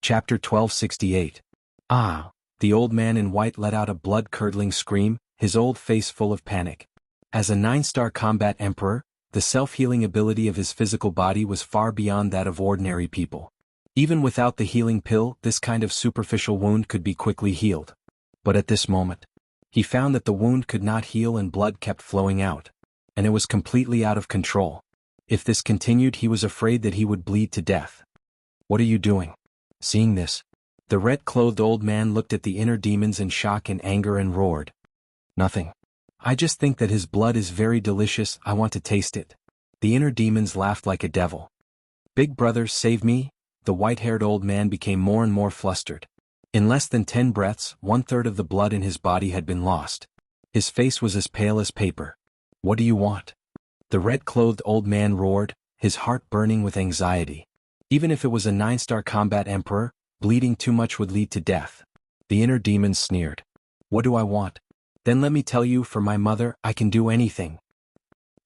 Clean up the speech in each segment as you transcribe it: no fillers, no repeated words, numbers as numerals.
Chapter 1268. Ah! The old man in white let out a blood-curdling scream, his old face full of panic. As a 9-star combat emperor, the self-healing ability of his physical body was far beyond that of ordinary people. Even without the healing pill, this kind of superficial wound could be quickly healed. But at this moment, he found that the wound could not heal and blood kept flowing out. And it was completely out of control. If this continued, he was afraid that he would bleed to death. "What are you doing?" Seeing this, the red-clothed old man looked at the inner demons in shock and anger and roared. "Nothing. I just think that his blood is very delicious, I want to taste it." The inner demons laughed like a devil. "Big brother, save me." The white-haired old man became more and more flustered. In less than 10 breaths, 1/3 of the blood in his body had been lost. His face was as pale as paper. "What do you want?" The red-clothed old man roared, his heart burning with anxiety. Even if it was a 9-star combat emperor, bleeding too much would lead to death. The inner demons sneered. "What do I want? Then let me tell you, for my mother, I can do anything.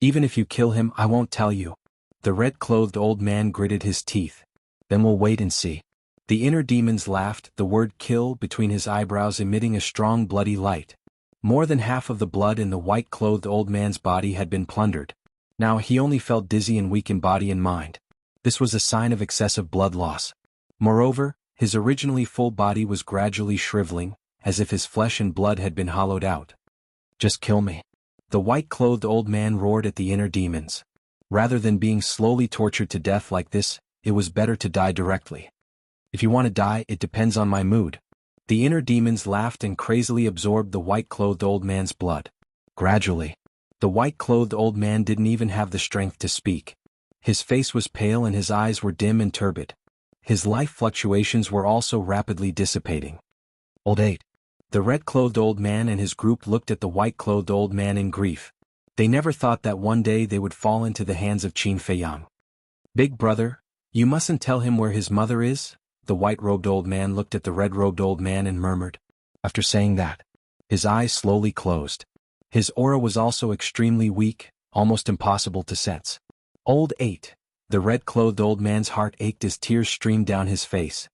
Even if you kill him, I won't tell you." The red-clothed old man gritted his teeth. "Then we'll wait and see." The inner demons laughed, the word "kill" between his eyebrows emitting a strong bloody light. More than half of the blood in the white-clothed old man's body had been plundered. Now he only felt dizzy and weak in body and mind. This was a sign of excessive blood loss. Moreover, his originally full body was gradually shriveling, as if his flesh and blood had been hollowed out. "Just kill me." The white-clothed old man roared at the inner demons. Rather than being slowly tortured to death like this, it was better to die directly. "If you want to die, it depends on my mood." The inner demons laughed and crazily absorbed the white-clothed old man's blood. Gradually, the white-clothed old man didn't even have the strength to speak. His face was pale and his eyes were dim and turbid. His life fluctuations were also rapidly dissipating. "Old 8. The red-clothed old man and his group looked at the white-clothed old man in grief. They never thought that one day they would fall into the hands of Qin Feiyang. "Big brother, you mustn't tell him where his mother is." The white-robed old man looked at the red-robed old man and murmured. After saying that, his eyes slowly closed. His aura was also extremely weak, almost impossible to sense. "Old 8. The red-clothed old man's heart ached as tears streamed down his face.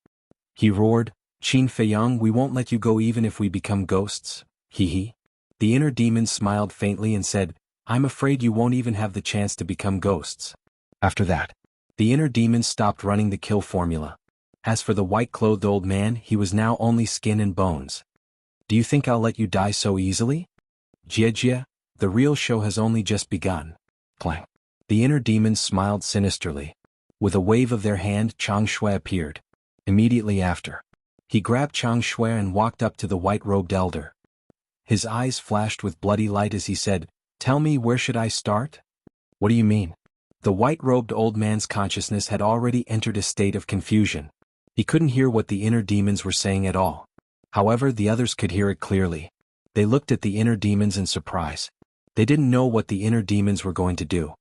He roared, "Qin Feiyang, we won't let you go even if we become ghosts, hee." The inner demons smiled faintly and said, "I'm afraid you won't even have the chance to become ghosts." After that, the inner demons stopped running the kill formula. As for the white-clothed old man, he was now only skin and bones. "Do you think I'll let you die so easily? Jie, the real show has only just begun." Clang. The inner demons smiled sinisterly. With a wave of their hand, Chang Shui appeared. Immediately after, he grabbed Chang Shui and walked up to the white-robed elder. His eyes flashed with bloody light as he said, "Tell me, where should I start?" "What do you mean?" The white-robed old man's consciousness had already entered a state of confusion. He couldn't hear what the inner demons were saying at all. However, the others could hear it clearly. They looked at the inner demons in surprise. They didn't know what the inner demons were going to do.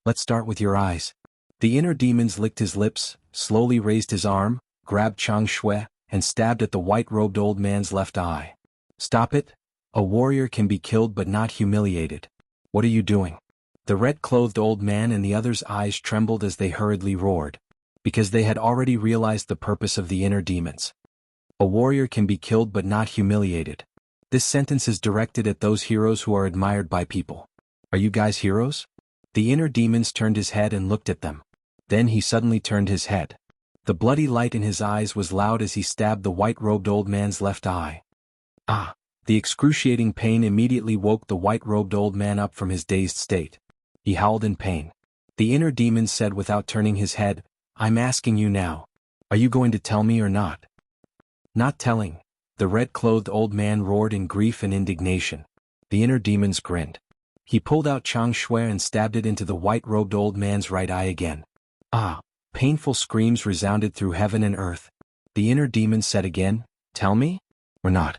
"Let's start with your eyes." The inner demons licked his lips, slowly raised his arm, grabbed Chang Shui, and stabbed at the white-robed old man's left eye. "Stop it. A warrior can be killed but not humiliated. What are you doing?" The red-clothed old man and the others' eyes trembled as they hurriedly roared, because they had already realized the purpose of the inner demons. A warrior can be killed but not humiliated. This sentence is directed at those heroes who are admired by people. Are you guys heroes? The inner demons turned his head and looked at them. Then he suddenly turned his head. The bloody light in his eyes was loud as he stabbed the white-robed old man's left eye. Ah! The excruciating pain immediately woke the white-robed old man up from his dazed state. He howled in pain. The inner demon said without turning his head, "I'm asking you now. Are you going to tell me or not?" "Not telling." The red-clothed old man roared in grief and indignation. The inner demons grinned. He pulled out Chang Shui and stabbed it into the white-robed old man's right eye again. Ah! Painful screams resounded through heaven and earth. The inner demon said again, "Tell me? Or not?"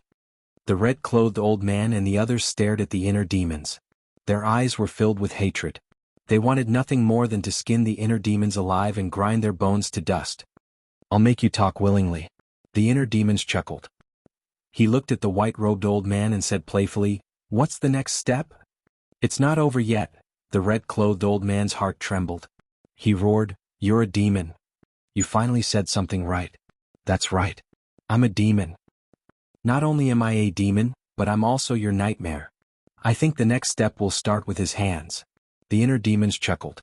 The red-clothed old man and the others stared at the inner demons. Their eyes were filled with hatred. They wanted nothing more than to skin the inner demons alive and grind their bones to dust. "I'll make you talk willingly." The inner demons chuckled. He looked at the white-robed old man and said playfully, "What's the next step?" "It's not over yet." The red-clothed old man's heart trembled. He roared, "You're a demon. You finally said something right. That's right. I'm a demon. Not only am I a demon, but I'm also your nightmare. I think the next step will start with his hands. The inner demons chuckled.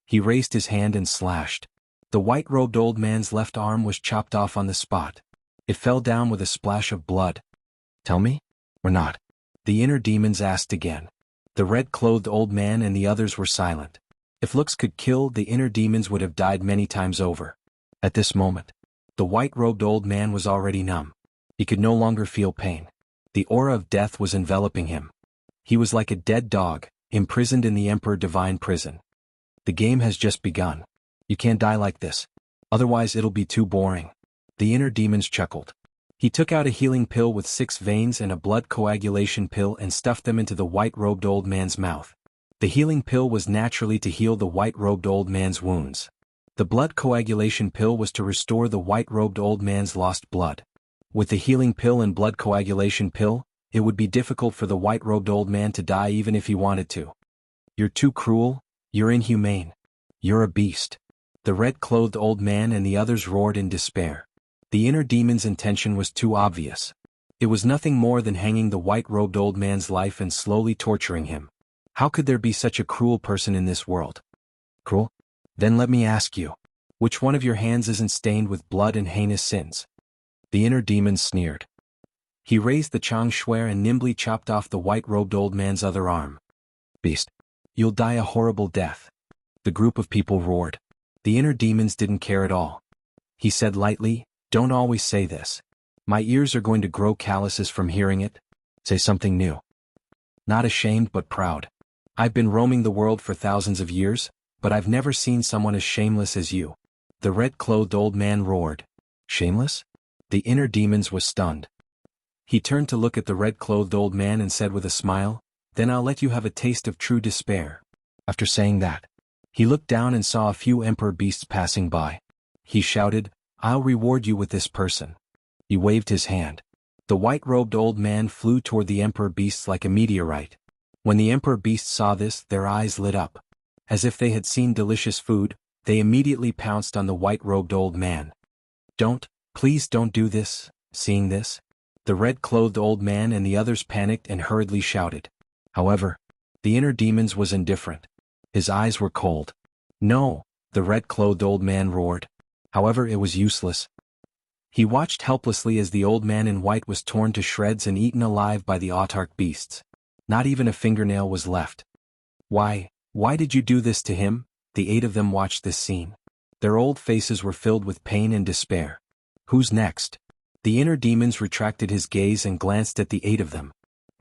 He raised his hand and slashed. The white-robed old man's left arm was chopped off on the spot. It fell down with a splash of blood. Tell me? Or not? The inner demons asked again. The red-clothed old man and the others were silent. If looks could kill, the inner demons would have died many times over. At this moment, the white-robed old man was already numb. He could no longer feel pain. The aura of death was enveloping him. He was like a dead dog, imprisoned in the Emperor Divine prison. The game has just begun. You can't die like this. Otherwise it'll be too boring. The inner demons chuckled. He took out a healing pill with 6 veins and a blood coagulation pill and stuffed them into the white-robed old man's mouth. The healing pill was naturally to heal the white-robed old man's wounds. The blood coagulation pill was to restore the white-robed old man's lost blood. With the healing pill and blood coagulation pill, it would be difficult for the white-robed old man to die even if he wanted to. You're too cruel, you're inhumane. You're a beast. The red-clothed old man and the others roared in despair. The inner demon's intention was too obvious. It was nothing more than hanging the white-robed old man's life and slowly torturing him. How could there be such a cruel person in this world? Cruel? Then let me ask you, which one of your hands isn't stained with blood and heinous sins? The inner demon sneered. He raised the Changshui and nimbly chopped off the white-robed old man's other arm. Beast, you'll die a horrible death. The group of people roared. The inner demons didn't care at all. He said lightly, don't always say this. My ears are going to grow calluses from hearing it. Say something new. Not ashamed but proud. I've been roaming the world for thousands of years, but I've never seen someone as shameless as you. The red-clothed old man roared. Shameless? The inner demons was stunned. He turned to look at the red-clothed old man and said with a smile, then I'll let you have a taste of true despair. After saying that, he looked down and saw a few emperor beasts passing by. He shouted, I'll reward you with this person. He waved his hand. The white-robed old man flew toward the emperor beasts like a meteorite. When the emperor beasts saw this, their eyes lit up. As if they had seen delicious food, they immediately pounced on the white-robed old man. Please don't do this. Seeing this, the red-clothed old man and the others panicked and hurriedly shouted. However, the inner demons was indifferent. His eyes were cold. No, the red-clothed old man roared. However, it was useless. He watched helplessly as the old man in white was torn to shreds and eaten alive by the autarch beasts. Not even a fingernail was left. Why did you do this to him? The 8 of them watched this scene. Their old faces were filled with pain and despair. Who's next? The inner demons retracted his gaze and glanced at the 8 of them.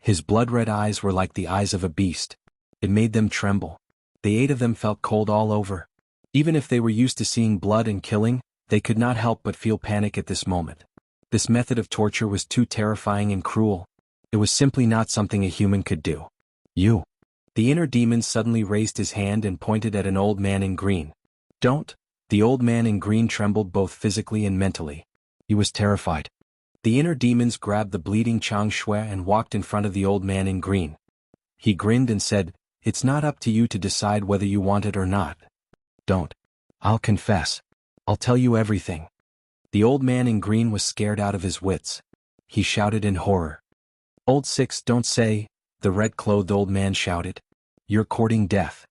His blood-red eyes were like the eyes of a beast. It made them tremble. The 8 of them felt cold all over. Even if they were used to seeing blood and killing, they could not help but feel panic at this moment. This method of torture was too terrifying and cruel. It was simply not something a human could do. You. The inner demon suddenly raised his hand and pointed at an old man in green. Don't. The old man in green trembled both physically and mentally. He was terrified. The inner demons grabbed the bleeding Changshui and walked in front of the old man in green. He grinned and said, It's not up to you to decide whether you want it or not. Don't. I'll confess. I'll tell you everything. The old man in green was scared out of his wits. He shouted in horror. Old Six, don't say, the red-clothed old man shouted. You're courting death.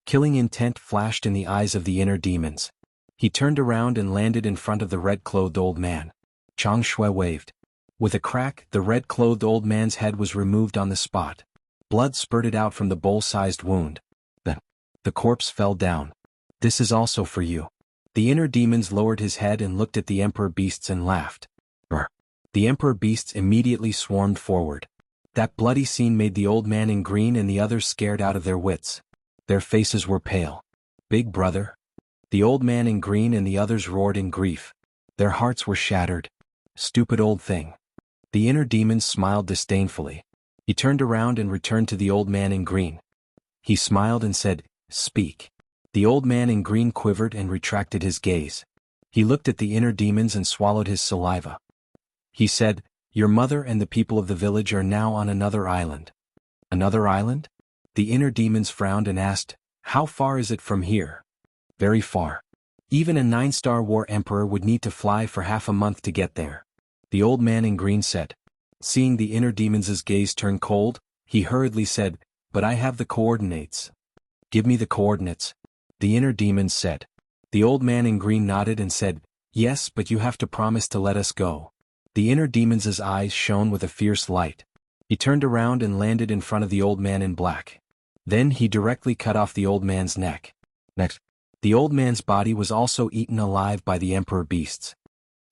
Killing intent flashed in the eyes of the inner demons. He turned around and landed in front of the red-clothed old man. Changshui waved. With a crack, the red-clothed old man's head was removed on the spot. Blood spurted out from the bowl-sized wound. Then, the corpse fell down. This is also for you. The inner demons lowered his head and looked at the emperor beasts and laughed. Brr. The emperor beasts immediately swarmed forward. That bloody scene made the old man in green and the others scared out of their wits. Their faces were pale. Big brother. The old man in green and the others roared in grief. Their hearts were shattered. Stupid old thing. The inner demons smiled disdainfully. He turned around and returned to the old man in green. He smiled and said, Speak. The old man in green quivered and retracted his gaze. He looked at the inner demons and swallowed his saliva. He said, Your mother and the people of the village are now on another island. Another island? The inner demons frowned and asked, How far is it from here? Very far. Even a 9-star war emperor would need to fly for half a month to get there. The old man in green said. Seeing the inner demon's gaze turn cold, he hurriedly said, "But I have the coordinates." "Give me the coordinates," the inner demon said. The old man in green nodded and said, "Yes, but you have to promise to let us go." The inner demon's eyes shone with a fierce light. He turned around and landed in front of the old man in black. Then he directly cut off the old man's neck. Next, the old man's body was also eaten alive by the emperor beasts.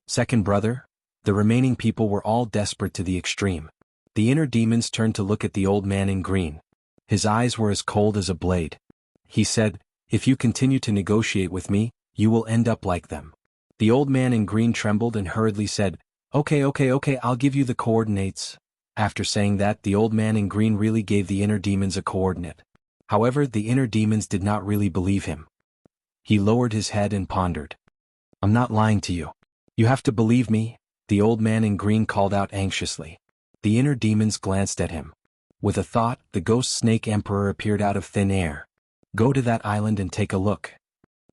Second brother, the remaining people were all desperate to the extreme. The inner demons turned to look at the old man in green. His eyes were as cold as a blade. He said, "If you continue to negotiate with me, you will end up like them." The old man in green trembled and hurriedly said, Okay, I'll give you the coordinates." After saying that, the old man in green really gave the inner demons a coordinate. However, the inner demons did not really believe him. He lowered his head and pondered. "I'm not lying to you. You have to believe me," the old man in green called out anxiously. The inner demons glanced at him. With a thought, the ghost snake emperor appeared out of thin air. "Go to that island and take a look.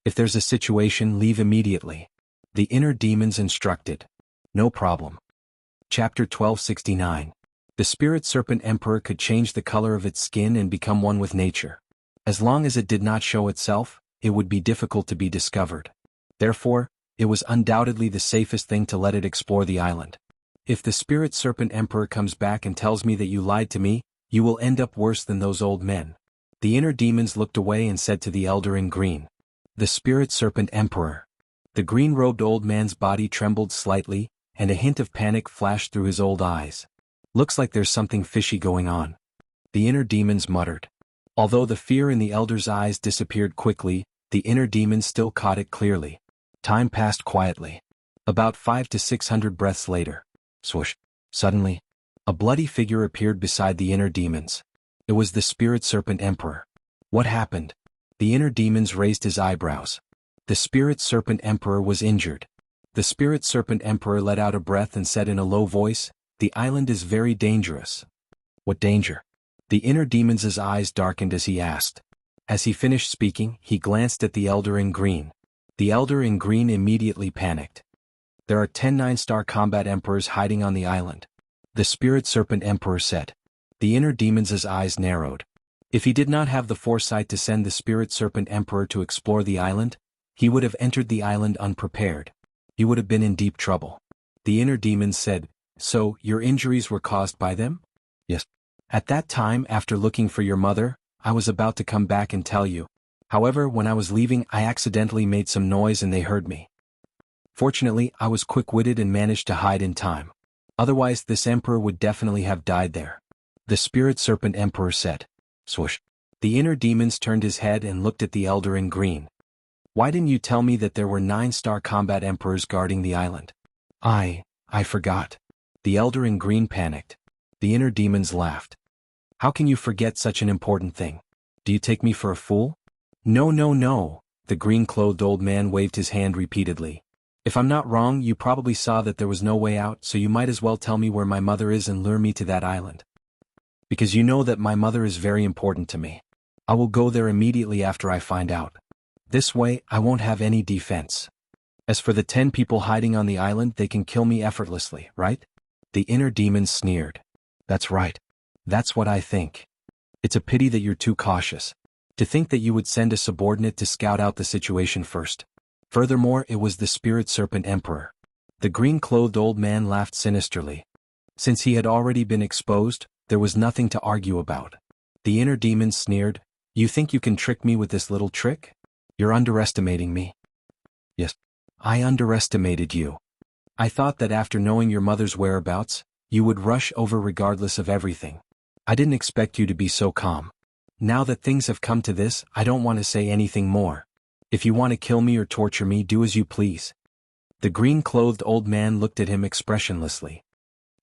If there's a situation, leave immediately," the inner demons instructed. "No problem." Chapter 1269. The spirit serpent emperor could change the color of its skin and become one with nature. As long as it did not show itself, it would be difficult to be discovered. Therefore, it was undoubtedly the safest thing to let it explore the island. "If the spirit serpent emperor comes back and tells me that you lied to me, you will end up worse than those old men." The inner demons looked away and said to the elder in green. The spirit serpent emperor. The green-robed old man's body trembled slightly, and a hint of panic flashed through his old eyes. "Looks like there's something fishy going on," the inner demons muttered. Although the fear in the elder's eyes disappeared quickly, the inner demons still caught it clearly. Time passed quietly. About 500 to 600 breaths later. Swoosh. Suddenly, a bloody figure appeared beside the inner demons. It was the spirit serpent emperor. What happened? The inner demons raised his eyebrows. The spirit serpent emperor was injured. The spirit serpent emperor let out a breath and said in a low voice, "The island is very dangerous." "What danger?" The inner demon's eyes darkened as he asked. As he finished speaking, he glanced at the elder in green. The elder in green immediately panicked. "There are 10 9-star combat emperors hiding on the island," the spirit serpent emperor said. The inner demon's eyes narrowed. If he did not have the foresight to send the spirit serpent emperor to explore the island, he would have entered the island unprepared. He would have been in deep trouble. The inner demons said, "So, your injuries were caused by them?" "Yes. At that time, after looking for your mother, I was about to come back and tell you. However, when I was leaving, I accidentally made some noise and they heard me. Fortunately, I was quick-witted and managed to hide in time. Otherwise, this emperor would definitely have died there," the spirit serpent emperor said. Swoosh. The inner demons turned his head and looked at the elder in green. "Why didn't you tell me that there were 9-star combat emperors guarding the island?" I forgot." The elder in green panicked. The inner demons laughed. "How can you forget such an important thing? Do you take me for a fool?" No, the green-clothed old man waved his hand repeatedly. "If I'm not wrong, you probably saw that there was no way out, so you might as well tell me where my mother is and lure me to that island. Because you know that my mother is very important to me. I will go there immediately after I find out. This way, I won't have any defense. As for the 10 people hiding on the island, they can kill me effortlessly, right?" The inner demon sneered. "That's right. That's what I think. It's a pity that you're too cautious. To think that you would send a subordinate to scout out the situation first. Furthermore, it was the spirit serpent emperor." The green-clothed old man laughed sinisterly. Since he had already been exposed, there was nothing to argue about. The inner demon sneered, "You think you can trick me with this little trick? You're underestimating me." "Yes, I underestimated you. I thought that after knowing your mother's whereabouts, you would rush over regardless of everything. I didn't expect you to be so calm. Now that things have come to this, I don't want to say anything more. If you want to kill me or torture me, do as you please." The green-clothed old man looked at him expressionlessly.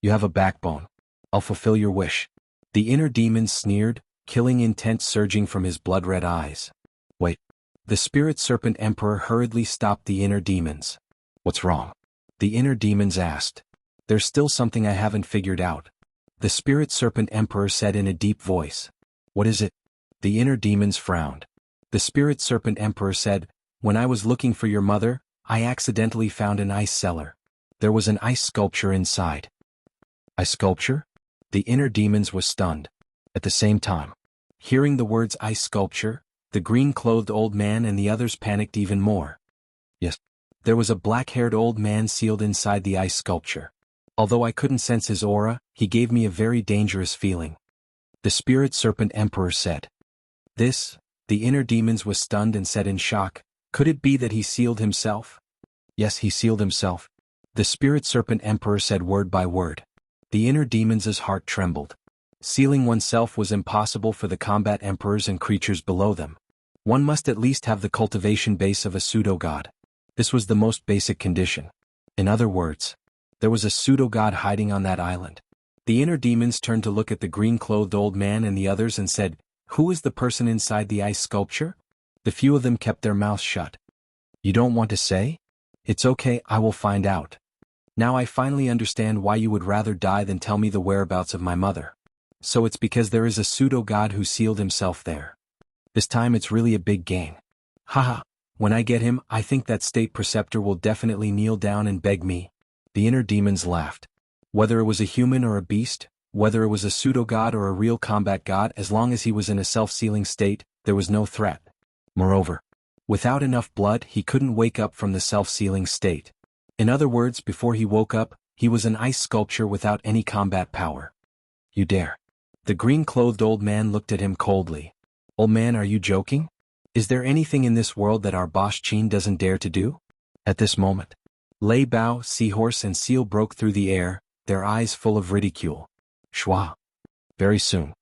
"You have a backbone. I'll fulfill your wish." The inner demon sneered, killing intent surging from his blood-red eyes. "Wait." The spirit serpent emperor hurriedly stopped the inner demons. "What's wrong?" the inner demons asked. "There's still something I haven't figured out," the spirit serpent emperor said in a deep voice. "What is it?" The inner demons frowned. The spirit serpent emperor said, when I was looking for your mother, I accidentally found an ice cellar. There was an ice sculpture inside. Ice sculpture? The inner demons was stunned. At the same time, hearing the words ice sculpture, the green-clothed old man and the others panicked even more. Yes, there was a black-haired old man sealed inside the ice sculpture. Although I couldn't sense his aura, he gave me a very dangerous feeling. The Spirit Serpent Emperor said. The inner demons was stunned and said in shock, could it be that he sealed himself? Yes, he sealed himself. The Spirit Serpent Emperor said word by word. The inner demons' heart trembled. Sealing oneself was impossible for the combat emperors and creatures below them. One must at least have the cultivation base of a pseudo-god. This was the most basic condition. In other words, there was a pseudo-god hiding on that island. The inner demons turned to look at the green-clothed old man and the others and said, who is the person inside the ice sculpture? The few of them kept their mouths shut. You don't want to say? It's okay, I will find out. Now I finally understand why you would rather die than tell me the whereabouts of my mother. So it's because there is a pseudo-god who sealed himself there. This time it's really a big gain. Haha, when I get him, I think that state preceptor will definitely kneel down and beg me. The inner demons laughed. Whether it was a human or a beast, whether it was a pseudo-god or a real combat god, as long as he was in a self-sealing state, there was no threat. Moreover, without enough blood he couldn't wake up from the self-sealing state. In other words, before he woke up, he was an ice sculpture without any combat power. You dare. The green-clothed old man looked at him coldly. Old man, are you joking? Is there anything in this world that our boss Qin doesn't dare to do? At this moment, Lei Bao, Seahorse and Seal broke through the air, their eyes full of ridicule. Shua. Very soon,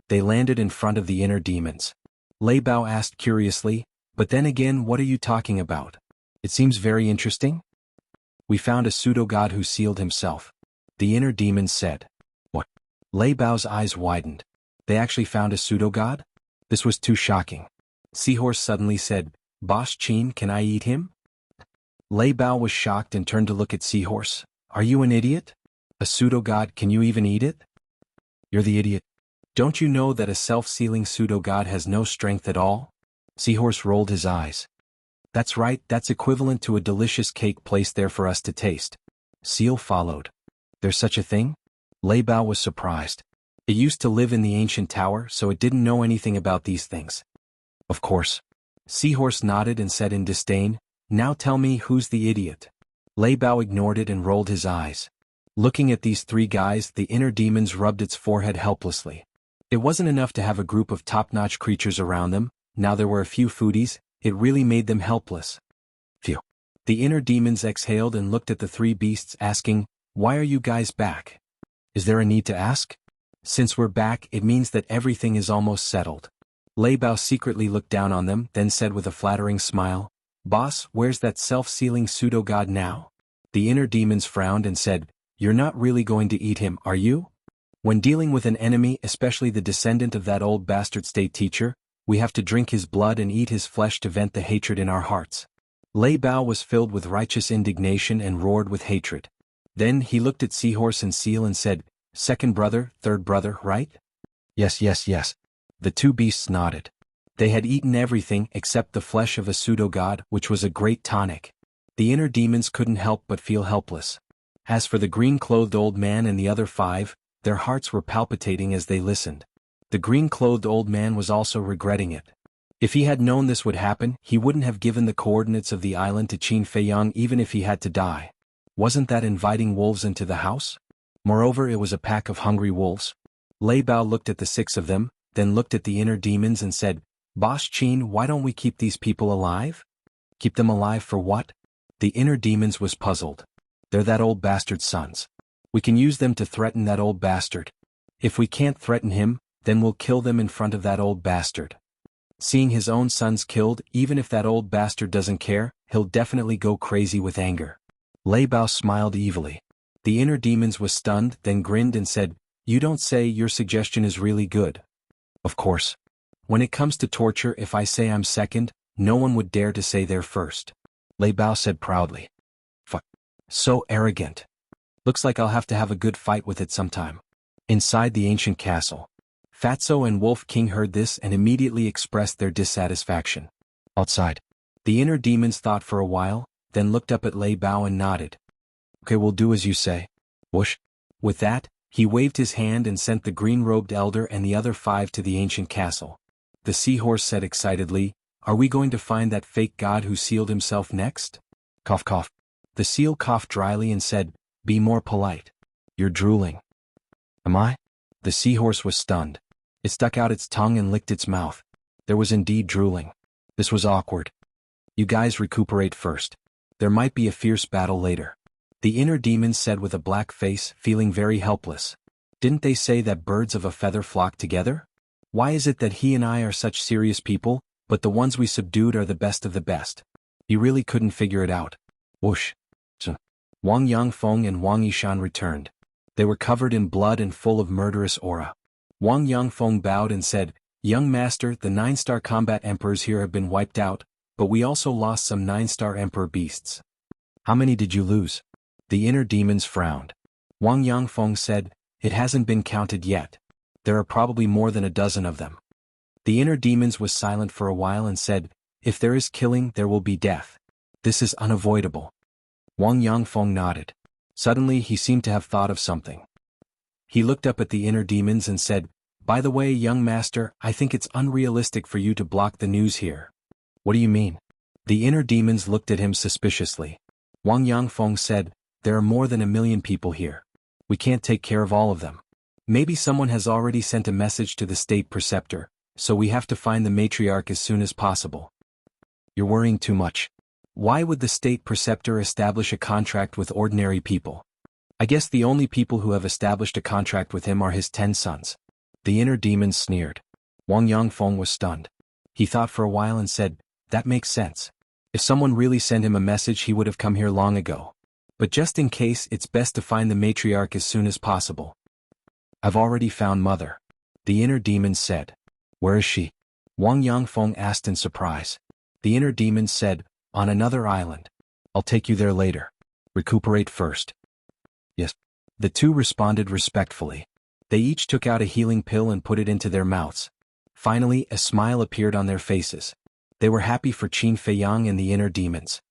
they landed in front of the inner demons. Lei Bao asked curiously, but then again, what are you talking about? It seems very interesting. We found a pseudo-god who sealed himself. The inner demons said. What? Lei Bao's eyes widened. They actually found a pseudo-god? This was too shocking. Seahorse suddenly said, Boss Qin, can I eat him? Lei Bao was shocked and turned to look at Seahorse. Are you an idiot? A pseudo-god, can you even eat it? You're the idiot. Don't you know that a self-sealing pseudo-god has no strength at all? Seahorse rolled his eyes. That's right, that's equivalent to a delicious cake placed there for us to taste. Seal followed. There's such a thing? Lei Bao was surprised. It used to live in the ancient tower, so it didn't know anything about these things. Of course. Seahorse nodded and said in disdain, now tell me who's the idiot. Lei Bao ignored it and rolled his eyes. Looking at these three guys, the inner demons rubbed its forehead helplessly. It wasn't enough to have a group of top-notch creatures around them, now there were a few foodies, it really made them helpless. Phew. The inner demons exhaled and looked at the three beasts asking, why are you guys back? Is there a need to ask? Since we're back, it means that everything is almost settled. Lei Bao secretly looked down on them, then said with a flattering smile, Boss, where's that self-sealing pseudo-god now? The inner demons frowned and said, you're not really going to eat him, are you? When dealing with an enemy, especially the descendant of that old bastard state teacher, we have to drink his blood and eat his flesh to vent the hatred in our hearts. Lei Bao was filled with righteous indignation and roared with hatred. Then he looked at Seahorse and Seal and said, second brother, third brother, right? Yes. The two beasts nodded. They had eaten everything except the flesh of a pseudo-god, which was a great tonic. The inner demons couldn't help but feel helpless. As for the green-clothed old man and the other five, their hearts were palpitating as they listened. The green-clothed old man was also regretting it. If he had known this would happen, he wouldn't have given the coordinates of the island to Qin Feiyang even if he had to die. Wasn't that inviting wolves into the house? Moreover, it was a pack of hungry wolves. Lei Bao looked at the six of them, then looked at the inner demons and said, Boss Qin, why don't we keep these people alive? Keep them alive for what? The inner demons was puzzled. They're that old bastard's sons. We can use them to threaten that old bastard. If we can't threaten him, then we'll kill them in front of that old bastard. Seeing his own sons killed, even if that old bastard doesn't care, he'll definitely go crazy with anger. Lei Bao smiled evilly. The inner demons was stunned, then grinned and said, you don't say, your suggestion is really good. Of course. When it comes to torture, if I say I'm second, no one would dare to say they're first. Lei Bao said proudly. Fuck. So arrogant. Looks like I'll have to have a good fight with it sometime. Inside the ancient castle, Fatso and Wolf King heard this and immediately expressed their dissatisfaction. Outside, The inner demons thought for a while, then looked up at Lei Bao and nodded. Okay, we'll do as you say. Whoosh. With that, he waved his hand and sent the green-robed elder and the other 5 to the ancient castle. The seahorse said excitedly, "Are we going to find that fake god who sealed himself next?" Cough cough. The seal coughed dryly and said, "Be more polite. You're drooling." "Am I?" The seahorse was stunned. It stuck out its tongue and licked its mouth. There was indeed drooling. This was awkward. "You guys recuperate first. There might be a fierce battle later." The inner demon said with a black face, feeling very helpless. "Didn't they say that birds of a feather flock together? Why is it that he and I are such serious people, but the ones we subdued are the best of the best?" He really couldn't figure it out. Whoosh. Wang Yangfeng and Wang Yishan returned. They were covered in blood and full of murderous aura. Wang Yangfeng bowed and said, "Young master, the 9-star combat emperors here have been wiped out, but we also lost some 9-star emperor beasts." "How many did you lose?" The inner demons frowned. Wang Yangfeng said, "It hasn't been counted yet. There are probably more than a dozen of them." The inner demons was silent for a while and said, "If there is killing, there will be death. This is unavoidable." Wang Yangfeng nodded. Suddenly he seemed to have thought of something. He looked up at the inner demons and said, "By the way, young master, I think it's unrealistic for you to block the news here." "What do you mean?" The inner demons looked at him suspiciously. Wang Yangfeng said, "There are more than 1 million people here. We can't take care of all of them. Maybe someone has already sent a message to the state preceptor, so we have to find the matriarch as soon as possible." "You're worrying too much. Why would the state preceptor establish a contract with ordinary people? I guess the only people who have established a contract with him are his 10 sons. The inner demons sneered. Wang Yangfeng was stunned. He thought for a while and said, "That makes sense. If someone really sent him a message, he would have come here long ago. But just in case, it's best to find the matriarch as soon as possible." "I've already found Mother," the inner demons said. "Where is she?" Wang Yangfeng asked in surprise. The inner demons said, "On another island. I'll take you there later. Recuperate first." "Yes." The 2 responded respectfully. They each took out a healing pill and put it into their mouths. Finally, a smile appeared on their faces. They were happy for Qin Feiyang and the inner demons.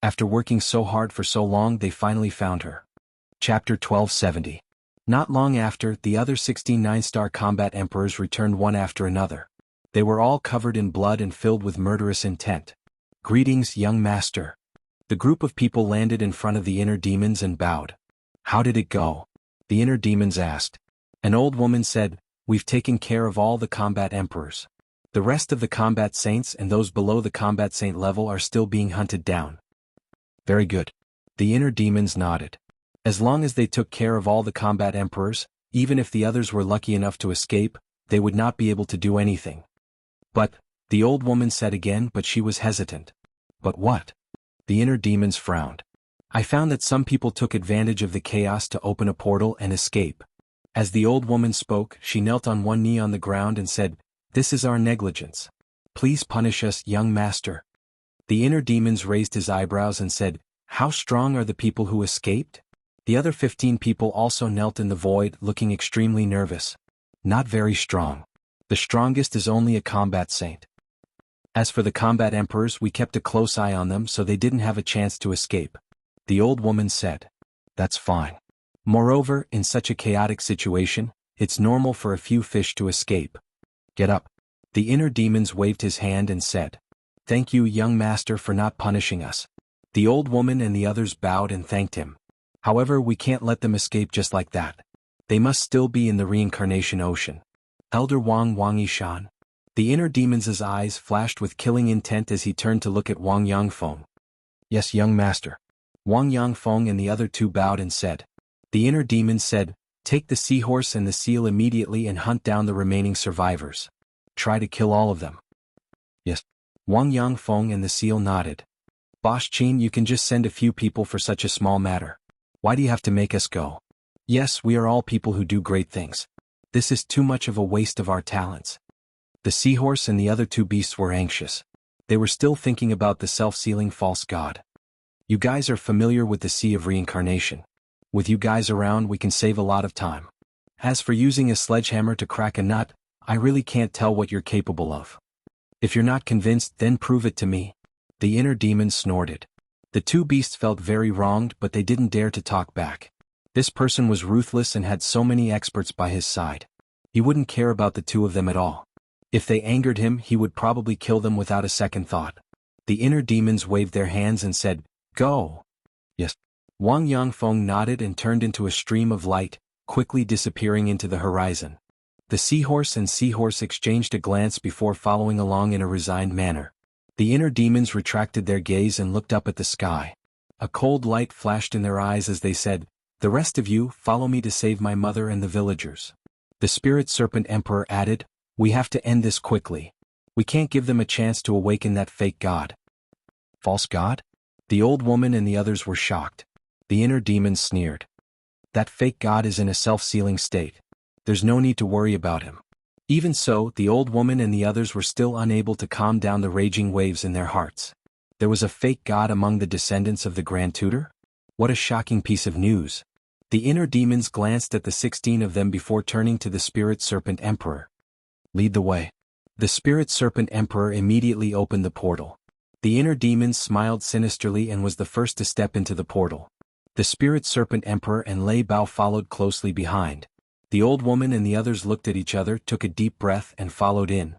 After working so hard for so long, they finally found her. Chapter 1270. Not long after, the other 16 9-star combat emperors returned one after another. They were all covered in blood and filled with murderous intent. "Greetings, young master." The group of people landed in front of the inner demons and bowed. "How did it go?" the inner demons asked. An old woman said, "We've taken care of all the combat emperors. The rest of the combat saints and those below the combat saint level are still being hunted down." "Very good." The inner demons nodded. As long as they took care of all the combat emperors, even if the others were lucky enough to escape, they would not be able to do anything. "But," the old woman said again, but she was hesitant. "But what?" The inner demons frowned. "I found that some people took advantage of the chaos to open a portal and escape." As the old woman spoke, she knelt on one knee on the ground and said, "This is our negligence. Please punish us, young master." The inner demons raised his eyebrows and said, "How strong are the people who escaped?" The other 15 people also knelt in the void, looking extremely nervous. "Not very strong. The strongest is only a combat saint. As for the combat emperors, we kept a close eye on them so they didn't have a chance to escape." The old woman said. "That's fine. Moreover, in such a chaotic situation, it's normal for a few fish to escape. Get up." The inner demons waved his hand and said, "Thank you, young master, for not punishing us." The old woman and the others bowed and thanked him. "However, we can't let them escape just like that. They must still be in the reincarnation ocean." Elder Wang Yishan. The inner demon's eyes flashed with killing intent as he turned to look at Wang Yangfeng. "Yes, young master." Wang Yangfeng and the other 2 bowed and said. The inner demon said, "Take the seahorse and the seal immediately and hunt down the remaining survivors. Try to kill all of them." "Yes." Wang Yangfeng and the seal nodded. "Boss Qin, you can just send a few people for such a small matter. Why do you have to make us go?" "Yes, we are all people who do great things. This is too much of a waste of our talents." The seahorse and the other 2 beasts were anxious. They were still thinking about the self-sealing false god. "You guys are familiar with the Sea of Reincarnation. With you guys around, we can save a lot of time. As for using a sledgehammer to crack a nut, I really can't tell what you're capable of. If you're not convinced, then prove it to me." The inner demon snorted. The two beasts felt very wronged, but they didn't dare to talk back. This person was ruthless and had so many experts by his side. He wouldn't care about the two of them at all. If they angered him, he would probably kill them without a second thought. The inner demons waved their hands and said, "Go." Yes. Wang Yangfeng nodded and turned into a stream of light, quickly disappearing into the horizon. The seahorse and seahorse exchanged a glance before following along in a resigned manner. The inner demons retracted their gaze and looked up at the sky. A cold light flashed in their eyes as they said, "The rest of you, follow me to save my mother and the villagers." The Spirit Serpent Emperor added, "We have to end this quickly. We can't give them a chance to awaken that fake god." False god? The old woman and the others were shocked. The inner demons sneered. That fake god is in a self-sealing state. There's no need to worry about him. Even so, the old woman and the others were still unable to calm down the raging waves in their hearts. There was a fake god among the descendants of the Grand Tutor? What a shocking piece of news. The inner demons glanced at the 16 of them before turning to the Spirit Serpent Emperor. "Lead the way." The Spirit Serpent Emperor immediately opened the portal. The inner demon smiled sinisterly and was the first to step into the portal. The Spirit Serpent Emperor and Lei Bao followed closely behind. The old woman and the others looked at each other, took a deep breath and followed in.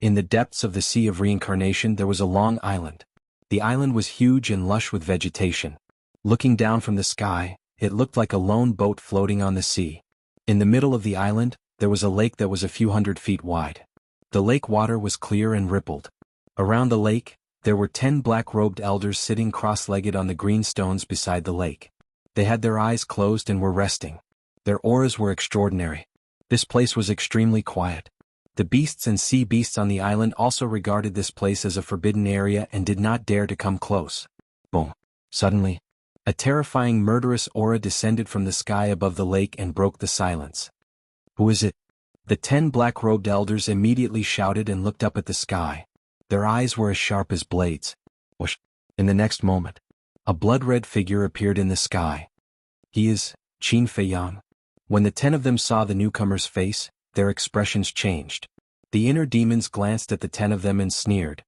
In the depths of the Sea of Reincarnation there was a long island. The island was huge and lush with vegetation. Looking down from the sky, it looked like a lone boat floating on the sea. In the middle of the island, there was a lake that was a few 100 feet wide. The lake water was clear and rippled. Around the lake, there were 10 black-robed elders sitting cross-legged on the green stones beside the lake. They had their eyes closed and were resting. Their auras were extraordinary. This place was extremely quiet. The beasts and sea beasts on the island also regarded this place as a forbidden area and did not dare to come close. Boom. Suddenly, a terrifying murderous aura descended from the sky above the lake and broke the silence. "Who is it?" The 10 black-robed elders immediately shouted and looked up at the sky. Their eyes were as sharp as blades. Whoosh! In the next moment, a blood-red figure appeared in the sky. "He is Qin Feiyang." When the 10 of them saw the newcomer's face, their expressions changed. The inner demons glanced at the 10 of them and sneered.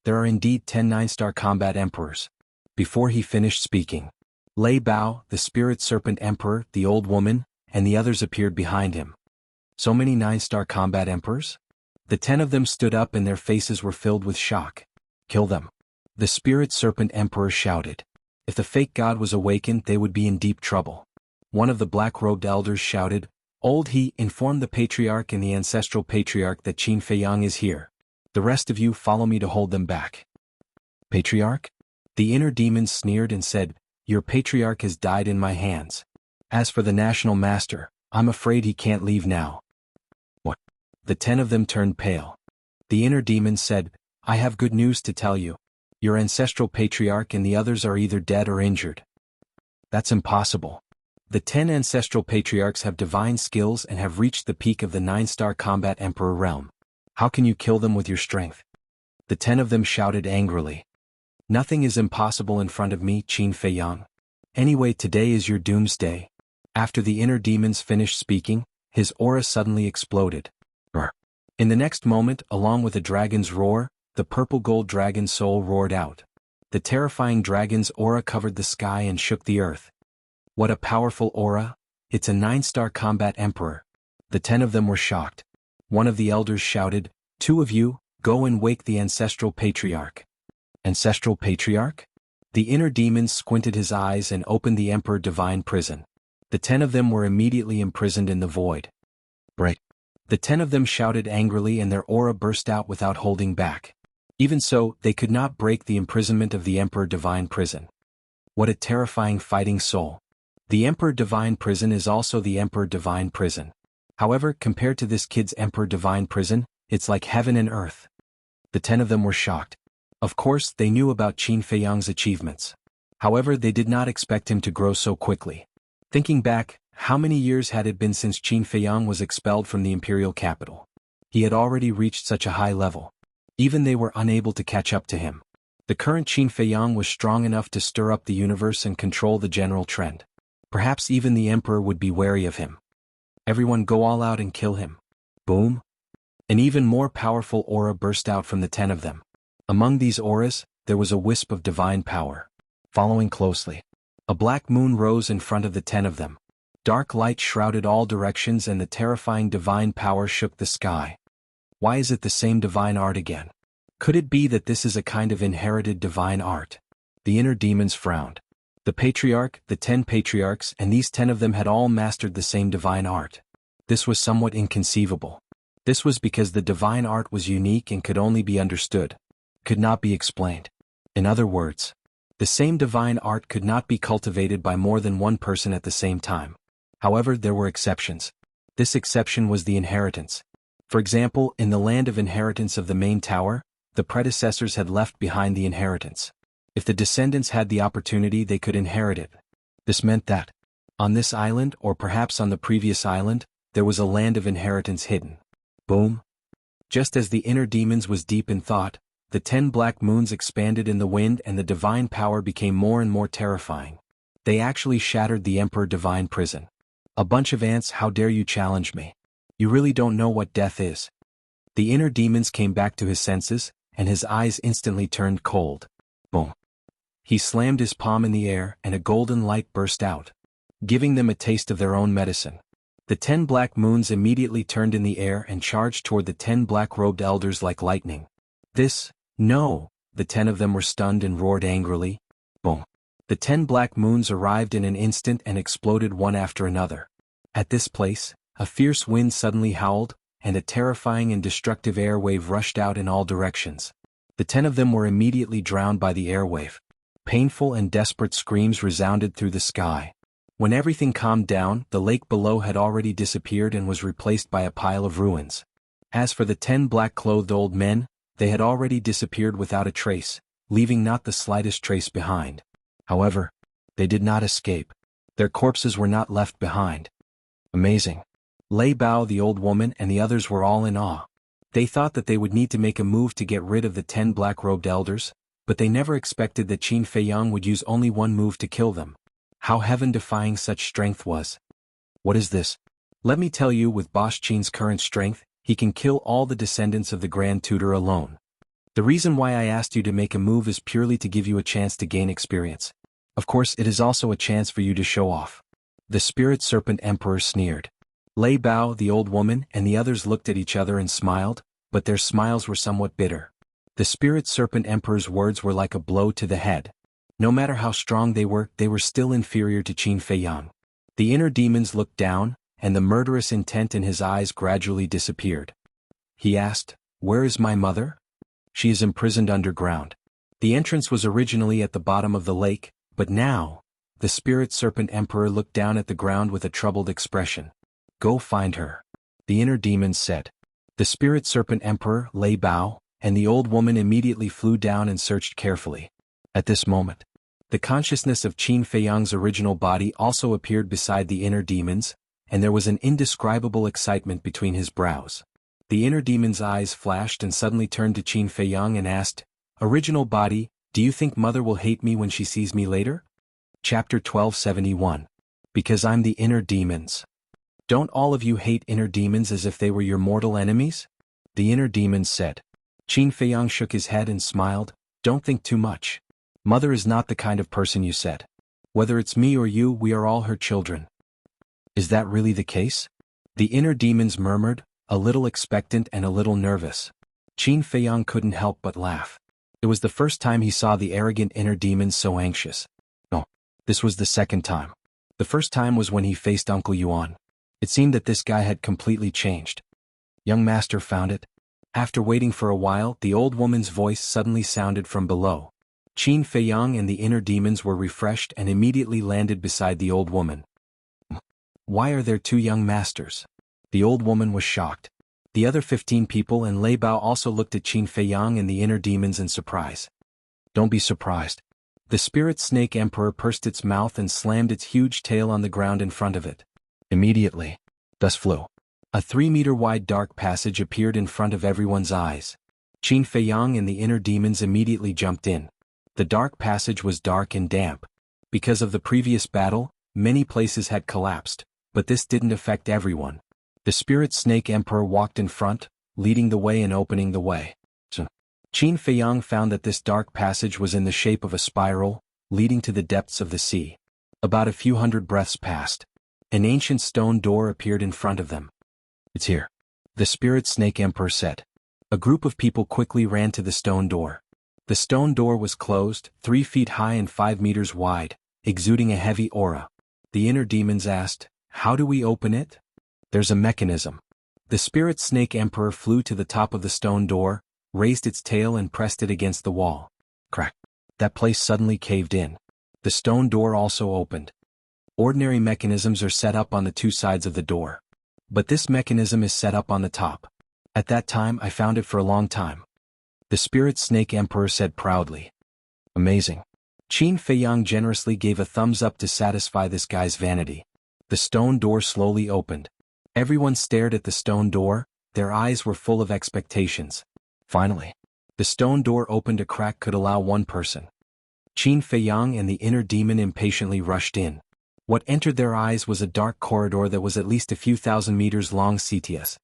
"There are indeed 10 9-star combat emperors." Before he finished speaking, Lei Bao, the Spirit Serpent Emperor, the old woman, and the others appeared behind him. So many 9-star combat emperors? The 10 of them stood up and their faces were filled with shock. "Kill them." The Spirit Serpent Emperor shouted. If the fake god was awakened, they would be in deep trouble. One of the black-robed elders shouted, "Old He, inform the Patriarch and the Ancestral Patriarch that Qin Feiyang is here. The rest of you follow me to hold them back." "Patriarch?" The inner demons sneered and said, "Your Patriarch has died in my hands. As for the National Master, I'm afraid he can't leave now." "What?" The 10 of them turned pale. The inner demons said, "I have good news to tell you. Your Ancestral Patriarch and the others are either dead or injured." "That's impossible. The 10 Ancestral Patriarchs have divine skills and have reached the peak of the 9-star combat emperor realm. How can you kill them with your strength?" The 10 of them shouted angrily. "Nothing is impossible in front of me, Qin Feiyang. Anyway, today is your doomsday." After the inner demons finished speaking, his aura suddenly exploded. Roar. In the next moment, along with a dragon's roar, the purple gold dragon soul roared out. The terrifying dragon's aura covered the sky and shook the earth. What a powerful aura! It's a 9-star combat emperor. The 10 of them were shocked. One of the elders shouted, "Two of you, go and wake the Ancestral Patriarch." Ancestral Patriarch? The inner demons squinted his eyes and opened the Emperor Divine Prison. The 10 of them were immediately imprisoned in the void. Break. The 10 of them shouted angrily and their aura burst out without holding back. Even so, they could not break the imprisonment of the Emperor Divine Prison. What a terrifying fighting soul. The Emperor Divine Prison is also the Emperor Divine Prison. However, compared to this kid's Emperor Divine Prison, it's like heaven and earth. The 10 of them were shocked. Of course, they knew about Qin Feiyang's achievements. However, they did not expect him to grow so quickly. Thinking back, how many years had it been since Qin Feiyang was expelled from the imperial capital? He had already reached such a high level. Even they were unable to catch up to him. The current Qin Feiyang was strong enough to stir up the universe and control the general trend. Perhaps even the Emperor would be wary of him. Everyone go all out and kill him. Boom! An even more powerful aura burst out from the 10 of them. Among these auras, there was a wisp of divine power. Following closely, a black moon rose in front of the 10 of them. Dark light shrouded all directions and the terrifying divine power shook the sky. Why is it the same divine art again? Could it be that this is a kind of inherited divine art? The inner demons frowned. The patriarch, the 10 patriarchs, and these 10 of them had all mastered the same divine art. This was somewhat inconceivable. This was because the divine art was unique and could only be understood, could not be explained. In other words, the same divine art could not be cultivated by more than one person at the same time. However, there were exceptions. This exception was the inheritance. For example, in the land of inheritance of the main tower, the predecessors had left behind the inheritance. If the descendants had the opportunity, they could inherit it. This meant that, on this island or perhaps on the previous island, there was a land of inheritance hidden. Boom. Just as the inner demons was deep in thought, the 10 black moons expanded in the wind and the divine power became more and more terrifying. They actually shattered the Emperor Divine prison. A bunch of ants, how dare you challenge me? You really don't know what death is. The inner demons came back to his senses, and his eyes instantly turned cold. Boom. He slammed his palm in the air and a golden light burst out, giving them a taste of their own medicine. The 10 black moons immediately turned in the air and charged toward the 10 black-robed elders like lightning. No! The 10 of them were stunned and roared angrily. Boom. The 10 black moons arrived in an instant and exploded one after another. At this place, a fierce wind suddenly howled, and a terrifying and destructive air wave rushed out in all directions. The 10 of them were immediately drowned by the air wave. Painful and desperate screams resounded through the sky. When everything calmed down, the lake below had already disappeared and was replaced by a pile of ruins. As for the 10 black-clothed old men, they had already disappeared without a trace, leaving not the slightest trace behind. However, they did not escape. Their corpses were not left behind. Amazing. Lei Bao, the old woman, and the others were all in awe. They thought that they would need to make a move to get rid of the 10 black-robed elders, but they never expected that Qin Feiyang would use only one move to kill them. How heaven-defying such strength was. What is this? Let me tell you, with Boss Qin's current strength, he can kill all the descendants of the Grand Tutor alone. The reason why I asked you to make a move is purely to give you a chance to gain experience. Of course, it is also a chance for you to show off. The Spirit Serpent Emperor sneered. Lei Bao, the old woman, and the others looked at each other and smiled, but their smiles were somewhat bitter. The Spirit Serpent Emperor's words were like a blow to the head. No matter how strong they were still inferior to Qin Feiyang. The inner demons looked down, and the murderous intent in his eyes gradually disappeared. He asked, "Where is my mother?" "She is imprisoned underground." The entrance was originally at the bottom of the lake, but now, the Spirit Serpent Emperor looked down at the ground with a troubled expression. "Go find her," the inner demons said. The Spirit Serpent Emperor, Lei Bao, and the old woman immediately flew down and searched carefully. At this moment, the consciousness of Qin Feiyang's original body also appeared beside the inner demons, and there was an indescribable excitement between his brows. The inner demon's eyes flashed and suddenly turned to Qin Feiyang and asked, "Original body, do you think Mother will hate me when she sees me later?" Chapter 1271. Because I'm the inner demons. Don't all of you hate inner demons as if they were your mortal enemies? The inner demons said. Qin Feiyang shook his head and smiled. Don't think too much. Mother is not the kind of person you said. Whether it's me or you, we are all her children. Is that really the case? The inner demons murmured, a little expectant and a little nervous. Qin Feiyang couldn't help but laugh. It was the first time he saw the arrogant inner demons so anxious. No, this was the second time. The first time was when he faced Uncle Yuan. It seemed that this guy had completely changed. Young master found it. After waiting for a while, the old woman's voice suddenly sounded from below. Qin Feiyang and the inner demons were refreshed and immediately landed beside the old woman. Why are there two young masters? The old woman was shocked. The other 15 people and Lei Bao also looked at Qin Feiyang and the inner demons in surprise. Don't be surprised. The Spirit Snake Emperor pursed its mouth and slammed its huge tail on the ground in front of it. Immediately, thus flew. A 3-meter-wide dark passage appeared in front of everyone's eyes. Qin Feiyang and the inner demons immediately jumped in. The dark passage was dark and damp. Because of the previous battle, many places had collapsed, but this didn't affect everyone. The Spirit Snake Emperor walked in front, leading the way and opening the way. Qin Feiyang found that this dark passage was in the shape of a spiral, leading to the depths of the sea. About a few hundred breaths passed. An ancient stone door appeared in front of them. "It's here," the Spirit Snake Emperor said. A group of people quickly ran to the stone door. The stone door was closed, 3 feet high and 5 meters wide, exuding a heavy aura. The inner demons asked, "How do we open it?" "There's a mechanism." The Spirit Snake Emperor flew to the top of the stone door, raised its tail and pressed it against the wall. Crack. That place suddenly caved in. The stone door also opened. Ordinary mechanisms are set up on the 2 sides of the door. But this mechanism is set up on the top. At that time I found it for a long time. The Spirit Snake Emperor said proudly. Amazing. Qin Feiyang generously gave a thumbs up to satisfy this guy's vanity. The stone door slowly opened. Everyone stared at the stone door, their eyes were full of expectations. Finally, the stone door opened a crack could allow 1 person. Qin Feiyang and the inner demon impatiently rushed in. What entered their eyes was a dark corridor that was at least a few thousand meters long CTS.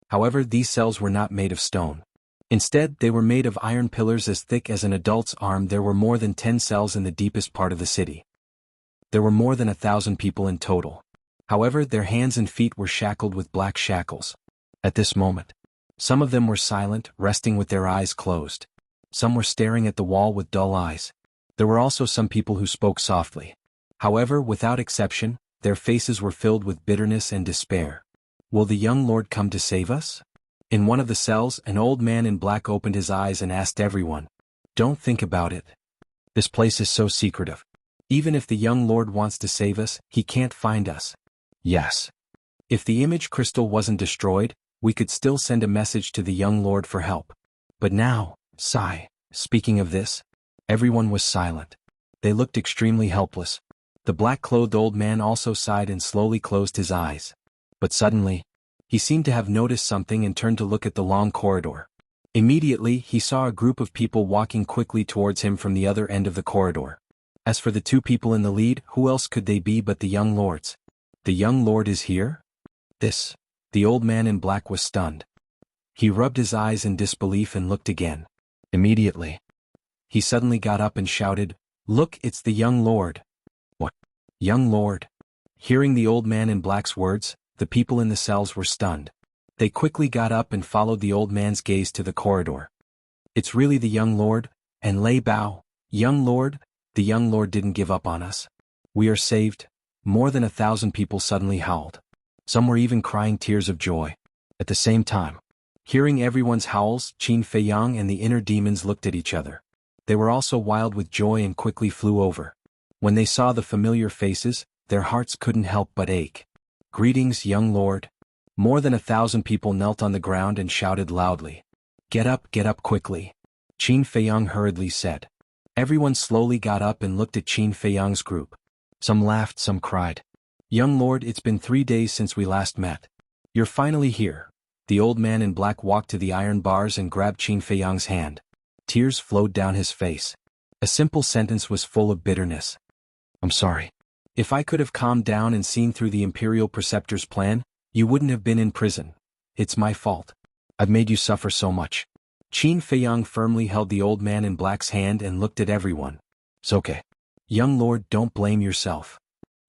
However, these cells were not made of stone. Instead, they were made of iron pillars as thick as an adult's arm. There were more than 10 cells in the deepest part of the city. There were more than 1,000 people in total. However, their hands and feet were shackled with black shackles. At this moment, some of them were silent, resting with their eyes closed. Some were staring at the wall with dull eyes. There were also some people who spoke softly. However, without exception, their faces were filled with bitterness and despair. "Will the young lord come to save us?" In one of the cells, an old man in black opened his eyes and asked everyone, "Don't think about it. This place is so secretive. Even if the young lord wants to save us, he can't find us." Yes. If the image crystal wasn't destroyed, we could still send a message to the young lord for help. But now, sigh. Speaking of this, everyone was silent. They looked extremely helpless. The black-clothed old man also sighed and slowly closed his eyes. But suddenly, he seemed to have noticed something and turned to look at the long corridor. Immediately, he saw a group of people walking quickly towards him from the other end of the corridor. As for the 2 people in the lead, who else could they be but the young lords? "The young lord is here?" The old man in black was stunned. He rubbed his eyes in disbelief and looked again. Immediately, he suddenly got up and shouted, "Look, it's the young lord." "What? Young lord?" Hearing the old man in black's words, the people in the cells were stunned. They quickly got up and followed the old man's gaze to the corridor. "It's really the young lord?" And Lei Bao, "Young lord? The young lord didn't give up on us. We are saved." More than 1,000 people suddenly howled. Some were even crying tears of joy. At the same time, hearing everyone's howls, Qin Feiyang and the inner demons looked at each other. They were also wild with joy and quickly flew over. When they saw the familiar faces, their hearts couldn't help but ache. "Greetings, young lord." More than 1,000 people knelt on the ground and shouted loudly. Get up quickly," Qin Feiyang hurriedly said. Everyone slowly got up and looked at Qin Feiyang's group. Some laughed, some cried. "Young lord, it's been 3 days since we last met. You're finally here." The old man in black walked to the iron bars and grabbed Qin Feiyang's hand. Tears flowed down his face. A simple sentence was full of bitterness. "I'm sorry. If I could have calmed down and seen through the Imperial Preceptor's plan, you wouldn't have been in prison. It's my fault. I've made you suffer so much." Qin Feiyang firmly held the old man in black's hand and looked at everyone. "It's okay. Young lord, don't blame yourself.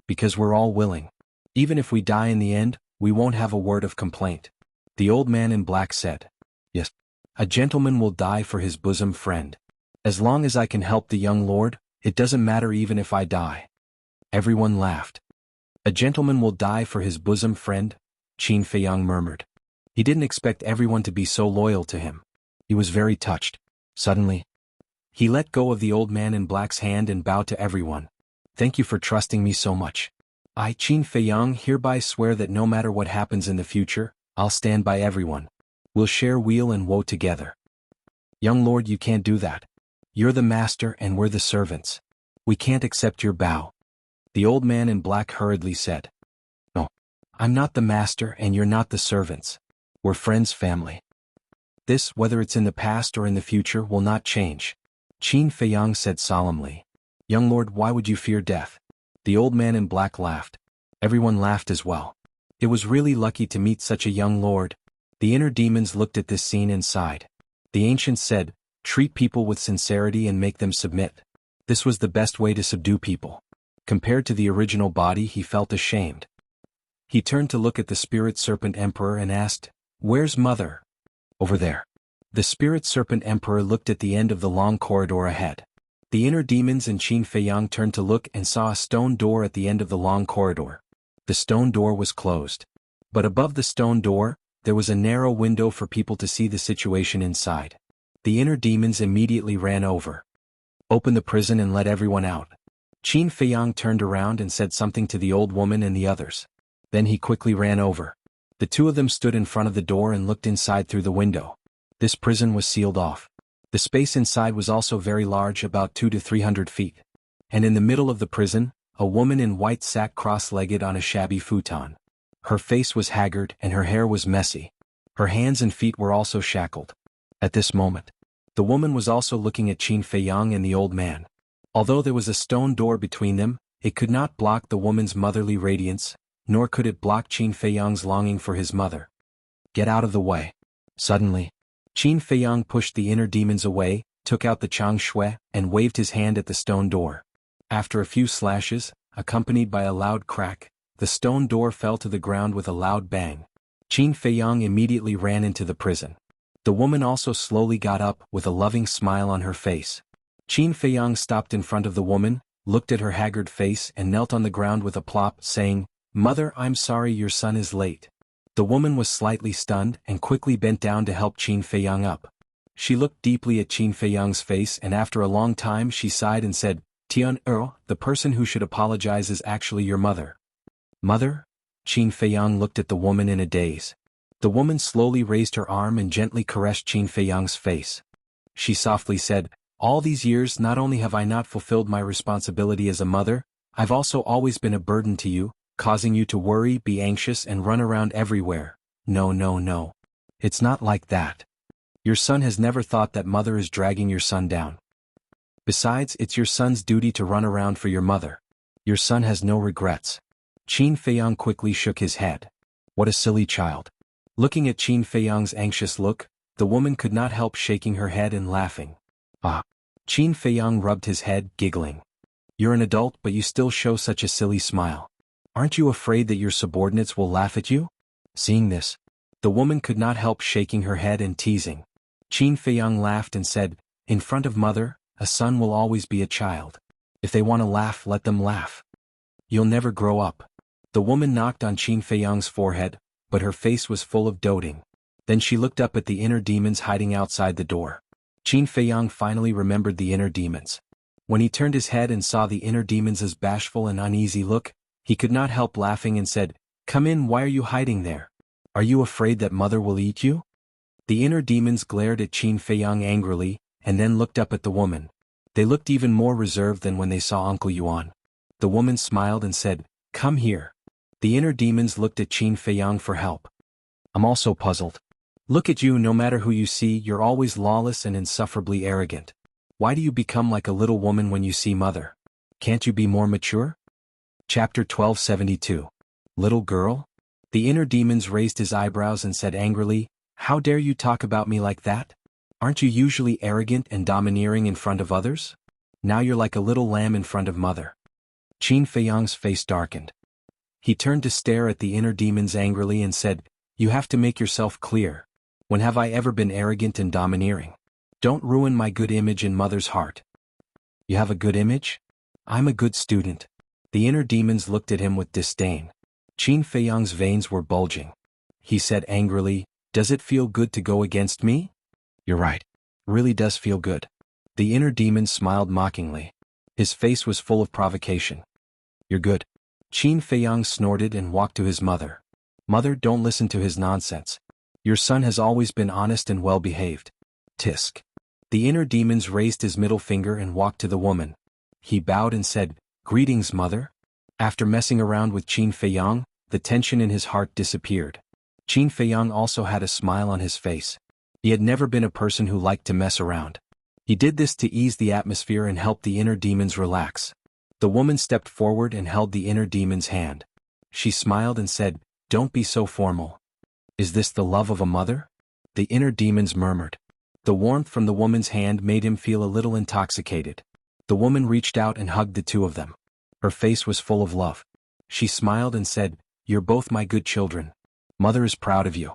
Because we're all willing. Even if we die in the end, we won't have a word of complaint." The old man in black said. "Yes. A gentleman will die for his bosom friend. As long as I can help the young lord, it doesn't matter even if I die." Everyone laughed. "A gentleman will die for his bosom friend," Qin Feiyang murmured. He didn't expect everyone to be so loyal to him. He was very touched. Suddenly, he let go of the old man in black's hand and bowed to everyone. "Thank you for trusting me so much. I, Qin Feiyang, hereby swear that no matter what happens in the future, I'll stand by everyone. We'll share weal and woe together." "Young lord, you can't do that. You're the master and we're the servants. We can't accept your bow," the old man in black hurriedly said. "No. I'm not the master and you're not the servants. We're friends, family. This, whether it's in the past or in the future, will not change," Qin Feiyang said solemnly. "Young lord, why would you fear death?" The old man in black laughed. Everyone laughed as well. It was really lucky to meet such a young lord. The inner demons looked at this scene and sighed. The ancients said, Treat people with sincerity and make them submit. This was the best way to subdue people. Compared to the original body, he felt ashamed. He turned to look at the Spirit Serpent Emperor and asked, "Where's Mother?" "Over there." The Spirit Serpent Emperor looked at the end of the long corridor ahead. The inner demons and Qin Feiyang turned to look and saw a stone door at the end of the long corridor. The stone door was closed. But above the stone door, there was a narrow window for people to see the situation inside. The inner demons immediately ran over. "Open the prison and let everyone out." Qin Feiyang turned around and said something to the old woman and the others. Then he quickly ran over. The two of them stood in front of the door and looked inside through the window. This prison was sealed off. The space inside was also very large, about 200 to 300 feet. And in the middle of the prison, a woman in white sat cross-legged on a shabby futon. Her face was haggard and her hair was messy. Her hands and feet were also shackled. At this moment, the woman was also looking at Qin Feiyang and the old man. Although there was a stone door between them, it could not block the woman's motherly radiance, nor could it block Qin Feiyang's longing for his mother. "Get out of the way." Suddenly, Qin Feiyang pushed the inner demons away, took out the Chang Shui, and waved his hand at the stone door. After a few slashes, accompanied by a loud crack, the stone door fell to the ground with a loud bang. Qin Feiyang immediately ran into the prison. The woman also slowly got up with a loving smile on her face. Qin Feiyang stopped in front of the woman, looked at her haggard face and knelt on the ground with a plop, saying, "Mother, I'm sorry your son is late." The woman was slightly stunned and quickly bent down to help Qin Feiyang up. She looked deeply at Qin Feiyang's face and after a long time she sighed and said, "Tian Earl, the person who should apologize is actually your mother." "Mother?" Qin Feiyang looked at the woman in a daze. The woman slowly raised her arm and gently caressed Qin Feiyang's face. She softly said, "All these years not only have I not fulfilled my responsibility as a mother, I've also always been a burden to you, causing you to worry, be anxious and run around everywhere. No. It's not like that. Your son has never thought that mother is dragging your son down. Besides, it's your son's duty to run around for your mother. Your son has no regrets." Qin Feiyang quickly shook his head. What a silly child. Looking at Qin Feiyang's anxious look, the woman could not help shaking her head and laughing. "Ah." Qin Feiyang rubbed his head, giggling. "You're an adult but you still show such a silly smile. Aren't you afraid that your subordinates will laugh at you?" Seeing this, the woman could not help shaking her head and teasing. Qin Feiyang laughed and said, "In front of mother, a son will always be a child. If they want to laugh, let them laugh. You'll never grow up." The woman knocked on Qin Feiyang's forehead, but her face was full of doting. Then she looked up at the inner demons hiding outside the door. Qin Feiyang finally remembered the inner demons. When he turned his head and saw the inner demons' bashful and uneasy look, he could not help laughing and said, "Come in, why are you hiding there? Are you afraid that mother will eat you?" The inner demons glared at Qin Feiyang angrily, and then looked up at the woman. They looked even more reserved than when they saw Uncle Yuan. The woman smiled and said, "Come here." The inner demons looked at Qin Feiyang for help. "I'm also puzzled. Look at you, no matter who you see, you're always lawless and insufferably arrogant. Why do you become like a little woman when you see mother? Can't you be more mature?" Chapter 1272. Little girl? The inner demons raised his eyebrows and said angrily, "How dare you talk about me like that? Aren't you usually arrogant and domineering in front of others? Now you're like a little lamb in front of mother." Qin Feiyang's face darkened. He turned to stare at the inner demons angrily and said, "You have to make yourself clear. When have I ever been arrogant and domineering? Don't ruin my good image in mother's heart." "You have a good image? I'm a good student." The inner demons looked at him with disdain. Qin Feiyang's veins were bulging. He said angrily, "Does it feel good to go against me?" "You're right. Really does feel good." The inner demon smiled mockingly. His face was full of provocation. "You're good." Qin Feiyang snorted and walked to his mother. "Mother, don't listen to his nonsense. Your son has always been honest and well-behaved." Tisk. The inner demons raised his middle finger and walked to the woman. He bowed and said, "Greetings, mother." After messing around with Qin Feiyang, the tension in his heart disappeared. Qin Feiyang also had a smile on his face. He had never been a person who liked to mess around. He did this to ease the atmosphere and help the inner demons relax. The woman stepped forward and held the inner demon's hand. She smiled and said, "Don't be so formal. Is this the love of a mother?" The inner demons murmured. The warmth from the woman's hand made him feel a little intoxicated. The woman reached out and hugged the two of them. Her face was full of love. She smiled and said, "You're both my good children. Mother is proud of you."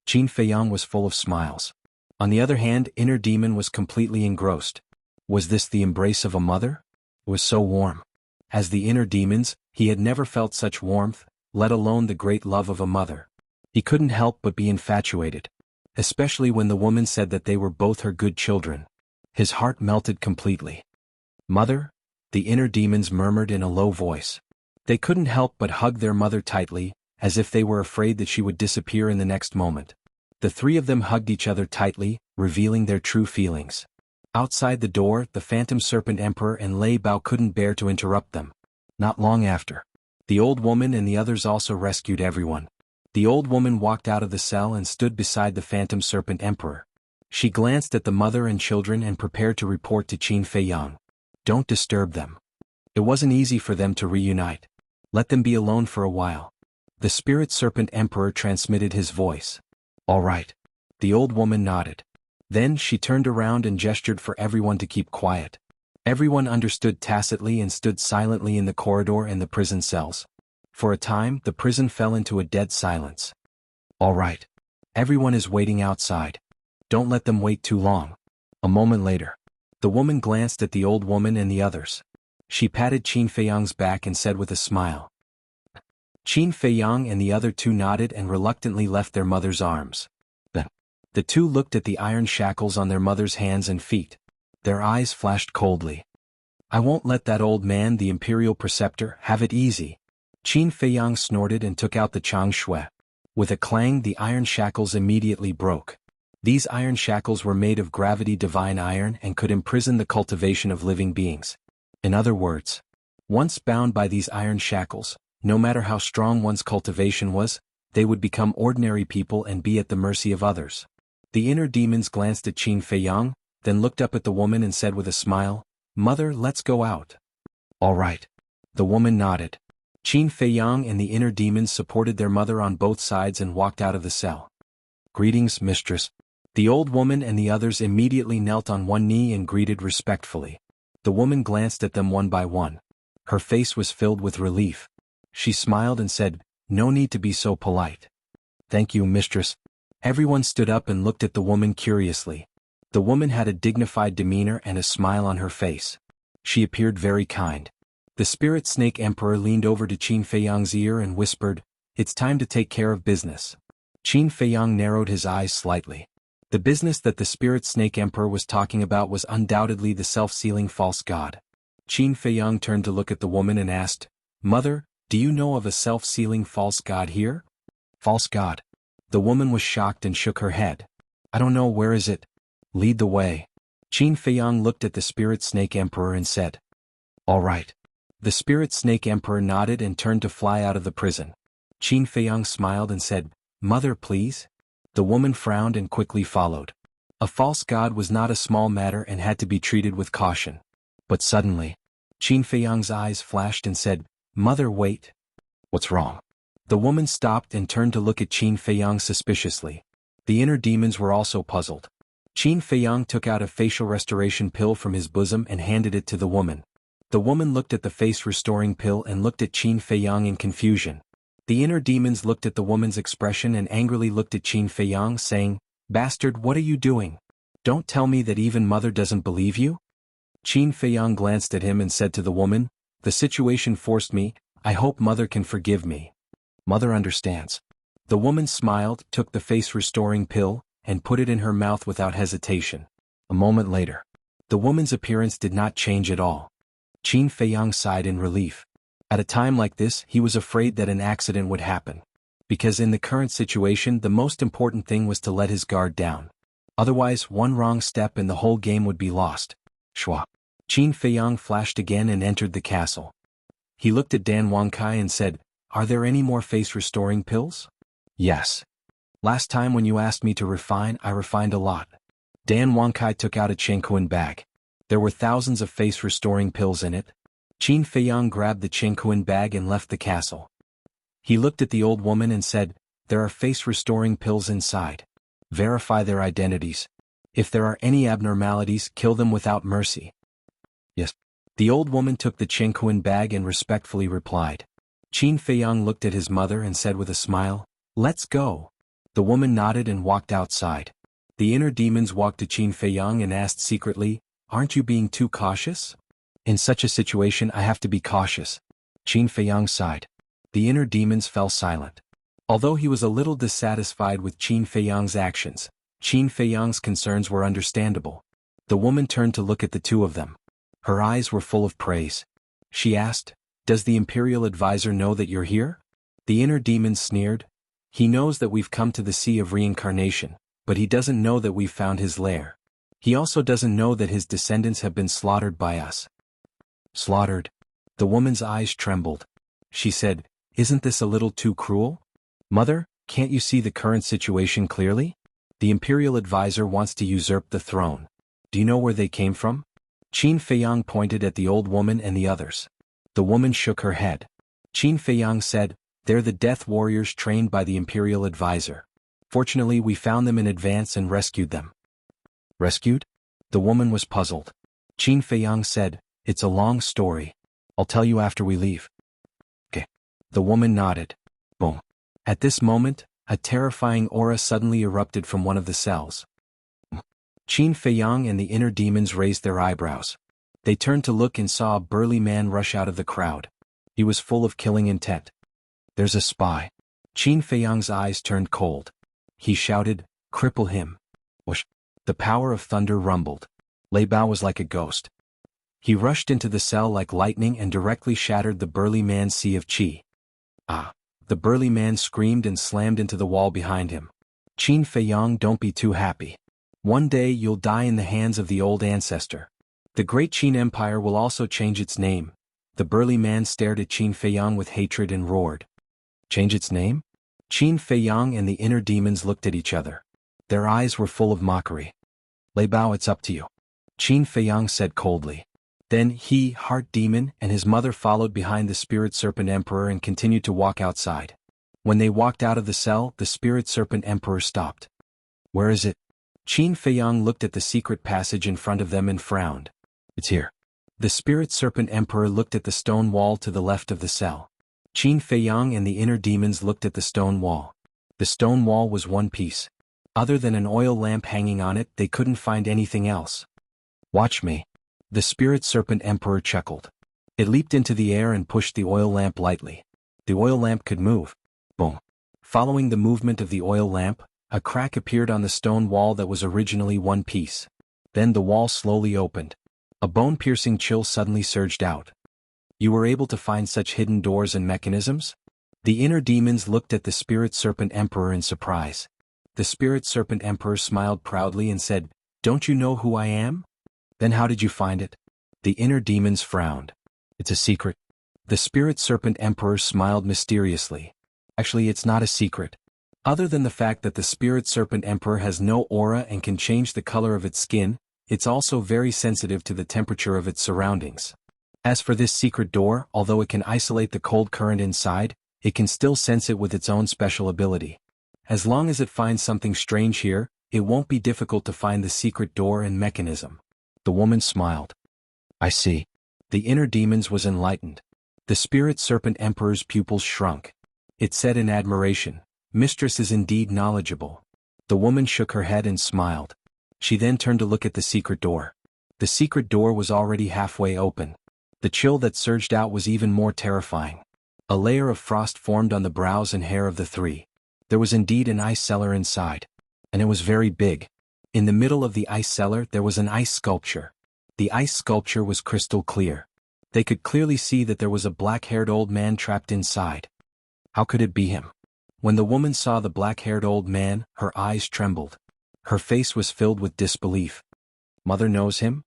Qin Feiyang was full of smiles. On the other hand, inner demon was completely engrossed. Was this the embrace of a mother? It was so warm. As the inner demons, he had never felt such warmth, let alone the great love of a mother. He couldn't help but be infatuated. Especially when the woman said that they were both her good children. His heart melted completely. "Mother?" the inner demons murmured in a low voice. They couldn't help but hug their mother tightly, as if they were afraid that she would disappear in the next moment. The three of them hugged each other tightly, revealing their true feelings. Outside the door, the Phantom Serpent Emperor and Lei Bao couldn't bear to interrupt them. Not long after, the old woman and the others also rescued everyone. The old woman walked out of the cell and stood beside the Phantom Serpent Emperor. She glanced at the mother and children and prepared to report to Qin Feiyang. "Don't disturb them. It wasn't easy for them to reunite. Let them be alone for a while." The Spirit Serpent Emperor transmitted his voice. "All right." The old woman nodded. Then she turned around and gestured for everyone to keep quiet. Everyone understood tacitly and stood silently in the corridor and the prison cells. For a time, the prison fell into a dead silence. "All right. Everyone is waiting outside. Don't let them wait too long." A moment later, the woman glanced at the old woman and the others. She patted Qin Feiyang's back and said with a smile. Qin Feiyang and the other two nodded and reluctantly left their mother's arms. The two looked at the iron shackles on their mother's hands and feet. Their eyes flashed coldly. "I won't let that old man, the imperial preceptor, have it easy." Qin Feiyang snorted and took out the Chang Shui. With a clang, the iron shackles immediately broke. These iron shackles were made of gravity divine iron and could imprison the cultivation of living beings. In other words, once bound by these iron shackles, no matter how strong one's cultivation was, they would become ordinary people and be at the mercy of others. The inner demons glanced at Qin Feiyang, then looked up at the woman and said with a smile, "Mother, let's go out." "All right." The woman nodded. Qin Feiyang and the inner demons supported their mother on both sides and walked out of the cell. "Greetings, mistress." The old woman and the others immediately knelt on one knee and greeted respectfully. The woman glanced at them one by one. Her face was filled with relief. She smiled and said, "No need to be so polite." "Thank you, mistress." Everyone stood up and looked at the woman curiously. The woman had a dignified demeanor and a smile on her face. She appeared very kind. The Spirit Snake Emperor leaned over to Qin Feiyang's ear and whispered, "It's time to take care of business." Qin Feiyang narrowed his eyes slightly. The business that the Spirit Snake Emperor was talking about was undoubtedly the self-sealing false god. Qin Feiyang turned to look at the woman and asked, "Mother, do you know of a self-sealing false god here?" "False god?" The woman was shocked and shook her head. "I don't know, where is it? Lead the way." Qin Feiyang looked at the Spirit Snake Emperor and said, "All right." The Spirit Snake Emperor nodded and turned to fly out of the prison. Qin Feiyang smiled and said, "Mother, please." The woman frowned and quickly followed. A false god was not a small matter and had to be treated with caution. But suddenly, Qin Feiyang's eyes flashed and said, "Mother, wait." "What's wrong?" The woman stopped and turned to look at Qin Feiyang suspiciously. The inner demons were also puzzled. Qin Feiyang took out a facial restoration pill from his bosom and handed it to the woman. The woman looked at the face-restoring pill and looked at Qin Feiyang in confusion. The inner demons looked at the woman's expression and angrily looked at Qin Feiyang, saying, "Bastard, what are you doing? Don't tell me that even mother doesn't believe you?" Qin Feiyang glanced at him and said to the woman, "The situation forced me, I hope mother can forgive me." "Mother understands." The woman smiled, took the face-restoring pill, and put it in her mouth without hesitation. A moment later, the woman's appearance did not change at all. Qin Feiyang sighed in relief. At a time like this, he was afraid that an accident would happen. Because in the current situation, the most important thing was to let his guard down. Otherwise, one wrong step and the whole game would be lost. Shwa. Qin Feiyang flashed again and entered the castle. He looked at Dan Wangkai and said, "Are there any more face-restoring pills?" "Yes. Last time when you asked me to refine, I refined a lot." Dan Wangkai took out a Chengkuan bag. There were thousands of face-restoring pills in it. Qin Feiyang grabbed the Chengkuan bag and left the castle. He looked at the old woman and said, "There are face-restoring pills inside. Verify their identities." If there are any abnormalities, kill them without mercy. Yes. The old woman took the Jianghu bag and respectfully replied. Qin Feiyang looked at his mother and said with a smile, "Let's go." The woman nodded and walked outside. The inner demons walked to Qin Feiyang and asked secretly, "Aren't you being too cautious?" "In such a situation I have to be cautious." Qin Feiyang sighed. The inner demons fell silent. Although he was a little dissatisfied with Qin Feiyang's actions, Qin Feiyang's concerns were understandable. The woman turned to look at the two of them. Her eyes were full of praise. She asked, "Does the Imperial Advisor know that you're here?" The inner demon sneered. "He knows that we've come to the Sea of Reincarnation, but he doesn't know that we've found his lair. He also doesn't know that his descendants have been slaughtered by us." Slaughtered? The woman's eyes trembled. She said, "Isn't this a little too cruel? Mother, can't you see the current situation clearly? The Imperial Advisor wants to usurp the throne. Do you know where they came from?" Qin Feiyang pointed at the old woman and the others. The woman shook her head. Qin Feiyang said, "They're the death warriors trained by the Imperial Advisor. Fortunately we found them in advance and rescued them." Rescued? The woman was puzzled. Qin Feiyang said, "It's a long story. I'll tell you after we leave." Okay. The woman nodded. Boom. At this moment, a terrifying aura suddenly erupted from one of the cells. Qin Feiyang and the inner demons raised their eyebrows. They turned to look and saw a burly man rush out of the crowd. He was full of killing intent. "There's a spy." Qin Feiyang's eyes turned cold. He shouted, "Cripple him." Whoosh. The power of thunder rumbled. Lei Bao was like a ghost. He rushed into the cell like lightning and directly shattered the burly man's sea of qi. Ah! The burly man screamed and slammed into the wall behind him. "Qin Feiyang, don't be too happy. One day you'll die in the hands of the old ancestor. The great Qin Empire will also change its name." The burly man stared at Qin Feiyang with hatred and roared. "Change its name?" Qin Feiyang and the inner demons looked at each other. Their eyes were full of mockery. "Lei Bao, it's up to you," Qin Feiyang said coldly. Then he, Heart Demon, and his mother followed behind the Spirit Serpent Emperor and continued to walk outside. When they walked out of the cell, the Spirit Serpent Emperor stopped. "Where is it?" Qin Feiyang looked at the secret passage in front of them and frowned. "It's here." The Spirit Serpent Emperor looked at the stone wall to the left of the cell. Qin Feiyang and the inner demons looked at the stone wall. The stone wall was one piece. Other than an oil lamp hanging on it, they couldn't find anything else. "Watch me." The Spirit Serpent Emperor chuckled. It leaped into the air and pushed the oil lamp lightly. The oil lamp could move. Boom. Following the movement of the oil lamp, a crack appeared on the stone wall that was originally one piece. Then the wall slowly opened. A bone-piercing chill suddenly surged out. "You were able to find such hidden doors and mechanisms?" The inner demons looked at the Spirit Serpent Emperor in surprise. The Spirit Serpent Emperor smiled proudly and said, "Don't you know who I am?" "Then how did you find it?" The inner demons frowned. "It's a secret." The Spirit Serpent Emperor smiled mysteriously. "Actually, it's not a secret. Other than the fact that the Spirit Serpent Emperor has no aura and can change the color of its skin, it's also very sensitive to the temperature of its surroundings. As for this secret door, although it can isolate the cold current inside, it can still sense it with its own special ability. As long as it finds something strange here, it won't be difficult to find the secret door and mechanism." The woman smiled. "I see." The inner demons was enlightened. The Spirit Serpent Emperor's pupils shrunk. It said in admiration, "Mistress is indeed knowledgeable." The woman shook her head and smiled. She then turned to look at the secret door. The secret door was already halfway open. The chill that surged out was even more terrifying. A layer of frost formed on the brows and hair of the three. There was indeed an ice cellar inside. And it was very big. In the middle of the ice cellar there was an ice sculpture. The ice sculpture was crystal clear. They could clearly see that there was a black-haired old man trapped inside. How could it be him? When the woman saw the black-haired old man, her eyes trembled. Her face was filled with disbelief. "Mother knows him?"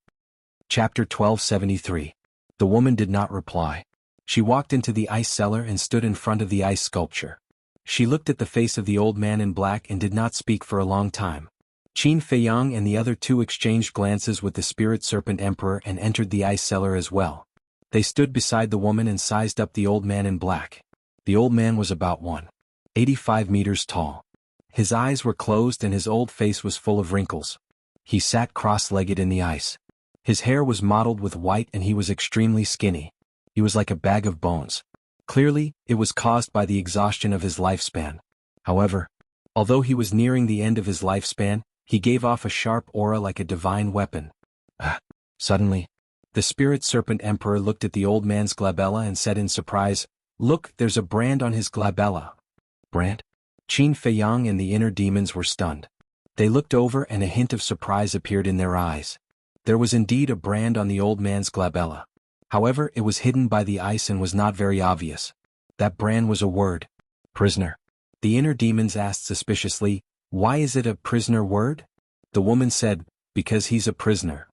Chapter 1273. The woman did not reply. She walked into the ice cellar and stood in front of the ice sculpture. She looked at the face of the old man in black and did not speak for a long time. Qin Feiyang and the other two exchanged glances with the Spirit Serpent Emperor and entered the ice cellar as well. They stood beside the woman and sized up the old man in black. The old man was about 1.85 meters tall. His eyes were closed and his old face was full of wrinkles. he sat cross-legged in the ice. His hair was mottled with white and he was extremely skinny. He was like a bag of bones. Clearly, it was caused by the exhaustion of his lifespan. However, although he was nearing the end of his lifespan, he gave off a sharp aura like a divine weapon. Suddenly, the spirit serpent emperor looked at the old man's glabella and said in surprise, "Look, there's a brand on his glabella." Brand? Qin Feiyang and the inner demons were stunned. They looked over and a hint of surprise appeared in their eyes. There was indeed a brand on the old man's glabella. However, it was hidden by the ice and was not very obvious. That brand was a word. Prisoner. The inner demons asked suspiciously, "Why is it a prisoner word?" The woman said, "Because he's a prisoner."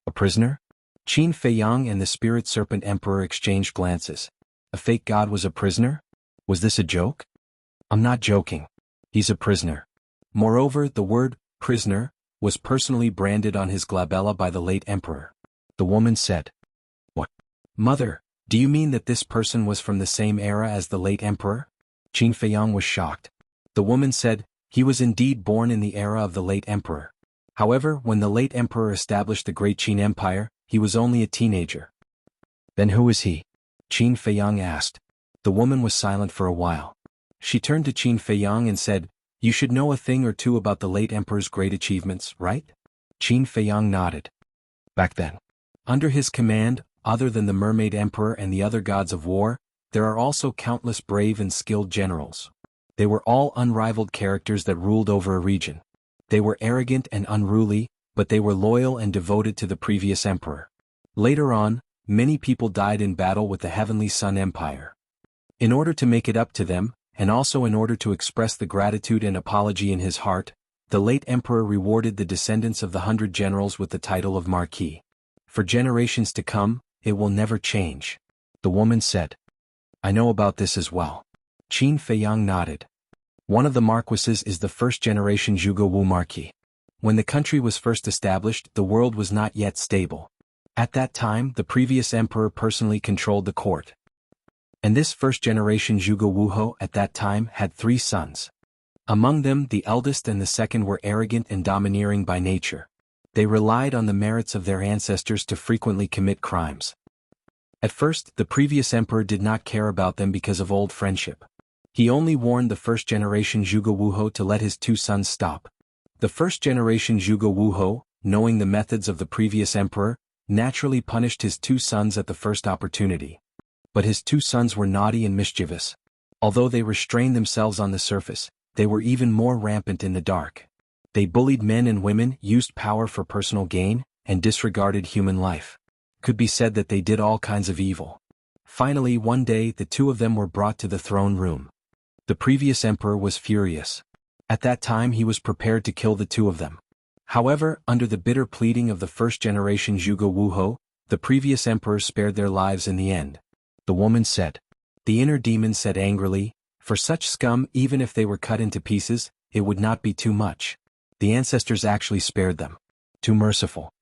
A prisoner? Qin Feiyang and the spirit serpent emperor exchanged glances. A fake god was a prisoner? Was this a joke? I'm not joking. He's a prisoner. Moreover, the word, prisoner, was personally branded on his glabella by the late emperor. The woman said, "What? Mother, do you mean that this person was from the same era as the late emperor?" Qin Feiyang was shocked. The woman said, "He was indeed born in the era of the late emperor. However, when the late emperor established the Great Qin Empire, he was only a teenager." "Then who is he?" Qin Feiyang asked. The woman was silent for a while. She turned to Qin Feiyang and said, "You should know a thing or two about the late emperor's great achievements, right?" Qin Feiyang nodded. Back then, under his command, other than the mermaid emperor and the other gods of war, there are also countless brave and skilled generals. They were all unrivaled characters that ruled over a region. They were arrogant and unruly, but they were loyal and devoted to the previous emperor. Later on, many people died in battle with the Heavenly Sun Empire. In order to make it up to them, and also in order to express the gratitude and apology in his heart, the late emperor rewarded the descendants of the 100 generals with the title of Marquis. For generations to come, it will never change. The woman said, "I know about this as well." Qin Feiyang nodded. One of the marquises is the first-generation Jianghu Marquis. When the country was first established, the world was not yet stable. At that time, the previous emperor personally controlled the court. And this first-generation Jianghu at that time had 3 sons. Among them, the eldest and the second were arrogant and domineering by nature. They relied on the merits of their ancestors to frequently commit crimes. At first, the previous emperor did not care about them because of old friendship. He only warned the first-generation Jianghu to let his 2 sons stop. The first-generation Jianghu, knowing the methods of the previous emperor, naturally punished his 2 sons at the first opportunity. But his 2 sons were naughty and mischievous. Although they restrained themselves on the surface, they were even more rampant in the dark. They bullied men and women, used power for personal gain, and disregarded human life. Could be said that they did all kinds of evil. Finally, one day, the 2 of them were brought to the throne room. The previous emperor was furious. At that time he was prepared to kill the 2 of them. However, under the bitter pleading of the first-generation Jianghu, the previous emperor spared their lives in the end. The woman said. The inner demon said angrily, "For such scum, even if they were cut into pieces, it would not be too much. The ancestors actually spared them. Too merciful."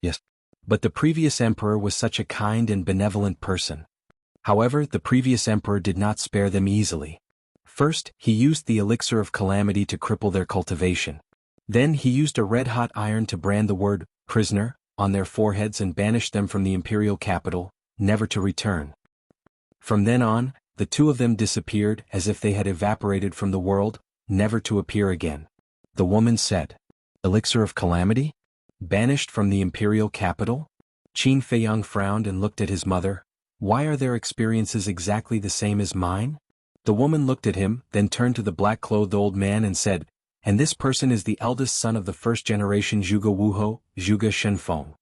Yes. But the previous emperor was such a kind and benevolent person. However, the previous emperor did not spare them easily. First, he used the elixir of calamity to cripple their cultivation. Then he used a red-hot iron to brand the word, prisoner, on their foreheads and banished them from the imperial capital, never to return. From then on, the 2 of them disappeared as if they had evaporated from the world, never to appear again. The woman said, "Elixir of calamity? Banished from the imperial capital?" Qin Feiyang frowned and looked at his mother. "Why are their experiences exactly the same as mine?" The woman looked at him, then turned to the black-clothed old man and said, "And this person is the eldest son of the first-generation Jianghu, Zhuge Shenfeng."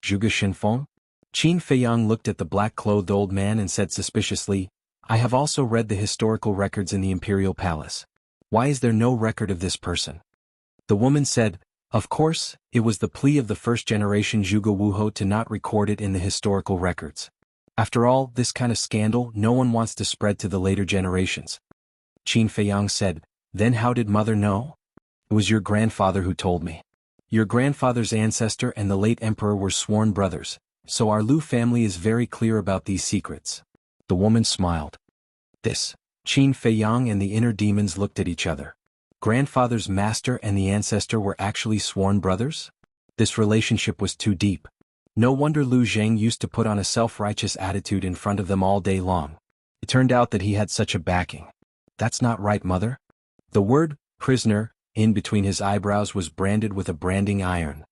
Zhuge Shenfeng? Qin Feiyang looked at the black-clothed old man and said suspiciously, "I have also read the historical records in the imperial palace. Why is there no record of this person?" The woman said, "Of course, it was the plea of the first-generation Jianghu to not record it in the historical records. After all, this kind of scandal no one wants to spread to the later generations." Qin Feiyang said, "Then how did mother know?" "It was your grandfather who told me. Your grandfather's ancestor and the late emperor were sworn brothers, so our Lu family is very clear about these secrets." The woman smiled. This. Qin Feiyang and the inner demons looked at each other. Grandfather's master and the ancestor were actually sworn brothers? This relationship was too deep. No wonder Lu Zheng used to put on a self-righteous attitude in front of them all day long. It turned out that he had such a backing. That's not right, mother. The word, prisoner, in between his eyebrows was branded with a branding iron.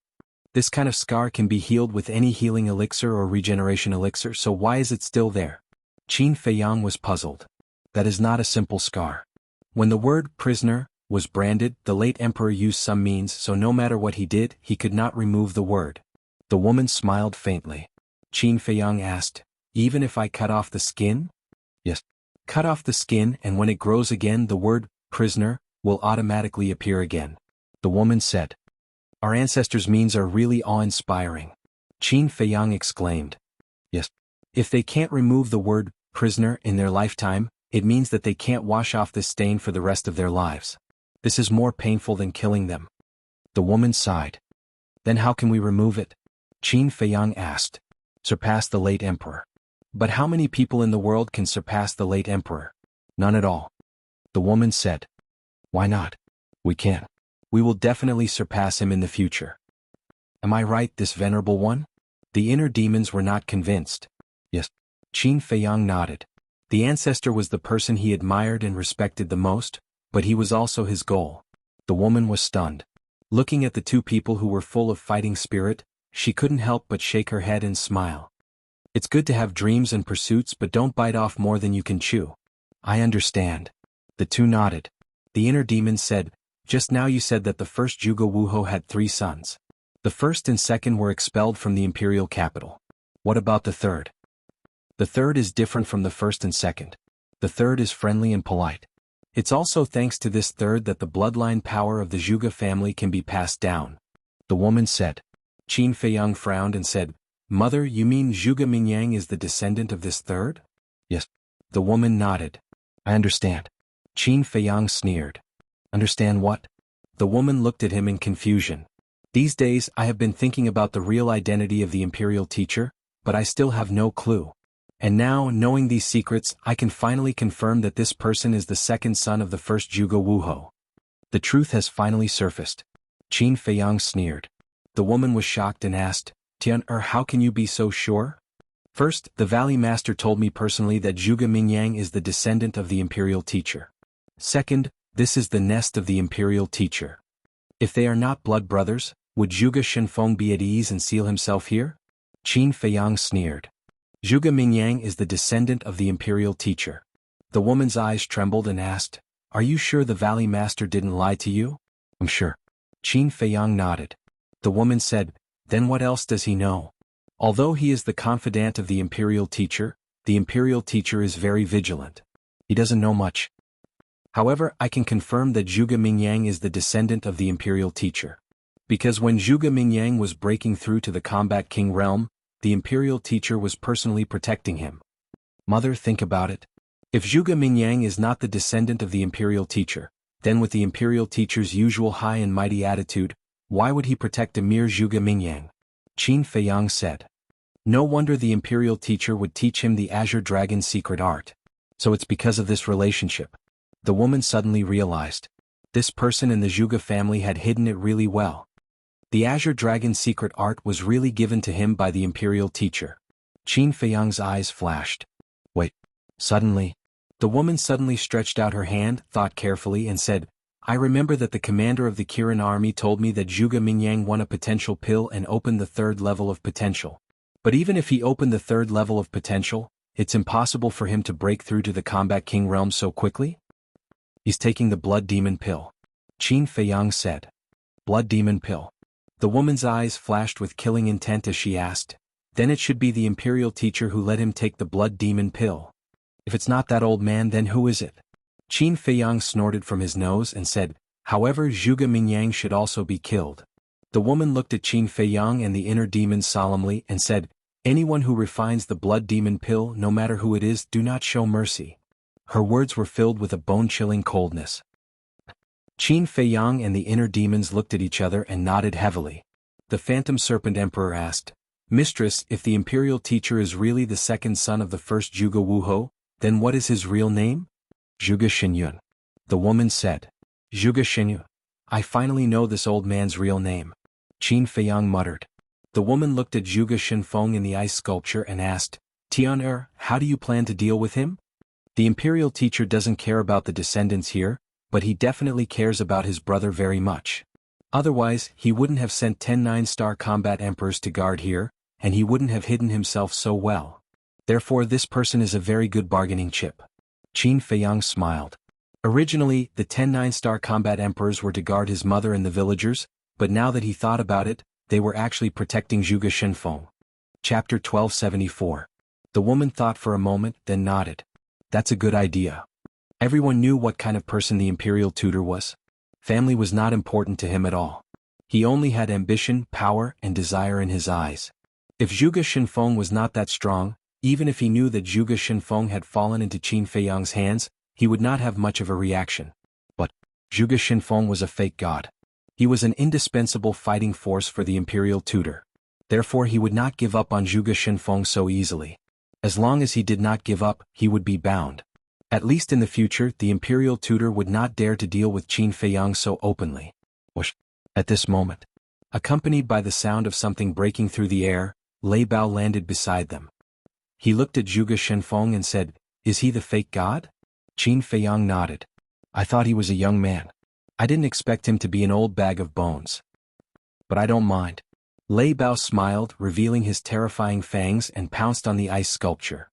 This kind of scar can be healed with any healing elixir or regeneration elixir, so why is it still there? Qin Feiyang was puzzled. That is not a simple scar. When the word, prisoner, was branded, the late emperor used some means, so no matter what he did, he could not remove the word. The woman smiled faintly. Qin Feiyang asked, even if I cut off the skin? Yes. Cut off the skin, and when it grows again, the word, prisoner, will automatically appear again. The woman said. Our ancestors' means are really awe-inspiring. Qin Feiyang exclaimed. Yes. If they can't remove the word, prisoner, in their lifetime, it means that they can't wash off this stain for the rest of their lives. This is more painful than killing them. The woman sighed. Then how can we remove it? Qin Feiyang asked. Surpass the late emperor. But how many people in the world can surpass the late emperor? None at all. The woman said. Why not? We can. We will definitely surpass him in the future. Am I right, this venerable one? The inner demons were not convinced. Yes. Qin Feiyang nodded. The ancestor was the person he admired and respected the most, but he was also his goal. The woman was stunned. Looking at the two people who were full of fighting spirit, she couldn't help but shake her head and smile. It's good to have dreams and pursuits, but don't bite off more than you can chew. I understand. The two nodded. The inner demon said, just now you said that the first Zhuge Wuhou had 3 sons. The first and second were expelled from the imperial capital. What about the third? The third is different from the first and second. The third is friendly and polite. It's also thanks to this third that the bloodline power of the Zhuge family can be passed down. The woman said. Qin Feiyang frowned and said, Mother, you mean Zhuge Mingyang is the descendant of this third? Yes. The woman nodded. I understand. Qin Feiyang sneered. Understand what? The woman looked at him in confusion. These days I have been thinking about the real identity of the imperial teacher, but I still have no clue. And now, knowing these secrets, I can finally confirm that this person is the second son of the first Zhuge Wuhou. The truth has finally surfaced. Qin Feiyang sneered. The woman was shocked and asked, Tian-er, how can you be so sure? First, the Valley Master told me personally that Zhuge Mingyang is the descendant of the imperial teacher. Second, this is the nest of the imperial teacher. If they are not blood brothers, would Zhuge Shenfeng be at ease and seal himself here? Qin Feiyang sneered. Zhuge Mingyang is the descendant of the imperial teacher. The woman's eyes trembled and asked, Are you sure the Valley Master didn't lie to you? I'm sure. Qin Feiyang nodded. The woman said, Then what else does he know? Although he is the confidant of the imperial teacher is very vigilant. He doesn't know much. However, I can confirm that Zhuge Mingyang is the descendant of the imperial teacher. Because when Zhuge Mingyang was breaking through to the Combat King realm, the imperial teacher was personally protecting him. Mother, think about it. If Zhuge Mingyang is not the descendant of the imperial teacher, then with the imperial teacher's usual high and mighty attitude, why would he protect a mere Zhuge Mingyang? Qin Feiyang said. No wonder the imperial teacher would teach him the Azure Dragon's secret art. So it's because of this relationship. The woman suddenly realized. This person in the Zhuge family had hidden it really well. The Azure Dragon's secret art was really given to him by the imperial teacher. Qin Feiyang's eyes flashed. Wait. Suddenly. The woman suddenly stretched out her hand, thought carefully and said, I remember that the commander of the Kirin army told me that Zhuge Mingyang won a potential pill and opened the 3rd level of potential. But even if he opened the 3rd level of potential, it's impossible for him to break through to the Combat King realm so quickly? He's taking the Blood Demon pill. Qin Feiyang said. Blood Demon pill. The woman's eyes flashed with killing intent as she asked, Then it should be the imperial teacher who let him take the Blood Demon pill. If it's not that old man, then who is it? Qin Feiyang snorted from his nose and said, However, Zhuge Mingyang should also be killed. The woman looked at Qin Feiyang and the inner demon solemnly and said, Anyone who refines the Blood Demon pill, no matter who it is, do not show mercy. Her words were filled with a bone-chilling coldness. Qin Feiyang and the inner demons looked at each other and nodded heavily. The Phantom Serpent Emperor asked, Mistress, if the imperial teacher is really the second son of the first Zhuge Wuhou, then what is his real name? Zhuge Xinyun. The woman said. Zhuge Xinyu. I finally know this old man's real name. Qin Feiyang muttered. The woman looked at Zhuge Xinfeng in the ice sculpture and asked, Tian how do you plan to deal with him? The imperial teacher doesn't care about the descendants here, but he definitely cares about his brother very much. Otherwise, he wouldn't have sent 10 9-star combat emperors to guard here, and he wouldn't have hidden himself so well. Therefore this person is a very good bargaining chip. Qin Feiyang smiled. Originally, the 10 9-star combat emperors were to guard his mother and the villagers, but now that he thought about it, they were actually protecting Zhuge Xinfeng. Chapter 1274. The woman thought for a moment, then nodded. That's a good idea. Everyone knew what kind of person the imperial tutor was. Family was not important to him at all. He only had ambition, power, and desire in his eyes. If Zhuge Xinfeng was not that strong, even if he knew that Zhuge Xinfeng had fallen into Qin Feiyang's hands, he would not have much of a reaction. But Zhuge Xinfeng was a fake god. He was an indispensable fighting force for the imperial tutor. Therefore he would not give up on Zhuge Xinfeng so easily. As long as he did not give up, he would be bound. At least in the future, the imperial tutor would not dare to deal with Qin Feiyang so openly. Whoosh! At this moment, accompanied by the sound of something breaking through the air, Lei Bao landed beside them. He looked at Zhuge Xinfeng and said, Is he the fake god? Qin Feiyang nodded. I thought he was a young man. I didn't expect him to be an old bag of bones. But I don't mind. Lei Bao smiled, revealing his terrifying fangs, and pounced on the ice sculpture.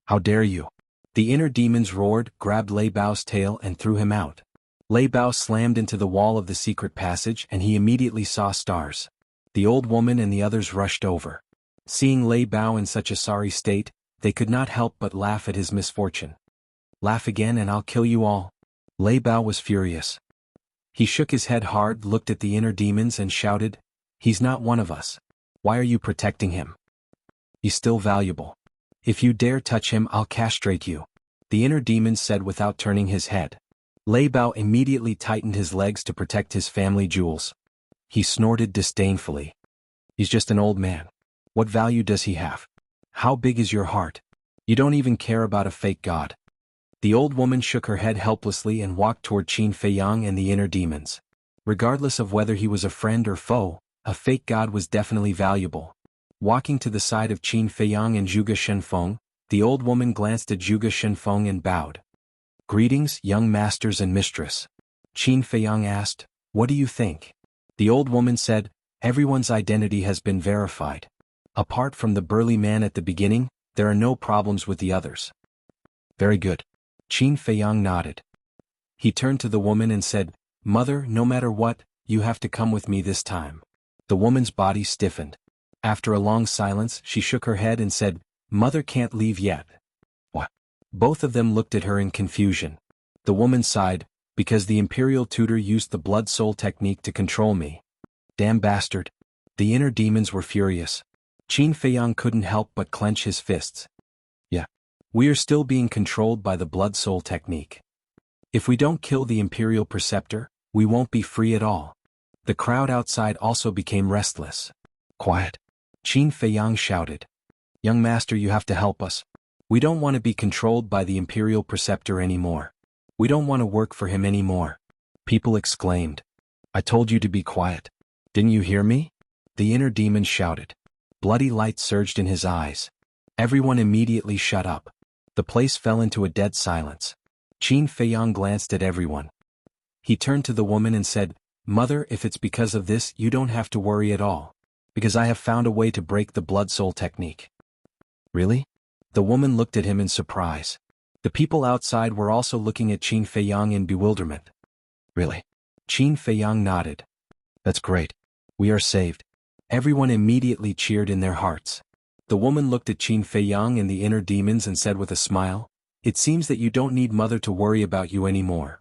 How dare you! The inner demons roared, grabbed Lei Bao's tail and threw him out. Lei Bao slammed into the wall of the secret passage and he immediately saw stars. The old woman and the others rushed over. Seeing Lei Bao in such a sorry state, they could not help but laugh at his misfortune. Laugh again and I'll kill you all. Lei Bao was furious. He shook his head hard, looked at the inner demons and shouted, He's not one of us. Why are you protecting him? He's still valuable. If you dare touch him, I'll castrate you. The inner demon said without turning his head. Lei Bao immediately tightened his legs to protect his family jewels. He snorted disdainfully. He's just an old man. What value does he have? How big is your heart? You don't even care about a fake god. The old woman shook her head helplessly and walked toward Qin Feiyang and the inner demons. Regardless of whether he was a friend or foe, a fake god was definitely valuable. Walking to the side of Qin Feiyang and Zhuge Xinfeng, the old woman glanced at Zhuge Xinfeng and bowed. Greetings, young masters and mistress. Qin Feiyang asked, What do you think? The old woman said, Everyone's identity has been verified. Apart from the burly man at the beginning, there are no problems with the others. Very good. Qin Feiyang nodded. He turned to the woman and said, Mother, no matter what, you have to come with me this time. The woman's body stiffened. After a long silence, she shook her head and said, Mother can't leave yet. What? Both of them looked at her in confusion. The woman sighed, because the imperial tutor used the blood soul technique to control me. Damn bastard. The inner demons were furious. Qin Feiyang couldn't help but clench his fists. Yeah. We are still being controlled by the blood soul technique. If we don't kill the imperial preceptor, we won't be free at all. The crowd outside also became restless. Quiet. Qin Feiyang shouted. Young master, you have to help us. We don't want to be controlled by the imperial preceptor anymore. We don't want to work for him anymore. People exclaimed. I told you to be quiet. Didn't you hear me? The inner demon shouted. Bloody light surged in his eyes. Everyone immediately shut up. The place fell into a dead silence. Qin Feiyang glanced at everyone. He turned to the woman and said, Mother, if it's because of this, you don't have to worry at all. Because I have found a way to break the blood soul technique. Really? The woman looked at him in surprise. The people outside were also looking at Qin Feiyang in bewilderment. Really? Qin Feiyang nodded. That's great. We are saved. Everyone immediately cheered in their hearts. The woman looked at Qin Feiyang and the inner demons and said with a smile, It seems that you don't need Mother to worry about you anymore.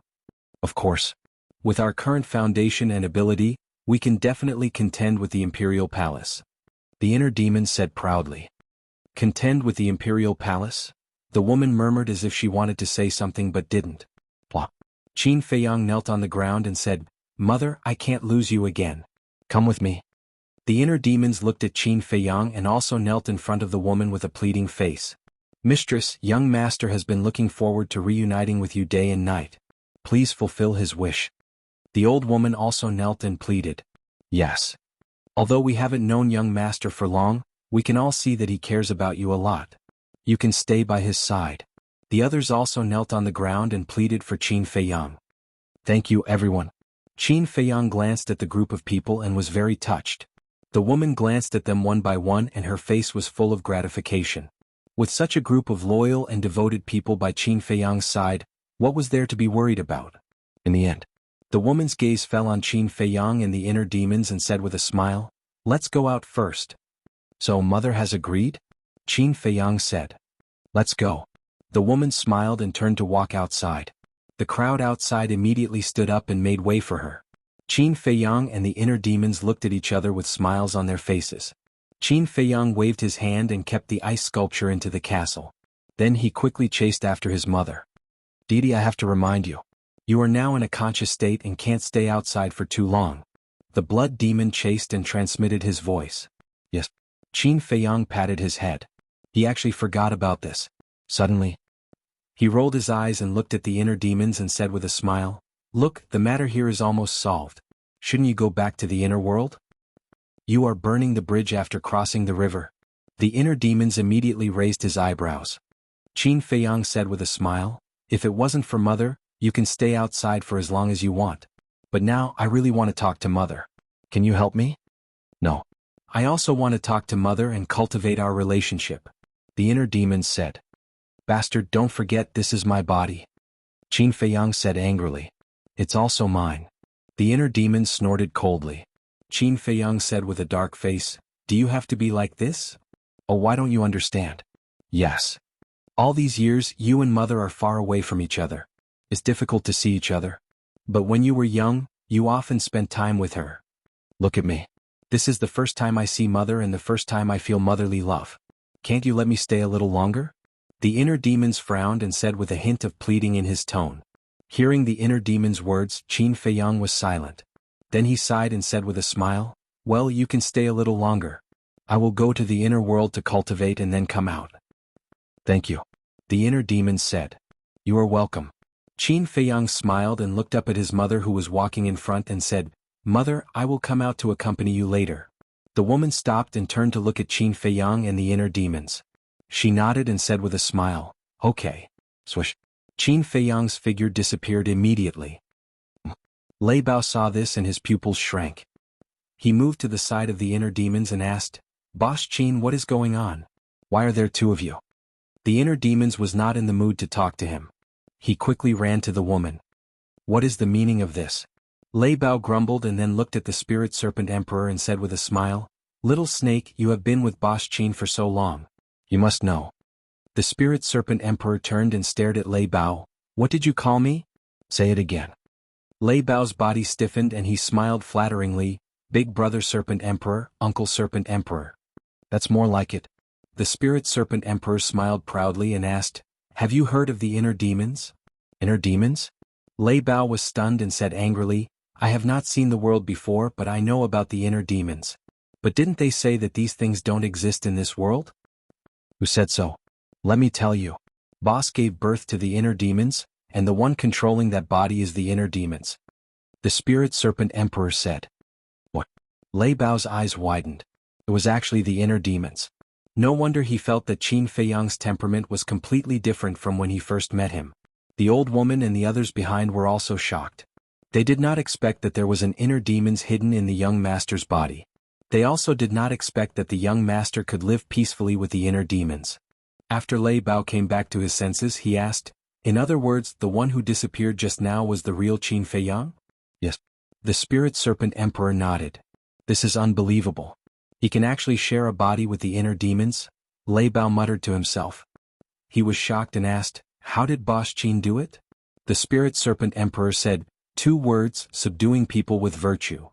Of course. With our current foundation and ability, we can definitely contend with the Imperial Palace. The inner demon said proudly. Contend with the Imperial Palace? The woman murmured as if she wanted to say something but didn't. Blah. Qin Feiyang knelt on the ground and said, Mother, I can't lose you again. Come with me. The inner demons looked at Qin Feiyang and also knelt in front of the woman with a pleading face. Mistress, young master has been looking forward to reuniting with you day and night. Please fulfill his wish. The old woman also knelt and pleaded. Yes. Although we haven't known young master for long, we can all see that he cares about you a lot. You can stay by his side. The others also knelt on the ground and pleaded for Qin Feiyang. Thank you, everyone. Qin Feiyang glanced at the group of people and was very touched. The woman glanced at them one by one and her face was full of gratification. With such a group of loyal and devoted people by Qin Feiyang's side, what was there to be worried about? In the end, the woman's gaze fell on Qin Feiyang and the inner demons and said with a smile, "Let's go out first." So mother has agreed? Qin Feiyang said. Let's go. The woman smiled and turned to walk outside. The crowd outside immediately stood up and made way for her. Qin Feiyang and the inner demons looked at each other with smiles on their faces. Qin Feiyang waved his hand and kept the ice sculpture into the castle. Then he quickly chased after his mother. Didi, I have to remind you. You are now in a conscious state and can't stay outside for too long. The blood demon chased and transmitted his voice. Yes. Qin Feiyang patted his head. He actually forgot about this. Suddenly, he rolled his eyes and looked at the inner demons and said with a smile, "Look, the matter here is almost solved. Shouldn't you go back to the inner world? You are burning the bridge after crossing the river." The inner demons immediately raised his eyebrows. Qin Feiyang said with a smile, "If it wasn't for mother, you can stay outside for as long as you want. But now I really want to talk to mother. Can you help me?" "No. I also want to talk to mother and cultivate our relationship," the inner demons said. "Bastard, don't forget this is my body," Qin Feiyang said angrily. "It's also mine." The inner demons snorted coldly. Qin Feiyang said with a dark face, "Do you have to be like this? Oh, why don't you understand? Yes. All these years you and mother are far away from each other. It's difficult to see each other. But when you were young, you often spent time with her. Look at me. This is the first time I see mother and the first time I feel motherly love. Can't you let me stay a little longer?" The inner demons frowned and said with a hint of pleading in his tone. Hearing the inner demon's words, Qin Feiyang was silent. Then he sighed and said with a smile, "Well, you can stay a little longer. I will go to the inner world to cultivate and then come out." "Thank you," the inner demons said. "You are welcome." Qin Feiyang smiled and looked up at his mother who was walking in front and said, "Mother, I will come out to accompany you later." The woman stopped and turned to look at Qin Feiyang and the inner demons. She nodded and said with a smile, "Okay." Swish. Qin Feiyang's figure disappeared immediately. Lei Bao saw this and his pupils shrank. He moved to the side of the inner demons and asked, "Boss Qin, what is going on? Why are there two of you?" The inner demons was not in the mood to talk to him. He quickly ran to the woman. "What is the meaning of this?" Lei Bao grumbled and then looked at the Spirit Serpent Emperor and said with a smile, "Little snake, you have been with Boss Qin for so long. You must know." The Spirit Serpent Emperor turned and stared at Lei Bao. "What did you call me? Say it again." Lei Bao's body stiffened and he smiled flatteringly, "Big Brother Serpent Emperor, Uncle Serpent Emperor." "That's more like it." The Spirit Serpent Emperor smiled proudly and asked, "Have you heard of the inner demons?" "Inner demons?" Lei Bao was stunned and said angrily, "I have not seen the world before but I know about the inner demons. But didn't they say that these things don't exist in this world?" "Who said so?" "Let me tell you. Boss gave birth to the inner demons, and the one controlling that body is the inner demons." The Spirit Serpent Emperor said. "What?" Lei Bao's eyes widened. It was actually the inner demons. No wonder he felt that Qin Feiyang's temperament was completely different from when he first met him. The old woman and the others behind were also shocked. They did not expect that there was an inner demons hidden in the young master's body. They also did not expect that the young master could live peacefully with the inner demons. After Lei Bao came back to his senses, he asked, "In other words, the one who disappeared just now was the real Qin Feiyang?" "Yes." The Spirit Serpent Emperor nodded. "This is unbelievable. He can actually share a body with the inner demons?" Lei Bao muttered to himself. He was shocked and asked, "How did Boss Qin do it?" The Spirit Serpent Emperor said, "2 words, subduing people with virtue."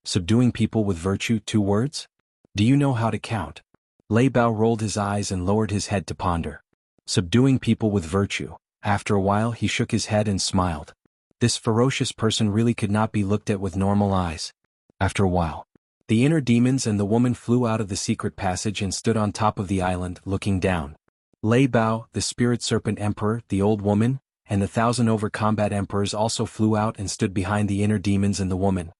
"Subduing people with virtue, 2 words? Do you know how to count?" Lei Bao rolled his eyes and lowered his head to ponder. Subduing people with virtue. After a while he shook his head and smiled. This ferocious person really could not be looked at with normal eyes. After a while, the inner demons and the woman flew out of the secret passage and stood on top of the island, looking down. Lei Bao, the Spirit Serpent Emperor, the old woman, and the 1,000 combat emperors also flew out and stood behind the inner demons and the woman.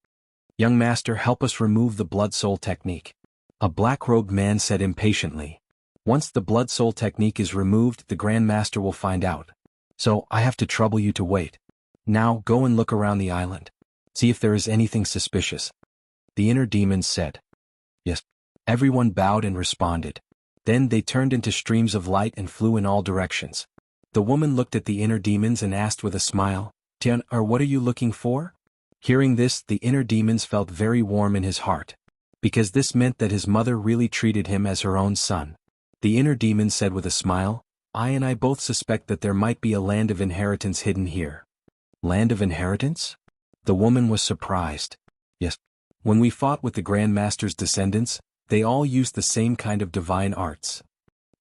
"Young master, help us remove the blood soul technique," a black-robed man said impatiently. "Once the blood soul technique is removed, the Grand Master will find out. So, I have to trouble you to wait. Now, go and look around the island. See if there is anything suspicious." The inner demons said. "Yes." Everyone bowed and responded. Then they turned into streams of light and flew in all directions. The woman looked at the inner demons and asked with a smile, "Tian, what are you looking for?" Hearing this, the inner demons felt very warm in his heart, because this meant that his mother really treated him as her own son. The inner demons said with a smile, I both suspect that there might be a land of inheritance hidden here." "Land of inheritance?" The woman was surprised. "Yes. When we fought with the Grand Master's descendants, they all used the same kind of divine arts.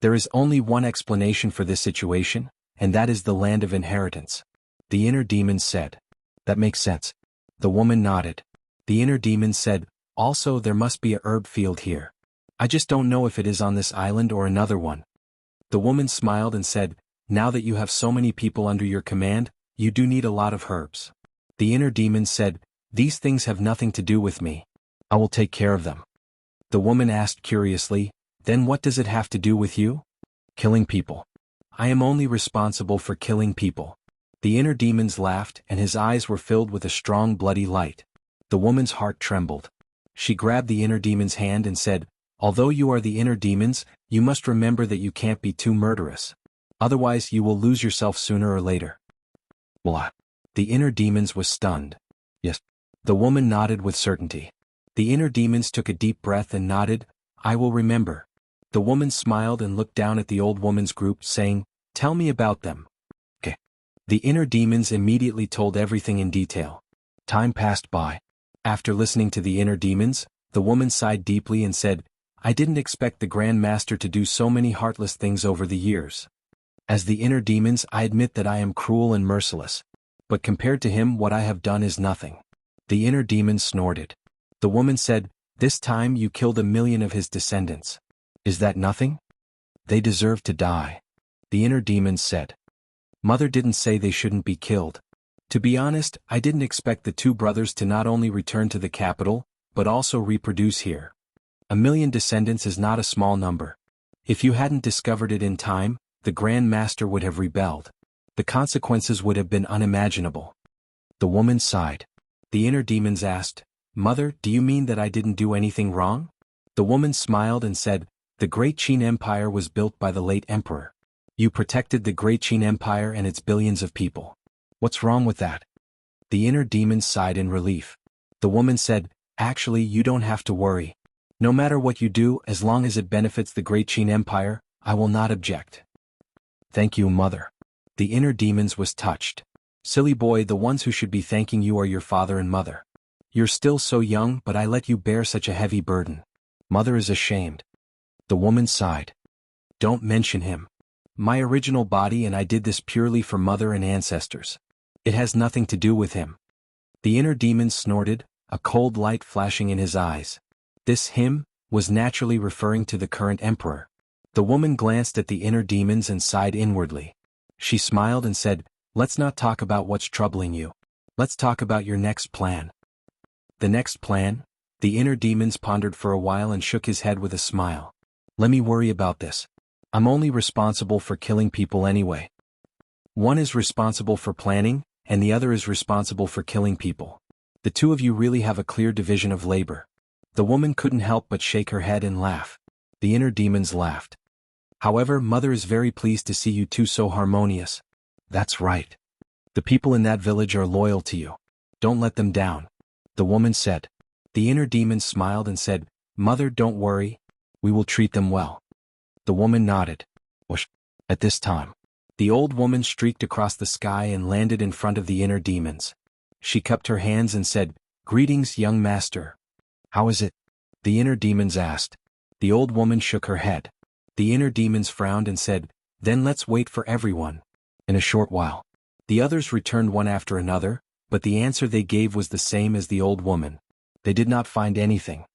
There is only one explanation for this situation, and that is the land of inheritance," the inner demons said. "That makes sense." The woman nodded. The inner demons said, "Also there must be a herb field here. I just don't know if it is on this island or another one." The woman smiled and said, "Now that you have so many people under your command, you do need a lot of herbs." The inner demons said, "These things have nothing to do with me. I will take care of them." The woman asked curiously, "Then what does it have to do with you?" "Killing people. I am only responsible for killing people." The inner demons laughed and his eyes were filled with a strong bloody light. The woman's heart trembled. She grabbed the inner demon's hand and said, "Although you are the inner demons, you must remember that you can't be too murderous. Otherwise you will lose yourself sooner or later." "What?" The inner demons was stunned. "Yes." The woman nodded with certainty. The inner demons took a deep breath and nodded, "I will remember." The woman smiled and looked down at the old woman's group, saying, "Tell me about them." "Okay." The inner demons immediately told everything in detail. Time passed by. After listening to the inner demons, the woman sighed deeply and said, "I didn't expect the Grand Master to do so many heartless things over the years. As the inner demons, I admit that I am cruel and merciless. But compared to him, what I have done is nothing." The inner demons snorted. The woman said, "This time you killed 1,000,000 of his descendants. Is that nothing? They deserve to die." The inner demons said. "Mother didn't say they shouldn't be killed. To be honest, I didn't expect the two brothers to not only return to the capital, but also reproduce here. 1,000,000 descendants is not a small number. If you hadn't discovered it in time, the Grand Master would have rebelled. The consequences would have been unimaginable." The woman sighed. The inner demons asked, "Mother, do you mean that I didn't do anything wrong?" The woman smiled and said, "The Great Qin Empire was built by the late emperor. You protected the Great Qin Empire and its billions of people. What's wrong with that?" The inner demons sighed in relief. The woman said, "Actually, you don't have to worry. No matter what you do, as long as it benefits the Great Qin Empire, I will not object." "Thank you, Mother." The inner demons was touched. "Silly boy, the ones who should be thanking you are your father and mother. You're still so young, but I let you bear such a heavy burden. Mother is ashamed." The woman sighed. "Don't mention him. My original body and I did this purely for mother and ancestors. It has nothing to do with him." The inner demons snorted, a cold light flashing in his eyes. This him was naturally referring to the current emperor. The woman glanced at the inner demons and sighed inwardly. She smiled and said, "Let's not talk about what's troubling you. Let's talk about your next plan." "The next plan?" The inner demons pondered for a while and shook his head with a smile. "Let me worry about this. I'm only responsible for killing people anyway. One is responsible for planning, and the other is responsible for killing people. The two of you really have a clear division of labor." The woman couldn't help but shake her head and laugh. The inner demons laughed. "However, Mother is very pleased to see you two so harmonious." "That's right. The people in that village are loyal to you. Don't let them down," the woman said. The inner demons smiled and said, "Mother, don't worry. We will treat them well." The woman nodded. Whoosh. At this time, the old woman streaked across the sky and landed in front of the inner demons. She cupped her hands and said, "Greetings, young master." "How is it?" the inner demons asked. The old woman shook her head. The inner demons frowned and said, "Then let's wait for everyone." In a short while, the others returned one after another, but the answer they gave was the same as the old woman. They did not find anything.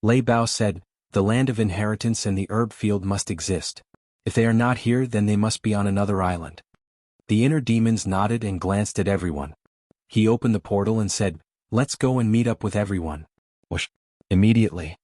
Lei Bao said, "The land of inheritance and the herb field must exist. If they are not here, then they must be on another island." The inner demons nodded and glanced at everyone. He opened the portal and said, "Let's go and meet up with everyone." Whoosh. Immediately.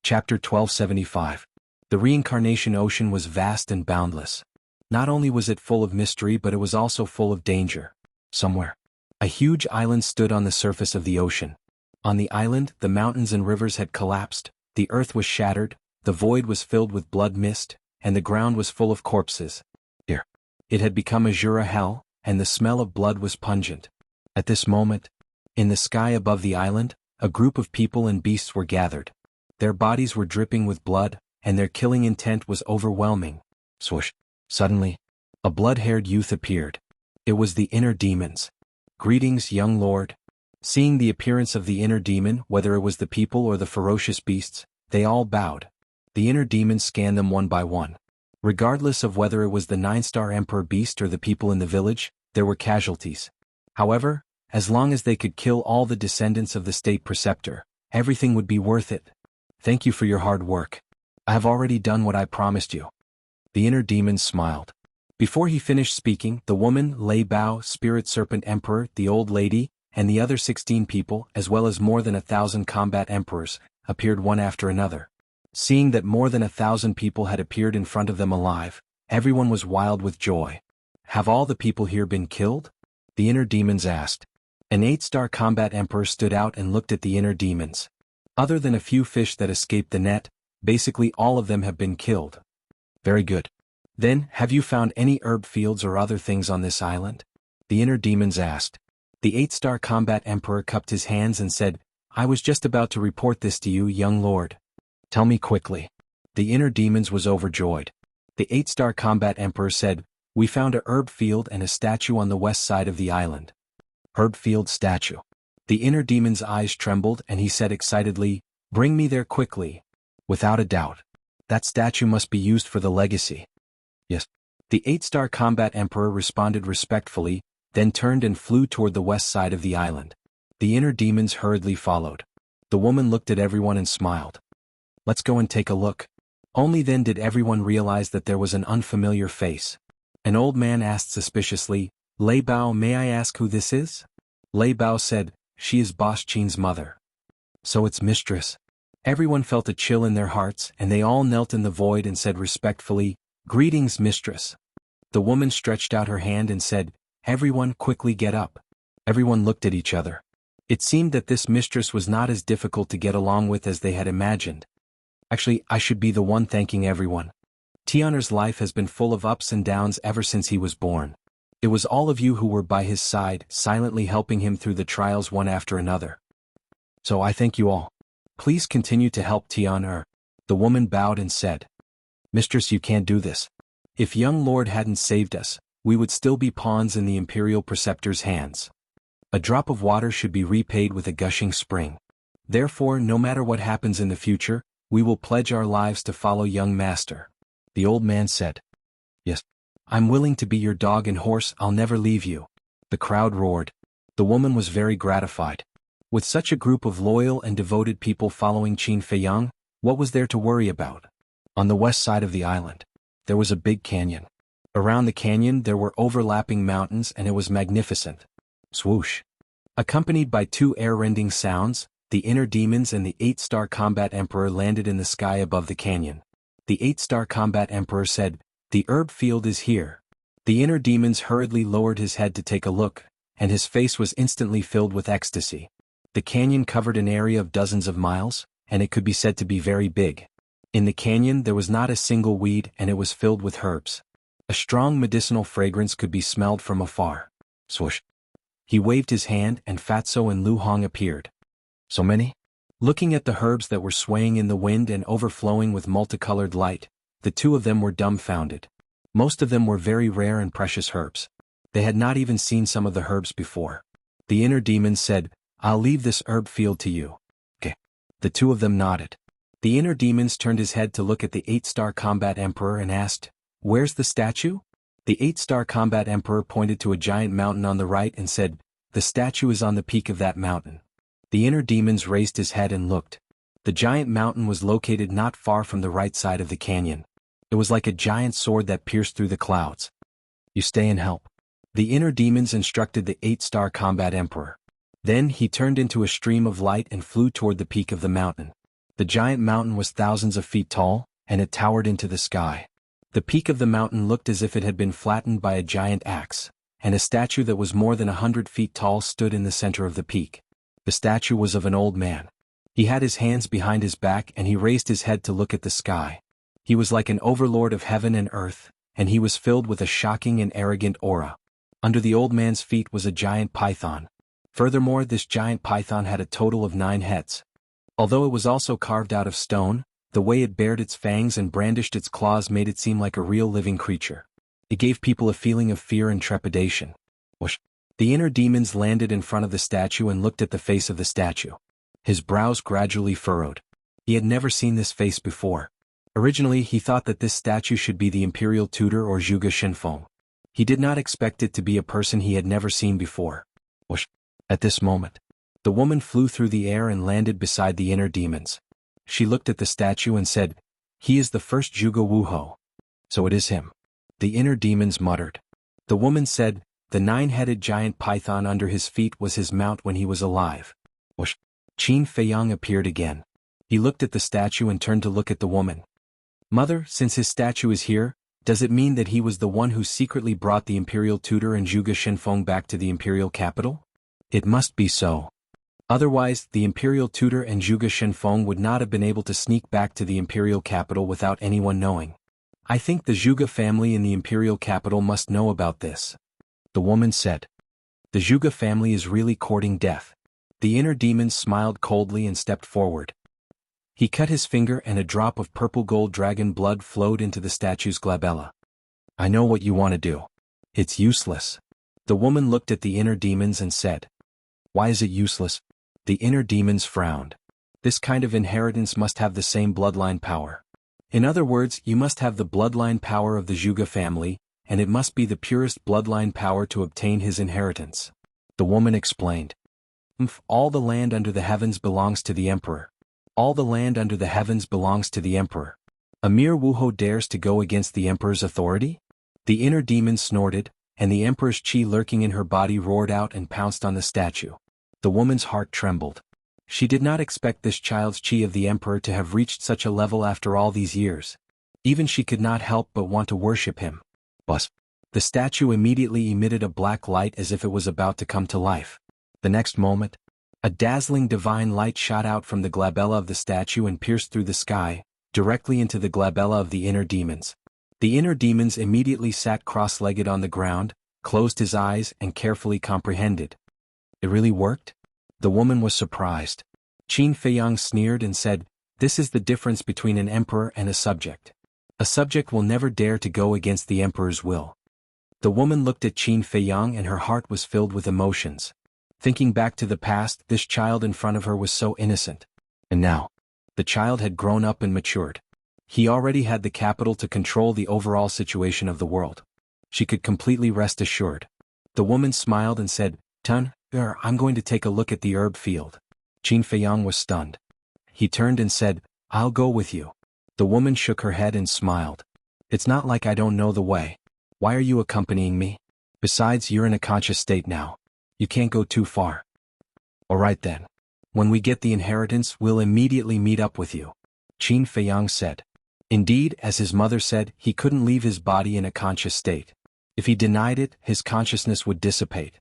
Chapter 1275. The reincarnation ocean was vast and boundless. Not only was it full of mystery, but it was also full of danger. Somewhere, a huge island stood on the surface of the ocean. On the island, the mountains and rivers had collapsed, the earth was shattered, the void was filled with blood mist, and the ground was full of corpses. Here, it had become Azura hell, and the smell of blood was pungent. At this moment, in the sky above the island, a group of people and beasts were gathered. Their bodies were dripping with blood, and their killing intent was overwhelming. Swoosh. Suddenly, a blood-haired youth appeared. It was the inner demons. "Greetings, young lord." Seeing the appearance of the inner demon, whether it was the people or the ferocious beasts, they all bowed. The inner demons scanned them one by one. Regardless of whether it was the 9-star emperor beast or the people in the village, there were casualties. However, as long as they could kill all the descendants of the state preceptor, everything would be worth it. "Thank you for your hard work. I have already done what I promised you." The inner demon smiled. Before he finished speaking, the woman, Lei Bao, Spirit Serpent Emperor, the old lady, and the other 16 people, as well as more than 1,000 combat emperors, appeared one after another. Seeing that more than 1,000 people had appeared in front of them alive, everyone was wild with joy. "Have all the people here been killed?" the inner demons asked. An 8-star combat emperor stood out and looked at the inner demons. "Other than a few fish that escaped the net, basically all of them have been killed." "Very good. Then, have you found any herb fields or other things on this island?" the inner demons asked. The 8-star combat emperor cupped his hands and said, "I was just about to report this to you, young lord." "Tell me quickly." The inner demons was overjoyed. The 8-star combat emperor said, "We found a herb field and a statue on the west side of the island." "Herb field statue." The inner demon's eyes trembled and he said excitedly, "Bring me there quickly." "Without a doubt. That statue must be used for the legacy." "Yes." The 8-star combat emperor responded respectfully, then turned and flew toward the west side of the island. The inner demons hurriedly followed. The woman looked at everyone and smiled. "Let's go and take a look." Only then did everyone realize that there was an unfamiliar face. An old man asked suspiciously, "Lei Bao, may I ask who this is?" Lei Bao said, "She is Boss Qin's mother." "So it's mistress." Everyone felt a chill in their hearts and they all knelt in the void and said respectfully, "Greetings, mistress." The woman stretched out her hand and said, "Everyone quickly get up." Everyone looked at each other. It seemed that this mistress was not as difficult to get along with as they had imagined. Actually, I should be the one thanking everyone. Tianer's life has been full of ups and downs ever since he was born. It was all of you who were by his side, silently helping him through the trials one after another. So I thank you all. Please continue to help Tianer. The woman bowed and said, "Mistress, you can't do this. If young lord hadn't saved us, we would still be pawns in the imperial preceptor's hands. A drop of water should be repaid with a gushing spring. Therefore, no matter what happens in the future, we will pledge our lives to follow young master." The old man said, "Yes. I'm willing to be your dog and horse, I'll never leave you." The crowd roared. The woman was very gratified. With such a group of loyal and devoted people following Qin Feiyang, what was there to worry about? On the west side of the island, there was a big canyon. Around the canyon there were overlapping mountains and it was magnificent. Swoosh. Accompanied by 2 air-rending sounds, the inner demons and the 8-star combat emperor landed in the sky above the canyon. The 8-star combat emperor said, "The herb field is here." The inner demons hurriedly lowered his head to take a look, and his face was instantly filled with ecstasy. The canyon covered an area of dozens of miles, and it could be said to be very big. In the canyon there was not a single weed and it was filled with herbs. A strong medicinal fragrance could be smelled from afar. Swoosh. He waved his hand and Fatso and Lu Hong appeared. "So many?" Looking at the herbs that were swaying in the wind and overflowing with multicolored light, the two of them were dumbfounded. Most of them were very rare and precious herbs. They had not even seen some of the herbs before. The inner demon said, "I'll leave this herb field to you." Okay. The two of them nodded. The inner demons turned his head to look at the 8-star combat emperor and asked, "Where's the statue?" The 8-star combat emperor pointed to a giant mountain on the right and said, "The statue is on the peak of that mountain." The inner demons raised his head and looked. The giant mountain was located not far from the right side of the canyon. It was like a giant sword that pierced through the clouds. "You stay and help." The inner demons instructed the 8-star combat emperor. Then he turned into a stream of light and flew toward the peak of the mountain. The giant mountain was thousands of feet tall, and it towered into the sky. The peak of the mountain looked as if it had been flattened by a giant axe, and a statue that was more than 100 feet tall stood in the center of the peak. The statue was of an old man. He had his hands behind his back and he raised his head to look at the sky. He was like an overlord of heaven and earth, and he was filled with a shocking and arrogant aura. Under the old man's feet was a giant python. Furthermore, this giant python had a total of 9 heads. Although it was also carved out of stone, the way it bared its fangs and brandished its claws made it seem like a real living creature. It gave people a feeling of fear and trepidation. Whoosh! The inner demons landed in front of the statue and looked at the face of the statue. His brows gradually furrowed. He had never seen this face before. Originally, he thought that this statue should be the imperial tutor or Zhuge Shenfeng. He did not expect it to be a person he had never seen before. Whoosh! At this moment, the woman flew through the air and landed beside the inner demons. She looked at the statue and said, "He is the first Zhuge Wuho. So it is him." The inner demons muttered. The woman said, "The 9-headed giant python under his feet was his mount when he was alive." Whoosh! Qin Feiyang appeared again. He looked at the statue and turned to look at the woman. "Mother, since his statue is here, does it mean that he was the one who secretly brought the imperial tutor and Zhuge Shenfeng back to the imperial capital?" "It must be so. Otherwise, the imperial tutor and Zhuge Shenfeng would not have been able to sneak back to the imperial capital without anyone knowing. I think the Zhuge family in the imperial capital must know about this," the woman said. "The Zhuge family is really courting death." The inner demon smiled coldly and stepped forward. He cut his finger and a drop of purple gold dragon blood flowed into the statue's glabella. "I know what you want to do. It's useless." The woman looked at the inner demons and said, "Why is it useless?" The inner demons frowned. "This kind of inheritance must have the same bloodline power. In other words, you must have the bloodline power of the Zhuge family, and it must be the purest bloodline power to obtain his inheritance." The woman explained. All the land under the heavens belongs to the emperor. All the land under the heavens belongs to the emperor. A mere Wuho dares to go against the emperor's authority?" The inner demon snorted, and the emperor's qi lurking in her body roared out and pounced on the statue. The woman's heart trembled. She did not expect this child's qi of the emperor to have reached such a level after all these years. Even she could not help but want to worship him. Buzz! The statue immediately emitted a black light as if it was about to come to life. The next moment, a dazzling divine light shot out from the glabella of the statue and pierced through the sky, directly into the glabella of the inner demons. The inner demons immediately sat cross-legged on the ground, closed his eyes and carefully comprehended. "It really worked?" The woman was surprised. Qin Feiyang sneered and said, "This is the difference between an emperor and a subject. A subject will never dare to go against the emperor's will." The woman looked at Qin Feiyang and her heart was filled with emotions. Thinking back to the past, this child in front of her was so innocent. And now, the child had grown up and matured. He already had the capital to control the overall situation of the world. She could completely rest assured. The woman smiled and said, "I'm going to take a look at the herb field." Qin Feiyang was stunned. He turned and said, "I'll go with you." The woman shook her head and smiled. "It's not like I don't know the way. Why are you accompanying me? Besides, you're in a conscious state now. You can't go too far." "All right then. When we get the inheritance, we'll immediately meet up with you," Qin Feiyang said. Indeed, as his mother said, he couldn't leave his body in a conscious state. If he denied it, his consciousness would dissipate.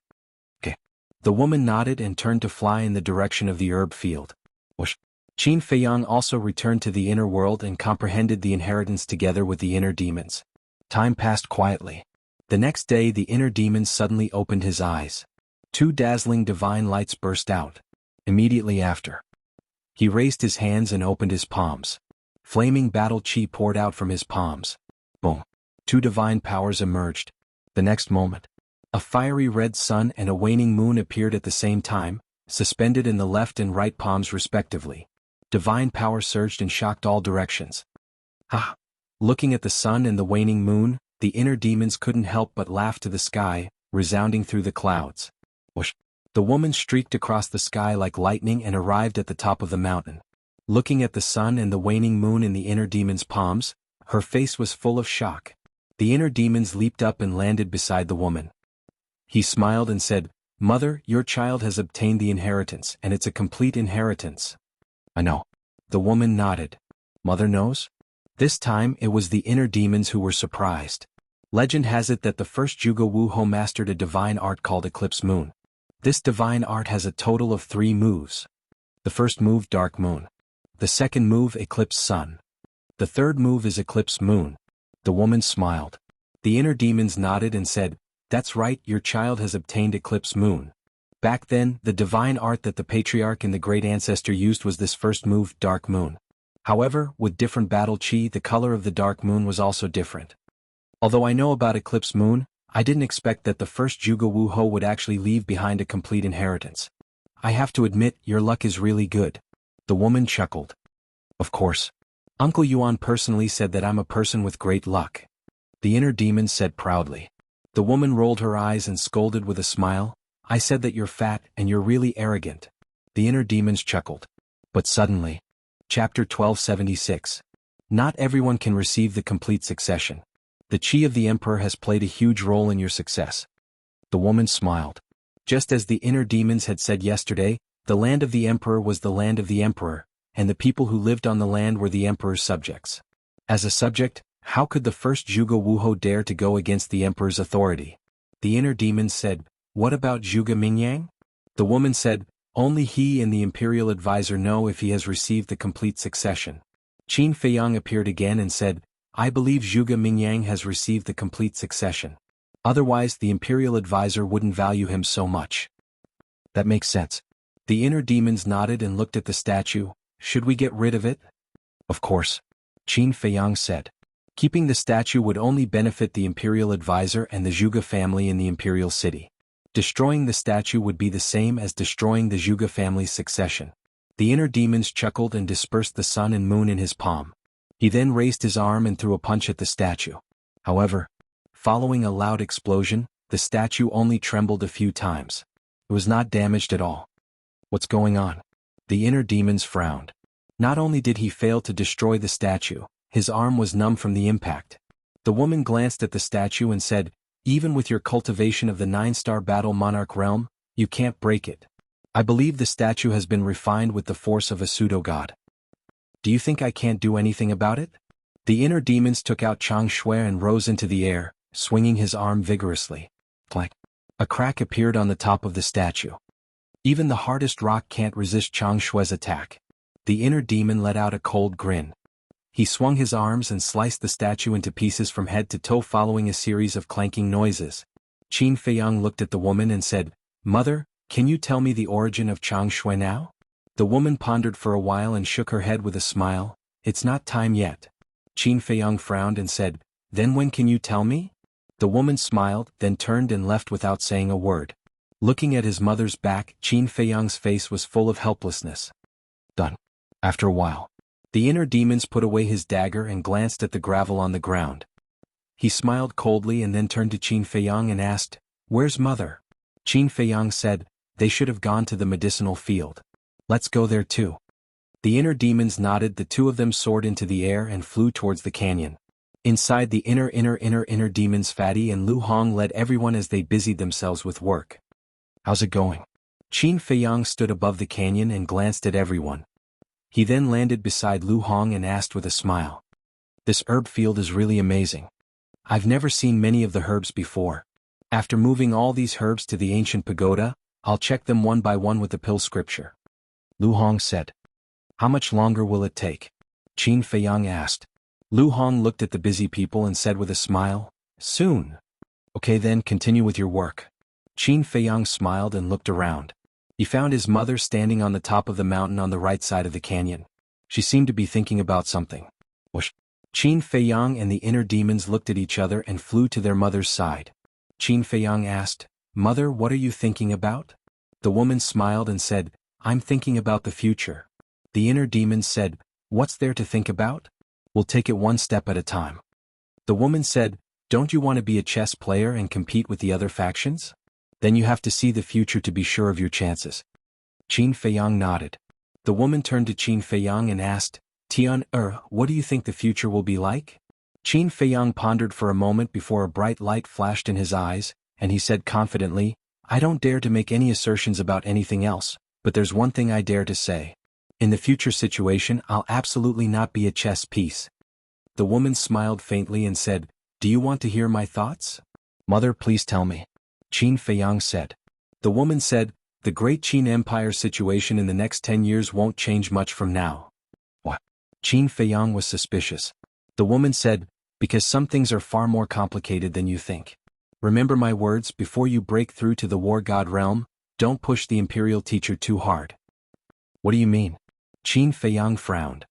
"Okay." The woman nodded and turned to fly in the direction of the herb field. Whoosh! Qin Feiyang also returned to the inner world and comprehended the inheritance together with the inner demons. Time passed quietly. The next day the inner demon suddenly opened his eyes. 2 dazzling divine lights burst out. Immediately after, he raised his hands and opened his palms. Flaming battle qi poured out from his palms. Boom! 2 divine powers emerged. The next moment, a fiery red sun and a waning moon appeared at the same time, suspended in the left and right palms respectively. Divine power surged and shocked all directions. "Ha!" Looking at the sun and the waning moon, the inner demons couldn't help but laugh to the sky, resounding through the clouds. Whoosh! The woman streaked across the sky like lightning and arrived at the top of the mountain. Looking at the sun and the waning moon in the inner demon's palms, her face was full of shock. The inner demons leaped up and landed beside the woman. He smiled and said, "Mother, your child has obtained the inheritance, and it's a complete inheritance." "I know." The woman nodded. "Mother knows?" This time it was the inner demons who were surprised. Legend has it that the first Jianghu Wuho mastered a divine art called Eclipse Moon. This divine art has a total of 3 moves. The first move, Dark Moon. The second move, Eclipse Sun. The third move is Eclipse Moon. The woman smiled. The inner demons nodded and said, "That's right, your child has obtained Eclipse Moon." Back then, the divine art that the patriarch and the great ancestor used was this first move, Dark Moon. However, with different battle chi, the color of the Dark Moon was also different. Although I know about Eclipse Moon, I didn't expect that the first Jianghu Wuho would actually leave behind a complete inheritance. I have to admit, your luck is really good. The woman chuckled. Of course. Uncle Yuan personally said that I'm a person with great luck. The inner demon said proudly. The woman rolled her eyes and scolded with a smile. I said that you're fat and you're really arrogant. The inner demons chuckled. But suddenly. Chapter 1276. Not everyone can receive the complete succession. The chi of the emperor has played a huge role in your success. The woman smiled. Just as the inner demons had said yesterday, the land of the emperor was the land of the emperor, and the people who lived on the land were the emperor's subjects. As a subject, how could the first Jianghu Wuho dare to go against the emperor's authority? The inner demons said, "What about Zhuge Mingyang?" The woman said, "Only he and the imperial advisor know if he has received the complete succession." Qin Feiyang appeared again and said, "I believe Zhuge Mingyang has received the complete succession. Otherwise the imperial advisor wouldn't value him so much." That makes sense. The inner demons nodded and looked at the statue. "Should we get rid of it?" "Of course." Qin Feiyang said. Keeping the statue would only benefit the imperial advisor and the Zhuge family in the imperial city. Destroying the statue would be the same as destroying the Zhuge family's succession. The inner demons chuckled and dispersed the sun and moon in his palm. He then raised his arm and threw a punch at the statue. However, following a loud explosion, the statue only trembled a few times. It was not damaged at all. "What's going on?" The inner demons frowned. Not only did he fail to destroy the statue, his arm was numb from the impact. The woman glanced at the statue and said, "Even with your cultivation of the 9-star battle monarch realm, you can't break it. I believe the statue has been refined with the force of a pseudo-god. Do you think I can't do anything about it?" The inner demons took out Chang Shui and rose into the air, swinging his arm vigorously. Clack. A crack appeared on the top of the statue. Even the hardest rock can't resist Chang Shui's attack. The inner demon let out a cold grin. He swung his arms and sliced the statue into pieces from head to toe following a series of clanking noises. Qin Feiyang looked at the woman and said, "Mother, can you tell me the origin of Chang Shui now?" The woman pondered for a while and shook her head with a smile. "It's not time yet." Qin Feiyang frowned and said, "Then when can you tell me?" The woman smiled, then turned and left without saying a word. Looking at his mother's back, Qin Feiyang's face was full of helplessness. Done. After a while, the inner demons put away his dagger and glanced at the gravel on the ground. He smiled coldly and then turned to Qin Feiyang and asked, "Where's mother?" Qin Feiyang said, "They should have gone to the medicinal field. Let's go there too." The inner demons nodded. The two of them soared into the air and flew towards the canyon. Inside the inner demons, Fatty and Lu Hong led everyone as they busied themselves with work. "How's it going?" Qin Feiyang stood above the canyon and glanced at everyone. He then landed beside Lu Hong and asked with a smile, "This herb field is really amazing. I've never seen many of the herbs before. After moving all these herbs to the ancient pagoda, I'll check them one by one with the pill scripture." Lu Hong said. "How much longer will it take?" Qin Feiyang asked. Lu Hong looked at the busy people and said with a smile, "Soon." "Okay then, continue with your work." Qin Feiyang smiled and looked around. He found his mother standing on the top of the mountain on the right side of the canyon. She seemed to be thinking about something. Whoosh. Qin Feiyang and the inner demons looked at each other and flew to their mother's side. Qin Feiyang asked, "Mother, what are you thinking about?" The woman smiled and said, "I'm thinking about the future." The inner demons said, "What's there to think about? We'll take it one step at a time." The woman said, "Don't you want to be a chess player and compete with the other factions? Then you have to see the future to be sure of your chances." Qin Feiyang nodded. The woman turned to Qin Feiyang and asked, "Tian, what do you think the future will be like?" Qin Feiyang pondered for a moment before a bright light flashed in his eyes, and he said confidently, I don't dare to make any assertions about anything else, but there's one thing I dare to say. In the future situation, I'll absolutely not be a chess piece. The woman smiled faintly and said, Do you want to hear my thoughts? Mother, please tell me. Qin Feiyang said. The woman said, The great Qin Empire situation in the next 10 years won't change much from now. What? Qin Feiyang was suspicious. The woman said, Because some things are far more complicated than you think. Remember my words, before you break through to the war god realm, don't push the imperial teacher too hard. What do you mean? Qin Feiyang frowned.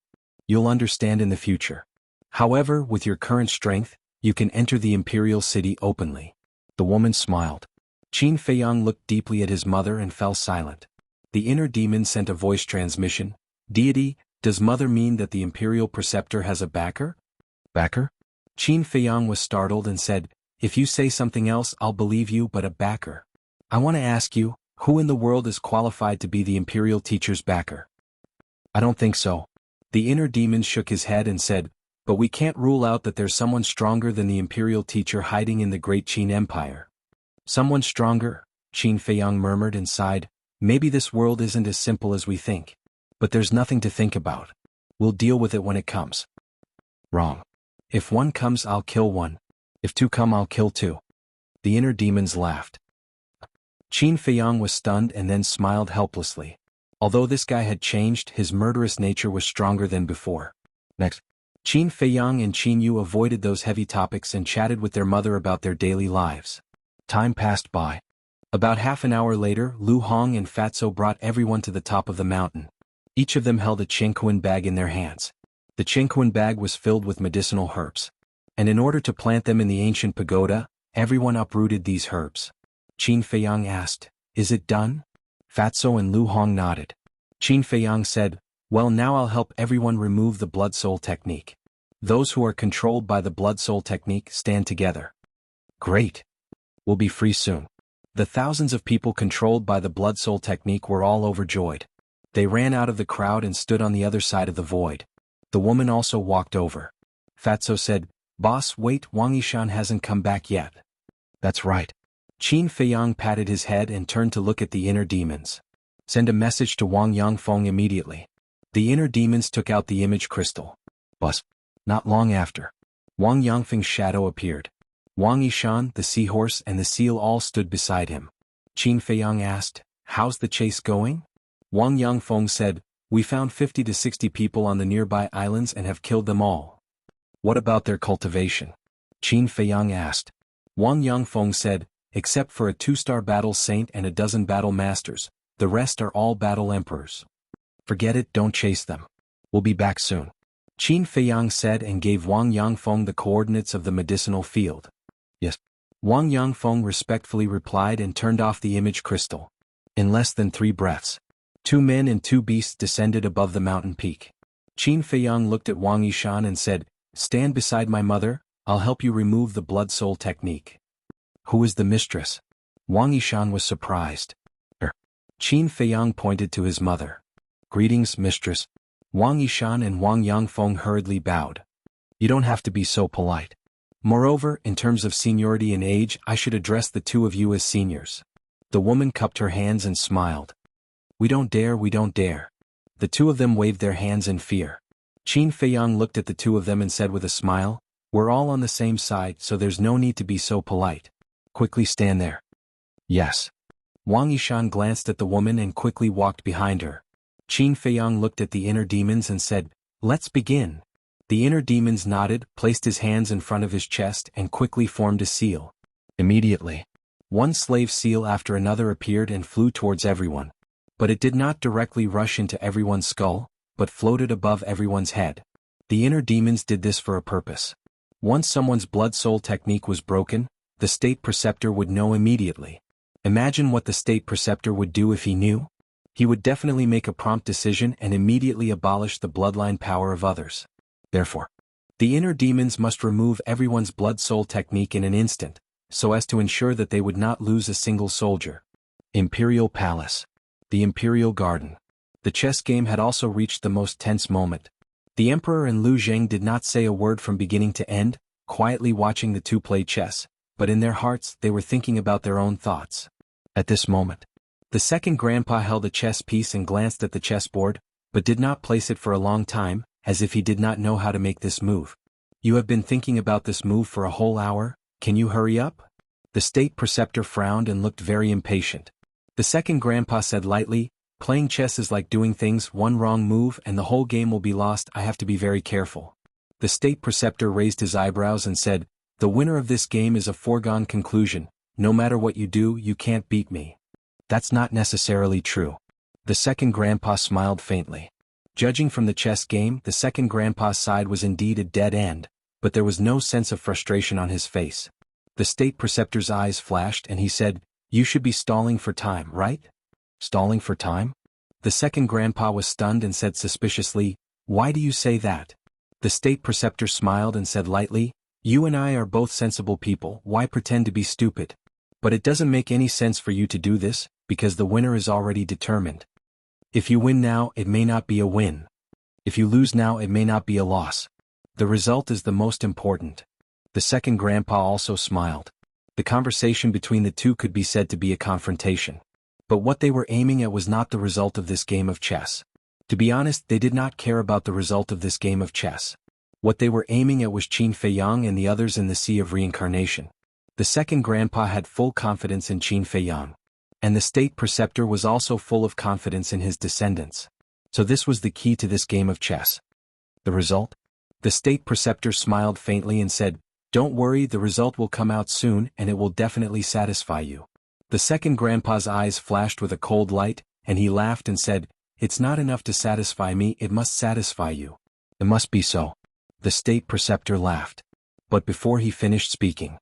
You'll understand in the future. However, with your current strength, you can enter the imperial city openly. The woman smiled. Qin Feiyang looked deeply at his mother and fell silent. The inner demon sent a voice transmission. Deity, does mother mean that the imperial preceptor has a backer? Backer? Qin Feiyang was startled and said, If you say something else I'll believe you, but a backer. I want to ask you, who in the world is qualified to be the imperial teacher's backer? I don't think so. The inner demon shook his head and said, But we can't rule out that there's someone stronger than the imperial teacher hiding in the great Qin Empire. Someone stronger? Qin Feiyang murmured and sighed. Maybe this world isn't as simple as we think. But there's nothing to think about. We'll deal with it when it comes. Wrong. If one comes, I'll kill one. If two come, I'll kill two. The inner demons laughed. Qin Feiyang was stunned and then smiled helplessly. Although this guy had changed, his murderous nature was stronger than before. Next. Qin Feiyang and Qin Yu avoided those heavy topics and chatted with their mother about their daily lives. Time passed by. About half an hour later, Lu Hong and Fatso brought everyone to the top of the mountain. Each of them held a Qingquan bag in their hands. The Qingquan bag was filled with medicinal herbs. And in order to plant them in the ancient pagoda, everyone uprooted these herbs. Qin Feiyang asked, Is it done? Fatso and Lu Hong nodded. Qin Feiyang said, Well, now I'll help everyone remove the blood soul technique. Those who are controlled by the blood soul technique stand together. Great. We'll be free soon. The thousands of people controlled by the blood soul technique were all overjoyed. They ran out of the crowd and stood on the other side of the void. The woman also walked over. Fatso said, Boss, wait, Wang Yishan hasn't come back yet. That's right. Qin Feiyang patted his head and turned to look at the inner demons. Send a message to Wang Yangfeng immediately. The inner demons took out the image crystal. But not long after, Wang Yangfeng's shadow appeared. Wang Yishan, the seahorse, and the seal all stood beside him. Qin Feiyang asked, How's the chase going? Wang Yangfeng said, We found 50 to 60 people on the nearby islands and have killed them all. What about their cultivation? Qin Feiyang asked. Wang Yangfeng said, Except for a 2-star battle saint and a dozen battle masters, the rest are all battle emperors. Forget it, don't chase them. We'll be back soon. Qin Feiyang said and gave Wang Yangfeng the coordinates of the medicinal field. Yes. Wang Yangfeng respectfully replied and turned off the image crystal. In less than 3 breaths, 2 men and 2 beasts descended above the mountain peak. Qin Feiyang looked at Wang Yishan and said, Stand beside my mother, I'll help you remove the blood soul technique. Who is the mistress? Wang Yishan was surprised. Qin Feiyang pointed to his mother. Greetings, mistress. Wang Yishan and Wang Yangfeng hurriedly bowed. You don't have to be so polite. Moreover, in terms of seniority and age, I should address the 2 of you as seniors. The woman cupped her hands and smiled. We don't dare, we don't dare. The 2 of them waved their hands in fear. Qin Feiyang looked at the 2 of them and said with a smile, We're all on the same side, so there's no need to be so polite. Quickly stand there. Yes. Wang Yishan glanced at the woman and quickly walked behind her. Qin Feiyang looked at the inner demons and said, Let's begin. The inner demons nodded, placed his hands in front of his chest and quickly formed a seal. Immediately, one slave seal after another appeared and flew towards everyone. But it did not directly rush into everyone's skull, but floated above everyone's head. The inner demons did this for a purpose. Once someone's blood soul technique was broken, the state preceptor would know immediately. Imagine what the state preceptor would do if he knew. He would definitely make a prompt decision and immediately abolish the bloodline power of others. Therefore, the inner demons must remove everyone's blood soul technique in an instant, so as to ensure that they would not lose a single soldier. Imperial Palace. The Imperial Garden. The chess game had also reached the most tense moment. The Emperor and Lu Zheng did not say a word from beginning to end, quietly watching the 2 play chess, but in their hearts they were thinking about their own thoughts. At this moment, the second grandpa held a chess piece and glanced at the chessboard, but did not place it for a long time, as if he did not know how to make this move. You have been thinking about this move for a whole hour, can you hurry up? The state preceptor frowned and looked very impatient. The second grandpa said lightly, playing chess is like doing things, one wrong move and the whole game will be lost, I have to be very careful. The state preceptor raised his eyebrows and said, the winner of this game is a foregone conclusion, no matter what you do, you can't beat me. That's not necessarily true. The second grandpa smiled faintly. Judging from the chess game, the second grandpa's side was indeed a dead end, but there was no sense of frustration on his face. The state preceptor's eyes flashed and he said, you should be stalling for time, right? Stalling for time? The second grandpa was stunned and said suspiciously, why do you say that? The state preceptor smiled and said lightly, you and I are both sensible people, why pretend to be stupid? But it doesn't make any sense for you to do this, because the winner is already determined. If you win now, it may not be a win. If you lose now, it may not be a loss. The result is the most important. The second grandpa also smiled. The conversation between the two could be said to be a confrontation. But what they were aiming at was not the result of this game of chess. To be honest, they did not care about the result of this game of chess. What they were aiming at was Qin Feiyang and the others in the Sea of Reincarnation. The second grandpa had full confidence in Qin Feiyang. And the state preceptor was also full of confidence in his descendants. So this was the key to this game of chess. The result? The state preceptor smiled faintly and said, don't worry, the result will come out soon and it will definitely satisfy you. The second grandpa's eyes flashed with a cold light, and he laughed and said, it's not enough to satisfy me, it must satisfy you. It must be so. The state preceptor laughed. But before he finished speaking.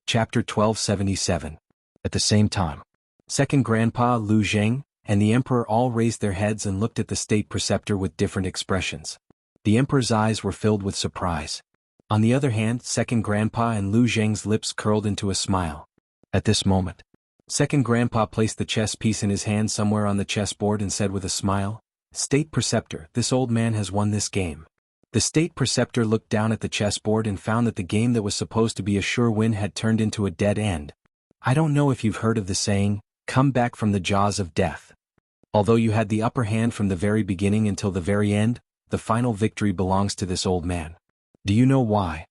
Chapter 1277. At the same time, second grandpa Lu Zheng and the emperor all raised their heads and looked at the state preceptor with different expressions. The emperor's eyes were filled with surprise. On the other hand, second grandpa and Lu Zheng's lips curled into a smile. At this moment, second grandpa placed the chess piece in his hand somewhere on the chessboard and said with a smile, state preceptor, this old man has won this game. The state preceptor looked down at the chessboard and found that the game that was supposed to be a sure win had turned into a dead end. I don't know if you've heard of the saying, come back from the jaws of death. Although you had the upper hand from the very beginning until the very end, the final victory belongs to this old man. Do you know why?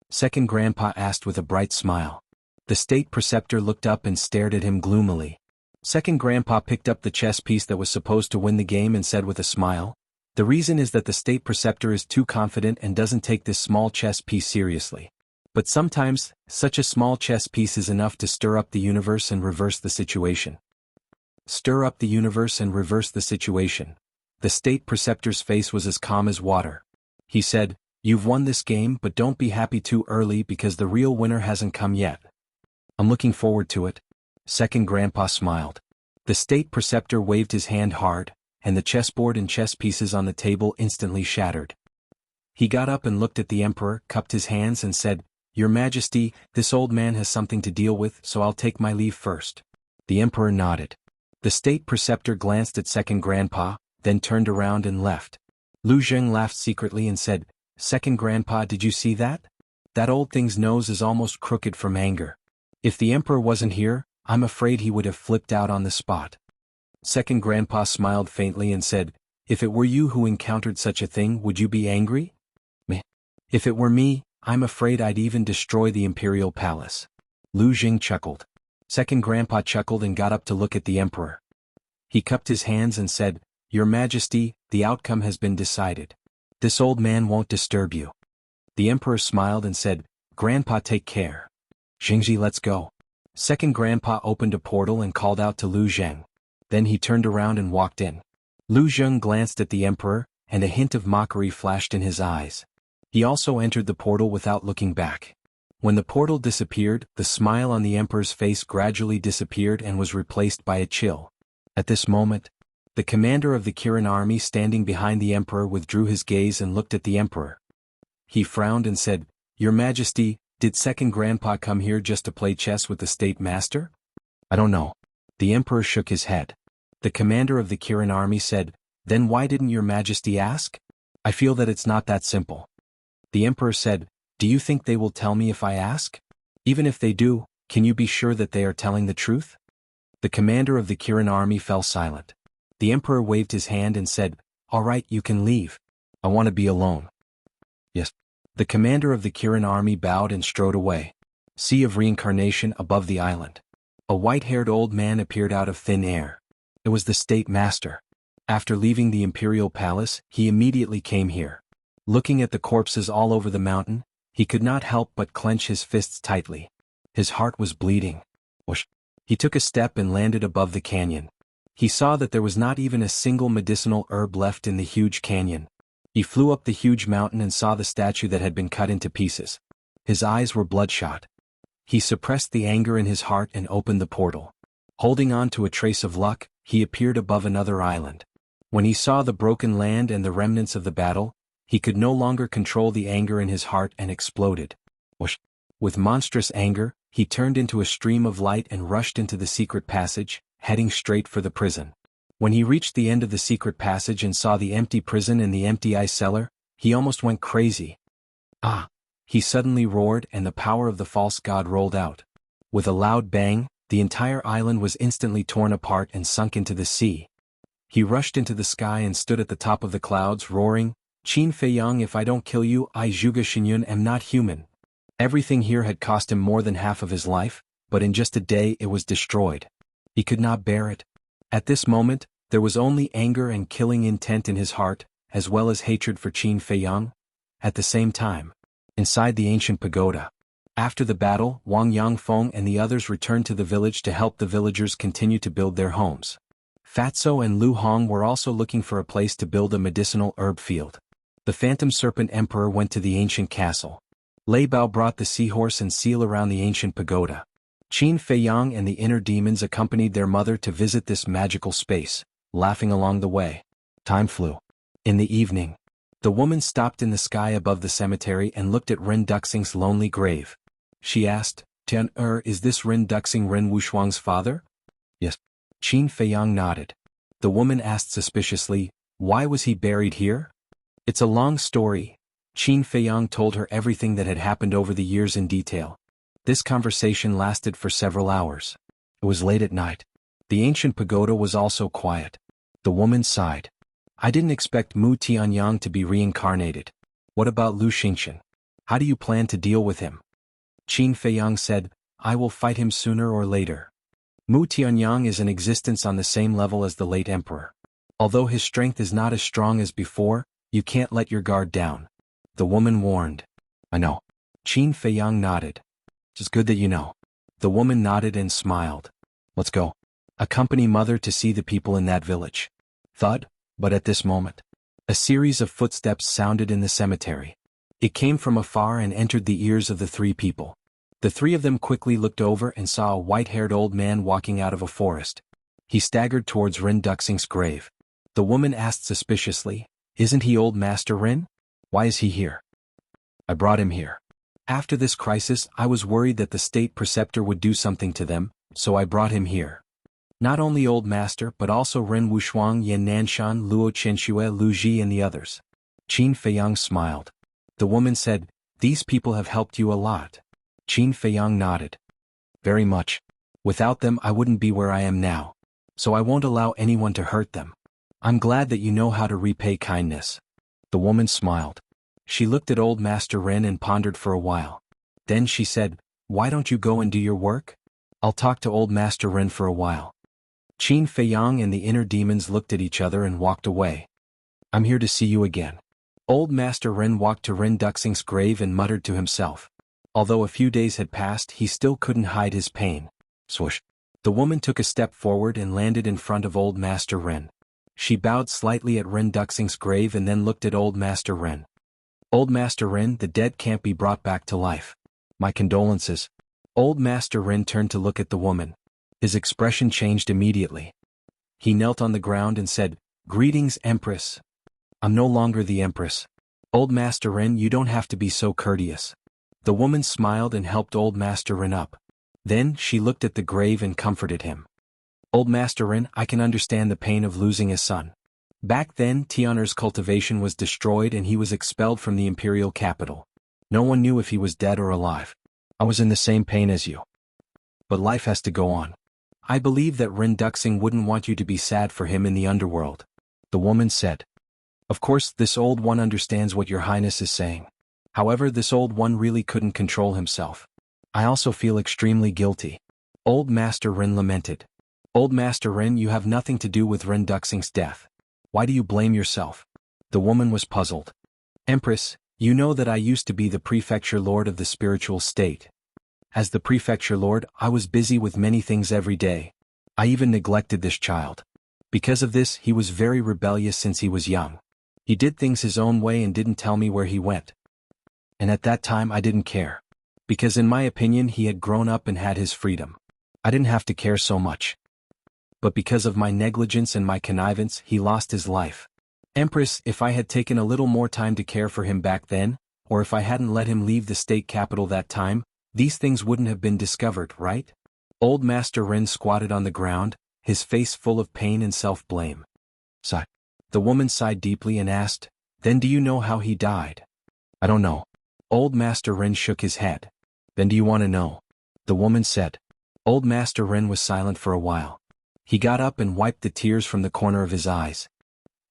Second grandpa asked with a bright smile. The state preceptor looked up and stared at him gloomily. Second grandpa picked up the chess piece that was supposed to win the game and said with a smile, the reason is that the state preceptor is too confident and doesn't take this small chess piece seriously. But sometimes, such a small chess piece is enough to stir up the universe and reverse the situation. Stir up the universe and reverse the situation. The state preceptor's face was as calm as water. He said, you've won this game, but don't be happy too early because the real winner hasn't come yet. I'm looking forward to it. Second grandpa smiled. The state preceptor waved his hand hard, and the chessboard and chess pieces on the table instantly shattered. He got up and looked at the emperor, cupped his hands and said, Your Majesty, this old man has something to deal with, so I'll take my leave first. The emperor nodded. The state preceptor glanced at second grandpa, then turned around and left. Lu Zheng laughed secretly and said, Second grandpa, did you see that? That old thing's nose is almost crooked from anger. If the emperor wasn't here, I'm afraid he would have flipped out on the spot. Second grandpa smiled faintly and said, If it were you who encountered such a thing, would you be angry? Meh. If it were me, I'm afraid I'd even destroy the imperial palace. Lu Zheng chuckled. Second grandpa chuckled and got up to look at the emperor. He cupped his hands and said, Your Majesty, the outcome has been decided. This old man won't disturb you. The emperor smiled and said, Grandpa, take care. Xingji, let's go. Second grandpa opened a portal and called out to Lu Zheng. Then he turned around and walked in. Lu Zheng glanced at the emperor, and a hint of mockery flashed in his eyes. He also entered the portal without looking back. When the portal disappeared, the smile on the emperor's face gradually disappeared and was replaced by a chill. At this moment, the commander of the Kirin army standing behind the emperor withdrew his gaze and looked at the emperor. He frowned and said, Your Majesty, did second grandpa come here just to play chess with the state master? I don't know. The emperor shook his head. The commander of the Kirin army said, Then why didn't your Majesty ask? I feel that it's not that simple. The emperor said, Do you think they will tell me if I ask? Even if they do, can you be sure that they are telling the truth? The commander of the Kirin army fell silent. The emperor waved his hand and said, "All right, you can leave. I want to be alone." Yes. The commander of the Kirin army bowed and strode away. Sea of reincarnation above the island. A white-haired old man appeared out of thin air. It was the state master. After leaving the imperial palace, he immediately came here. Looking at the corpses all over the mountain, he could not help but clench his fists tightly. His heart was bleeding. Whoosh. He took a step and landed above the canyon. He saw that there was not even a single medicinal herb left in the huge canyon. He flew up the huge mountain and saw the statue that had been cut into pieces. His eyes were bloodshot. He suppressed the anger in his heart and opened the portal. Holding on to a trace of luck, he appeared above another island. When he saw the broken land and the remnants of the battle, he could no longer control the anger in his heart and exploded. Whoosh. With monstrous anger, he turned into a stream of light and rushed into the secret passage, heading straight for the prison. When he reached the end of the secret passage and saw the empty prison and the empty ice cellar, he almost went crazy. Ah! He suddenly roared and the power of the false god rolled out. With a loud bang, the entire island was instantly torn apart and sunk into the sea. He rushed into the sky and stood at the top of the clouds roaring, "Qin Feiyang, if I don't kill you, I Zhuge Xinyun am not human." Everything here had cost him more than half of his life, but in just a day it was destroyed. He could not bear it. At this moment, there was only anger and killing intent in his heart, as well as hatred for Qin Feiyang. At the same time, inside the ancient pagoda. After the battle, Wang Yangfeng and the others returned to the village to help the villagers continue to build their homes. Fatso and Lu Hong were also looking for a place to build a medicinal herb field. The Phantom Serpent Emperor went to the ancient castle. Lei Bao brought the seahorse and seal around the ancient pagoda. Qin Feiyang and the inner demons accompanied their mother to visit this magical space, laughing along the way. Time flew. In the evening, the woman stopped in the sky above the cemetery and looked at Ren Duxing's lonely grave. She asked, "Tian is this Ren Duxing Ren Wushuang's father?" "Yes." Qin Feiyang nodded. The woman asked suspiciously, "Why was he buried here?" "It's a long story." Qin Feiyang told her everything that had happened over the years in detail. This conversation lasted for several hours. It was late at night. The ancient pagoda was also quiet. The woman sighed. "I didn't expect Mu Tianyang to be reincarnated. What about Lu Xingqian? How do you plan to deal with him?" Qin Feiyang said, "I will fight him sooner or later. Mu Tianyang is in existence on the same level as the late emperor. Although his strength is not as strong as before, you can't let your guard down." The woman warned. "I know." Qin Feiyang nodded. "It's good that you know." The woman nodded and smiled. "Let's go. Accompany mother to see the people in that village." Thud, but at this moment, a series of footsteps sounded in the cemetery. It came from afar and entered the ears of the three people. The three of them quickly looked over and saw a white-haired old man walking out of a forest. He staggered towards Ren Duxing's grave. The woman asked suspiciously, "Isn't he old Master Ren? Why is he here?" "I brought him here. After this crisis, I was worried that the state preceptor would do something to them, so I brought him here. Not only old master but also Ren Wushuang, Yan Nanshan, Luo Chenxue, Lu Ji and the others." Qin Feiyang smiled. The woman said, "These people have helped you a lot." Qin Feiyang nodded. "Very much. Without them I wouldn't be where I am now. So I won't allow anyone to hurt them. I'm glad that you know how to repay kindness." The woman smiled. She looked at old Master Ren and pondered for a while. Then she said, "Why don't you go and do your work? I'll talk to old Master Ren for a while." Qin Feiyang and the inner demons looked at each other and walked away. "I'm here to see you again." Old Master Ren walked to Ren Duxing's grave and muttered to himself. Although a few days had passed, he still couldn't hide his pain. Swoosh. The woman took a step forward and landed in front of old Master Ren. She bowed slightly at Ren Duxing's grave and then looked at old Master Ren. "Old Master Ren, the dead can't be brought back to life. My condolences." Old Master Ren turned to look at the woman. His expression changed immediately. He knelt on the ground and said, "Greetings, Empress." "I'm no longer the Empress." "Old Master Ren, you don't have to be so courteous." The woman smiled and helped old Master Ren up. Then she looked at the grave and comforted him. "Old Master Ren, I can understand the pain of losing a son. Back then Tianer's cultivation was destroyed and he was expelled from the imperial capital. No one knew if he was dead or alive. I was in the same pain as you. But life has to go on. I believe that Rin Duxing wouldn't want you to be sad for him in the underworld. The woman said. Of course, this old one understands what your highness is saying. However, this old one really couldn't control himself. I also feel extremely guilty. Old Master Rin lamented. Old Master Rin, you have nothing to do with Rin Duxing's death. Why do you blame yourself? The woman was puzzled. Empress, you know that I used to be the prefecture lord of the spiritual state. As the prefecture lord, I was busy with many things every day. I even neglected this child. Because of this, he was very rebellious since he was young. He did things his own way and didn't tell me where he went. And at that time I didn't care. Because in my opinion he had grown up and had his freedom. I didn't have to care so much. But because of my negligence and my connivance, he lost his life. Empress, if I had taken a little more time to care for him back then, or if I hadn't let him leave the state capital that time, these things wouldn't have been discovered, right? Old Master Rin squatted on the ground, his face full of pain and self-blame. Sigh. The woman sighed deeply and asked, Then do you know how he died? I don't know. Old Master Rin shook his head. Then do you want to know? The woman said. Old Master Rin was silent for a while. He got up and wiped the tears from the corner of his eyes.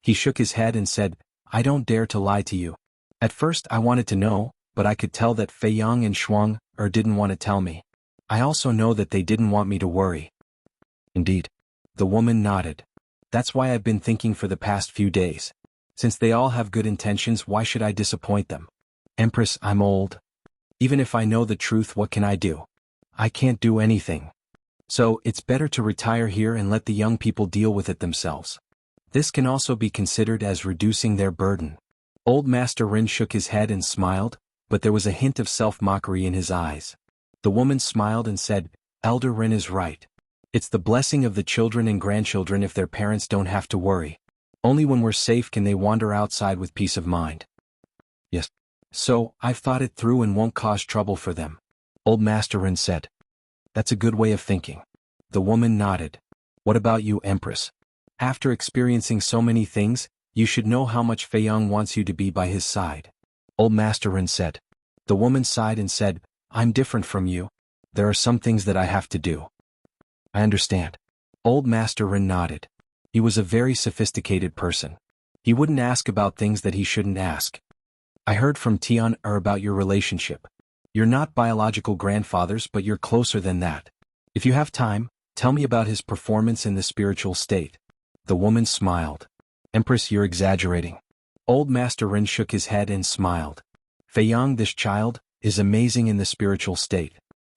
He shook his head and said, I don't dare to lie to you. At first I wanted to know, but I could tell that Fei Yang and Shuang didn't want to tell me. I also know that they didn't want me to worry. Indeed. The woman nodded. That's why I've been thinking for the past few days. Since they all have good intentions, why should I disappoint them? Empress, I'm old. Even if I know the truth, what can I do? I can't do anything. So, it's better to retire here and let the young people deal with it themselves. This can also be considered as reducing their burden. Old Master Rin shook his head and smiled, but there was a hint of self-mockery in his eyes. The woman smiled and said, Elder Rin is right. It's the blessing of the children and grandchildren if their parents don't have to worry. Only when we're safe can they wander outside with peace of mind. Yes. So, I've thought it through and won't cause trouble for them. Old Master Rin said. That's a good way of thinking. The woman nodded. What about you, Empress? After experiencing so many things, you should know how much Fei Yang wants you to be by his side. Old Master Rin said. The woman sighed and said, I'm different from you. There are some things that I have to do. I understand. Old Master Rin nodded. He was a very sophisticated person. He wouldn't ask about things that he shouldn't ask. I heard from Tian about your relationship. You're not biological grandfathers, but you're closer than that. If you have time, tell me about his performance in the spiritual state. The woman smiled. Empress, you're exaggerating. Old Master Rin shook his head and smiled. Fei Yang, this child, is amazing in the spiritual state.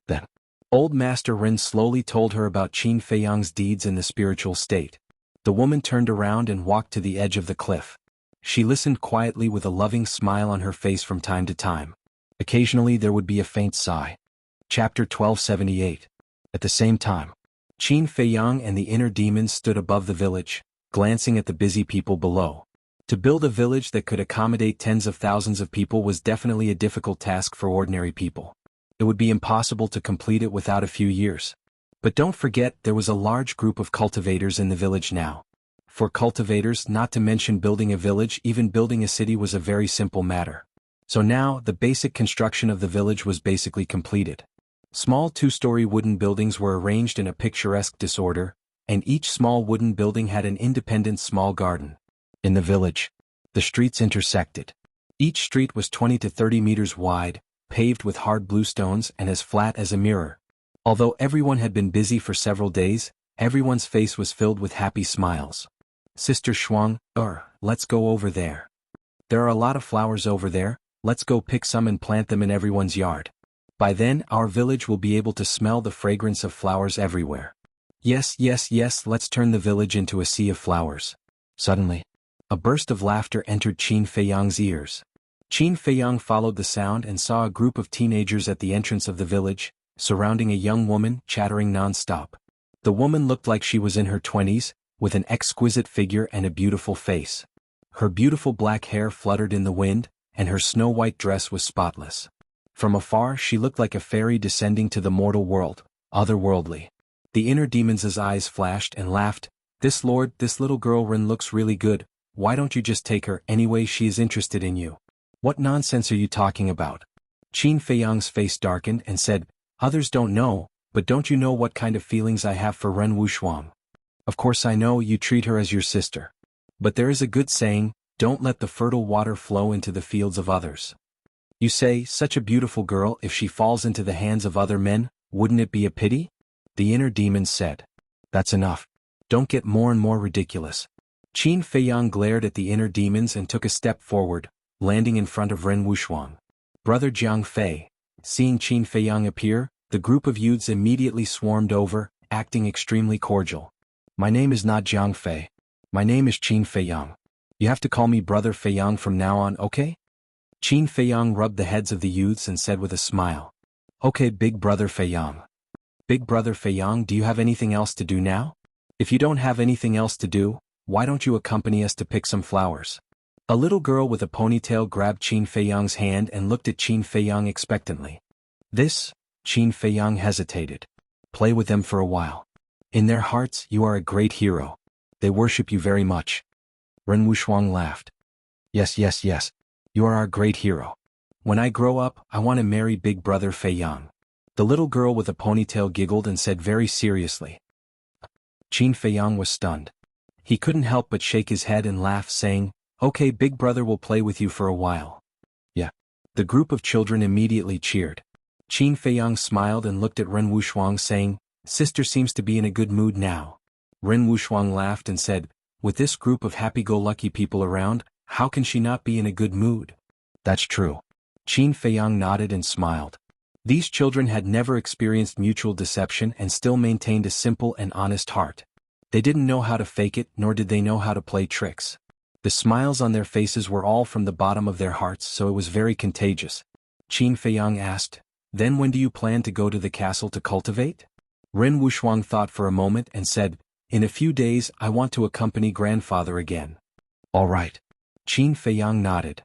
Then, Old Master Rin slowly told her about Qin Fei Yang's deeds in the spiritual state. The woman turned around and walked to the edge of the cliff. She listened quietly with a loving smile on her face from time to time. Occasionally there would be a faint sigh. Chapter 1278. At the same time, Qin Fei Yang and the inner demons stood above the village, glancing at the busy people below. To build a village that could accommodate tens of thousands of people was definitely a difficult task for ordinary people. It would be impossible to complete it without a few years. But don't forget, there was a large group of cultivators in the village now. For cultivators, not to mention building a village, even building a city was a very simple matter. So now, the basic construction of the village was basically completed. Small two-story wooden buildings were arranged in a picturesque disorder, and each small wooden building had an independent small garden. In the village, the streets intersected. Each street was 20 to 30 meters wide, paved with hard bluestones and as flat as a mirror. Although everyone had been busy for several days, everyone's face was filled with happy smiles. Sister Shuang, let's go over there. There are a lot of flowers over there, let's go pick some and plant them in everyone's yard. By then, our village will be able to smell the fragrance of flowers everywhere. Yes, let's turn the village into a sea of flowers. Suddenly, a burst of laughter entered Qin Fei Yang's ears. Qin Fei Yang followed the sound and saw a group of teenagers at the entrance of the village, surrounding a young woman, chattering non-stop. The woman looked like she was in her 20s, with an exquisite figure and a beautiful face. Her beautiful black hair fluttered in the wind, and her snow-white dress was spotless. From afar she looked like a fairy descending to the mortal world, otherworldly. The inner demon's eyes flashed and laughed. This little girl Rin looks really good, why don't you just take her? Anyway, she is interested in you. What nonsense are you talking about? Qin Feiyang's face darkened and said, "Others don't know, but don't you know what kind of feelings I have for Ren Wushuang? Of course I know you treat her as your sister. But there is a good saying, don't let the fertile water flow into the fields of others. You say, such a beautiful girl, if she falls into the hands of other men, wouldn't it be a pity?" The inner demon said. "That's enough. Don't get more and more ridiculous." Qin Feiyang glared at the inner demons and took a step forward, landing in front of Ren Wushuang. "Brother Jiang Fei." Seeing Qin Feiyang appear, the group of youths immediately swarmed over, acting extremely cordial. "My name is not Jiang Fei. My name is Qin Feiyang. You have to call me Brother Feiyang from now on, okay?" Qin Feiyang rubbed the heads of the youths and said with a smile. "Okay, Big Brother Feiyang. Big Brother Feiyang, do you have anything else to do now? If you don't have anything else to do, why don't you accompany us to pick some flowers?" A little girl with a ponytail grabbed Qin Feiyang's hand and looked at Qin Feiyang expectantly. "This?" Qin Feiyang hesitated. "Play with them for a while. In their hearts, you are a great hero. They worship you very much." Ren Wushuang laughed. Yes. You are our great hero. When I grow up, I want to marry Big Brother Feiyang." The little girl with a ponytail giggled and said very seriously. Qin Feiyang was stunned. He couldn't help but shake his head and laugh, saying, "Okay, Big Brother will play with you for a while." "Yeah." The group of children immediately cheered. Qin Feiyang smiled and looked at Ren Wushuang, saying, "Sister seems to be in a good mood now." Ren Wushuang laughed and said, "With this group of happy-go-lucky people around, how can she not be in a good mood?" "That's true." Qin Feiyang nodded and smiled. These children had never experienced mutual deception and still maintained a simple and honest heart. They didn't know how to fake it, nor did they know how to play tricks. The smiles on their faces were all from the bottom of their hearts, so it was very contagious. Qin Feiyang asked, "Then when do you plan to go to the castle to cultivate?" Ren Wushuang thought for a moment and said, "In a few days I want to accompany grandfather again." "All right." Qin Feiyang nodded.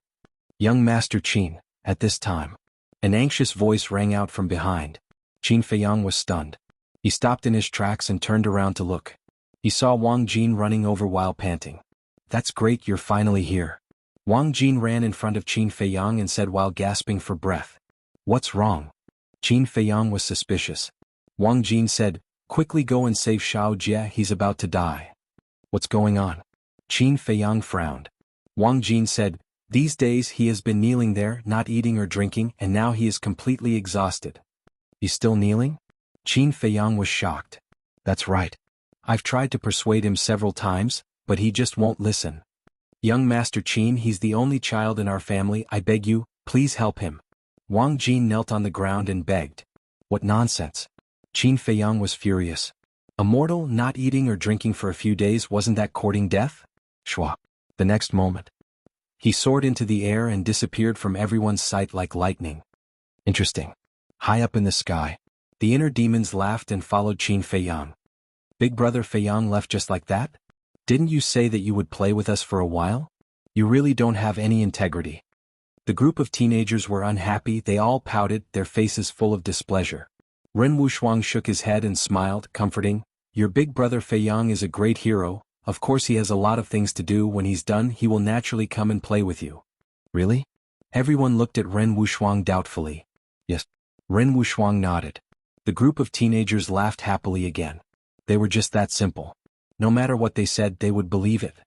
"Young Master Qin," at this time, an anxious voice rang out from behind. Qin Feiyang was stunned. He stopped in his tracks and turned around to look. He saw Wang Jin running over while panting. "That's great, you're finally here." Wang Jin ran in front of Qin Feiyang and said while gasping for breath, "What's wrong?" Qin Feiyang was suspicious. Wang Jin said, "Quickly go and save Xiao Jie, he's about to die." "What's going on?" Qin Feiyang frowned. Wang Jin said, "These days he has been kneeling there, not eating or drinking, and now he is completely exhausted." "He's still kneeling?" Qin Feiyang was shocked. "That's right. I've tried to persuade him several times, but he just won't listen." "Young Master Qin, he's the only child in our family, I beg you, please help him." Wang Jin knelt on the ground and begged. "What nonsense." Qin Feiyang was furious. A mortal not eating or drinking for a few days, wasn't that courting death? Shwa. The next moment, he soared into the air and disappeared from everyone's sight like lightning. Interesting. High up in the sky, the inner demons laughed and followed Qin Feiyang. "Big Brother Feiyang left just like that? Didn't you say that you would play with us for a while? You really don't have any integrity." The group of teenagers were unhappy, they all pouted, their faces full of displeasure. Ren Wushuang shook his head and smiled, comforting, "Your Big Brother Feiyang is a great hero. Of course he has a lot of things to do. When he's done, he will naturally come and play with you." "Really?" Everyone looked at Ren Wushuang doubtfully. "Yes." Ren Wushuang nodded. The group of teenagers laughed happily again. They were just that simple. No matter what they said, they would believe it.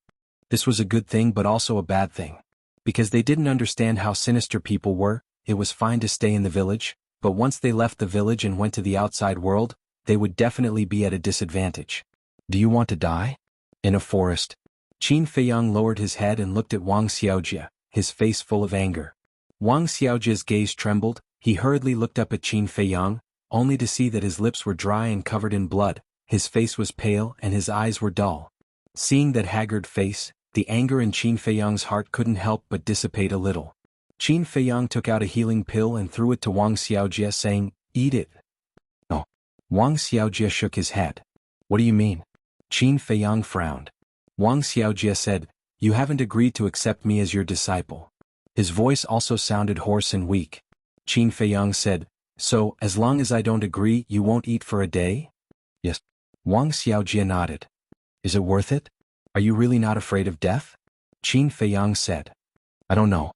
This was a good thing but also a bad thing. Because they didn't understand how sinister people were, it was fine to stay in the village, but once they left the village and went to the outside world, they would definitely be at a disadvantage. "Do you want to die?" In a forest, Qin Feiyang lowered his head and looked at Wang Xiaojie, his face full of anger. Wang Xiaojie's gaze trembled. He hurriedly looked up at Qin Feiyang, only to see that his lips were dry and covered in blood, his face was pale and his eyes were dull. Seeing that haggard face, the anger in Qin Feiyang's heart couldn't help but dissipate a little. Qin Feiyang took out a healing pill and threw it to Wang Xiaojie, saying, "Eat it." "No." Wang Xiaojie shook his head. "What do you mean?" Qin Feiyang frowned. Wang Xiaojie said, "You haven't agreed to accept me as your disciple." His voice also sounded hoarse and weak. Qin Feiyang said, "So, as long as I don't agree, you won't eat for a day?" "Yes." Wang Xiaojie nodded. "Is it worth it? Are you really not afraid of death?" Qin Feiyang said. "I don't know.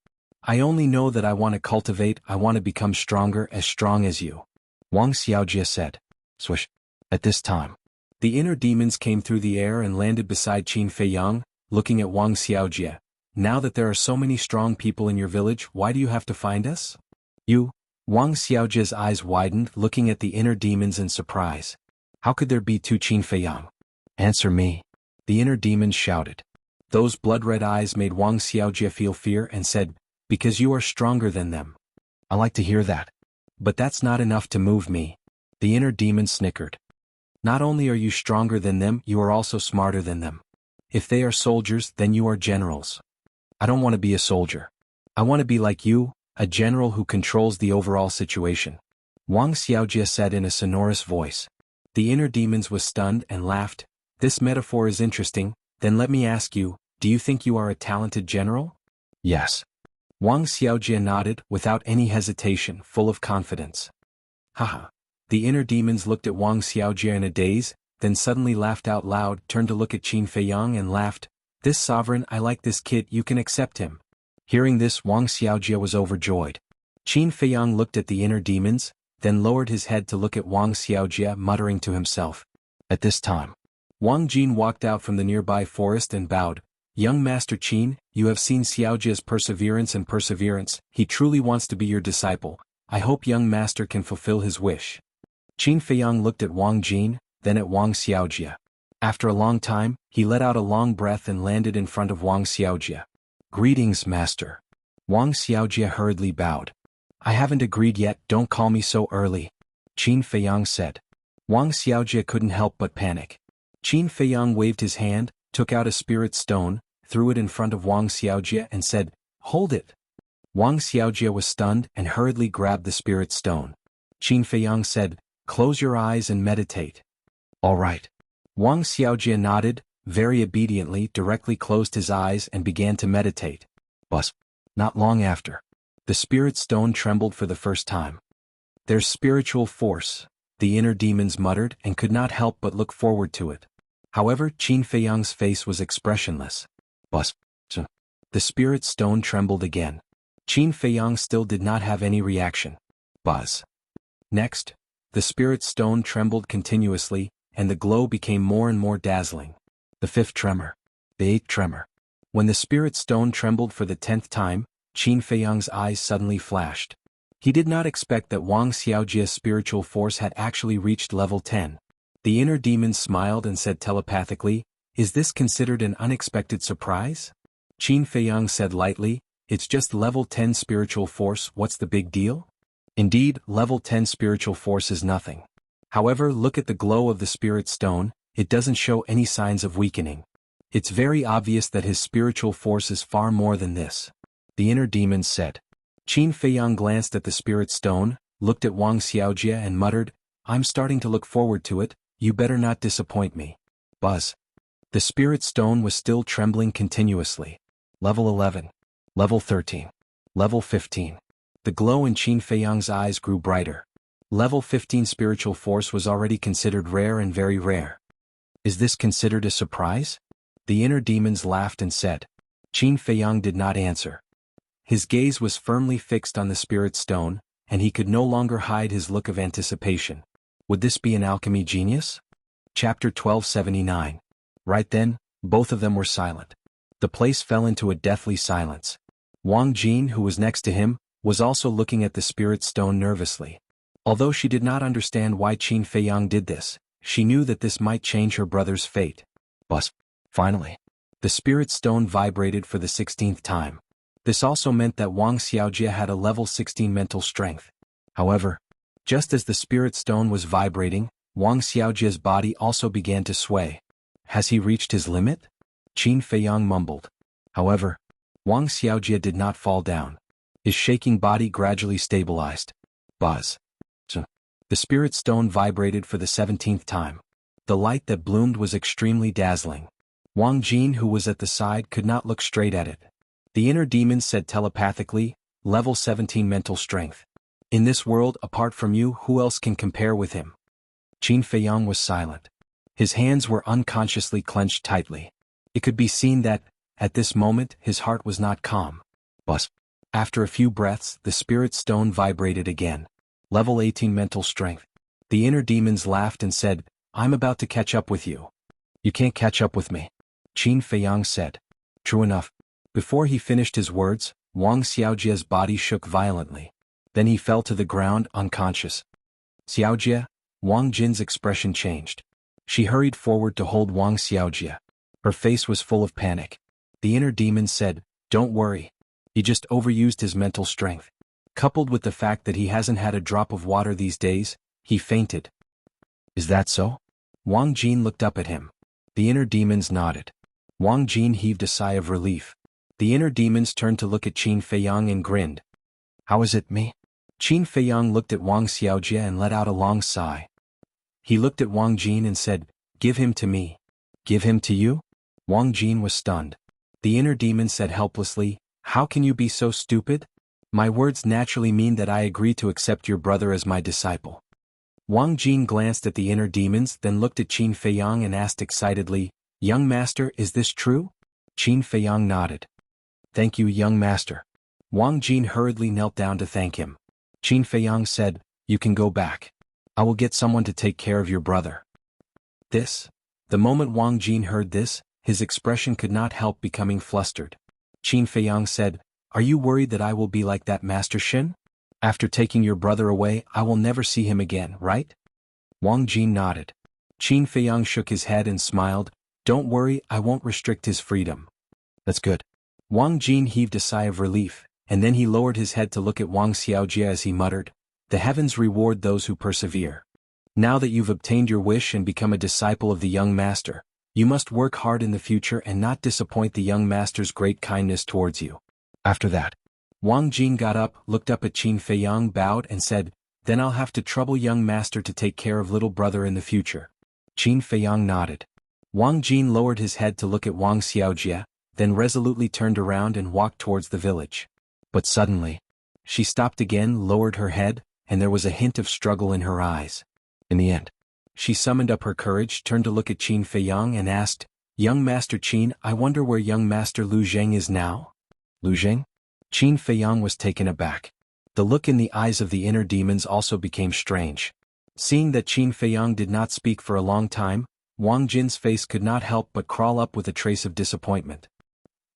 I only know that I want to cultivate, I want to become stronger, as strong as you. Wang Xiaojie said. Swish. At this time, the inner demons came through the air and landed beside Qin Feiyang, looking at Wang Xiaojie. Now that there are so many strong people in your village, why do you have to find us? You? Wang Xiaojie's eyes widened, looking at the inner demons in surprise. How could there be two Qin Feiyang? Answer me. The inner demons shouted. Those blood-red eyes made Wang Xiaojie feel fear and said, because you are stronger than them. I like to hear that. But that's not enough to move me. The inner demon snickered. Not only are you stronger than them, you are also smarter than them. If they are soldiers, then you are generals. I don't want to be a soldier. I want to be like you, a general who controls the overall situation. Wang Xiaojie said in a sonorous voice. The inner demons was stunned and laughed. This metaphor is interesting, then let me ask you, do you think you are a talented general? Yes. Wang Xiaojie nodded, without any hesitation, full of confidence. Haha. The inner demons looked at Wang Xiaojie in a daze, then suddenly laughed out loud, turned to look at Qin Feiyang and laughed. This sovereign, I like this kid, you can accept him. Hearing this, Wang Xiaojie was overjoyed. Qin Feiyang looked at the inner demons, then lowered his head to look at Wang Xiaojie, muttering to himself. At this time, Wang Jin walked out from the nearby forest and bowed. Young Master Qin, you have seen Xiaojie's perseverance, he truly wants to be your disciple. I hope young master can fulfill his wish. Qin Feiyang looked at Wang Jin, then at Wang Xiaojie. After a long time, he let out a long breath and landed in front of Wang Xiaojie. Greetings, master. Wang Xiaojie hurriedly bowed. I haven't agreed yet, don't call me so early. Qin Feiyang said. Wang Xiaojie couldn't help but panic. Qin Feiyang waved his hand, took out a spirit stone, threw it in front of Wang Xiaojie and said, Hold it. Wang Xiaojie was stunned and hurriedly grabbed the spirit stone. Qin Feiyang said, Close your eyes and meditate. All right. Wang Xiaojie nodded, very obediently, directly closed his eyes and began to meditate. But, not long after, the spirit stone trembled for the first time. There's spiritual force, the inner demons muttered and could not help but look forward to it. However, Qin Feiyang's face was expressionless. But, the spirit stone trembled again. Qin Feiyang still did not have any reaction. Buzz. Next, the spirit stone trembled continuously, and the glow became more and more dazzling. The fifth tremor. The eighth tremor. When the spirit stone trembled for the 10th time, Qin Feiyang's eyes suddenly flashed. He did not expect that Wang Xiaojie's spiritual force had actually reached level 10. The inner demon smiled and said telepathically, Is this considered an unexpected surprise? Qin Feiyang said lightly, It's just level 10 spiritual force, what's the big deal? Indeed, level 10 spiritual force is nothing. However, look at the glow of the spirit stone, it doesn't show any signs of weakening. It's very obvious that his spiritual force is far more than this. The inner demons said. Qin Feiyang glanced at the spirit stone, looked at Wang Xiaojie and muttered, I'm starting to look forward to it, you better not disappoint me. Buzz. The spirit stone was still trembling continuously. Level 11. Level 13. Level 15. The glow in Qin Feiyang's eyes grew brighter. Level 15 spiritual force was already considered rare and very rare. Is this considered a surprise? The inner demons laughed and said. Qin Feiyang did not answer. His gaze was firmly fixed on the spirit stone, and he could no longer hide his look of anticipation. Would this be an alchemy genius? Chapter 1279. Right then, both of them were silent. The place fell into a deathly silence. Wang Jin, who was next to him, was also looking at the spirit stone nervously. Although she did not understand why Qin Feiyang did this, she knew that this might change her brother's fate. But, finally, the spirit stone vibrated for the 16th time. This also meant that Wang Xiaojie had a level 16 mental strength. However, just as the spirit stone was vibrating, Wang Xiaojie's body also began to sway. Has he reached his limit? Qin Feiyang mumbled. However, Wang Xiaojie did not fall down. His shaking body gradually stabilized. Buzz. The spirit stone vibrated for the 17th time. The light that bloomed was extremely dazzling. Wang Jin, who was at the side, could not look straight at it. The inner demons said telepathically, level 17 mental strength. In this world, apart from you, who else can compare with him? Qin Feiyang was silent. His hands were unconsciously clenched tightly. It could be seen that, at this moment, his heart was not calm. But, After a few breaths, the spirit stone vibrated again. Level 18 mental strength. The inner demons laughed and said, I'm about to catch up with you. You can't catch up with me, Qin Feiyang said. True enough. Before he finished his words, Wang Xiaojia's body shook violently. Then he fell to the ground unconscious. Xiaojia, Wang Jin's expression changed. She hurried forward to hold Wang Xiaojia. Her face was full of panic. The inner demon said, Don't worry. He just overused his mental strength. Coupled with the fact that he hasn't had a drop of water these days, he fainted. Is that so? Wang Jin looked up at him. The inner demons nodded. Wang Jin heaved a sigh of relief. The inner demons turned to look at Qin Feiyang and grinned. How is it, me? Qin Feiyang looked at Wang Xiaojia and let out a long sigh. He looked at Wang Jin and said, Give him to me. Give him to you? Wang Jin was stunned. The inner demon said helplessly, How can you be so stupid? My words naturally mean that I agree to accept your brother as my disciple. Wang Jin glanced at the inner demons, then looked at Qin Feiyang and asked excitedly, Young master, is this true? Qin Feiyang nodded. Thank you, young master. Wang Jin hurriedly knelt down to thank him. Qin Feiyang said, You can go back. I will get someone to take care of your brother. The moment Wang Jin heard this, his expression could not help becoming flustered. Qin Feiyang said, Are you worried that I will be like that, Master Shin? After taking your brother away, I will never see him again, right? Wang Jin nodded. Qin Feiyang shook his head and smiled, Don't worry, I won't restrict his freedom. That's good. Wang Jin heaved a sigh of relief, and then he lowered his head to look at Wang Xiaojia as he muttered, The heavens reward those who persevere. Now that you've obtained your wish and become a disciple of the young master, you must work hard in the future and not disappoint the young master's great kindness towards you. After that, Wang Jin got up, looked up at Qin Feiyang, bowed and said, Then I'll have to trouble young master to take care of little brother in the future. Qin Feiyang nodded. Wang Jin lowered his head to look at Wang Xiaojia, then resolutely turned around and walked towards the village. But suddenly, she stopped again, lowered her head, and there was a hint of struggle in her eyes. In the end, she summoned up her courage, turned to look at Qin Feiyang and asked, Young Master Qin, I wonder where young Master Lu Zheng is now? Lu Zheng? Qin Feiyang was taken aback. The look in the eyes of the inner demons also became strange. Seeing that Qin Feiyang did not speak for a long time, Wang Jin's face could not help but crawl up with a trace of disappointment.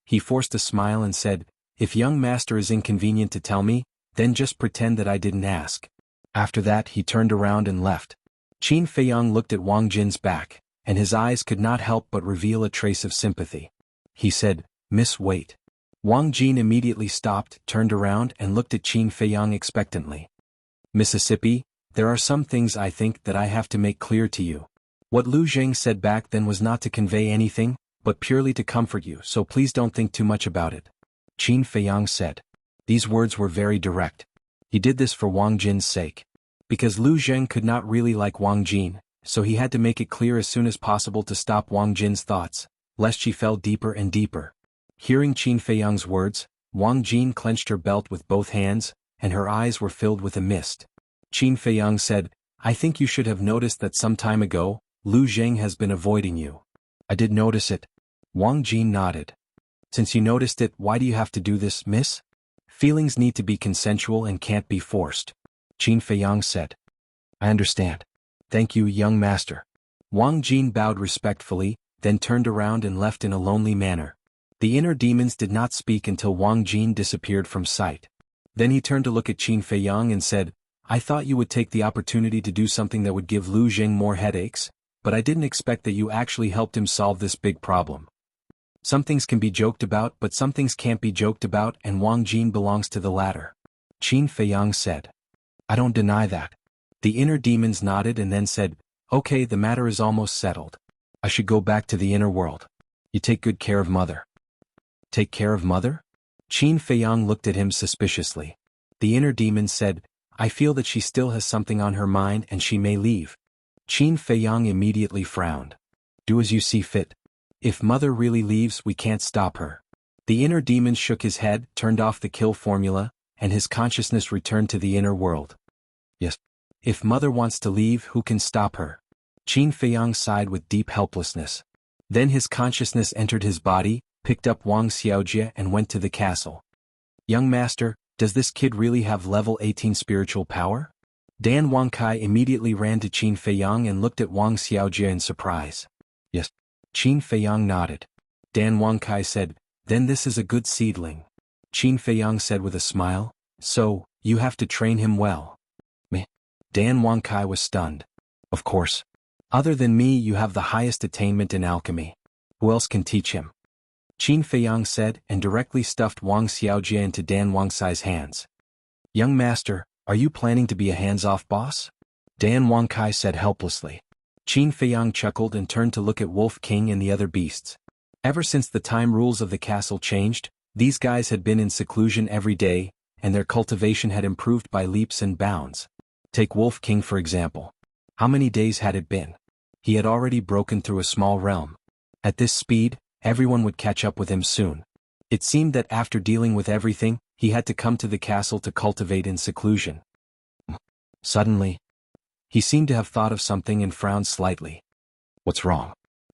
He forced a smile and said, If young master is inconvenient to tell me, then just pretend that I didn't ask. After that he turned around and left. Qin Feiyang looked at Wang Jin's back, and his eyes could not help but reveal a trace of sympathy. He said, Miss, wait. Wang Jin immediately stopped, turned around and looked at Qin Feiyang expectantly. Mississippi, there are some things I think that I have to make clear to you. What Lu Zheng said back then was not to convey anything, but purely to comfort you, so please don't think too much about it. Qin Feiyang said. These words were very direct. He did this for Wang Jin's sake. Because Lu Zheng could not really like Wang Jin, so he had to make it clear as soon as possible to stop Wang Jin's thoughts, lest she fell deeper and deeper. Hearing Qin Feiyang's words, Wang Jin clenched her belt with both hands, and her eyes were filled with a mist. Qin Feiyang said, I think you should have noticed that some time ago, Lu Zheng has been avoiding you. I did notice it. Wang Jin nodded. Since you noticed it, why do you have to do this, miss? Feelings need to be consensual and can't be forced. Qin Feiyang said. I understand. Thank you, young master. Wang Jin bowed respectfully, then turned around and left in a lonely manner. The inner demons did not speak until Wang Jin disappeared from sight. Then he turned to look at Qin Feiyang and said, I thought you would take the opportunity to do something that would give Lu Zheng more headaches, but I didn't expect that you actually helped him solve this big problem. Some things can be joked about, but some things can't be joked about, and Wang Jin belongs to the latter. Qin Feiyang said. I don't deny that. The inner demons nodded and then said, Okay, the matter is almost settled. I should go back to the inner world. You take good care of mother. Take care of mother? Qin Feiyang looked at him suspiciously. The inner demon said, I feel that she still has something on her mind and she may leave. Qin Feiyang immediately frowned. Do as you see fit. If mother really leaves, we can't stop her. The inner demon shook his head, turned off the kill formula, and his consciousness returned to the inner world. Yes. If mother wants to leave, who can stop her? Qin Feiyang sighed with deep helplessness. Then his consciousness entered his body, picked up Wang Xiaojia and went to the castle. Young master, does this kid really have level 18 spiritual power? Dan Wangkai immediately ran to Qin Feiyang and looked at Wang Xiaojie in surprise. Yes. Qin Feiyang nodded. Dan Wangkai said, then this is a good seedling. Qin Feiyang said with a smile, so, you have to train him well. Meh. Dan Wangkai was stunned. Of course. Other than me you have the highest attainment in alchemy. Who else can teach him? Qin Feiyang said and directly stuffed Wang Xiaojie into Dan Wangkai's hands. Young master, are you planning to be a hands-off boss? Dan Wangkai said helplessly. Qin Feiyang chuckled and turned to look at Wolf King and the other beasts. Ever since the time rules of the castle changed, these guys had been in seclusion every day, and their cultivation had improved by leaps and bounds. Take Wolf King for example. How many days had it been? He had already broken through a small realm. At this speed, everyone would catch up with him soon. It seemed that after dealing with everything, he had to come to the castle to cultivate in seclusion. Suddenly, he seemed to have thought of something and frowned slightly. What's wrong?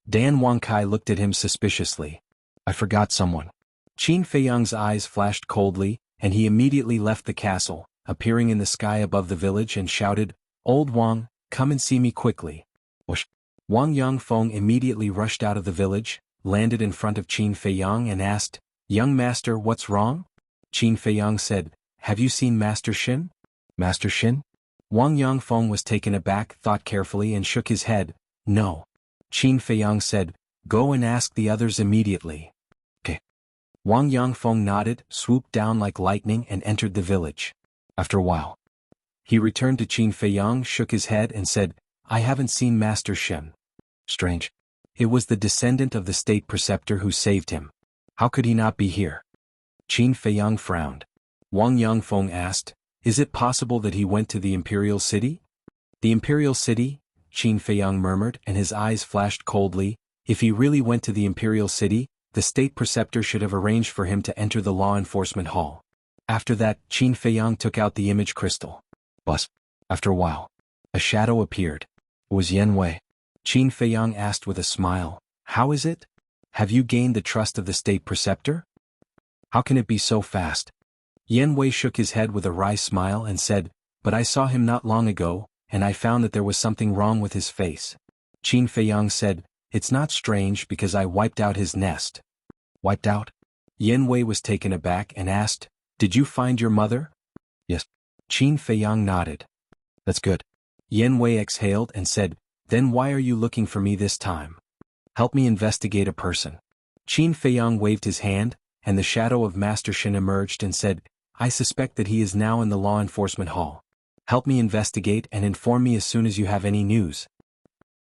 Dan Wangkai looked at him suspiciously. I forgot someone. Qin Feiyang's eyes flashed coldly, and he immediately left the castle, appearing in the sky above the village and shouted, Old Wang, come and see me quickly. Whoosh. Wang Yangfeng immediately rushed out of the village, landed in front of Qin Feiyang and asked, Young master, what's wrong? Qin Feiyang said, Have you seen Master Xin? Master Xin? Wang Yangfeng was taken aback, thought carefully and shook his head. No. Qin Feiyang said, Go and ask the others immediately. Okay. Wang Yangfeng nodded, swooped down like lightning and entered the village. After a while, he returned to Qin Feiyang, shook his head and said, I haven't seen Master Xin. Strange. It was the descendant of the state preceptor who saved him. How could he not be here? Qin Feiyang frowned. Wang Yangfeng asked, Is it possible that he went to the imperial city? The imperial city? Qin Feiyang murmured and his eyes flashed coldly. If he really went to the imperial city, the state preceptor should have arranged for him to enter the law enforcement hall. After that, Qin Feiyang took out the image crystal. But, after a while, a shadow appeared. It was Yan Wei. Qin Feiyang asked with a smile, How is it? Have you gained the trust of the state preceptor? How can it be so fast? Yan Wei shook his head with a wry smile and said, But I saw him not long ago, and I found that there was something wrong with his face. Qin Feiyang said, It's not strange because I wiped out his nest. Wiped out? Yan Wei was taken aback and asked, Did you find your mother? Yes. Qin Feiyang nodded. That's good. Yan Wei exhaled and said, Then why are you looking for me this time? Help me investigate a person. Qin Feiyang waved his hand, and the shadow of Master Xin emerged and said, I suspect that he is now in the law enforcement hall. Help me investigate and inform me as soon as you have any news.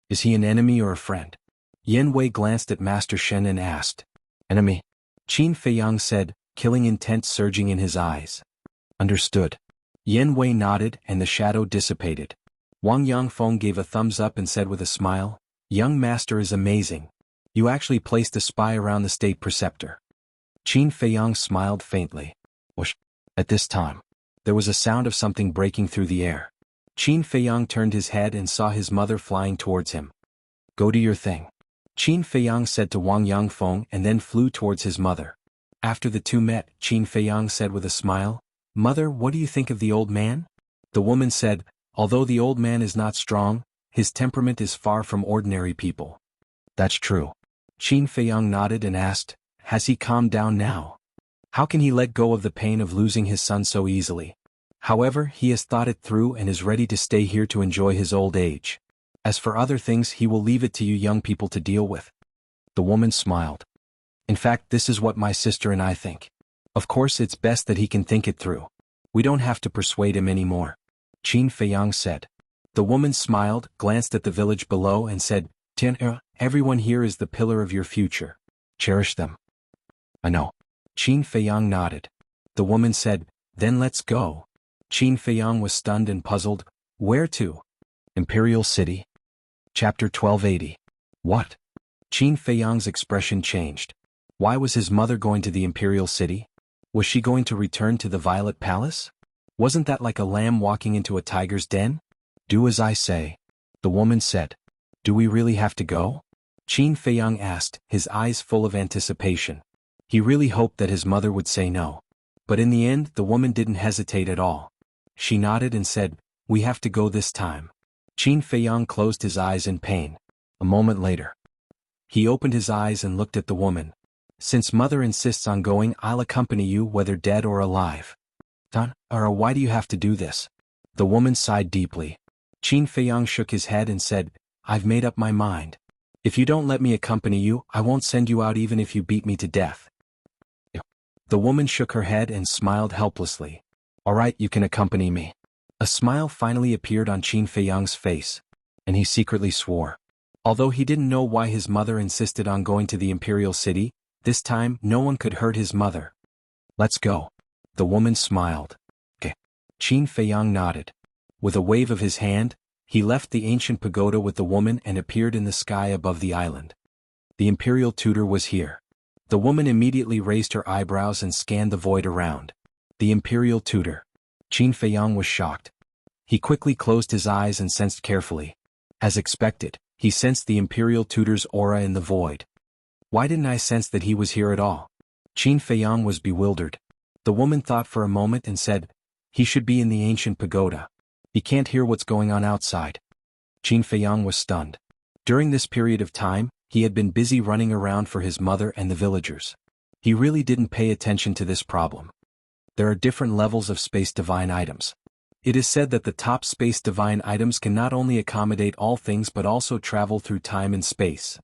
Is he an enemy or a friend? Yan Wei glanced at Master Shen and asked. Enemy. Qin Feiyang said, killing intent surging in his eyes. Understood. Yan Wei nodded and the shadow dissipated. Wang Yangfeng gave a thumbs up and said with a smile, Young master is amazing. You actually placed a spy around the state preceptor. Qin Feiyang smiled faintly. Whoosh. At this time, there was a sound of something breaking through the air. Qin Feiyang turned his head and saw his mother flying towards him. Go do your thing. Qin Feiyang said to Wang Yangfeng and then flew towards his mother. After the two met, Qin Feiyang said with a smile, Mother, what do you think of the old man? The woman said, Although the old man is not strong, his temperament is far from ordinary people. That's true. Qin Feiyang nodded and asked, Has he calmed down now? How can he let go of the pain of losing his son so easily? However, he has thought it through and is ready to stay here to enjoy his old age. As for other things, he will leave it to you young people to deal with. The woman smiled. In fact, this is what my sister and I think. Of course, it's best that he can think it through. We don't have to persuade him anymore. Qin Feiyang said. The woman smiled, glanced at the village below and said, Tian, everyone here is the pillar of your future. Cherish them. I know. Qin Feiyang nodded. The woman said, Then let's go. Qin Feiyang was stunned and puzzled. Where to? Imperial City. Chapter 1280. What? Qin Feiyang's expression changed. Why was his mother going to the Imperial City? Was she going to return to the Violet Palace? Wasn't that like a lamb walking into a tiger's den? Do as I say. The woman said. Do we really have to go? Qin Feiyang asked, his eyes full of anticipation. He really hoped that his mother would say no. But in the end, the woman didn't hesitate at all. She nodded and said, "We have to go this time." Qin Feiyang closed his eyes in pain. A moment later, he opened his eyes and looked at the woman. "Since mother insists on going, I'll accompany you whether dead or alive." "Or why do you have to do this?" The woman sighed deeply. Qin Feiyang shook his head and said, "I've made up my mind. If you don't let me accompany you, I won't send you out even if you beat me to death." The woman shook her head and smiled helplessly. "All right, you can accompany me." A smile finally appeared on Qin Feiyang's face, and he secretly swore. Although he didn't know why his mother insisted on going to the imperial city, this time no one could hurt his mother. "Let's go." The woman smiled. "Okay." Qin Feiyang nodded. With a wave of his hand, he left the ancient pagoda with the woman and appeared in the sky above the island. The imperial tutor was here. The woman immediately raised her eyebrows and scanned the void around. The imperial tutor. Qin Feiyang was shocked. He quickly closed his eyes and sensed carefully. As expected, he sensed the imperial tutor's aura in the void. Why didn't I sense that he was here at all? Qin Feiyang was bewildered. The woman thought for a moment and said, "He should be in the ancient pagoda. He can't hear what's going on outside." Qin Feiyang was stunned. During this period of time, he had been busy running around for his mother and the villagers. He really didn't pay attention to this problem. There are different levels of space divine items. It is said that the top space divine items can not only accommodate all things but also travel through time and space.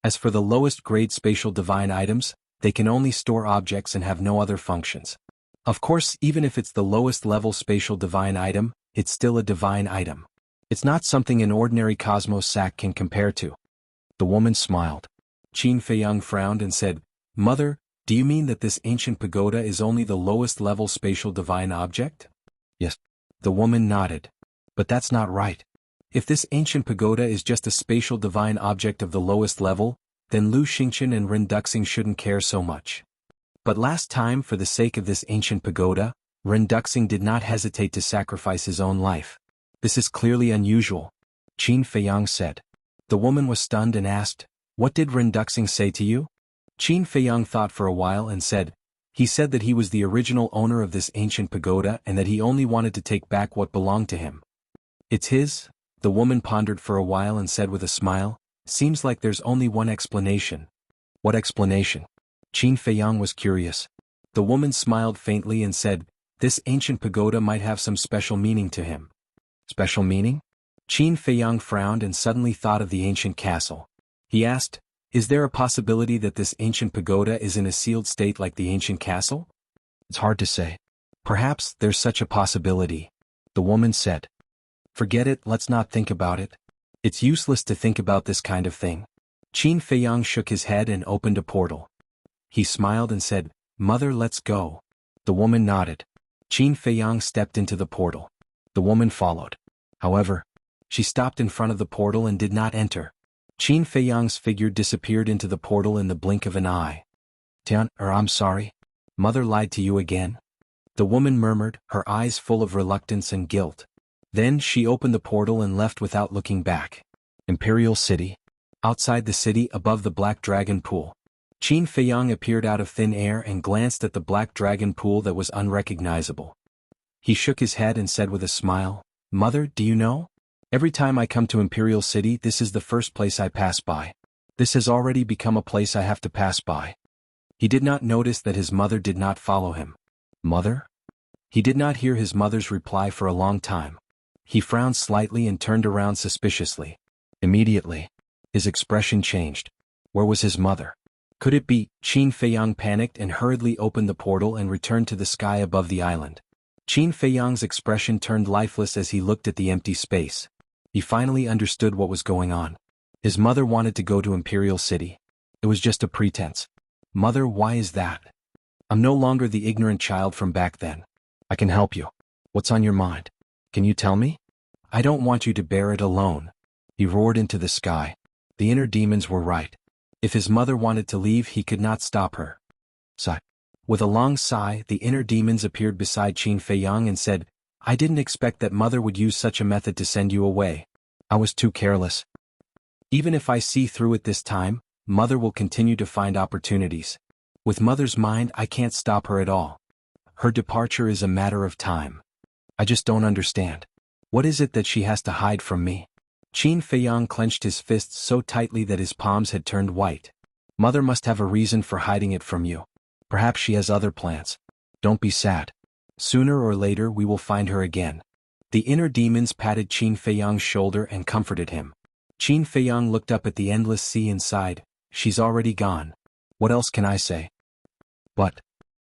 As for the lowest grade spatial divine items, they can only store objects and have no other functions. Of course, even if it's the lowest level spatial divine item, it's still a divine item. It's not something an ordinary cosmos sac can compare to. The woman smiled. Qin Feiyang frowned and said, "Mother, do you mean that this ancient pagoda is only the lowest level spatial divine object?" "Yes." The woman nodded. "But that's not right. If this ancient pagoda is just a spatial divine object of the lowest level, then Lu Xingqian and Ren Duxing shouldn't care so much." But last time, for the sake of this ancient pagoda, Ren Duxing did not hesitate to sacrifice his own life. "This is clearly unusual," Qin Feiyang said. The woman was stunned and asked, "What did Ren Duxing say to you?" Qin Feiyang thought for a while and said, "He said that he was the original owner of this ancient pagoda and that he only wanted to take back what belonged to him." "It's his?" The woman pondered for a while and said with a smile, "Seems like there's only one explanation." "What explanation?" Qin Feiyang was curious. The woman smiled faintly and said, "This ancient pagoda might have some special meaning to him." "Special meaning?" Qin Feiyang frowned and suddenly thought of the ancient castle. He asked, "Is there a possibility that this ancient pagoda is in a sealed state like the ancient castle?" "It's hard to say. Perhaps there's such a possibility," the woman said. "Forget it, let's not think about it. It's useless to think about this kind of thing." Qin Feiyang shook his head and opened a portal. He smiled and said, "Mother, let's go." The woman nodded. Qin Feiyang stepped into the portal. The woman followed. However, she stopped in front of the portal and did not enter. Qin Feiyang's figure disappeared into the portal in the blink of an eye. I'm sorry. Mother lied to you again?" The woman murmured, her eyes full of reluctance and guilt. Then she opened the portal and left without looking back. Imperial City. Outside the city, above the Black Dragon Pool, Qin Feiyang appeared out of thin air and glanced at the Black Dragon Pool that was unrecognizable. He shook his head and said with a smile, "Mother, do you know? Every time I come to Imperial City, this is the first place I pass by. This has already become a place I have to pass by." He did not notice that his mother did not follow him. "Mother?" He did not hear his mother's reply for a long time. He frowned slightly and turned around suspiciously. Immediately, his expression changed. Where was his mother? Could it be? Qin Feiyang panicked and hurriedly opened the portal and returned to the sky above the island. Qin Feiyang's expression turned lifeless as he looked at the empty space. He finally understood what was going on. His mother wanted to go to Imperial City. It was just a pretense. "Mother, why is that? I'm no longer the ignorant child from back then. I can help you. What's on your mind? Can you tell me? I don't want you to bear it alone." He roared into the sky. The inner demons were right. If his mother wanted to leave, he could not stop her. Sigh. With a long sigh, the inner demons appeared beside Qin Feiyang and said, "I didn't expect that mother would use such a method to send you away. I was too careless. Even if I see through it this time, mother will continue to find opportunities. With mother's mind, I can't stop her at all. Her departure is a matter of time. I just don't understand. What is it that she has to hide from me? Qin Feiyang clenched his fists so tightly that his palms had turned white. Mother must have a reason for hiding it from you. Perhaps she has other plans. Don't be sad. Sooner or later we will find her again. The inner demons patted Qin Feiyang's shoulder and comforted him. Qin Feiyang looked up at the endless sea and sighed. She's already gone. What else can I say? But,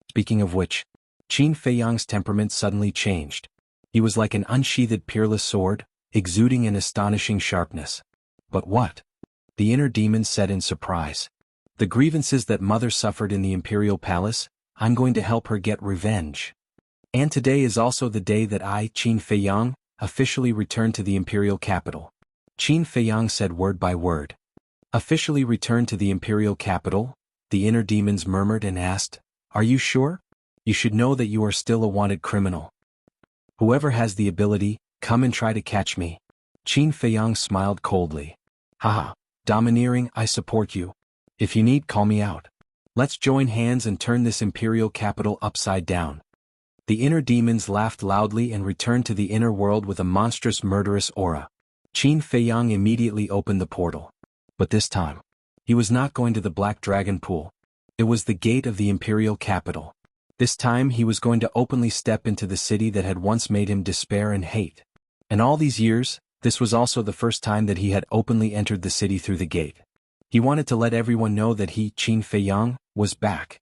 speaking of which, Qin Feiyang's temperament suddenly changed. He was like an unsheathed peerless sword, exuding an astonishing sharpness. But what? The inner demons said in surprise. The grievances that Mother suffered in the Imperial Palace, I'm going to help her get revenge. And today is also the day that I, Qin Feiyang, officially return to the Imperial capital. Qin Feiyang said word by word. Officially return to the Imperial capital? The inner demons murmured and asked, Are you sure? You should know that you are still a wanted criminal. Whoever has the ability, come and try to catch me. Qin Feiyang smiled coldly. Haha, domineering, I support you. If you need, call me out. Let's join hands and turn this imperial capital upside down. The inner demons laughed loudly and returned to the inner world with a monstrous murderous aura. Qin Feiyang immediately opened the portal. But this time, he was not going to the Black Dragon Pool. It was the gate of the imperial capital. This time he was going to openly step into the city that had once made him despair and hate. And all these years, this was also the first time that he had openly entered the city through the gate. He wanted to let everyone know that he, Qin Feiyang, was back.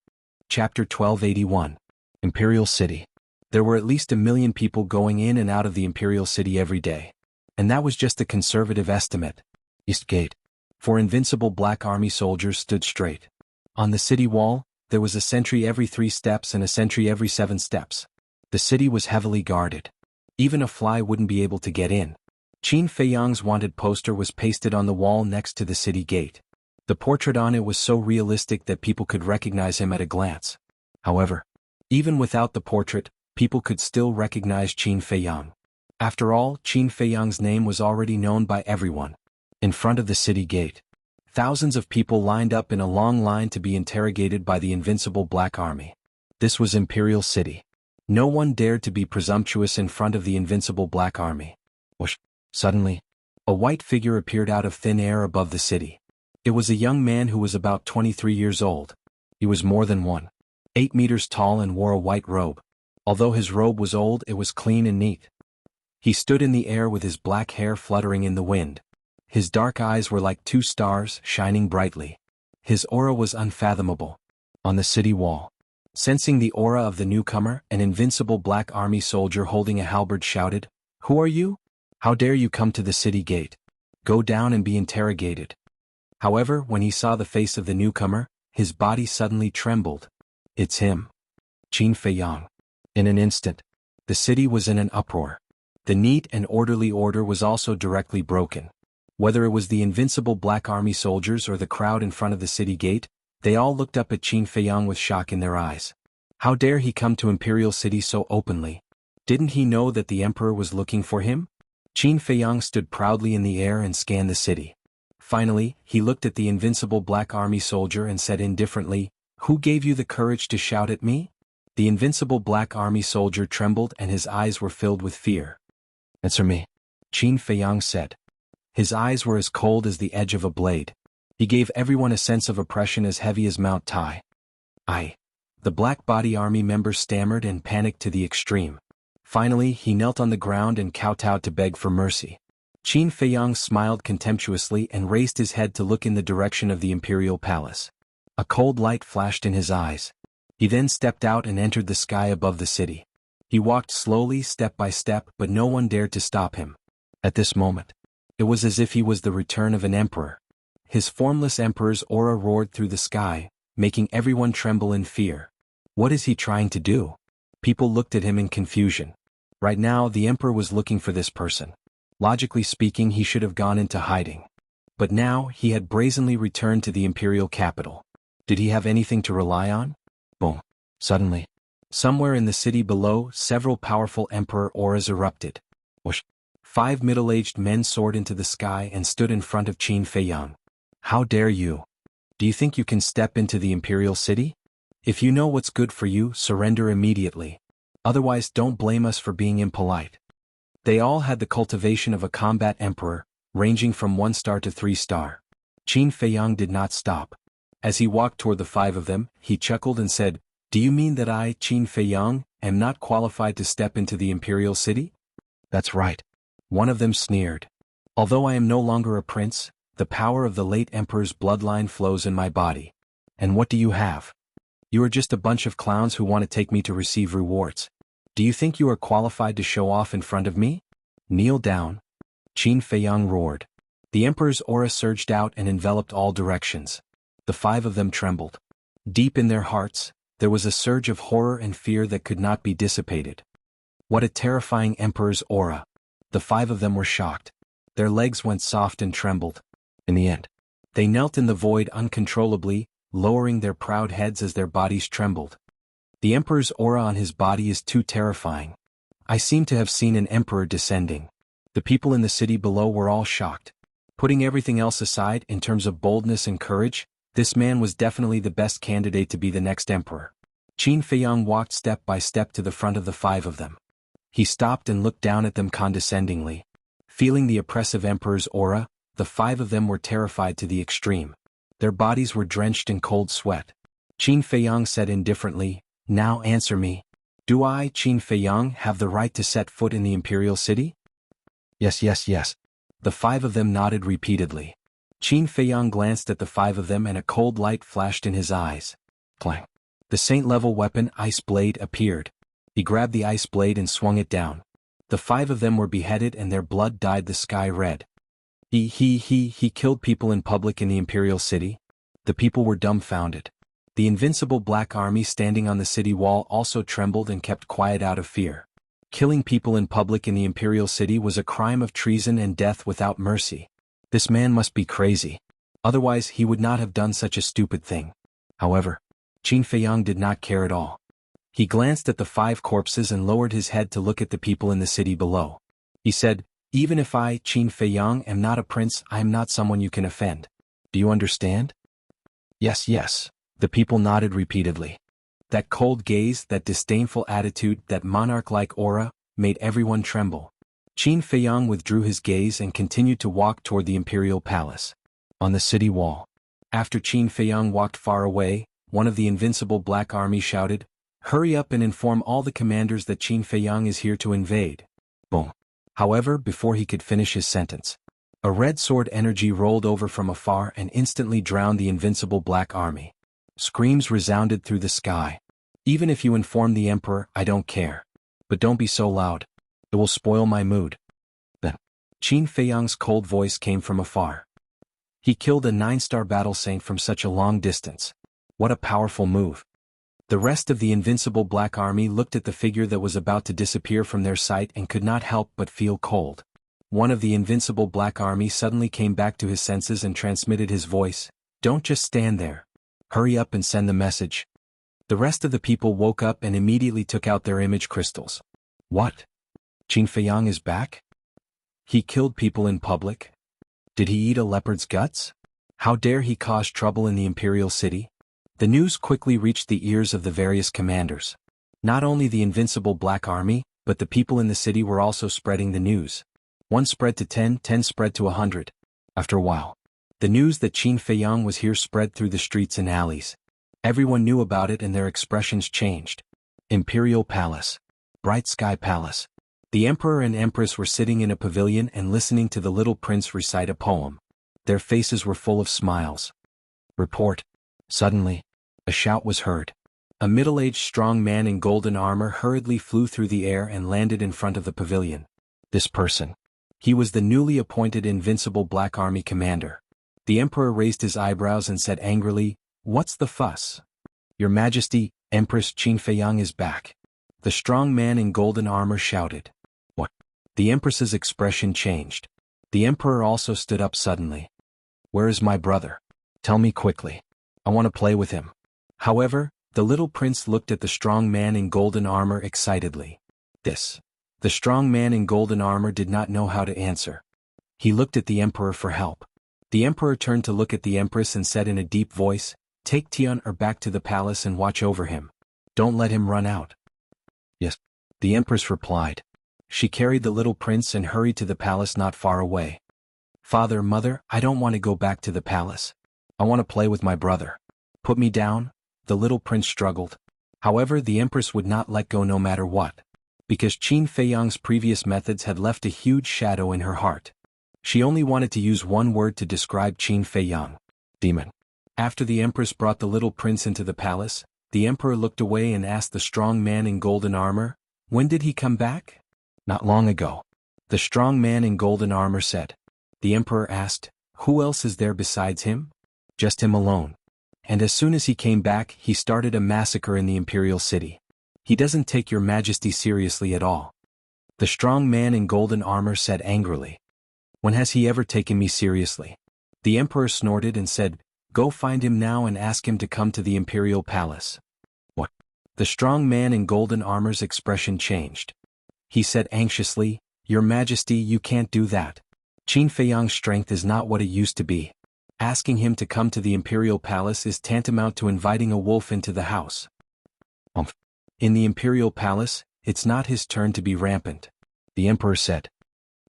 Chapter 1281. Imperial City. There were at least 1 million people going in and out of the Imperial City every day. And that was just a conservative estimate. East Gate. 4 invincible Black Army soldiers stood straight. On the city wall, there was a sentry every 3 steps and a sentry every 7 steps. The city was heavily guarded. Even a fly wouldn't be able to get in. Qin Feiyang's wanted poster was pasted on the wall next to the city gate. The portrait on it was so realistic that people could recognize him at a glance. However, even without the portrait, people could still recognize Qin Feiyang. After all, Qin Feiyang's name was already known by everyone. In front of the city gate, thousands of people lined up in a long line to be interrogated by the invincible Black Army. This was Imperial City. No one dared to be presumptuous in front of the invincible Black Army. Whoosh! Suddenly, a white figure appeared out of thin air above the city. It was a young man who was about 23 years old. He was more than 1.8 meters tall and wore a white robe. Although his robe was old, it was clean and neat. He stood in the air with his black hair fluttering in the wind. His dark eyes were like 2 stars, shining brightly. His aura was unfathomable. On the city wall, sensing the aura of the newcomer, an invincible Black Army soldier holding a halberd shouted, "Who are you? How dare you come to the city gate? Go down and be interrogated." However, when he saw the face of the newcomer, his body suddenly trembled. It's him. Qin Feiyang. In an instant, the city was in an uproar. The neat and orderly order was also directly broken. Whether it was the invincible Black Army soldiers or the crowd in front of the city gate, they all looked up at Qin Feiyang with shock in their eyes. How dare he come to Imperial City so openly? Didn't he know that the Emperor was looking for him? Qin Feiyang stood proudly in the air and scanned the city. Finally, he looked at the invincible Black Army soldier and said indifferently, "Who gave you the courage to shout at me?" The invincible Black Army soldier trembled and his eyes were filled with fear. "Answer me," Qin Feiyang said. His eyes were as cold as the edge of a blade. He gave everyone a sense of oppression as heavy as Mount Tai. The Black Body Army member stammered and panicked to the extreme. Finally, he knelt on the ground and kowtowed to beg for mercy. Qin Feiyang smiled contemptuously and raised his head to look in the direction of the imperial palace. A cold light flashed in his eyes. He then stepped out and entered the sky above the city. He walked slowly, step by step, but no one dared to stop him. At this moment, it was as if he was the return of an emperor. His formless emperor's aura roared through the sky, making everyone tremble in fear. What is he trying to do? People looked at him in confusion. Right now, the emperor was looking for this person. Logically speaking, he should have gone into hiding. But now, he had brazenly returned to the imperial capital. Did he have anything to rely on? Boom. Suddenly, somewhere in the city below, several powerful emperor auras erupted. Whoosh. 5 middle-aged men soared into the sky and stood in front of Qin Feiyang. "How dare you? Do you think you can step into the imperial city? If you know what's good for you, surrender immediately." Otherwise don't blame us for being impolite. They all had the cultivation of a combat emperor, ranging from 1 star to 3 star. Qin Feiyang did not stop. As he walked toward the 5 of them, he chuckled and said, "Do you mean that I, Qin Feiyang, am not qualified to step into the imperial city?" "That's right." One of them sneered. "Although I am no longer a prince, the power of the late emperor's bloodline flows in my body. And what do you have? You are just a bunch of clowns who want to take me to receive rewards. Do you think you are qualified to show off in front of me? Kneel down." Qin Feiyang roared. The emperor's aura surged out and enveloped all directions. The 5 of them trembled. Deep in their hearts, there was a surge of horror and fear that could not be dissipated. What a terrifying emperor's aura! The 5 of them were shocked. Their legs went soft and trembled. In the end, they knelt in the void uncontrollably, lowering their proud heads as their bodies trembled. The emperor's aura on his body is too terrifying. I seem to have seen an emperor descending. The people in the city below were all shocked. Putting everything else aside in terms of boldness and courage, this man was definitely the best candidate to be the next emperor. Qin Feiyang walked step by step to the front of the 5 of them. He stopped and looked down at them condescendingly. Feeling the oppressive emperor's aura, the 5 of them were terrified to the extreme. Their bodies were drenched in cold sweat. Qin Feiyang said indifferently, "Now answer me. Do I, Qin Feiyang, have the right to set foot in the imperial city?" "Yes, yes, yes." The 5 of them nodded repeatedly. Qin Feiyang glanced at the 5 of them and a cold light flashed in his eyes. Clang. The saint-level weapon, Ice Blade, appeared. He grabbed the ice blade and swung it down. The 5 of them were beheaded and their blood dyed the sky red. He killed people in public in the imperial city? The people were dumbfounded. The invincible black army standing on the city wall also trembled and kept quiet out of fear. Killing people in public in the imperial city was a crime of treason and death without mercy. This man must be crazy. Otherwise he would not have done such a stupid thing. However, Qin Feiyang did not care at all. He glanced at the 5 corpses and lowered his head to look at the people in the city below. He said, "Even if I, Qin Feiyang, am not a prince, I am not someone you can offend. Do you understand?" "Yes, yes." The people nodded repeatedly. That cold gaze, that disdainful attitude, that monarch-like aura, made everyone tremble. Qin Feiyang withdrew his gaze and continued to walk toward the imperial palace. On the city wall. After Qin Feiyang walked far away, one of the invincible black army shouted, "Hurry up and inform all the commanders that Qin Feiyang is here to invade." Boom. However, before he could finish his sentence, a red sword energy rolled over from afar and instantly drowned the invincible black army. Screams resounded through the sky. "Even if you inform the emperor, I don't care. But don't be so loud. It will spoil my mood." Then, Qin Feiyang's cold voice came from afar. He killed a 9-star battle saint from such a long distance. What a powerful move. The rest of the invincible black army looked at the figure that was about to disappear from their sight and could not help but feel cold. One of the invincible black army suddenly came back to his senses and transmitted his voice, "Don't just stand there. Hurry up and send the message." The rest of the people woke up and immediately took out their image crystals. What? Qin Feiyang is back? He killed people in public? Did he eat a leopard's guts? How dare he cause trouble in the imperial city? The news quickly reached the ears of the various commanders. Not only the invincible black army, but the people in the city were also spreading the news. 1 spread to 10, 10 spread to 100. After a while, the news that Qin Feiyang was here spread through the streets and alleys. Everyone knew about it and their expressions changed. Imperial Palace. Bright Sky Palace. The emperor and empress were sitting in a pavilion and listening to the little prince recite a poem. Their faces were full of smiles. Report. Suddenly, a shout was heard. A middle-aged strong man in golden armor hurriedly flew through the air and landed in front of the pavilion. This person. He was the newly appointed invincible Black Army commander. The emperor raised his eyebrows and said angrily, "What's the fuss?" "Your Majesty, Empress Qin Feiyang is back." The strong man in golden armor shouted. What? The empress's expression changed. The emperor also stood up suddenly. "Where is my brother? Tell me quickly. I want to play with him." However, the little prince looked at the strong man in golden armor excitedly. The strong man in golden armor did not know how to answer. He looked at the emperor for help. The emperor turned to look at the empress and said in a deep voice, "Take Tian back to the palace and watch over him. Don't let him run out." Yes. The empress replied. She carried the little prince and hurried to the palace not far away. Father, mother, I don't want to go back to the palace. I want to play with my brother. Put me down, the little prince struggled. However, the empress would not let go no matter what. Because Qin Feiyang's previous methods had left a huge shadow in her heart. She only wanted to use one word to describe Qin Feiyang: demon. After the empress brought the little prince into the palace, the emperor looked away and asked the strong man in golden armor, "When did he come back?" "Not long ago." The strong man in golden armor said. The emperor asked, "Who else is there besides him?" "Just him alone. And as soon as he came back, he started a massacre in the imperial city. He doesn't take your majesty seriously at all." The strong man in golden armor said angrily. "When has he ever taken me seriously?" The emperor snorted and said, "Go find him now and ask him to come to the imperial palace." "What?" The strong man in golden armor's expression changed. He said anxiously, "Your majesty, you can't do that. Qin Feiyang's strength is not what it used to be. Asking him to come to the imperial palace is tantamount to inviting a wolf into the house. In the imperial palace, it's not his turn to be rampant." The emperor said.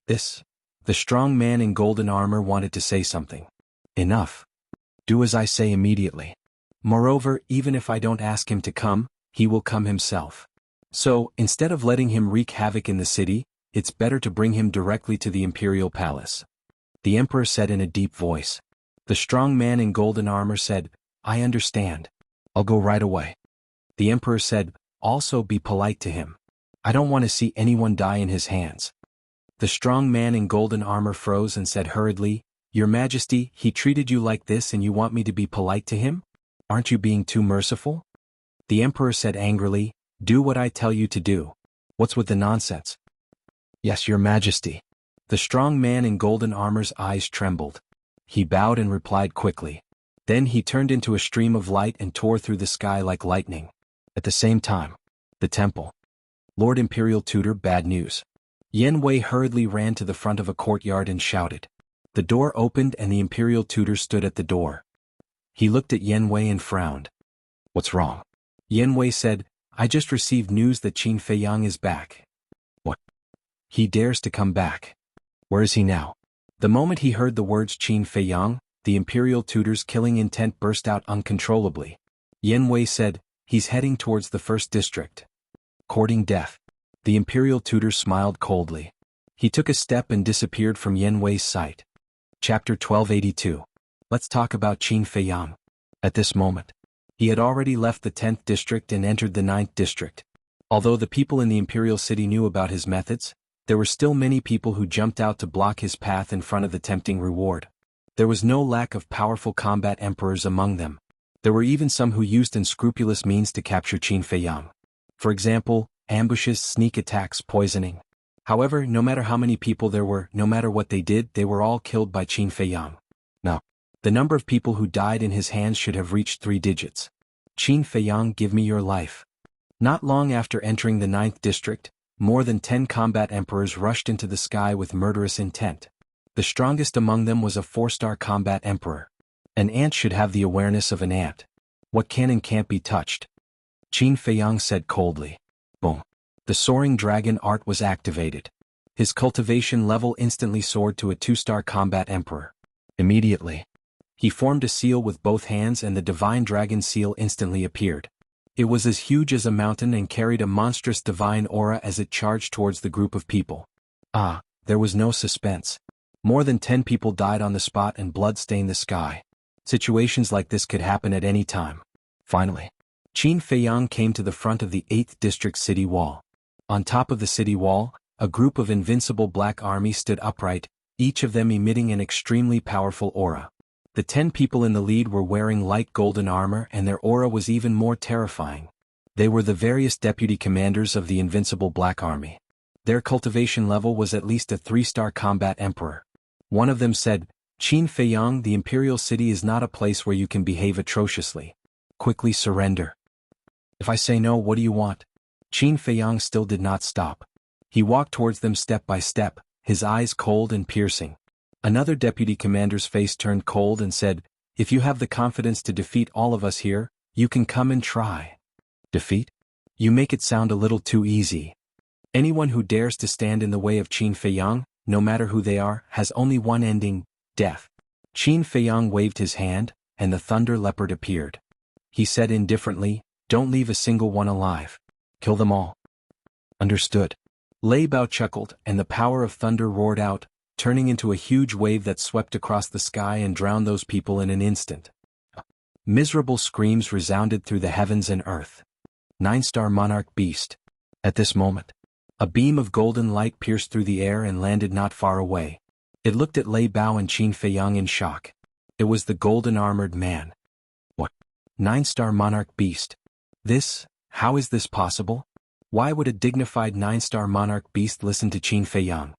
"This." The strong man in golden armor wanted to say something. "Enough. Do as I say immediately. Moreover, even if I don't ask him to come, he will come himself. So, instead of letting him wreak havoc in the city, it's better to bring him directly to the imperial palace." The emperor said in a deep voice. The strong man in golden armor said, "I understand. I'll go right away." The emperor said, "Also be polite to him. I don't want to see anyone die in his hands." The strong man in golden armor froze and said hurriedly, "Your Majesty, he treated you like this and you want me to be polite to him? Aren't you being too merciful?" The emperor said angrily, "Do what I tell you to do. What's with the nonsense?" "Yes, Your Majesty." The strong man in golden armor's eyes trembled. He bowed and replied quickly. Then he turned into a stream of light and tore through the sky like lightning. At the same time, the temple. "Lord Imperial Tutor, bad news." Yan Wei hurriedly ran to the front of a courtyard and shouted. The door opened and the Imperial Tutor stood at the door. He looked at Yan Wei and frowned. "What's wrong?" Yan Wei said, "I just received news that Qin Feiyang is back." "What? He dares to come back. Where is he now?" The moment he heard the words Qin Feiyang, the Imperial Tutor's killing intent burst out uncontrollably. Yan Wei said, "He's heading towards the first district. Courting death." The Imperial Tutor smiled coldly. He took a step and disappeared from Yan Wei's sight. Chapter 1282. Let's talk about Qin Feiyang. At this moment, he had already left the 10th district and entered the 9th district. Although the people in the imperial city knew about his methods, there were still many people who jumped out to block his path in front of the tempting reward. There was no lack of powerful combat emperors among them. There were even some who used unscrupulous means to capture Qin Feiyang. For example, ambushes, sneak attacks, poisoning. However, no matter how many people there were, no matter what they did, they were all killed by Qin Feiyang. Now, the number of people who died in his hands should have reached 3 digits. "Qin Feiyang, give me your life." Not long after entering the 9th district, more than 10 combat emperors rushed into the sky with murderous intent. The strongest among them was a 4-star combat emperor. An ant should have the awareness of an ant. What can and can't be touched? Qin Feiyang said coldly. Boom. The soaring dragon art was activated. His cultivation level instantly soared to a 2-star combat emperor. Immediately, he formed a seal with both hands and the divine dragon seal instantly appeared. It was as huge as a mountain and carried a monstrous divine aura as it charged towards the group of people. There was no suspense. More than 10 people died on the spot and blood stained the sky. Situations like this could happen at any time. Finally, Qin Feiyang came to the front of the 8th district city wall. On top of the city wall, a group of invincible black army stood upright, each of them emitting an extremely powerful aura. The 10 people in the lead were wearing light golden armor and their aura was even more terrifying. They were the various deputy commanders of the invincible black army. Their cultivation level was at least a 3-star combat emperor. One of them said, "Qin Feiyang, the imperial city is not a place where you can behave atrociously. Quickly surrender." "If I say no, what do you want?" Qin Feiyang still did not stop. He walked towards them step by step, his eyes cold and piercing. Another deputy commander's face turned cold and said, "If you have the confidence to defeat all of us here, you can come and try." "Defeat? You make it sound a little too easy." Anyone who dares to stand in the way of Qin Feiyang, no matter who they are, has only one ending, death. Qin Feiyang waved his hand, and the thunder leopard appeared. He said indifferently, "Don't leave a single one alive. Kill them all." "Understood." Lei Bao chuckled, and the power of thunder roared out, turning into a huge wave that swept across the sky and drowned those people in an instant. Miserable screams resounded through the heavens and earth. 9-star monarch beast. At this moment, a beam of golden light pierced through the air and landed not far away. It looked at Lei Bao and Qin Feiyang in shock. It was the golden armored man. What? 9-star monarch beast. How is this possible? Why would a dignified 9-star monarch beast listen to Qin Feiyang?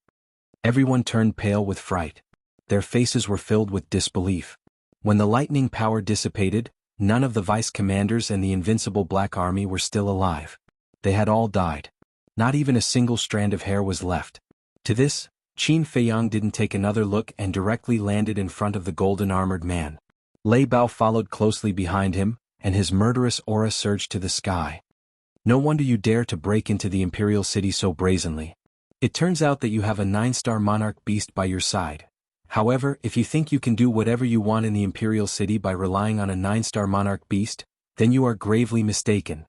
Everyone turned pale with fright. Their faces were filled with disbelief. When the lightning power dissipated, none of the vice commanders and the invincible Black Army were still alive. They had all died. Not even a single strand of hair was left. To this, Qin Feiyang didn't take another look and directly landed in front of the golden armored man. Lei Bao followed closely behind him, and his murderous aura surged to the sky. "No wonder you dare to break into the imperial city so brazenly. It turns out that you have a 9-star monarch beast by your side. However, if you think you can do whatever you want in the imperial city by relying on a 9-star monarch beast, then you are gravely mistaken."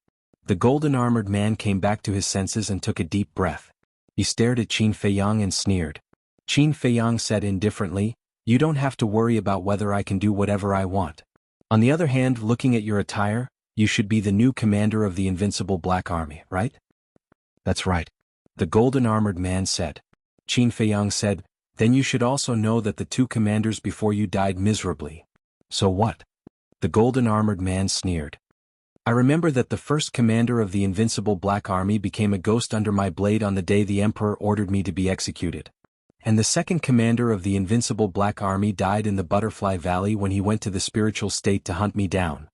The golden armored man came back to his senses and took a deep breath. He stared at Qin Feiyang and sneered. Qin Feiyang said indifferently, "You don't have to worry about whether I can do whatever I want. On the other hand, looking at your attire, you should be the new commander of the invincible Black Army, right?" "That's right," the golden armored man said. Qin Feiyang said, "Then you should also know that the 2 commanders before you died miserably." "So what?" The golden armored man sneered. "I remember that the first commander of the invincible Black Army became a ghost under my blade on the day the Emperor ordered me to be executed. And the second commander of the invincible Black Army died in the Butterfly Valley when he went to the spiritual state to hunt me down.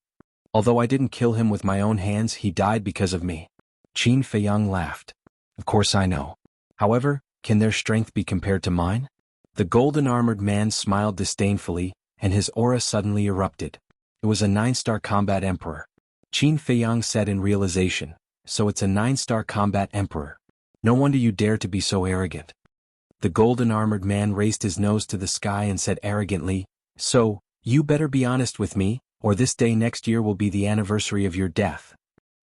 Although I didn't kill him with my own hands, he died because of me." Qin Feiyang laughed. "Of course I know. However, can their strength be compared to mine?" The golden armored man smiled disdainfully, and his aura suddenly erupted. It was a 9-star combat emperor. Qin Feiyang said in realization, "So it's a 9-star combat emperor. No wonder you dare to be so arrogant." The golden armored man raised his nose to the sky and said arrogantly, "So, you better be honest with me, or this day next year will be the anniversary of your death."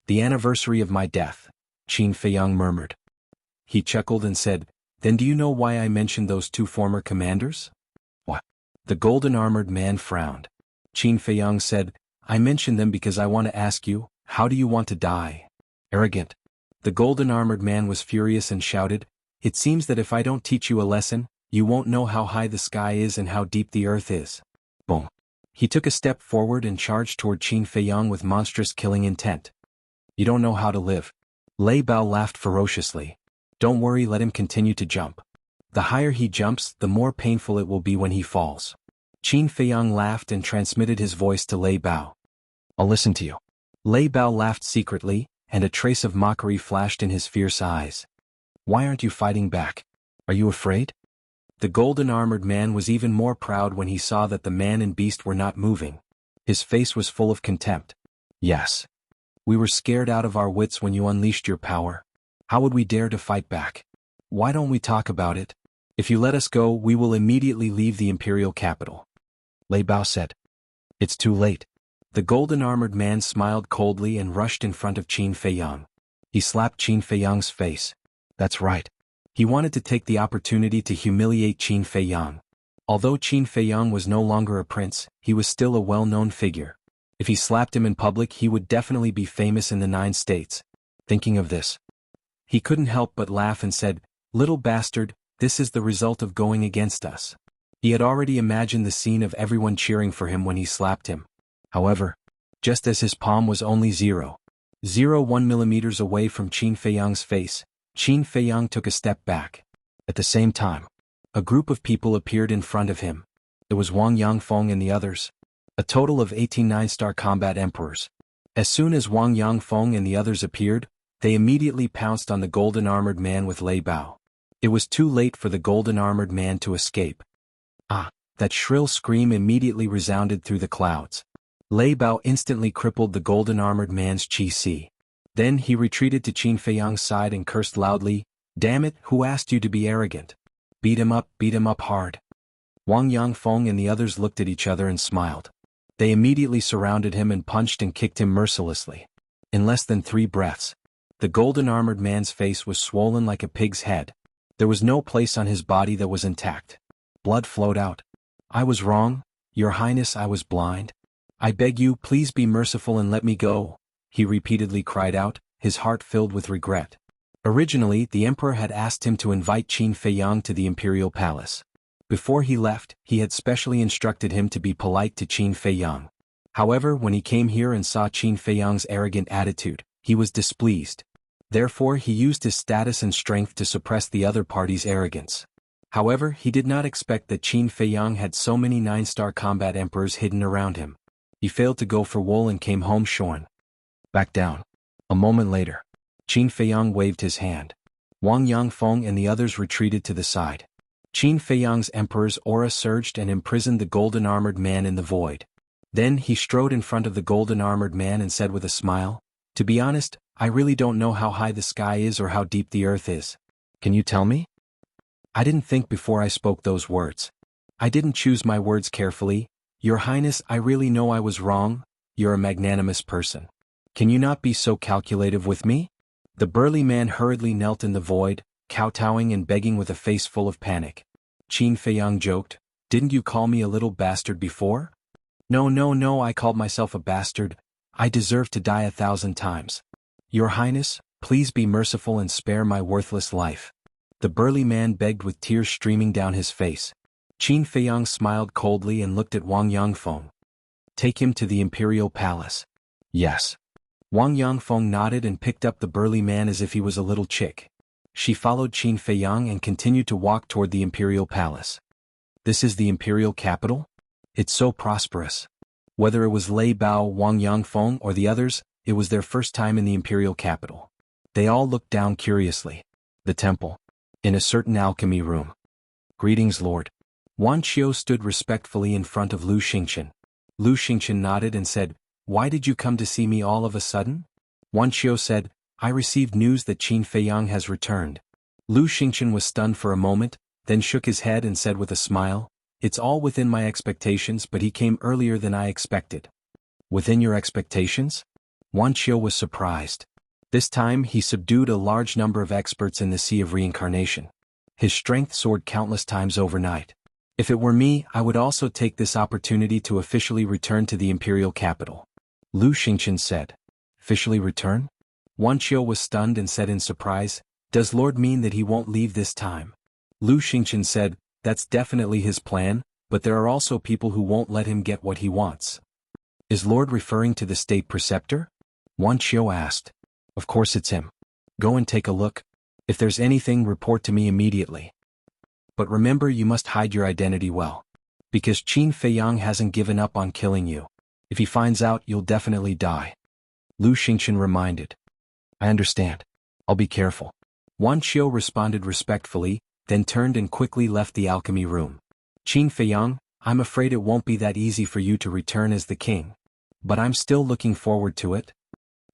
"The anniversary of my death," Qin Feiyang murmured. He chuckled and said, "Then do you know why I mentioned those 2 former commanders?" "What?" The golden armored man frowned. Qin Feiyang said, "I mentioned them because I want to ask you, how do you want to die?" "Arrogant." The golden armored man was furious and shouted, "It seems that if I don't teach you a lesson, you won't know how high the sky is and how deep the earth is." Boom. He took a step forward and charged toward Qin Feiyang with monstrous killing intent. "You don't know how to live." Lei Bao laughed ferociously. "Don't worry, let him continue to jump. The higher he jumps, the more painful it will be when he falls." Qin Feiyang laughed and transmitted his voice to Lei Bao. "I'll listen to you." Lei Bao laughed secretly, and a trace of mockery flashed in his fierce eyes. "Why aren't you fighting back? Are you afraid?" The golden armored man was even more proud when he saw that the man and beast were not moving. His face was full of contempt. "Yes. We were scared out of our wits when you unleashed your power. How would we dare to fight back? Why don't we talk about it? If you let us go, we will immediately leave the imperial capital." Lei Bao said. "It's too late." The golden armored man smiled coldly and rushed in front of Qin Feiyang. He slapped Qin Feiyang's face. That's right. He wanted to take the opportunity to humiliate Qin Feiyang. Although Qin Feiyang was no longer a prince, he was still a well-known figure. If he slapped him in public, he would definitely be famous in the 9 states. Thinking of this, he couldn't help but laugh and said, "Little bastard, this is the result of going against us." He had already imagined the scene of everyone cheering for him when he slapped him. However, just as his palm was only 0.01 millimeters away from Qin Feiyang's face, Qin Feiyang took a step back. At the same time, a group of people appeared in front of him. It was Wang Yangfeng and the others. A total of 18 9-star combat emperors. As soon as Wang Yangfeng and the others appeared, they immediately pounced on the golden armored man with Lei Bao. It was too late for the golden armored man to escape. Ah! That shrill scream immediately resounded through the clouds. Lei Bao instantly crippled the golden armored man's Qi Si. Then he retreated to Qin Feiyang's side and cursed loudly, Damn it, who asked you to be arrogant? Beat him up hard. Wang Yangfeng and the others looked at each other and smiled. They immediately surrounded him and punched and kicked him mercilessly. In less than 3 breaths, the golden-armored man's face was swollen like a pig's head. There was no place on his body that was intact. Blood flowed out. I was wrong, Your Highness, I was blind. I beg you, please be merciful and let me go, he repeatedly cried out, his heart filled with regret. Originally, the emperor had asked him to invite Qin Feiyang to the imperial palace. Before he left, he had specially instructed him to be polite to Qin Feiyang. However, when he came here and saw Qin Feiyang's arrogant attitude, he was displeased. Therefore, he used his status and strength to suppress the other party's arrogance. However, he did not expect that Qin Feiyang had so many 9-star combat emperors hidden around him. He failed to go for wool and came home shorn. Back down. A moment later, Qin Feiyang waved his hand. Wang Yangfeng and the others retreated to the side. Qin Feiyang's emperor's aura surged and imprisoned the golden-armored man in the void. Then he strode in front of the golden-armored man and said with a smile, "To be honest, I really don't know how high the sky is or how deep the earth is. Can you tell me?" I didn't think before I spoke those words. I didn't choose my words carefully. Your Highness, I really know I was wrong. You're a magnanimous person. Can you not be so calculative with me? The burly man hurriedly knelt in the void, kowtowing and begging with a face full of panic. Qin Feiyang joked, "Didn't you call me a little bastard before?" No, I called myself a bastard. I deserve to die 1,000 times. Your Highness, please be merciful and spare my worthless life. The burly man begged with tears streaming down his face. Qin Feiyang smiled coldly and looked at Wang Yangfeng. Take him to the imperial palace. Yes. Wang Yangfeng nodded and picked up the burly man as if he was a little chick. She followed Qin Feiyang and continued to walk toward the imperial palace. This is the imperial capital? It's so prosperous. Whether it was Lei Bao, Wang Yangfeng, or the others, it was their first time in the imperial capital. They all looked down curiously. The temple. In a certain alchemy room. Greetings, Lord. Wan Qiu stood respectfully in front of Lu Xingchen. Lu Xingchen nodded and said, "Why did you come to see me all of a sudden?" Wan Qiu said, "I received news that Qin Feiyang has returned." Lu Xingchen was stunned for a moment, then shook his head and said with a smile, "It's all within my expectations, but he came earlier than I expected." Within your expectations? Wan Qiu was surprised. This time he subdued a large number of experts in the Sea of Reincarnation. His strength soared countless times overnight. If it were me, I would also take this opportunity to officially return to the imperial capital. Lu Xingchen said. Officially return? Wan Qiu was stunned and said in surprise, "Does Lord mean that he won't leave this time?" Lu Xingchen said, "That's definitely his plan, but there are also people who won't let him get what he wants." Is Lord referring to the state preceptor? Wan Qiu asked. Of course it's him. Go and take a look. If there's anything, report to me immediately. But remember, you must hide your identity well. Because Qin Feiyang hasn't given up on killing you. If he finds out, you'll definitely die. Lu Xingchen reminded. I understand. I'll be careful. Wan Qiu responded respectfully, then turned and quickly left the alchemy room. Qin Feiyang, I'm afraid it won't be that easy for you to return as the king. But I'm still looking forward to it.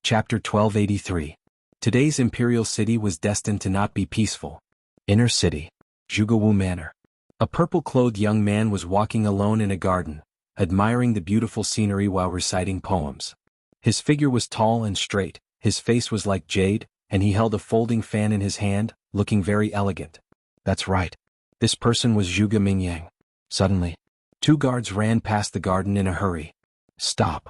Chapter 1283. Today's imperial city was destined to not be peaceful. Inner city. Zhugewu Manor. A purple-clothed young man was walking alone in a garden, admiring the beautiful scenery while reciting poems. His figure was tall and straight, his face was like jade, and he held a folding fan in his hand, looking very elegant. That's right. This person was Zhuge Mingyang. Suddenly, 2 guards ran past the garden in a hurry. Stop.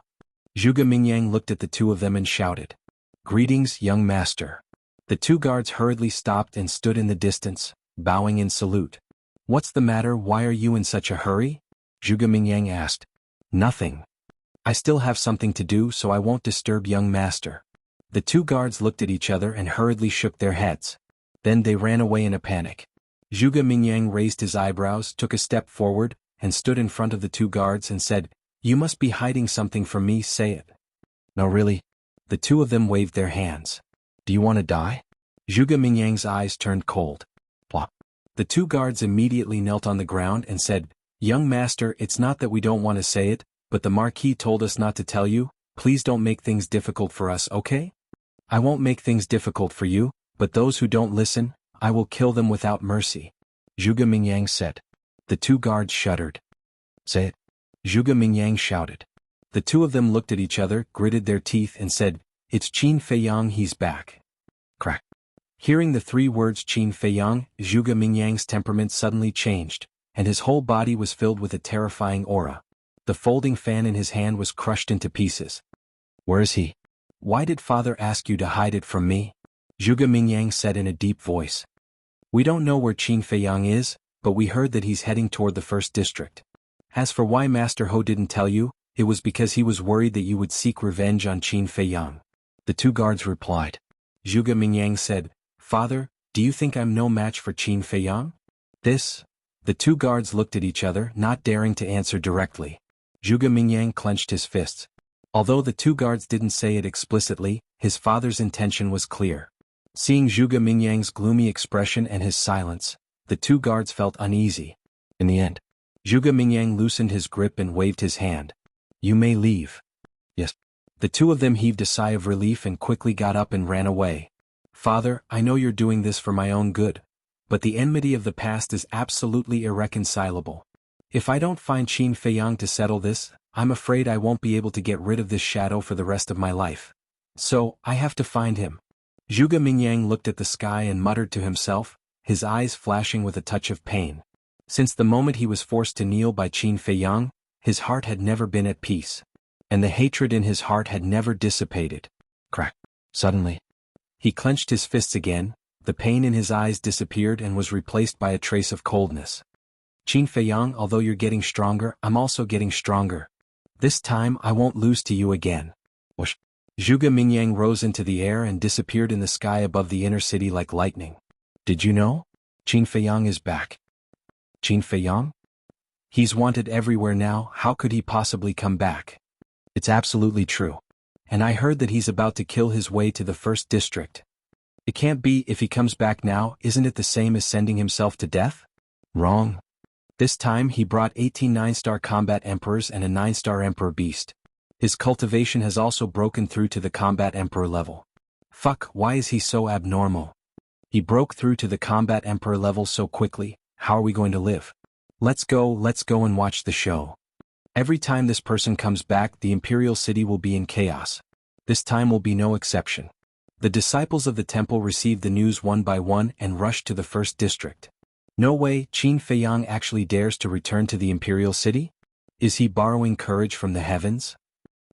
Zhuge Mingyang looked at the 2 of them and shouted. Greetings, young master. The 2 guards hurriedly stopped and stood in the distance, bowing in salute. What's the matter? Why are you in such a hurry? Zhuge Mingyang asked. Nothing. I still have something to do, so I won't disturb young master. The 2 guards looked at each other and hurriedly shook their heads. Then they ran away in a panic. Zhuge Mingyang raised his eyebrows, took a step forward, and stood in front of the 2 guards and said, You must be hiding something from me, say it. No, really? The 2 of them waved their hands. Do you want to die? Zhuge Mingyang's eyes turned cold. Plop. The 2 guards immediately knelt on the ground and said, Young master, it's not that we don't want to say it, but the Marquis told us not to tell you. Please don't make things difficult for us, okay? I won't make things difficult for you, but those who don't listen, I will kill them without mercy. Zhuge Mingyang said. The two guards shuddered. Say it. Zhuge Mingyang shouted. The two of them looked at each other, gritted their teeth and said, It's Qin Feiyang, he's back. Crack. Hearing the three words Qin Feiyang, Zhuge Mingyang's temperament suddenly changed, and his whole body was filled with a terrifying aura. The folding fan in his hand was crushed into pieces. Where is he? Why did father ask you to hide it from me? Zhuge Mingyang said in a deep voice. We don't know where Qin Feiyang is, but we heard that he's heading toward the first district. As for why Master Ho didn't tell you, it was because he was worried that you would seek revenge on Qin Feiyang. The two guards replied. Zhuge Mingyang said, Father, do you think I'm no match for Qin Feiyang? The two guards looked at each other, not daring to answer directly. Zhuge Mingyang clenched his fists. Although the two guards didn't say it explicitly, his father's intention was clear. Seeing Zhuge Mingyang's gloomy expression and his silence, the two guards felt uneasy. In the end, Zhuge Mingyang loosened his grip and waved his hand. You may leave. Yes. The two of them heaved a sigh of relief and quickly got up and ran away. Father, I know you're doing this for my own good, but the enmity of the past is absolutely irreconcilable. If I don't find Qin Feiyang to settle this, I'm afraid I won't be able to get rid of this shadow for the rest of my life. So, I have to find him. Zhuge Mingyang looked at the sky and muttered to himself, his eyes flashing with a touch of pain. Since the moment he was forced to kneel by Qin Feiyang, his heart had never been at peace. And the hatred in his heart had never dissipated. Crack. Suddenly, he clenched his fists again, the pain in his eyes disappeared and was replaced by a trace of coldness. Qin Feiyang, although you're getting stronger, I'm also getting stronger. This time I won't lose to you again. Whoosh. Zhuge Mingyang rose into the air and disappeared in the sky above the inner city like lightning. Did you know? Qin Feiyang is back. Qin Feiyang? He's wanted everywhere now, how could he possibly come back? It's absolutely true. And I heard that he's about to kill his way to the first district. It can't be. If he comes back now, isn't it the same as sending himself to death? Wrong. This time he brought 18 9-star combat emperors and a 9-star emperor beast. His cultivation has also broken through to the combat emperor level. Fuck, why is he so abnormal? He broke through to the combat emperor level so quickly, how are we going to live? Let's go and watch the show. Every time this person comes back, the Imperial City will be in chaos. This time will be no exception. The disciples of the temple received the news one by one and rushed to the first district. No way, Qin Feiyang actually dares to return to the Imperial City? Is he borrowing courage from the heavens?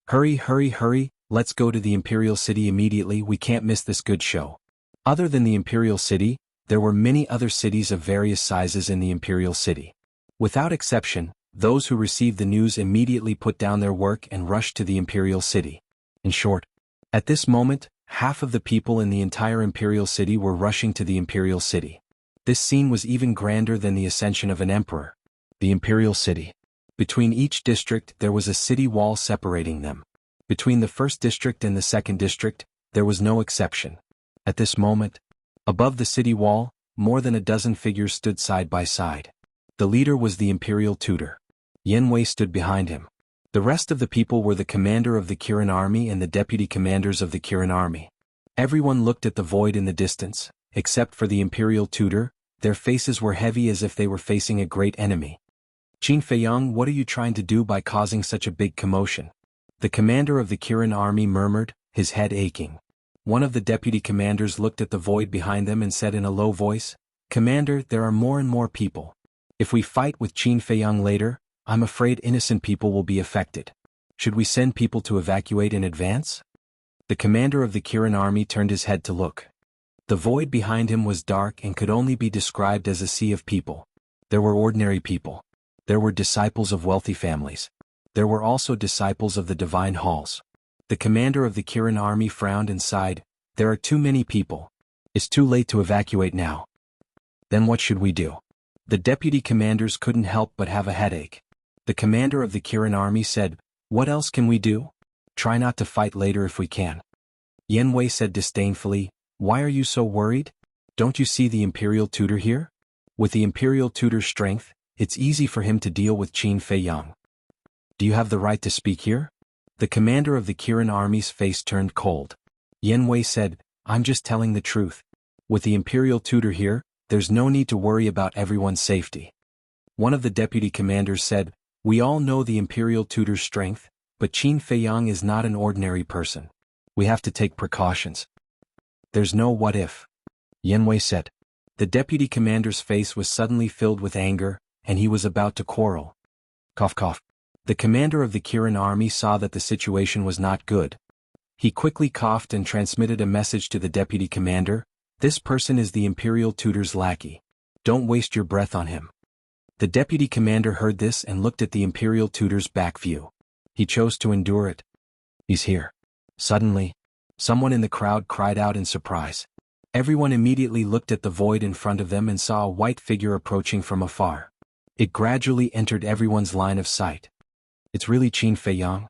Hurry, let's go to the Imperial City immediately, we can't miss this good show. Other than the Imperial City, there were many other cities of various sizes in the Imperial City. Without exception, those who received the news immediately put down their work and rushed to the Imperial City. In short, at this moment, half of the people in the entire Imperial City were rushing to the Imperial City. This scene was even grander than the ascension of an emperor. The Imperial City. Between each district there was a city wall separating them. Between the first district and the second district, there was no exception. At this moment, above the city wall, more than a dozen figures stood side by side. The leader was the Imperial Tutor. Yan stood behind him. The rest of the people were the commander of the Kirin army and the deputy commanders of the Kirin army. Everyone looked at the void in the distance, except for the Imperial Tutor. Their faces were heavy as if they were facing a great enemy. Qin Feiyang, what are you trying to do by causing such a big commotion? The commander of the Kirin army murmured, his head aching. One of the deputy commanders looked at the void behind them and said in a low voice, Commander, there are more and more people. If we fight with Qin Feiyang later, I'm afraid innocent people will be affected. Should we send people to evacuate in advance? The commander of the Kirin army turned his head to look. The void behind him was dark and could only be described as a sea of people. There were ordinary people. There were disciples of wealthy families. There were also disciples of the divine halls. The commander of the Kirin army frowned and sighed, there are too many people. It's too late to evacuate now. Then what should we do? The deputy commanders couldn't help but have a headache. The commander of the Kirin army said, what else can we do? Try not to fight later if we can. Yan said disdainfully, why are you so worried? Don't you see the Imperial Tutor here? With the Imperial Tutor's strength, it's easy for him to deal with Qin Feiyang. Do you have the right to speak here? The commander of the Kirin army's face turned cold. Yan said, I'm just telling the truth. With the Imperial Tutor here, there's no need to worry about everyone's safety. One of the deputy commanders said, "We all know the Imperial Tutor's strength, but Qin Feiyang is not an ordinary person. We have to take precautions." "There's no what if," Yanwei said. The deputy commander's face was suddenly filled with anger, and he was about to quarrel. Cough cough. The commander of the Kirin army saw that the situation was not good. He quickly coughed and transmitted a message to the deputy commander. "This person is the Imperial Tutor's lackey. Don't waste your breath on him." The deputy commander heard this and looked at the Imperial Tutor's back view. He chose to endure it. "He's here." Suddenly, someone in the crowd cried out in surprise. Everyone immediately looked at the void in front of them and saw a white figure approaching from afar. It gradually entered everyone's line of sight. It's really Qin Feiyang?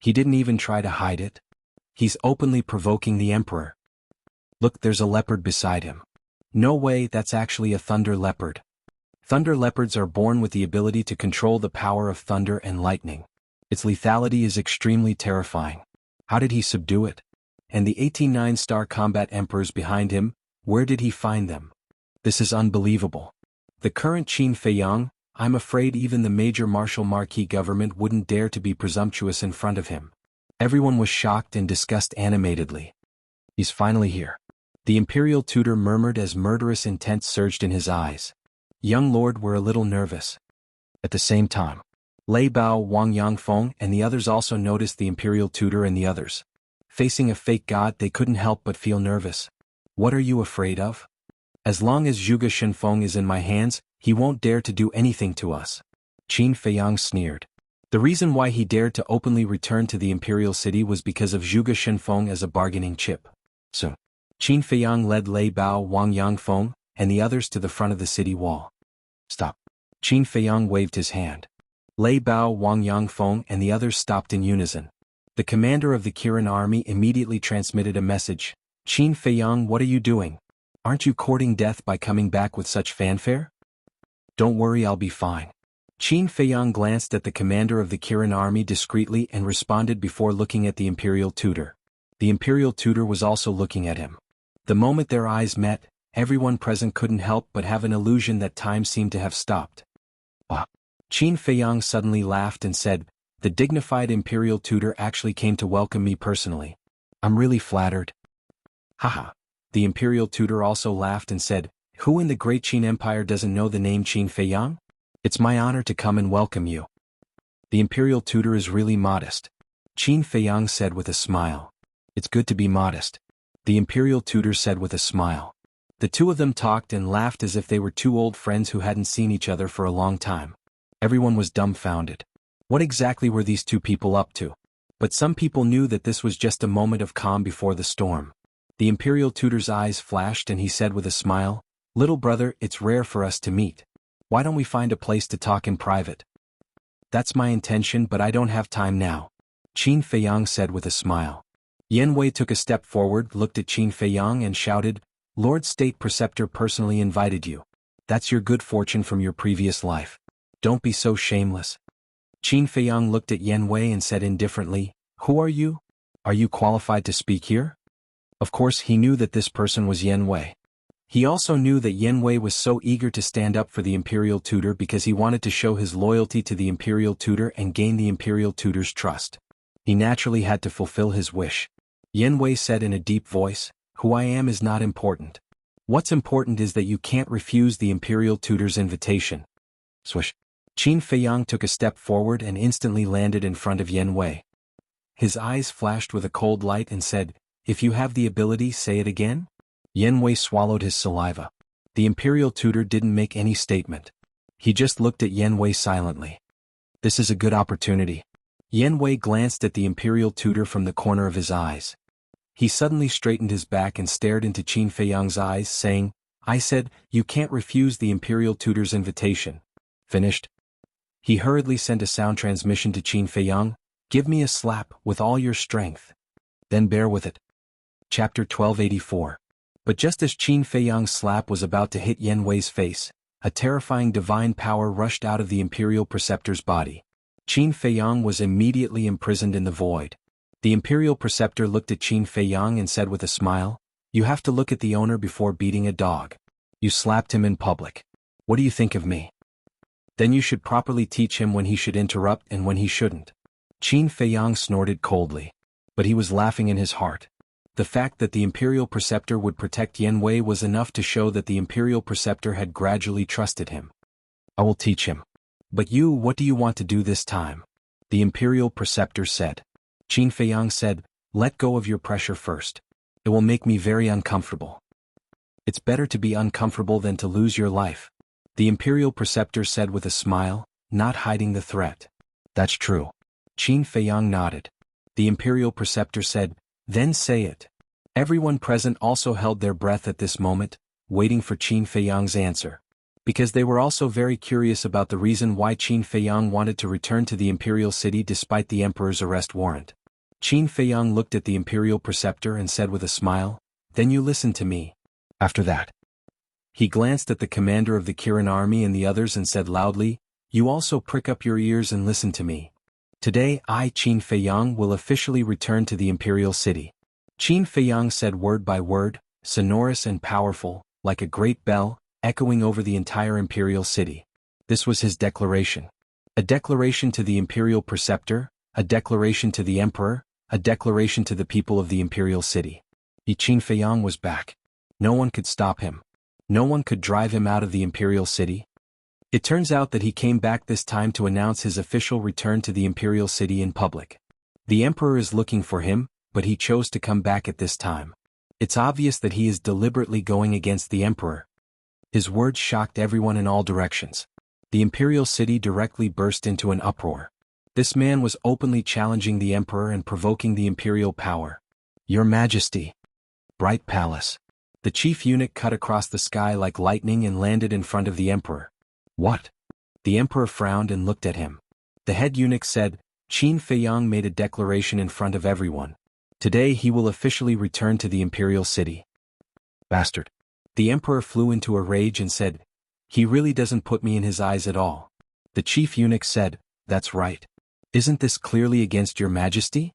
He didn't even try to hide it. He's openly provoking the emperor. Look, there's a leopard beside him. No way, that's actually a thunder leopard. Thunder leopards are born with the ability to control the power of thunder and lightning. Its lethality is extremely terrifying. How did he subdue it? And the 18 9-star combat emperors behind him, where did he find them? This is unbelievable. The current Qin Feiyang, I'm afraid even the major martial marquis government wouldn't dare to be presumptuous in front of him. Everyone was shocked and discussed animatedly. He's finally here. The Imperial Tutor murmured as murderous intent surged in his eyes. Young Lord were a little nervous. At the same time, Lei Bao, Wang Yangfeng and the others also noticed the Imperial Tutor and the others. Facing a fake god, they couldn't help but feel nervous. What are you afraid of? As long as Zhuge Shenfeng is in my hands, he won't dare to do anything to us. Qin Feiyang sneered. The reason why he dared to openly return to the Imperial City was because of Zhuge Shenfeng as a bargaining chip. So, Qin Feiyang led Lei Bao, Wang Yangfeng, and the others to the front of the city wall. Stop. Qin Feiyang waved his hand. Lei Bao, Wang Yangfeng, and the others stopped in unison. The commander of the Kirin army immediately transmitted a message. Qin Feiyang, what are you doing? Aren't you courting death by coming back with such fanfare? Don't worry, I'll be fine. Qin Feiyang glanced at the commander of the Kirin army discreetly and responded before looking at the Imperial Tutor. The Imperial Tutor was also looking at him. The moment their eyes met, everyone present couldn't help but have an illusion that time seemed to have stopped. Ah! Qin Feiyang suddenly laughed and said, "The dignified Imperial Tutor actually came to welcome me personally. I'm really flattered." Haha. The Imperial Tutor also laughed and said, "Who in the great Qin Empire doesn't know the name Qin Feiyang? It's my honor to come and welcome you." The Imperial Tutor is really modest, Qin Feiyang said with a smile. It's good to be modest, the Imperial Tutor said with a smile. The two of them talked and laughed as if they were two old friends who hadn't seen each other for a long time. Everyone was dumbfounded. What exactly were these two people up to? But some people knew that this was just a moment of calm before the storm. The Imperial Tutor's eyes flashed and he said with a smile, "Little brother, it's rare for us to meet. Why don't we find a place to talk in private?" "That's my intention, but I don't have time now," Qin Feiyang said with a smile. Yanwei took a step forward, looked at Qin Feiyang and shouted, "Lord State Preceptor personally invited you. That's your good fortune from your previous life. Don't be so shameless." Qin Feiyang looked at Yanwei and said indifferently, "Who are you? Are you qualified to speak here?" Of course he knew that this person was Yanwei. He also knew that Yanwei was so eager to stand up for the Imperial Tutor because he wanted to show his loyalty to the Imperial Tutor and gain the Imperial Tutor's trust. He naturally had to fulfill his wish. Yanwei said in a deep voice, "Who I am is not important. What's important is that you can't refuse the Imperial Tutor's invitation." Swish. Qin Feiyang took a step forward and instantly landed in front of Yanwei. His eyes flashed with a cold light and said, "If you have the ability, say it again?" Yanwei swallowed his saliva. The Imperial Tutor didn't make any statement. He just looked at Yanwei silently. This is a good opportunity. Yanwei glanced at the Imperial Tutor from the corner of his eyes. He suddenly straightened his back and stared into Qin Feiyang's eyes, saying, "I said, you can't refuse the Imperial Tutor's invitation. Finished?" He hurriedly sent a sound transmission to Qin Feiyang, "Give me a slap with all your strength. Then bear with it." Chapter 1284. But just as Qin Feiyang's slap was about to hit Yanwei's face, a terrifying divine power rushed out of the Imperial Preceptor's body. Qin Feiyang was immediately imprisoned in the void. The Imperial Preceptor looked at Qin Feiyang and said with a smile, You have to look at the owner before beating a dog. You slapped him in public. What do you think of me? Then you should properly teach him when he should interrupt and when he shouldn't. Qin Feiyang snorted coldly. But he was laughing in his heart. The fact that the Imperial Preceptor would protect Yen Wei was enough to show that the Imperial Preceptor had gradually trusted him. I will teach him. But you, what do you want to do this time? The Imperial Preceptor said. Qin Feiyang said, let go of your pressure first. It will make me very uncomfortable. It's better to be uncomfortable than to lose your life. The Imperial Preceptor said with a smile, not hiding the threat. That's true. Qin Feiyang nodded. The Imperial Preceptor said, then say it. Everyone present also held their breath at this moment, waiting for Qin Feiyang's answer. Because they were also very curious about the reason why Qin Feiyang wanted to return to the Imperial City despite the Emperor's arrest warrant. Qin Feiyang looked at the Imperial Preceptor and said with a smile, then you listen to me. After that, he glanced at the commander of the Kirin army and the others and said loudly, you also prick up your ears and listen to me. Today I, Qin Feiyang, will officially return to the Imperial City. Qin Feiyang said word by word, sonorous and powerful, like a great bell, echoing over the entire Imperial City. This was his declaration. A declaration to the Imperial Preceptor, a declaration to the Emperor, a declaration to the people of the Imperial City. Qin Feiyang was back. No one could stop him. No one could drive him out of the Imperial City. It turns out that he came back this time to announce his official return to the Imperial City in public. The Emperor is looking for him, but he chose to come back at this time. It's obvious that he is deliberately going against the Emperor. His words shocked everyone in all directions. The Imperial City directly burst into an uproar. This man was openly challenging the Emperor and provoking the Imperial power. Your Majesty. Bright Palace. The chief eunuch cut across the sky like lightning and landed in front of the Emperor. What? The Emperor frowned and looked at him. The head eunuch said, Qin Feiyang made a declaration in front of everyone. Today he will officially return to the Imperial City. Bastard. The Emperor flew into a rage and said, he really doesn't put me in his eyes at all. The chief eunuch said, that's right. Isn't this clearly against your Majesty?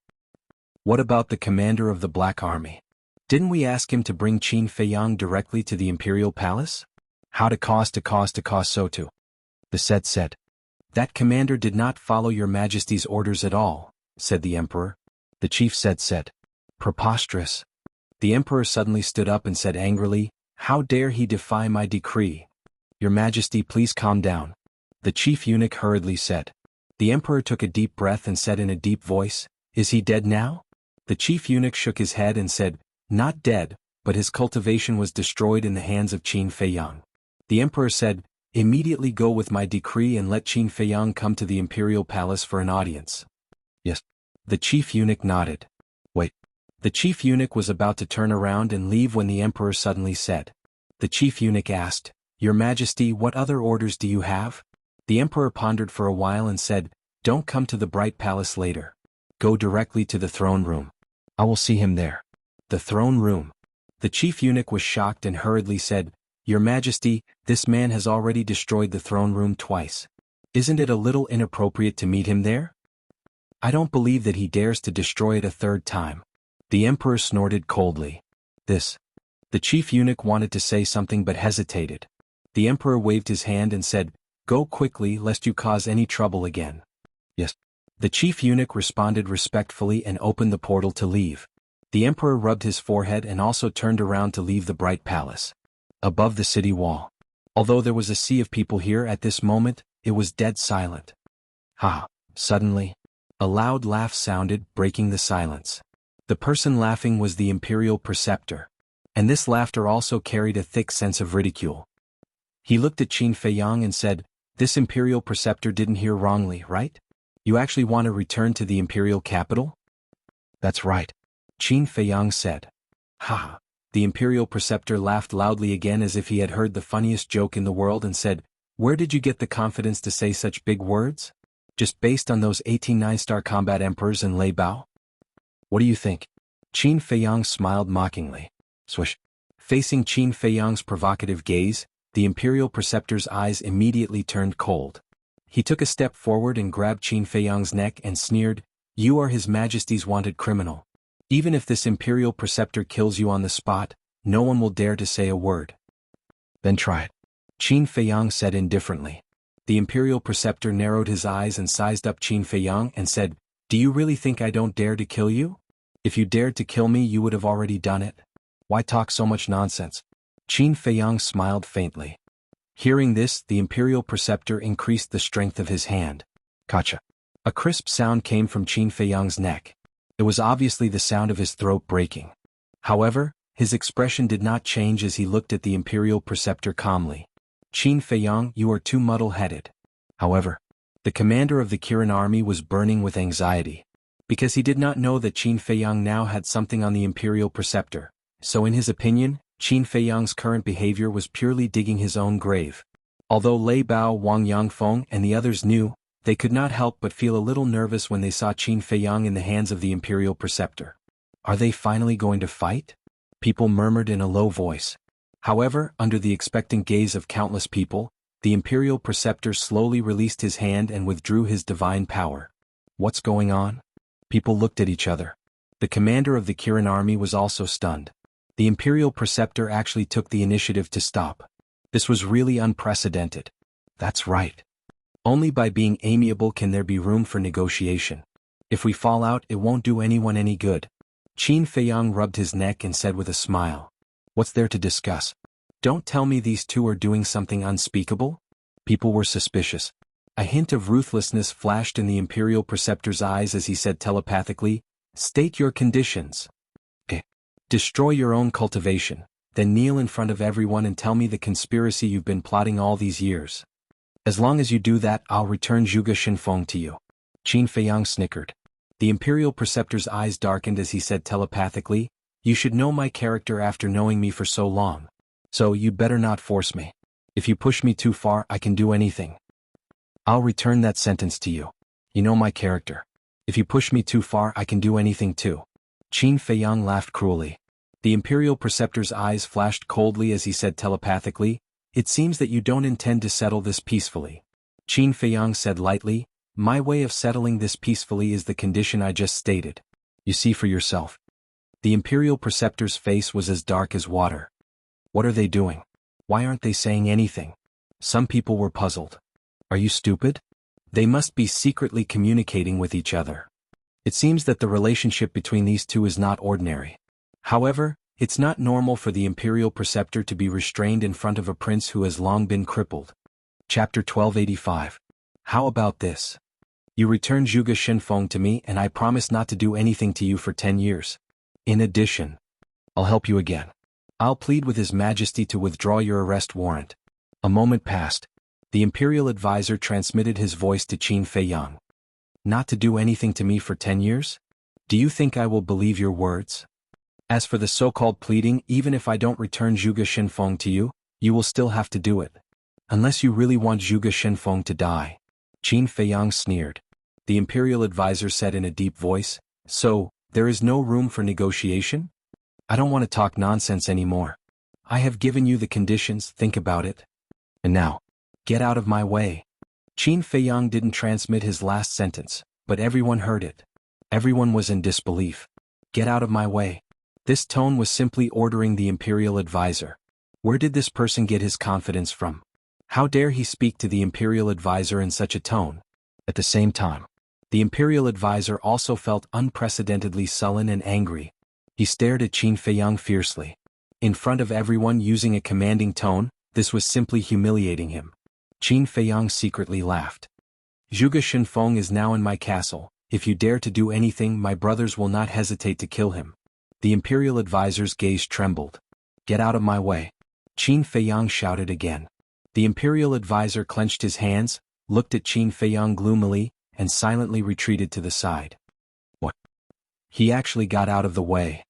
What about the commander of the Black Army? Didn't we ask him to bring Qin Feiyang directly to the Imperial Palace? How to cause so to? The said. That commander did not follow your Majesty's orders at all, said the Emperor. The chief said. Preposterous. The Emperor suddenly stood up and said angrily, how dare he defy my decree? Your Majesty, please calm down. The chief eunuch hurriedly said. The Emperor took a deep breath and said in a deep voice, is he dead now? The chief eunuch shook his head and said, not dead, but his cultivation was destroyed in the hands of Qin Feiyang. The Emperor said, immediately go with my decree and let Qin Feiyang come to the Imperial Palace for an audience. Yes. The chief eunuch nodded. Wait. The chief eunuch was about to turn around and leave when the Emperor suddenly said. The chief eunuch asked, Your Majesty, what other orders do you have? The Emperor pondered for a while and said, don't come to the Bright Palace later. Go directly to the throne room. I will see him there. The throne room. The chief eunuch was shocked and hurriedly said, Your Majesty, this man has already destroyed the throne room twice. Isn't it a little inappropriate to meet him there? I don't believe that he dares to destroy it a third time. The Emperor snorted coldly. This. The chief eunuch wanted to say something but hesitated. The Emperor waved his hand and said, Go quickly lest you cause any trouble again. Yes. The chief eunuch responded respectfully and opened the portal to leave. The Emperor rubbed his forehead and also turned around to leave the Bright Palace. Above the city wall. Although there was a sea of people here at this moment, it was dead silent. Ha! Suddenly, a loud laugh sounded, breaking the silence. The person laughing was the Imperial Preceptor. And this laughter also carried a thick sense of ridicule. He looked at Qin Feiyang and said, This Imperial Preceptor didn't hear wrongly, right? You actually want to return to the Imperial capital? That's right. Qin Feiyang said. Ha! The Imperial Preceptor laughed loudly again as if he had heard the funniest joke in the world and said, Where did you get the confidence to say such big words? Just based on those 18 9-star combat emperors and Lei Bao? What do you think? Qin Feiyang smiled mockingly. Swish. Facing Qin Feiyang's provocative gaze, the Imperial Preceptor's eyes immediately turned cold. He took a step forward and grabbed Qin Feiyang's neck and sneered, You are His Majesty's wanted criminal. Even if this Imperial Preceptor kills you on the spot, no one will dare to say a word. Then try it. Qin Feiyang said indifferently. The Imperial Preceptor narrowed his eyes and sized up Qin Feiyang and said, "Do you really think I don't dare to kill you? If you dared to kill me you would have already done it. Why talk so much nonsense?" Qin Feiyang smiled faintly. Hearing this, the Imperial Preceptor increased the strength of his hand. Kacha. A crisp sound came from Qin Feiyang's neck. It was obviously the sound of his throat breaking. However, his expression did not change as he looked at the Imperial Preceptor calmly. "Qin Feiyang, you are too muddle-headed." However, the commander of the Kirin army was burning with anxiety, because he did not know that Qin Feiyang now had something on the Imperial Preceptor, so in his opinion, Qin Feiyang's current behavior was purely digging his own grave. Although Lei Bao, Wang Yangfeng and the others knew, they could not help but feel a little nervous when they saw Qin Feiyang in the hands of the Imperial Preceptor. Are they finally going to fight? People murmured in a low voice. However, under the expectant gaze of countless people, the Imperial Preceptor slowly released his hand and withdrew his divine power. What's going on? People looked at each other. The commander of the Kirin army was also stunned. The Imperial Preceptor actually took the initiative to stop. This was really unprecedented. That's right. Only by being amiable can there be room for negotiation. If we fall out, it won't do anyone any good. Qin Feiyang rubbed his neck and said with a smile. What's there to discuss? Don't tell me these two are doing something unspeakable? People were suspicious. A hint of ruthlessness flashed in the Imperial Preceptor's eyes as he said telepathically, "State your conditions. Destroy your own cultivation, then kneel in front of everyone and tell me the conspiracy you've been plotting all these years. As long as you do that, I'll return Zhuge Shinfeng to you." Qin Feiyang snickered. The Imperial Preceptor's eyes darkened as he said telepathically, "You should know my character after knowing me for so long. So you'd better not force me. If you push me too far, I can do anything." "I'll return that sentence to you. You know my character. If you push me too far, I can do anything too." Qin Feiyang laughed cruelly. The Imperial Preceptor's eyes flashed coldly as he said telepathically, "It seems that you don't intend to settle this peacefully." Qin Feiyang said lightly, "My way of settling this peacefully is the condition I just stated. You see for yourself." The Imperial Preceptor's face was as dark as water. What are they doing? Why aren't they saying anything? Some people were puzzled. Are you stupid? They must be secretly communicating with each other. It seems that the relationship between these two is not ordinary. However, it's not normal for the Imperial Preceptor to be restrained in front of a prince who has long been crippled. Chapter 1285. How about this? You return Zhuge Shinfeng to me and I promise not to do anything to you for 10 years. In addition, I'll help you again. I'll plead with His Majesty to withdraw your arrest warrant. A moment passed. The Imperial Advisor transmitted his voice to Qin Feiyang. Not to do anything to me for 10 years? Do you think I will believe your words? As for the so-called pleading, even if I don't return Zhuge Shinfeng to you, you will still have to do it. Unless you really want Zhuge Shinfeng to die. Qin Feiyang sneered. The Imperial Advisor said in a deep voice, "So, there is no room for negotiation? I don't want to talk nonsense anymore. I have given you the conditions, think about it. And now, get out of my way." Qin Feiyang didn't transmit his last sentence, but everyone heard it. Everyone was in disbelief. Get out of my way. This tone was simply ordering the Imperial Advisor. Where did this person get his confidence from? How dare he speak to the Imperial Advisor in such a tone? At the same time, the Imperial Advisor also felt unprecedentedly sullen and angry. He stared at Qin Feiyang fiercely. In front of everyone using a commanding tone, this was simply humiliating him. Qin Feiyang secretly laughed. Zhuge Shinfeng is now in my castle. If you dare to do anything, my brothers will not hesitate to kill him. The Imperial Advisor's gaze trembled. Get out of my way. Qin Feiyang shouted again. The Imperial Advisor clenched his hands, looked at Qin Feiyang gloomily, and silently retreated to the side. What? He actually got out of the way.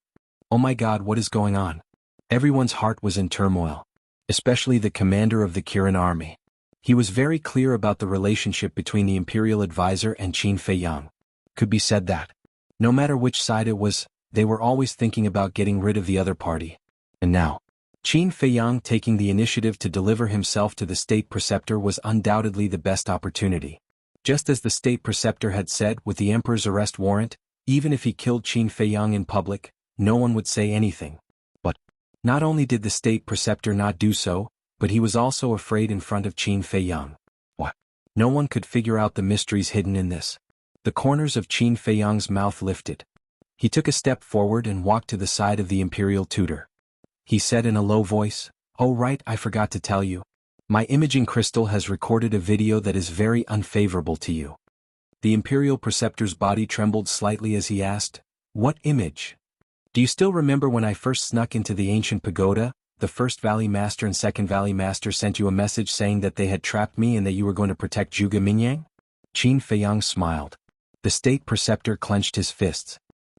Oh my God, what is going on? Everyone's heart was in turmoil. Especially the commander of the Kirin army. He was very clear about the relationship between the Imperial Advisor and Qin Feiyang. Could be said that, no matter which side it was, they were always thinking about getting rid of the other party. And now, Qin Feiyang taking the initiative to deliver himself to the State Preceptor was undoubtedly the best opportunity. Just as the State Preceptor had said with the Emperor's arrest warrant, even if he killed Qin Feiyang in public, no one would say anything. But Not only did the state preceptor not do so, but he was also afraid in front of Qin Feiyang. What? No one could figure out the mysteries hidden in this. The corners of Qin Feiyang's mouth lifted. He took a step forward and walked to the side of the imperial tutor. He said in a low voice, "Oh right, I forgot to tell you. My imaging crystal has recorded a video that is very unfavorable to you." The imperial preceptor's body trembled slightly as he asked, "What image? Do you still remember when I first snuck into the ancient pagoda? The first Valley Master and second Valley Master sent you a message saying that they had trapped me and that you were going to protect Zhuge Mingyang?" Qin Feiyang smiled. The state preceptor clenched his fists.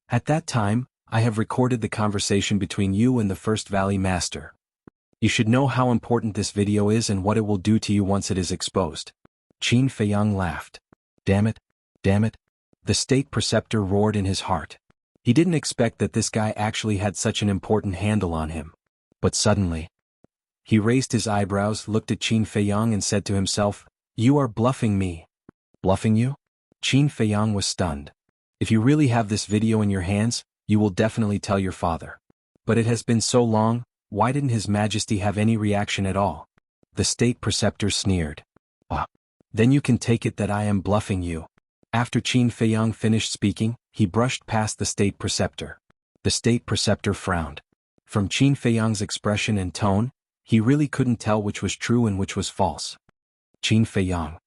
"At that time, I have recorded the conversation between you and the first Valley Master. You should know how important this video is and what it will do to you once it is exposed." Qin Feiyang laughed. Damn it. Damn it. The state preceptor roared in his heart. He didn't expect that this guy actually had such an important handle on him. But suddenly, he raised his eyebrows, looked at Qin Feiyang and said to himself, "You are bluffing me." "Bluffing you?" Qin Feiyang was stunned. "If you really have this video in your hands, you will definitely tell your father. But it has been so long, why didn't His Majesty have any reaction at all?" The state preceptor sneered. "Ah. Then you can take it that I am bluffing you." After Qin Feiyang finished speaking, he brushed past the state preceptor. The state preceptor frowned. From Qin Feiyang's expression and tone, he really couldn't tell which was true and which was false. Qin Feiyang.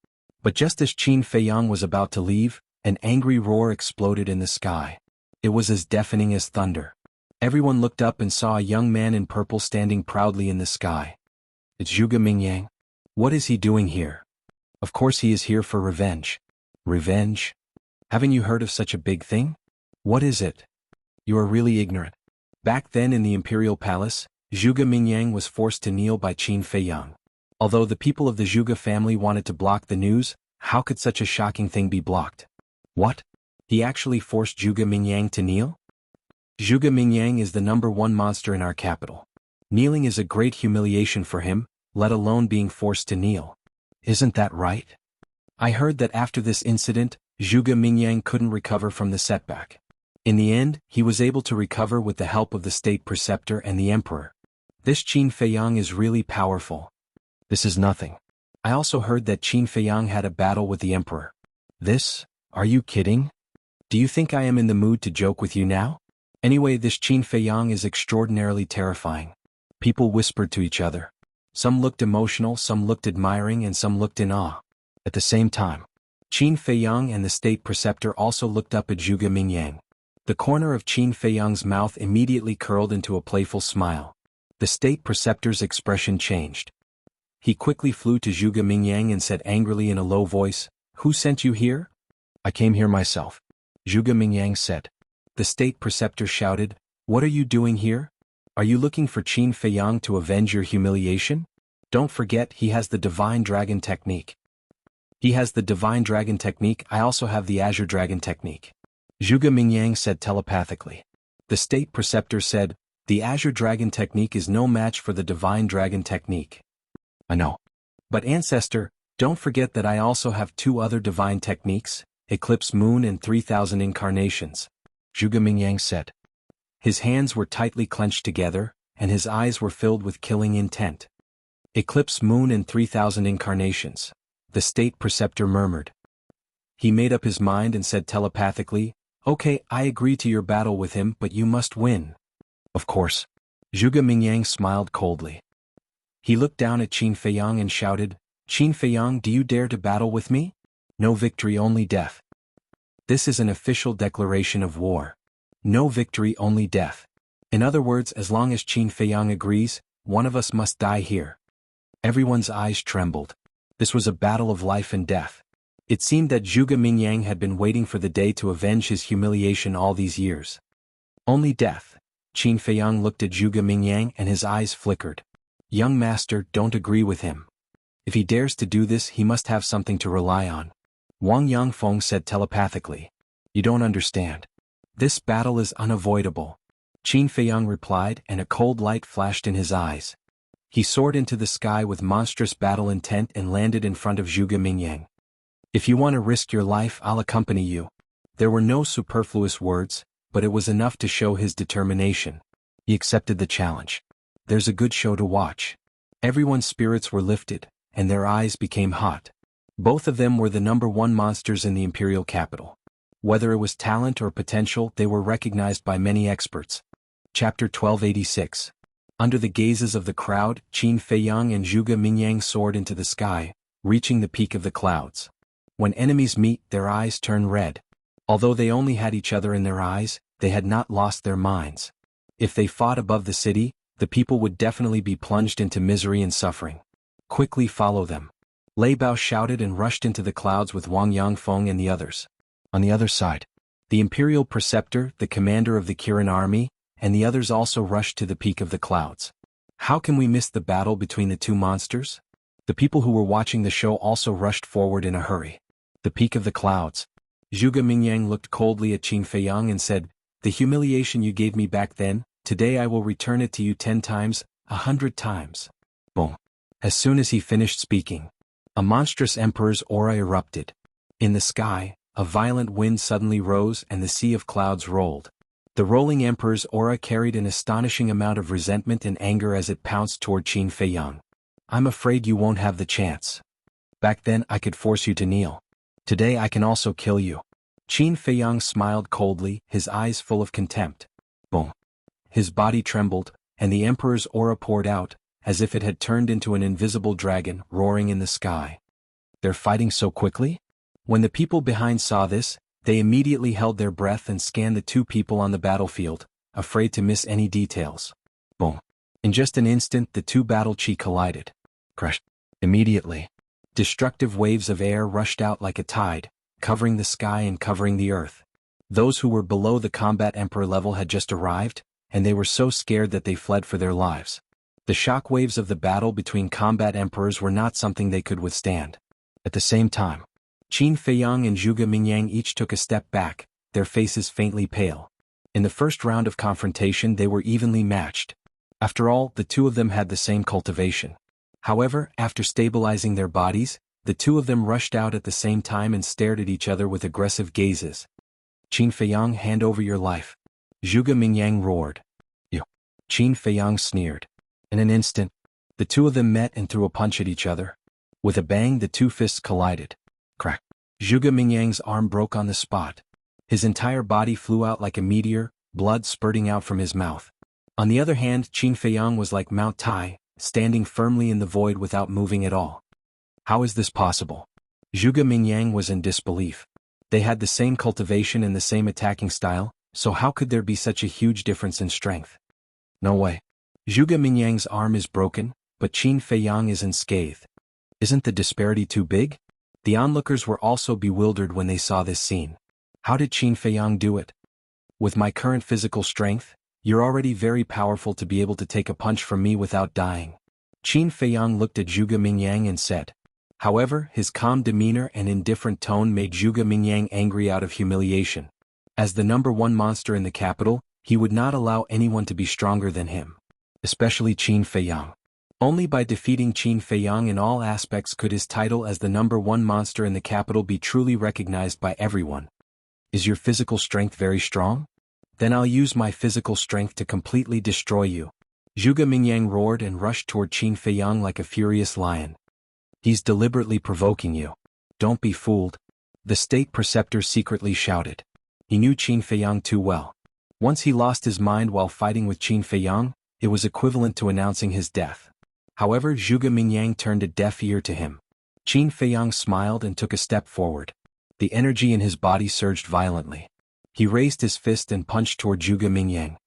But just as Qin Feiyang was about to leave, an angry roar exploded in the sky. It was as deafening as thunder. Everyone looked up and saw a young man in purple standing proudly in the sky. "It's Zhuge Mingyang. What is he doing here? Of course he is here for revenge." "Revenge? Haven't you heard of such a big thing? What is it?" "You are really ignorant. Back then in the imperial palace, Zhuge Mingyang was forced to kneel by Qin Feiyang. Although the people of the Zhuge family wanted to block the news, how could such a shocking thing be blocked?" "What? He actually forced Zhuge Mingyang to kneel?" "Zhuge Mingyang is the #1 monster in our capital. Kneeling is a great humiliation for him, let alone being forced to kneel. Isn't that right? I heard that after this incident, Zhuge Mingyang couldn't recover from the setback. In the end, he was able to recover with the help of the state preceptor and the emperor. This Qin Feiyang is really powerful." "This is nothing. I also heard that Qin Feiyang had a battle with the emperor." "This? Are you kidding? Do you think I am in the mood to joke with you now? Anyway, this Qin Feiyang is extraordinarily terrifying." People whispered to each other. Some looked emotional, some looked admiring, and some looked in awe. At the same time, Qin Feiyang and the state preceptor also looked up at Zhuge Mingyang. The corner of Qin Feiyang's mouth immediately curled into a playful smile. The state preceptor's expression changed. He quickly flew to Zhuge Mingyang and said angrily in a low voice, "Who sent you here?" "I came here myself," Zhuge Mingyang said. The state preceptor shouted, "What are you doing here? Are you looking for Qin Feiyang to avenge your humiliation? Don't forget he has the Divine Dragon technique." "He has the Divine Dragon technique, I also have the Azure Dragon technique," Zhuge Mingyang said telepathically. The state preceptor said, "The Azure Dragon technique is no match for the Divine Dragon technique." "I know. But Ancestor, don't forget that I also have 2 other divine techniques, Eclipse Moon and 3,000 Incarnations," Zhuge Mingyang said. His hands were tightly clenched together, and his eyes were filled with killing intent. "Eclipse Moon and 3,000 Incarnations," the state preceptor murmured. He made up his mind and said telepathically, "Okay, I agree to your battle with him, but you must win." "Of course." Zhuge Mingyang smiled coldly. He looked down at Qin Feiyang and shouted, "Qin Feiyang, do you dare to battle with me? No victory, only death. This is an official declaration of war. No victory, only death. In other words, as long as Qin Feiyang agrees, one of us must die here." Everyone's eyes trembled. This was a battle of life and death. It seemed that Zhuge Mingyang had been waiting for the day to avenge his humiliation all these years. "Only death." Qin Feiyang looked at Zhuge Mingyang and his eyes flickered. "Young master, don't agree with him. If he dares to do this, he must have something to rely on." Wang Yangfeng said telepathically, "You don't understand. This battle is unavoidable." Qin Feiyang replied, and a cold light flashed in his eyes. He soared into the sky with monstrous battle intent and landed in front of Zhuge Mingyang. "If you want to risk your life, I'll accompany you." There were no superfluous words, but it was enough to show his determination. He accepted the challenge. there's a good show to watch. Everyone's spirits were lifted, and their eyes became hot. Both of them were the #1 monsters in the imperial capital. Whether it was talent or potential, they were recognized by many experts. Chapter 1286. Under the gazes of the crowd, Qin Feiyang and Zhuge Mingyang soared into the sky, reaching the peak of the clouds. When enemies meet, their eyes turn red. Although they only had each other in their eyes, they had not lost their minds. If they fought above the city, the people would definitely be plunged into misery and suffering. Quickly follow them. Lei Bao shouted and rushed into the clouds with Wang Yangfeng and the others. On the other side, the imperial preceptor, the commander of the Kirin army, and the others also rushed to the peak of the clouds. How can we miss the battle between the two monsters? The people who were watching the show also rushed forward in a hurry. The peak of the clouds. Zhuge Mingyang looked coldly at Qin Feiyang and said, "The humiliation you gave me back then, today I will return it to you 10 times, 100 times. Boom. As soon as he finished speaking, a monstrous emperor's aura erupted. In the sky, a violent wind suddenly rose and the sea of clouds rolled. The rolling emperor's aura carried an astonishing amount of resentment and anger as it pounced toward Qin Feiyang. I'm afraid you won't have the chance. Back then I could force you to kneel. Today I can also kill you." Qin Feiyang smiled coldly, his eyes full of contempt. Boom. His body trembled, and the emperor's aura poured out, as if it had turned into an invisible dragon roaring in the sky. They're fighting so quickly? When the people behind saw this, they immediately held their breath and scanned the two people on the battlefield, afraid to miss any details. Boom. In just an instant the two battle chi collided. Crash. Immediately, destructive waves of air rushed out like a tide, covering the sky and covering the earth. Those who were below the combat emperor level had just arrived, and they were so scared that they fled for their lives. The shock waves of the battle between combat emperors were not something they could withstand. At the same time, Qin Feiyang and Zhuge Mingyang each took a step back, their faces faintly pale. In the first round of confrontation they were evenly matched. After all, the two of them had the same cultivation. However, after stabilizing their bodies, the two of them rushed out at the same time and stared at each other with aggressive gazes. "Qin Feiyang, hand over your life." Zhuge Mingyang roared. "You." Qin Feiyang sneered. In an instant, the two of them met and threw a punch at each other. With a bang the two fists collided. Crack. Zhuge Mingyang's arm broke on the spot. His entire body flew out like a meteor, blood spurting out from his mouth. On the other hand, Qin Feiyang was like Mount Tai, standing firmly in the void without moving at all. How is this possible? Zhuge Mingyang was in disbelief. They had the same cultivation and the same attacking style, so how could there be such a huge difference in strength? No way. Zhuge Mingyang's arm is broken, but Qin Feiyang is unscathed. Isn't the disparity too big? The onlookers were also bewildered when they saw this scene. How did Qin Feiyang do it? With my current physical strength, you're already very powerful to be able to take a punch from me without dying. Qin Feiyang looked at Zhuge Mingyang and said. However, his calm demeanor and indifferent tone made Zhuge Mingyang angry out of humiliation. As the #1 monster in the capital, he would not allow anyone to be stronger than him. Especially Qin Feiyang. Only by defeating Qin Feiyang in all aspects could his title as the #1 monster in the capital be truly recognized by everyone. Is your physical strength very strong? Then I'll use my physical strength to completely destroy you. Zhuge Mingyang roared and rushed toward Qin Feiyang like a furious lion. He's deliberately provoking you. Don't be fooled. The state preceptor secretly shouted. He knew Qin Feiyang too well. Once he lost his mind while fighting with Qin Feiyang, it was equivalent to announcing his death. However, Zhuge Mingyang turned a deaf ear to him. Qin Feiyang smiled and took a step forward. The energy in his body surged violently. He raised his fist and punched toward Zhuge Mingyang.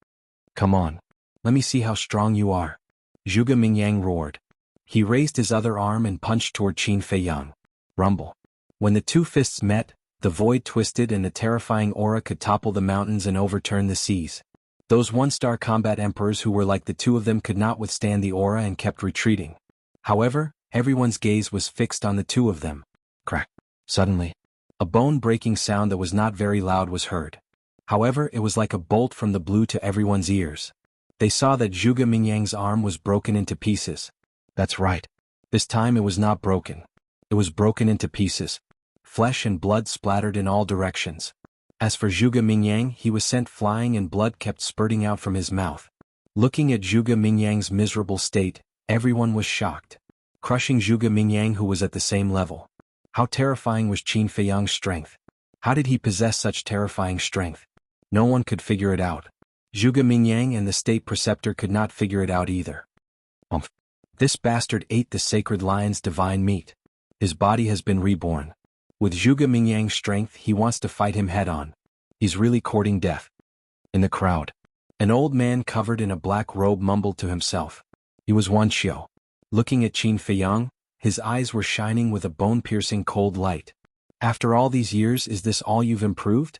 Come on. Let me see how strong you are. Zhuge Mingyang roared. He raised his other arm and punched toward Qin Feiyang. Rumble. When the two fists met, the void twisted and a terrifying aura could topple the mountains and overturn the seas. Those one-star combat emperors who were like the two of them could not withstand the aura and kept retreating. However, everyone's gaze was fixed on the two of them. Crack. Suddenly, a bone-breaking sound that was not very loud was heard. However, it was like a bolt from the blue to everyone's ears. They saw that Zhuge Mingyang's arm was broken into pieces. That's right. This time it was not broken. It was broken into pieces. Flesh and blood splattered in all directions. As for Zhuge Mingyang, he was sent flying and blood kept spurting out from his mouth. Looking at Zhuge Mingyang's miserable state, everyone was shocked. Crushing Zhuge Mingyang, who was at the same level. How terrifying was Qin Feiyang's strength? How did he possess such terrifying strength? No one could figure it out. Zhuge Mingyang and the state preceptor could not figure it out either. This bastard ate the sacred lion's divine meat. His body has been reborn. With Zhuge Mingyang's strength, he wants to fight him head-on. He's really courting death. In the crowd, an old man covered in a black robe mumbled to himself. He was Wuxia. Looking at Qin Feiyang, his eyes were shining with a bone-piercing cold light. After all these years, is this all you've improved?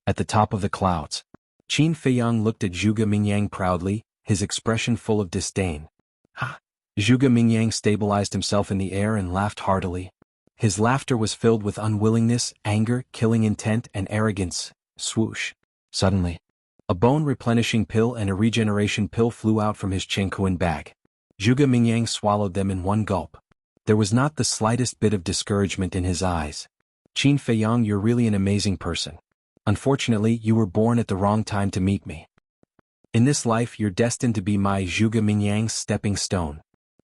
At the top of the clouds, Qin Feiyang looked at Zhuge Mingyang proudly, his expression full of disdain. Ha! Zhuge Mingyang stabilized himself in the air and laughed heartily. His laughter was filled with unwillingness, anger, killing intent, and arrogance. Swoosh! Suddenly, a bone-replenishing pill and a regeneration pill flew out from his Chengkuan bag. Zhuge Mingyang swallowed them in one gulp. There was not the slightest bit of discouragement in his eyes. Qin Feiyang, you're really an amazing person. Unfortunately, you were born at the wrong time to meet me. In this life, you're destined to be my Zhuge Mingyang's stepping stone.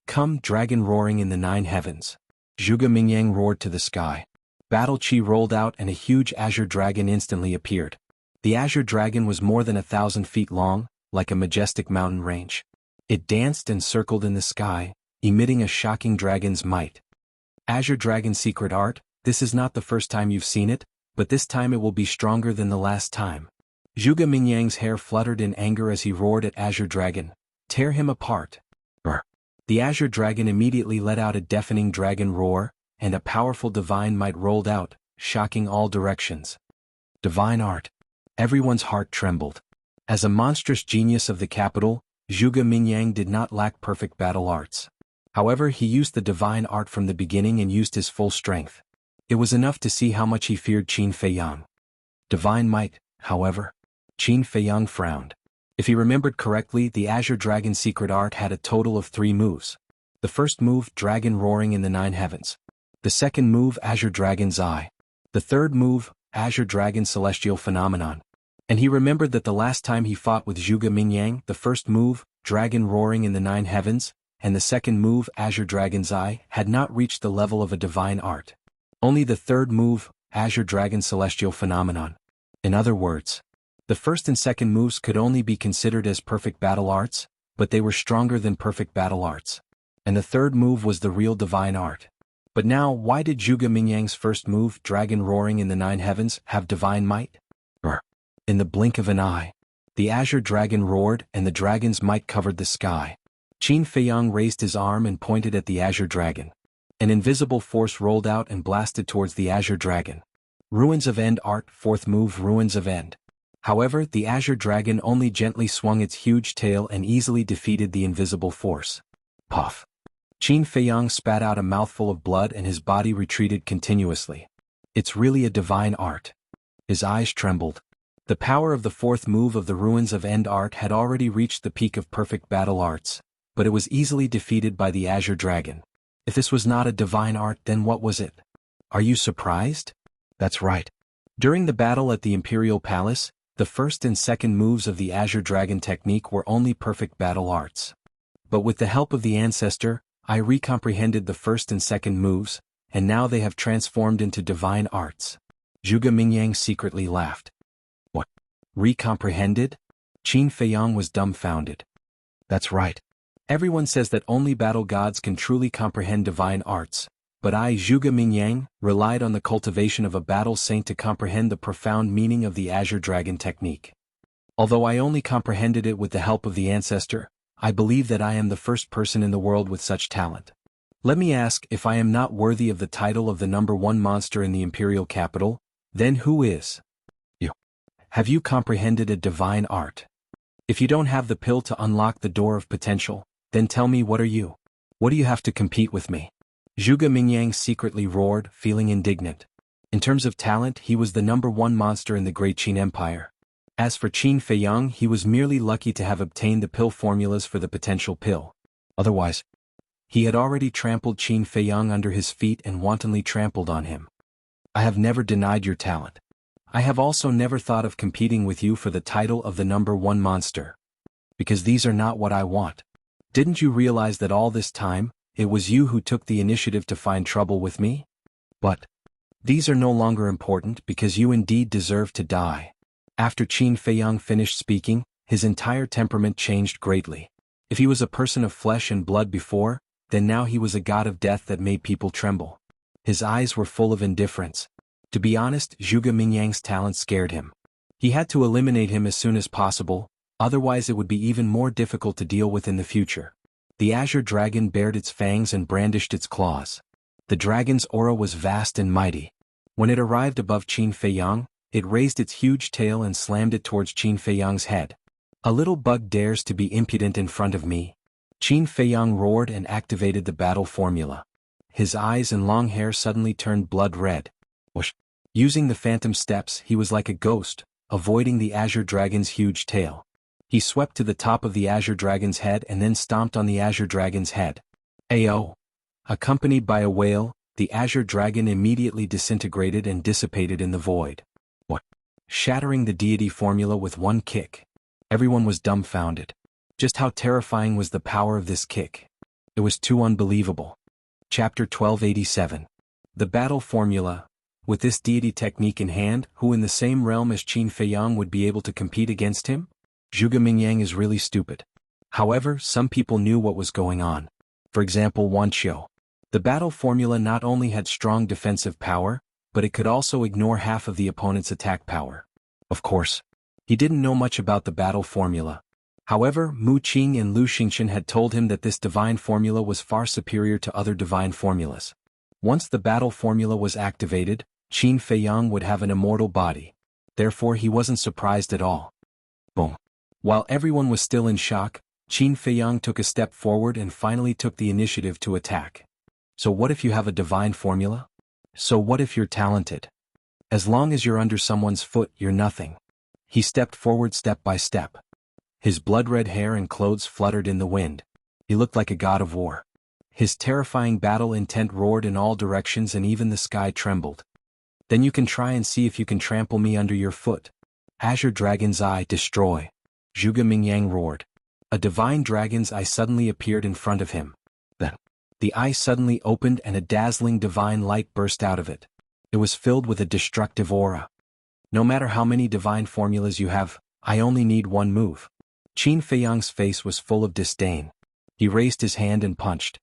Come, dragon roaring in the 9 heavens. Zhuge Mingyang roared to the sky. Battle Qi rolled out and a huge azure dragon instantly appeared. The azure dragon was more than 1,000 feet long, like a majestic mountain range. It danced and circled in the sky, emitting a shocking dragon's might. Azure Dragon Secret Art, this is not the first time you've seen it, but this time it will be stronger than the last time. Zhuge Mingyang's hair fluttered in anger as he roared at Azure Dragon. Tear him apart. Brr. The Azure Dragon immediately let out a deafening dragon roar, and a powerful divine might rolled out, shocking all directions. Divine art. Everyone's heart trembled. As a monstrous genius of the capital, Zhuge Mingyang did not lack perfect battle arts. However, he used the divine art from the beginning and used his full strength. It was enough to see how much he feared Qin Feiyang. Divine might, however. Qin Feiyang frowned. If he remembered correctly, the Azure Dragon Secret Art had a total of 3 moves. The first move, Dragon Roaring in the 9 heavens. The second move, Azure Dragon's Eye. The third move, Azure Dragon Celestial Phenomenon. And he remembered that the last time he fought with Zhuge Mingyang, the first move, Dragon Roaring in the 9 heavens, and the second move, Azure Dragon's Eye, had not reached the level of a divine art. Only the third move, Azure Dragon Celestial Phenomenon. In other words, the first and second moves could only be considered as perfect battle arts, but they were stronger than perfect battle arts. And the third move was the real divine art. But now, why did Zhuge Mingyang's first move, Dragon Roaring in the 9 heavens, have divine might? In the blink of an eye, the Azure Dragon roared and the dragon's might covered the sky. Qin Feiyang raised his arm and pointed at the Azure Dragon. An invisible force rolled out and blasted towards the Azure Dragon. Ruins of End Art, 4th move, Ruins of End. However, the Azure Dragon only gently swung its huge tail and easily defeated the invisible force. Puff. Qin Feiyang spat out a mouthful of blood and his body retreated continuously. It's really a divine art. His eyes trembled. The power of the 4th move of the Ruins of End Art had already reached the peak of perfect battle arts, but it was easily defeated by the Azure Dragon. If this was not a divine art, then what was it? Are you surprised? That's right. During the battle at the Imperial Palace, the first and second moves of the Azure Dragon technique were only perfect battle arts. But with the help of the Ancestor, I recomprehended the first and second moves, and now they have transformed into divine arts. Zhuge Mingyang secretly laughed. What? Recomprehended? Qin Feiyang was dumbfounded. That's right. Everyone says that only battle gods can truly comprehend divine arts, but I, Zhuge Mingyang, relied on the cultivation of a battle saint to comprehend the profound meaning of the Azure Dragon technique. Although I only comprehended it with the help of the Ancestor, I believe that I am the first person in the world with such talent. Let me ask, if I am not worthy of the title of the #1 monster in the imperial capital, then who is? You. Have you comprehended a divine art? If you don't have the pill to unlock the door of potential, then tell me, what are you? What do you have to compete with me? Zhuge Mingyang secretly roared, feeling indignant. In terms of talent, he was the #1 monster in the Great Qin Empire. As for Qin Feiyang, he was merely lucky to have obtained the pill formulas for the potential pill. Otherwise, he had already trampled Qin Feiyang under his feet and wantonly trampled on him. I have never denied your talent. I have also never thought of competing with you for the title of the #1 monster. Because these are not what I want. Didn't you realize that all this time, it was you who took the initiative to find trouble with me? But these are no longer important because you indeed deserve to die. After Qin Feiyang finished speaking, his entire temperament changed greatly. If he was a person of flesh and blood before, then now he was a god of death that made people tremble. His eyes were full of indifference. To be honest, Zhuge Mingyang's talent scared him. He had to eliminate him as soon as possible, otherwise it would be even more difficult to deal with in the future. The azure dragon bared its fangs and brandished its claws. The dragon's aura was vast and mighty. When it arrived above Qin Feiyang, it raised its huge tail and slammed it towards Qin Feiyang's head. A little bug dares to be impudent in front of me. Qin Feiyang roared and activated the battle formula. His eyes and long hair suddenly turned blood red. Whoosh. Using the phantom steps, he was like a ghost, avoiding the azure dragon's huge tail. He swept to the top of the azure dragon's head and then stomped on the azure dragon's head. Ayo! Accompanied by a wail, the azure dragon immediately disintegrated and dissipated in the void. What? Shattering the deity formula with one kick. Everyone was dumbfounded. Just how terrifying was the power of this kick? It was too unbelievable. Chapter 1287. The battle formula. With this deity technique in hand, who in the same realm as Qin Feiyang would be able to compete against him? Zhuge Mingyang is really stupid. However, some people knew what was going on. For example, Wuxia. The battle formula not only had strong defensive power, but it could also ignore half of the opponent's attack power. Of course, he didn't know much about the battle formula. However, Mu Qing and Lu Xingchen had told him that this divine formula was far superior to other divine formulas. Once the battle formula was activated, Qin Feiyang would have an immortal body. Therefore he wasn't surprised at all. Boom. While everyone was still in shock, Qin Feiyang took a step forward and finally took the initiative to attack. So what if you have a divine formula? So what if you're talented? As long as you're under someone's foot, you're nothing. He stepped forward step by step. His blood-red hair and clothes fluttered in the wind. He looked like a god of war. His terrifying battle intent roared in all directions and even the sky trembled. Then you can try and see if you can trample me under your foot. Azure Dragon's Eye, destroy. Zhuge Mingyang roared. A divine dragon's eye suddenly appeared in front of him. Then, the eye suddenly opened and a dazzling divine light burst out of it. It was filled with a destructive aura. No matter how many divine formulas you have, I only need one move. Qin Feiyang's face was full of disdain. He raised his hand and punched.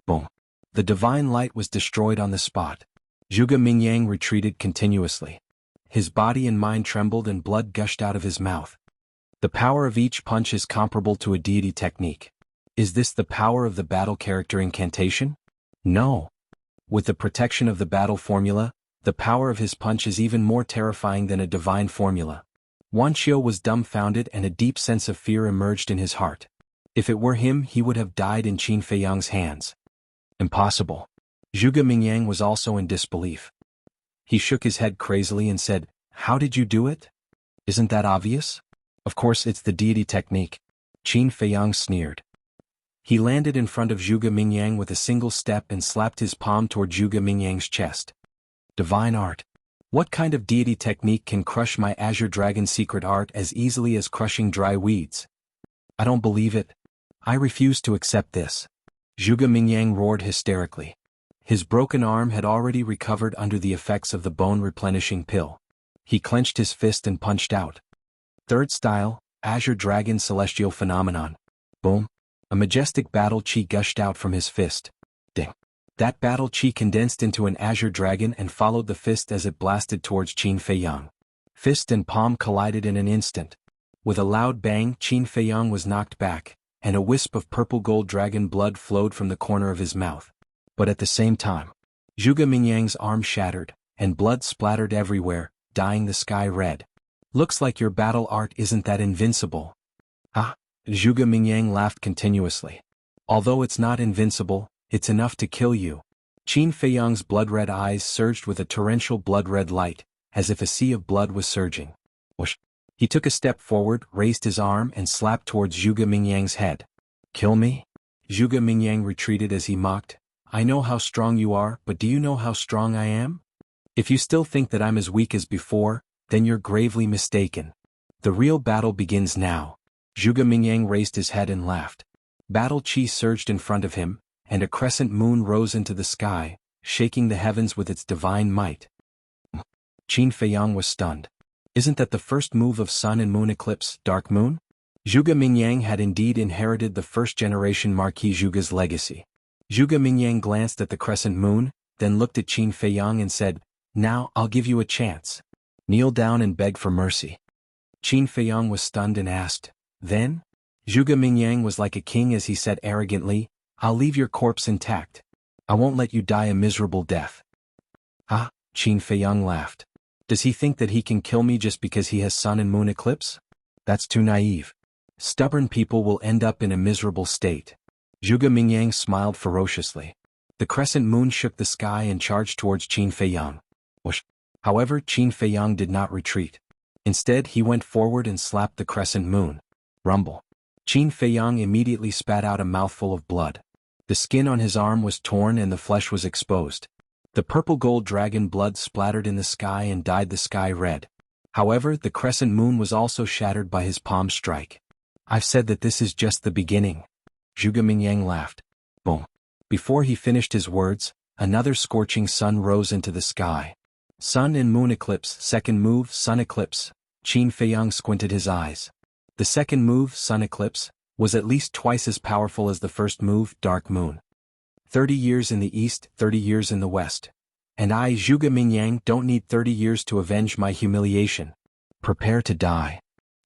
Boom. The divine light was destroyed on the spot. Zhuge Mingyang retreated continuously. His body and mind trembled and blood gushed out of his mouth. The power of each punch is comparable to a deity technique. Is this the power of the battle character incantation? No. With the protection of the battle formula, the power of his punch is even more terrifying than a divine formula. Wuxia was dumbfounded and a deep sense of fear emerged in his heart. If it were him, he would have died in Qin Feiyang's hands. Impossible. Zhuge Mingyang was also in disbelief. He shook his head crazily and said, "How did you do it? Isn't that obvious?" "Of course it's the deity technique." Qin Feiyang sneered. He landed in front of Zhuge Mingyang with a single step and slapped his palm toward Zhuge Mingyang's chest. Divine art. What kind of deity technique can crush my azure dragon's secret art as easily as crushing dry weeds? I don't believe it. I refuse to accept this. Zhuge Mingyang roared hysterically. His broken arm had already recovered under the effects of the bone-replenishing pill. He clenched his fist and punched out. Third style, Azure Dragon Celestial Phenomenon. Boom. A majestic battle chi gushed out from his fist. Ding. That battle chi condensed into an azure dragon and followed the fist as it blasted towards Qin Feiyang. Fist and palm collided in an instant. With a loud bang, Qin Feiyang was knocked back, and a wisp of purple-gold dragon blood flowed from the corner of his mouth. But at the same time, Zhuge Mingyang's arm shattered, and blood splattered everywhere, dyeing the sky red. Looks like your battle art isn't that invincible. Ah, Zhuge Mingyang laughed continuously. Although it's not invincible, it's enough to kill you. Qin Feiyang's blood-red eyes surged with a torrential blood-red light, as if a sea of blood was surging. Whoosh. He took a step forward, raised his arm and slapped towards Zhuge Mingyang's head. Kill me? Zhuge Mingyang retreated as he mocked. I know how strong you are, but do you know how strong I am? If you still think that I'm as weak as before, then you're gravely mistaken. The real battle begins now. Zhuge Mingyang raised his head and laughed. Battle Qi surged in front of him, and a crescent moon rose into the sky, shaking the heavens with its divine might. Qin Feiyang was stunned. Isn't that the first move of sun and moon eclipse, dark moon? Zhuge Mingyang had indeed inherited the first-generation Marquis Zhuge's legacy. Zhuge Mingyang glanced at the crescent moon, then looked at Qin Feiyang and said, "Now I'll give you a chance. Kneel down and beg for mercy." Qin Feiyang was stunned and asked, "Then?" Zhuge Mingyang was like a king as he said arrogantly, "I'll leave your corpse intact. I won't let you die a miserable death." "Ah," Qin Feiyang laughed. "Does he think that he can kill me just because he has sun and moon eclipse? That's too naive. Stubborn people will end up in a miserable state." Zhuge Mingyang smiled ferociously. The crescent moon shook the sky and charged towards Qin Feiyang. Whoosh! However, Qin Feiyang did not retreat. Instead, he went forward and slapped the crescent moon. Rumble. Qin Feiyang immediately spat out a mouthful of blood. The skin on his arm was torn and the flesh was exposed. The purple-gold dragon blood splattered in the sky and dyed the sky red. However, the crescent moon was also shattered by his palm strike. "I've said that this is just the beginning." Zhuge Mingyang laughed. Boom. Before he finished his words, another scorching sun rose into the sky. Sun and moon eclipse, second move, sun eclipse. Qin Feiyang squinted his eyes. The second move, sun eclipse, was at least twice as powerful as the first move, dark moon. 30 years in the east, 30 years in the west. And I, Zhuge Mingyang, don't need 30 years to avenge my humiliation. Prepare to die.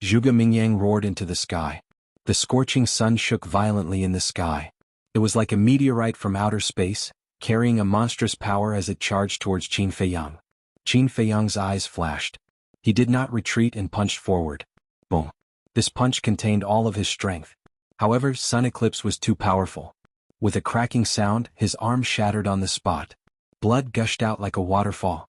Zhuge Mingyang roared into the sky. The scorching sun shook violently in the sky. It was like a meteorite from outer space, carrying a monstrous power as it charged towards Qin Feiyang. Qin Feiyang's eyes flashed. He did not retreat and punched forward. Boom. This punch contained all of his strength. However, sun eclipse was too powerful. With a cracking sound, his arm shattered on the spot. Blood gushed out like a waterfall.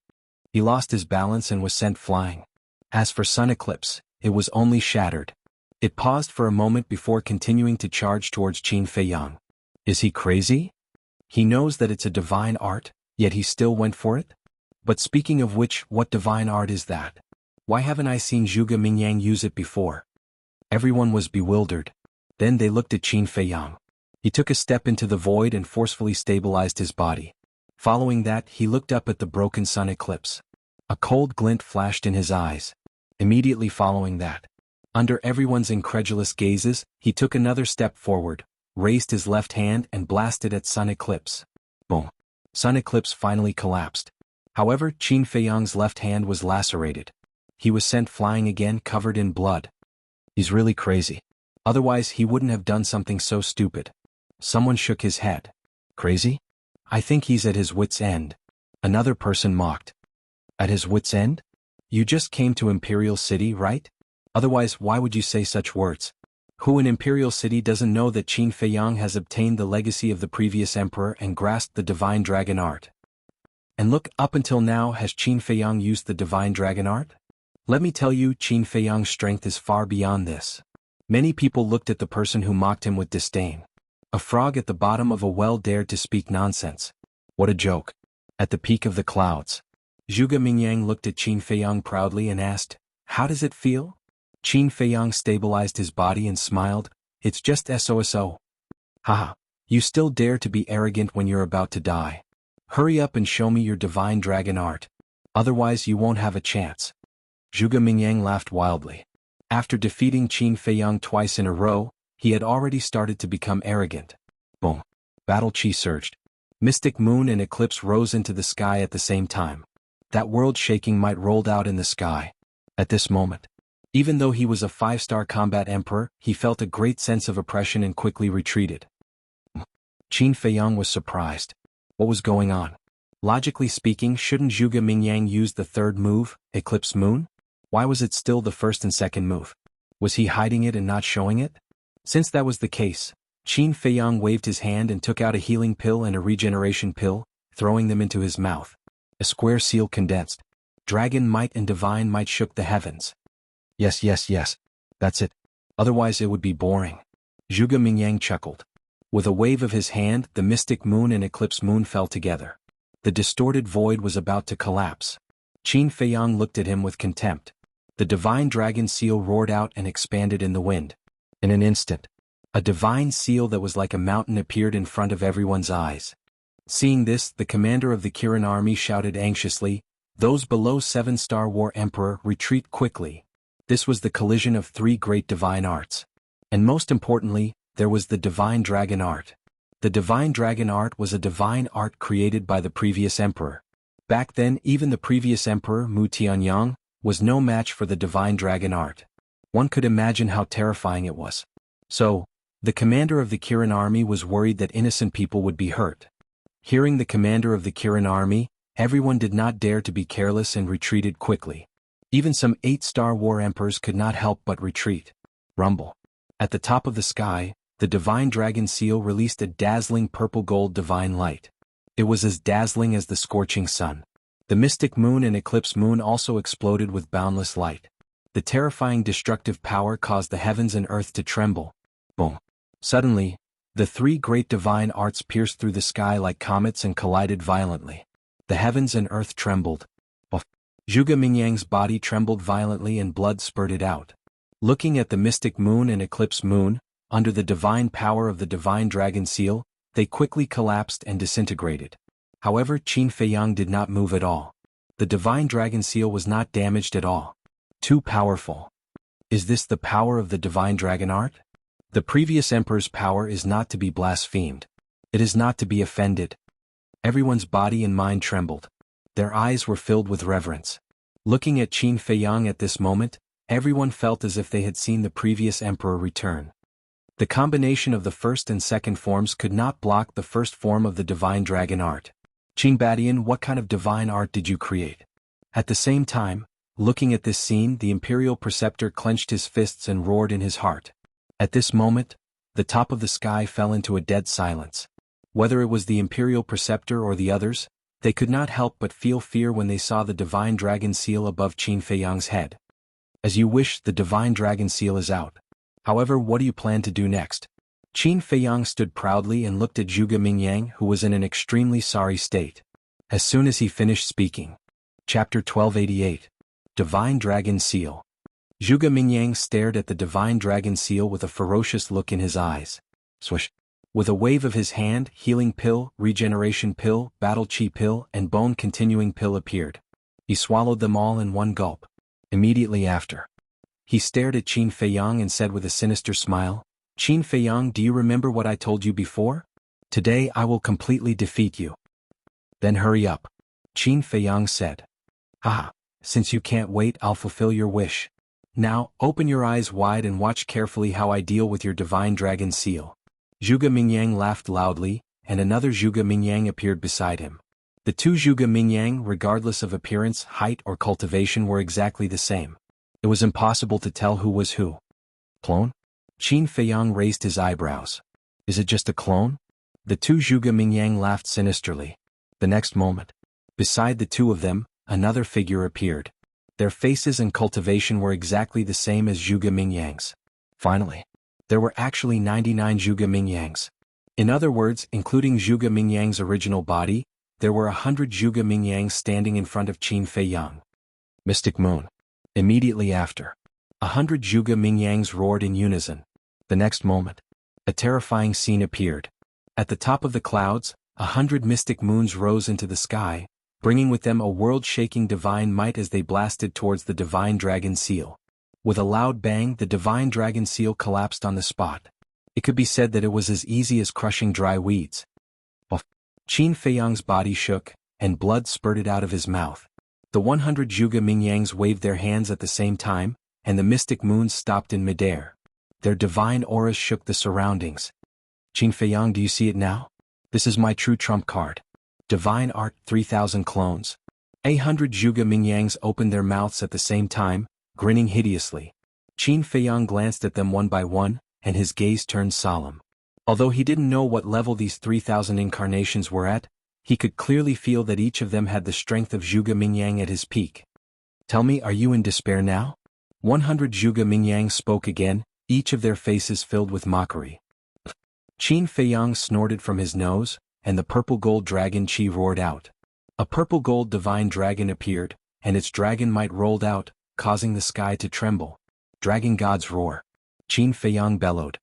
He lost his balance and was sent flying. As for sun eclipse, it was only shattered. It paused for a moment before continuing to charge towards Qin Feiyang. Is he crazy? He knows that it's a divine art, yet he still went for it? But speaking of which, what divine art is that? Why haven't I seen Zhuge Mingyang use it before? Everyone was bewildered. Then they looked at Qin Feiyang. He took a step into the void and forcefully stabilized his body. Following that, he looked up at the broken sun eclipse. A cold glint flashed in his eyes. Immediately following that, under everyone's incredulous gazes, he took another step forward, raised his left hand and blasted at sun eclipse. Boom. Sun eclipse finally collapsed. However, Qin Feiyang's left hand was lacerated. He was sent flying again covered in blood. He's really crazy. Otherwise he wouldn't have done something so stupid. Someone shook his head. Crazy? I think he's at his wit's end. Another person mocked. At his wit's end? You just came to Imperial City, right? Otherwise why would you say such words? Who in Imperial City doesn't know that Qin Feiyang has obtained the legacy of the previous emperor and grasped the divine dragon art? And look, up until now has Qin Feiyang used the divine dragon art? Let me tell you, Qin Feiyang's strength is far beyond this. Many people looked at the person who mocked him with disdain. A frog at the bottom of a well dared to speak nonsense. What a joke. At the peak of the clouds. Zhuge Mingyang looked at Qin Feiyang proudly and asked, "How does it feel?" Qin Feiyang stabilized his body and smiled, "It's just so. Haha, you still dare to be arrogant when you're about to die. Hurry up and show me your divine dragon art. Otherwise you won't have a chance." Zhuge Mingyang laughed wildly. After defeating Qin Feiyang twice in a row, he had already started to become arrogant. Boom. Battle Qi surged. Mystic moon and eclipse rose into the sky at the same time. That world-shaking might rolled out in the sky. At this moment, even though he was a 5-star combat emperor, he felt a great sense of oppression and quickly retreated. Qin Feiyang was surprised. What was going on? Logically speaking, shouldn't Zhuge Mingyang use the third move, Eclipse Moon? Why was it still the first and second move? Was he hiding it and not showing it? Since that was the case, Qin Feiyang waved his hand and took out a healing pill and a regeneration pill, throwing them into his mouth. A square seal condensed. Dragon might and divine might shook the heavens. Yes. That's it. Otherwise it would be boring. Zhuge Mingyang chuckled. With a wave of his hand, the mystic moon and eclipse moon fell together. The distorted void was about to collapse. Qin Feiyang looked at him with contempt. The divine dragon seal roared out and expanded in the wind. In an instant, a divine seal that was like a mountain appeared in front of everyone's eyes. Seeing this, the commander of the Kirin army shouted anxiously, "Those below 7-star War Emperor, retreat quickly." This was the collision of 3 great divine arts. And most importantly, there was the divine dragon art. The divine dragon art was a divine art created by the previous emperor. Back then, even the previous emperor, Mu Tianyang, was no match for the divine dragon art. One could imagine how terrifying it was. So, the commander of the Kirin army was worried that innocent people would be hurt. Hearing the commander of the Kirin army, everyone did not dare to be careless and retreated quickly. Even some 8-star war emperors could not help but retreat. Rumble. At the top of the sky, the divine dragon seal released a dazzling purple-gold divine light. It was as dazzling as the scorching sun. The mystic moon and eclipse moon also exploded with boundless light. The terrifying destructive power caused the heavens and earth to tremble. Boom. Suddenly, the 3 great divine arts pierced through the sky like comets and collided violently. The heavens and earth trembled. Zhuge Mingyang's body trembled violently and blood spurted out. Looking at the mystic moon and eclipse moon, under the divine power of the divine dragon seal, they quickly collapsed and disintegrated. However, Qin Feiyang did not move at all. The divine dragon seal was not damaged at all. Too powerful. Is this the power of the divine dragon art? The previous emperor's power is not to be blasphemed. It is not to be offended. Everyone's body and mind trembled. Their eyes were filled with reverence. Looking at Qin Feiyang at this moment, everyone felt as if they had seen the previous emperor return. The combination of the first and second forms could not block the first form of the divine dragon art. Qin Badian, what kind of divine art did you create? At the same time, looking at this scene, the imperial preceptor clenched his fists and roared in his heart. At this moment, the top of the sky fell into a dead silence. Whether it was the imperial preceptor or the others, they could not help but feel fear when they saw the divine dragon seal above Qin Feiyang's head. As you wish, the divine dragon seal is out. However, what do you plan to do next? Qin Feiyang stood proudly and looked at Zhuge Mingyang, who was in an extremely sorry state. As soon as he finished speaking. Chapter 1288. Divine Dragon Seal. Zhuge Mingyang stared at the divine dragon seal with a ferocious look in his eyes. Swish. With a wave of his hand, healing pill, regeneration pill, battle chi pill, and bone continuing pill appeared. He swallowed them all in one gulp. Immediately after, he stared at Qin Feiyang and said with a sinister smile, "Qin Feiyang, do you remember what I told you before? Today I will completely defeat you." "Then hurry up," Qin Feiyang said. "Ah, since you can't wait, I'll fulfill your wish. Now, open your eyes wide and watch carefully how I deal with your divine dragon seal." Zhuge Mingyang laughed loudly, and another Zhuge Mingyang appeared beside him. The 2 Zhuge Mingyang, regardless of appearance, height, or cultivation, were exactly the same. It was impossible to tell who was who. Clone? Qin Feiyang raised his eyebrows. Is it just a clone? The 2 Zhuge Mingyang laughed sinisterly. The next moment, beside the 2 of them, another figure appeared. Their faces and cultivation were exactly the same as Zhuge Mingyang's. Finally, there were actually 99 Zhuge Mingyangs. In other words, including Zhuge Mingyang's original body, there were 100 Zhuge Mingyangs standing in front of Qin Feiyang. Mystic Moon. Immediately after, 100 Zhuge Mingyangs roared in unison. The next moment, a terrifying scene appeared. At the top of the clouds, 100 mystic moons rose into the sky, bringing with them a world-shaking divine might as they blasted towards the divine dragon seal. With a loud bang, the divine dragon seal collapsed on the spot. It could be said that it was as easy as crushing dry weeds. Qin Feiyang's body shook, and blood spurted out of his mouth. The 100 Zhuge Mingyangs waved their hands at the same time, and the mystic moons stopped in midair. Their divine auras shook the surroundings. "Qin Feiyang, do you see it now? This is my true trump card. Divine Art, 3,000 clones." 100 Zhuge Mingyangs opened their mouths at the same time, grinning hideously. Qin Feiyang glanced at them one by one, and his gaze turned solemn. Although he didn't know what level these 3,000 incarnations were at, he could clearly feel that each of them had the strength of Zhuge Mingyang at his peak. "Tell me, are you in despair now?" 100 Zhuge Mingyang spoke again, each of their faces filled with mockery. Qin Feiyang snorted from his nose, and the purple gold dragon Qi roared out. A purple gold divine dragon appeared, and its dragon might rolled out, causing the sky to tremble. Dragon God's roar. Qin Feiyang bellowed.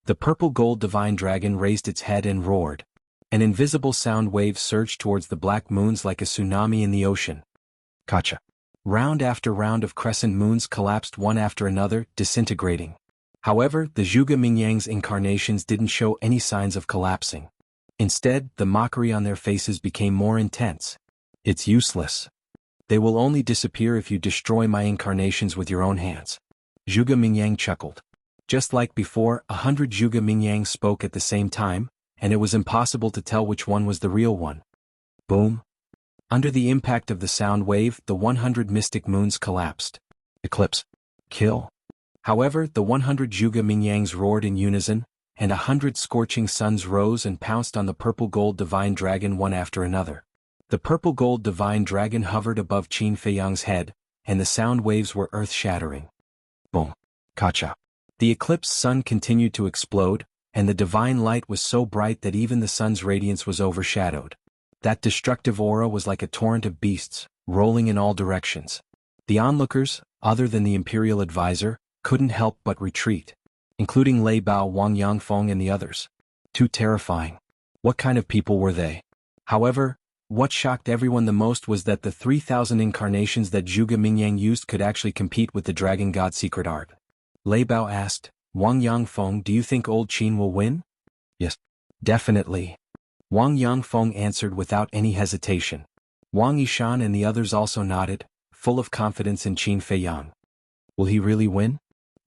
The purple-gold divine dragon raised its head and roared. An invisible sound wave surged towards the black moons like a tsunami in the ocean. Kacha. Round after round of crescent moons collapsed one after another, disintegrating. However, the Zhuge Mingyang's incarnations didn't show any signs of collapsing. Instead, the mockery on their faces became more intense. It's useless. They will only disappear if you destroy my incarnations with your own hands. Zhuge Mingyang chuckled. Just like before, 100 Zhuge Mingyang spoke at the same time, and it was impossible to tell which one was the real one. Boom. Under the impact of the sound wave, the 100 mystic moons collapsed. Eclipse. Kill. However, the 100 Zhuge Mingyangs roared in unison, and 100 scorching suns rose and pounced on the purple-gold divine dragon one after another. The purple-gold divine dragon hovered above Qin Feiyang's head, and the sound waves were earth-shattering. Boom. Kacha. The eclipsed sun continued to explode, and the divine light was so bright that even the sun's radiance was overshadowed. That destructive aura was like a torrent of beasts, rolling in all directions. The onlookers, other than the imperial advisor, couldn't help but retreat, including Lei Bao, Wang Yangfeng and the others. Too terrifying. What kind of people were they? However, what shocked everyone the most was that the 3,000 incarnations that Zhuge Mingyang used could actually compete with the Dragon God secret art. Lei Bao asked, Wang Yangfeng, do you think old Qin will win? Yes. Definitely. Wang Yangfeng answered without any hesitation. Wang Yishan and the others also nodded, full of confidence in Qin Feiyang. Will he really win?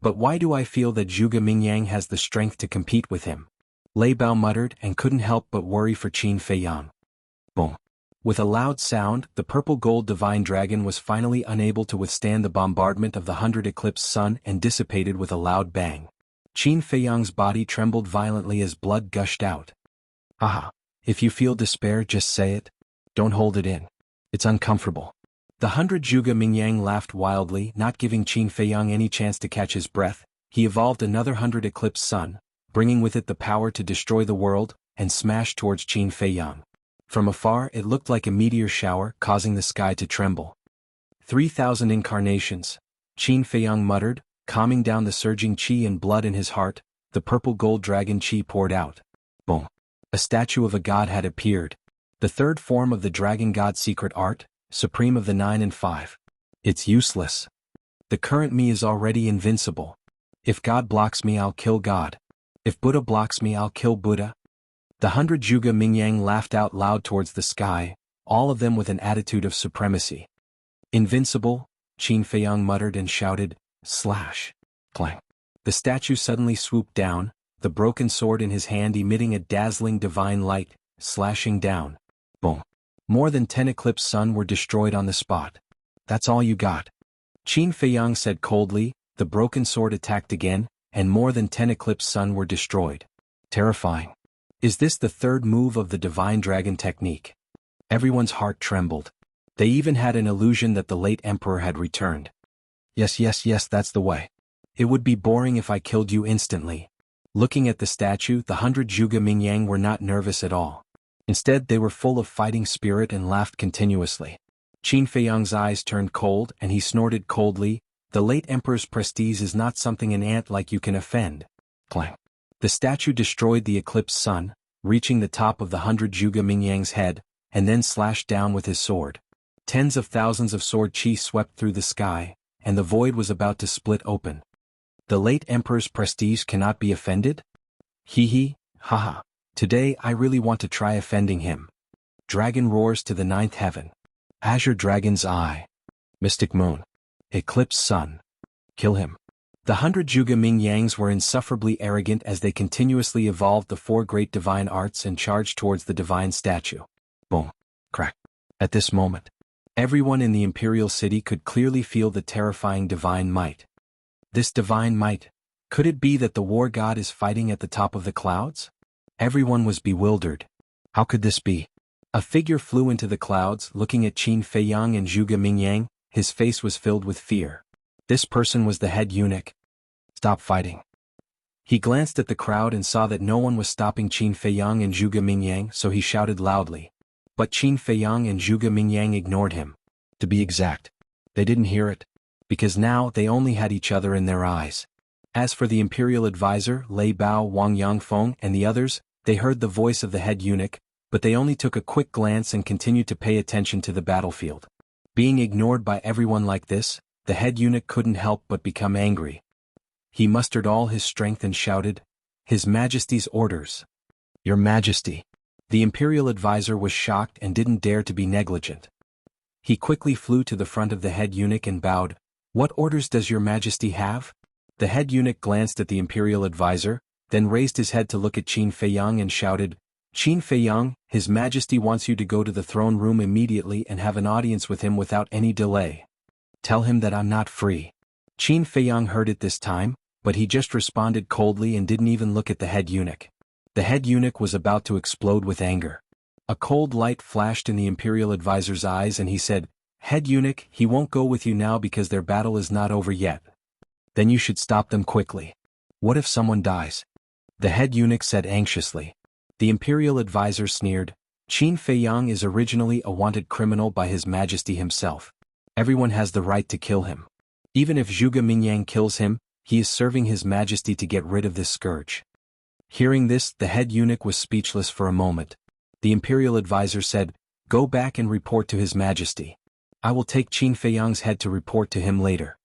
But why do I feel that Zhuge Mingyang has the strength to compete with him? Lei Bao muttered and couldn't help but worry for Qin Feiyang. Boom. With a loud sound, the purple-gold divine dragon was finally unable to withstand the bombardment of the 100 eclipsed sun and dissipated with a loud bang. Qin Feiyang's body trembled violently as blood gushed out. Haha. If you feel despair, just say it. Don't hold it in. It's uncomfortable. The 100 Zhuge Mingyang laughed wildly, not giving Qin Feiyang any chance to catch his breath. He evolved another 100 eclipsed sun, bringing with it the power to destroy the world, and smashed towards Qin Feiyang. From afar, it looked like a meteor shower, causing the sky to tremble. 3,000 incarnations, Qin Feiyang muttered, calming down the surging qi and blood in his heart. The purple gold dragon qi poured out. Boom. A statue of a god had appeared. The third form of the dragon god secret art, supreme of the 9 and 5. It's useless. The current me is already invincible. If God blocks me, I'll kill God. If Buddha blocks me, I'll kill Buddha. The 100 Zhuge Mingyang laughed out loud towards the sky, all of them with an attitude of supremacy. Invincible, Qin Feiyang muttered and shouted, slash. Clang. The statue suddenly swooped down, the broken sword in his hand emitting a dazzling divine light, slashing down. Boom. More than 10 eclipsed sun were destroyed on the spot. That's all you got. Qin Feiyang said coldly. The broken sword attacked again, and more than 10 eclipsed sun were destroyed. Terrifying. Is this the third move of the divine dragon technique? Everyone's heart trembled. They even had an illusion that the late emperor had returned. Yes, that's the way. It would be boring if I killed you instantly. Looking at the statue, the 100 Zhuge Mingyang were not nervous at all. Instead, they were full of fighting spirit and laughed continuously. Qin Feiyang's eyes turned cold and he snorted coldly. The late emperor's prestige is not something an ant like you can offend. Clang. The statue destroyed the eclipsed sun, reaching the top of the 100 Zhuge Mingyang's head, and then slashed down with his sword. Tens of thousands of sword qi swept through the sky, and the void was about to split open. The late emperor's prestige cannot be offended? Hee, haha. Today I really want to try offending him. Dragon roars to the 9th heaven. Azure Dragon's Eye. Mystic Moon. Eclipsed Sun. Kill him. The 100 Zhuge Mingyangs were insufferably arrogant as they continuously evolved the 4 great divine arts and charged towards the divine statue. Boom. Crack. At this moment, everyone in the imperial city could clearly feel the terrifying divine might. This divine might, could it be that the war god is fighting at the top of the clouds? Everyone was bewildered. How could this be? A figure flew into the clouds, looking at Qin Feiyang and Zhuge Mingyang. His face was filled with fear. This person was the head eunuch. Stop fighting. He glanced at the crowd and saw that no one was stopping Qin Feiyang and Zhuge Mingyang, so he shouted loudly. But Qin Feiyang and Zhuge Mingyang ignored him. To be exact, they didn't hear it, because now they only had each other in their eyes. As for the imperial advisor, Lei Bao, Wang Yangfeng, and the others, they heard the voice of the head eunuch, but they only took a quick glance and continued to pay attention to the battlefield. Being ignored by everyone like this, the head eunuch couldn't help but become angry. He mustered all his strength and shouted, "His Majesty's orders." "Your Majesty." The imperial advisor was shocked and didn't dare to be negligent. He quickly flew to the front of the head eunuch and bowed. "What orders does your Majesty have?" The head eunuch glanced at the imperial advisor, then raised his head to look at Qin Feiyang and shouted, "Qin Feiyang, His Majesty wants you to go to the throne room immediately and have an audience with him without any delay. Tell him that I'm not free." Qin Feiyang heard it this time, but he just responded coldly and didn't even look at the head eunuch. The head eunuch was about to explode with anger. A cold light flashed in the imperial advisor's eyes and he said, "Head eunuch, he won't go with you now because their battle is not over yet. Then you should stop them quickly." "What if someone dies?" the head eunuch said anxiously. The imperial advisor sneered, "Qin Feiyang is originally a wanted criminal by His Majesty himself. Everyone has the right to kill him. Even if Zhuge Mingyang kills him, he is serving His Majesty to get rid of this scourge." Hearing this, the head eunuch was speechless for a moment. The imperial advisor said, "Go back and report to His Majesty. I will take Qin Feiyang's head to report to him later."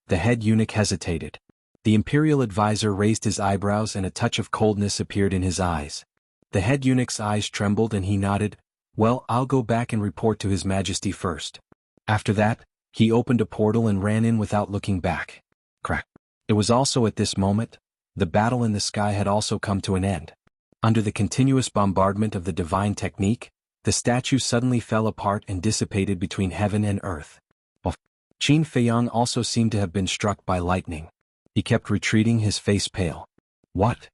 The head eunuch hesitated. The imperial advisor raised his eyebrows and a touch of coldness appeared in his eyes. The head eunuch's eyes trembled and he nodded, "Well, I'll go back and report to His Majesty first." After that, he opened a portal and ran in without looking back. Crack. It was also at this moment, the battle in the sky had also come to an end. Under the continuous bombardment of the divine technique, the statue suddenly fell apart and dissipated between heaven and earth. Qin Feiyang also seemed to have been struck by lightning. He kept retreating, his face pale. What?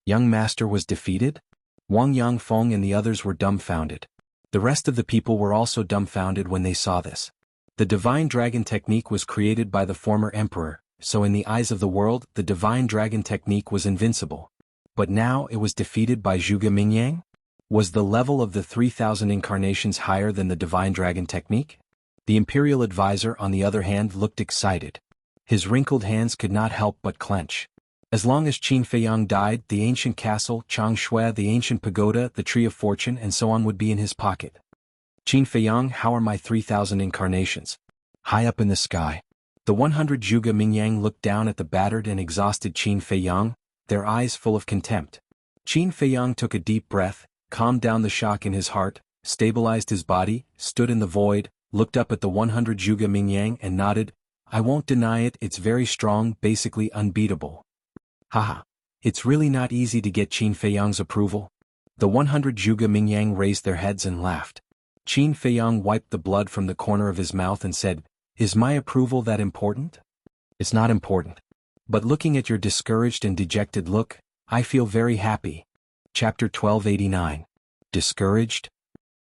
Young Master was defeated? Wang Yangfeng and the others were dumbfounded. The rest of the people were also dumbfounded when they saw this. The divine dragon technique was created by the former emperor, so in the eyes of the world, the divine dragon technique was invincible. But now it was defeated by Zhuge Mingyang? Was the level of the 3,000 incarnations higher than the divine dragon technique? The imperial advisor, on the other hand, looked excited. His wrinkled hands could not help but clench. As long as Qin Feiyang died, the ancient castle, Changshui, the ancient pagoda, the tree of fortune, and so on would be in his pocket. "Qin Feiyang, how are my 3,000 incarnations?" High up in the sky. The 100 Zhuge Mingyang looked down at the battered and exhausted Qin Feiyang, their eyes full of contempt. Qin Feiyang took a deep breath, calmed down the shock in his heart, stabilized his body, stood in the void, looked up at the 100 Zhuge Mingyang and nodded, "I won't deny it, it's very strong, basically unbeatable." Haha. It's really not easy to get Qin Feiyang's approval. The 100 Zhuge Mingyang raised their heads and laughed. Qin Feiyang wiped the blood from the corner of his mouth and said, "Is my approval that important?" "It's not important. But looking at your discouraged and dejected look, I feel very happy." Chapter 1289. Discouraged?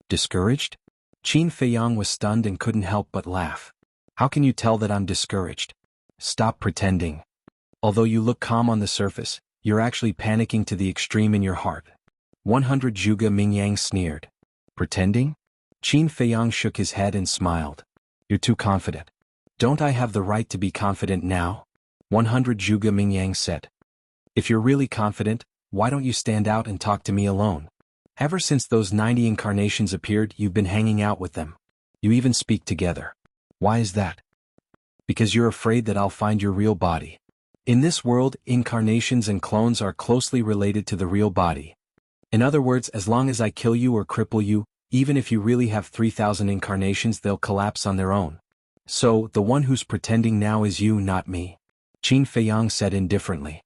Discouraged? Qin Feiyang was stunned and couldn't help but laugh. "How can you tell that I'm discouraged? Stop pretending. Although you look calm on the surface, you're actually panicking to the extreme in your heart." 100 Zhuge Mingyang sneered. "Pretending?" Qin Feiyang shook his head and smiled. "You're too confident." "Don't I have the right to be confident now?" 100 Zhuge Mingyang said. "If you're really confident, why don't you stand out and talk to me alone? Ever since those 90 incarnations appeared, you've been hanging out with them. You even speak together. Why is that?" "Because you're afraid that I'll find your real body. In this world, incarnations and clones are closely related to the real body. In other words, as long as I kill you or cripple you, even if you really have 3,000 incarnations, they'll collapse on their own. So, the one who's pretending now is you, not me," Qin Feiyang said indifferently.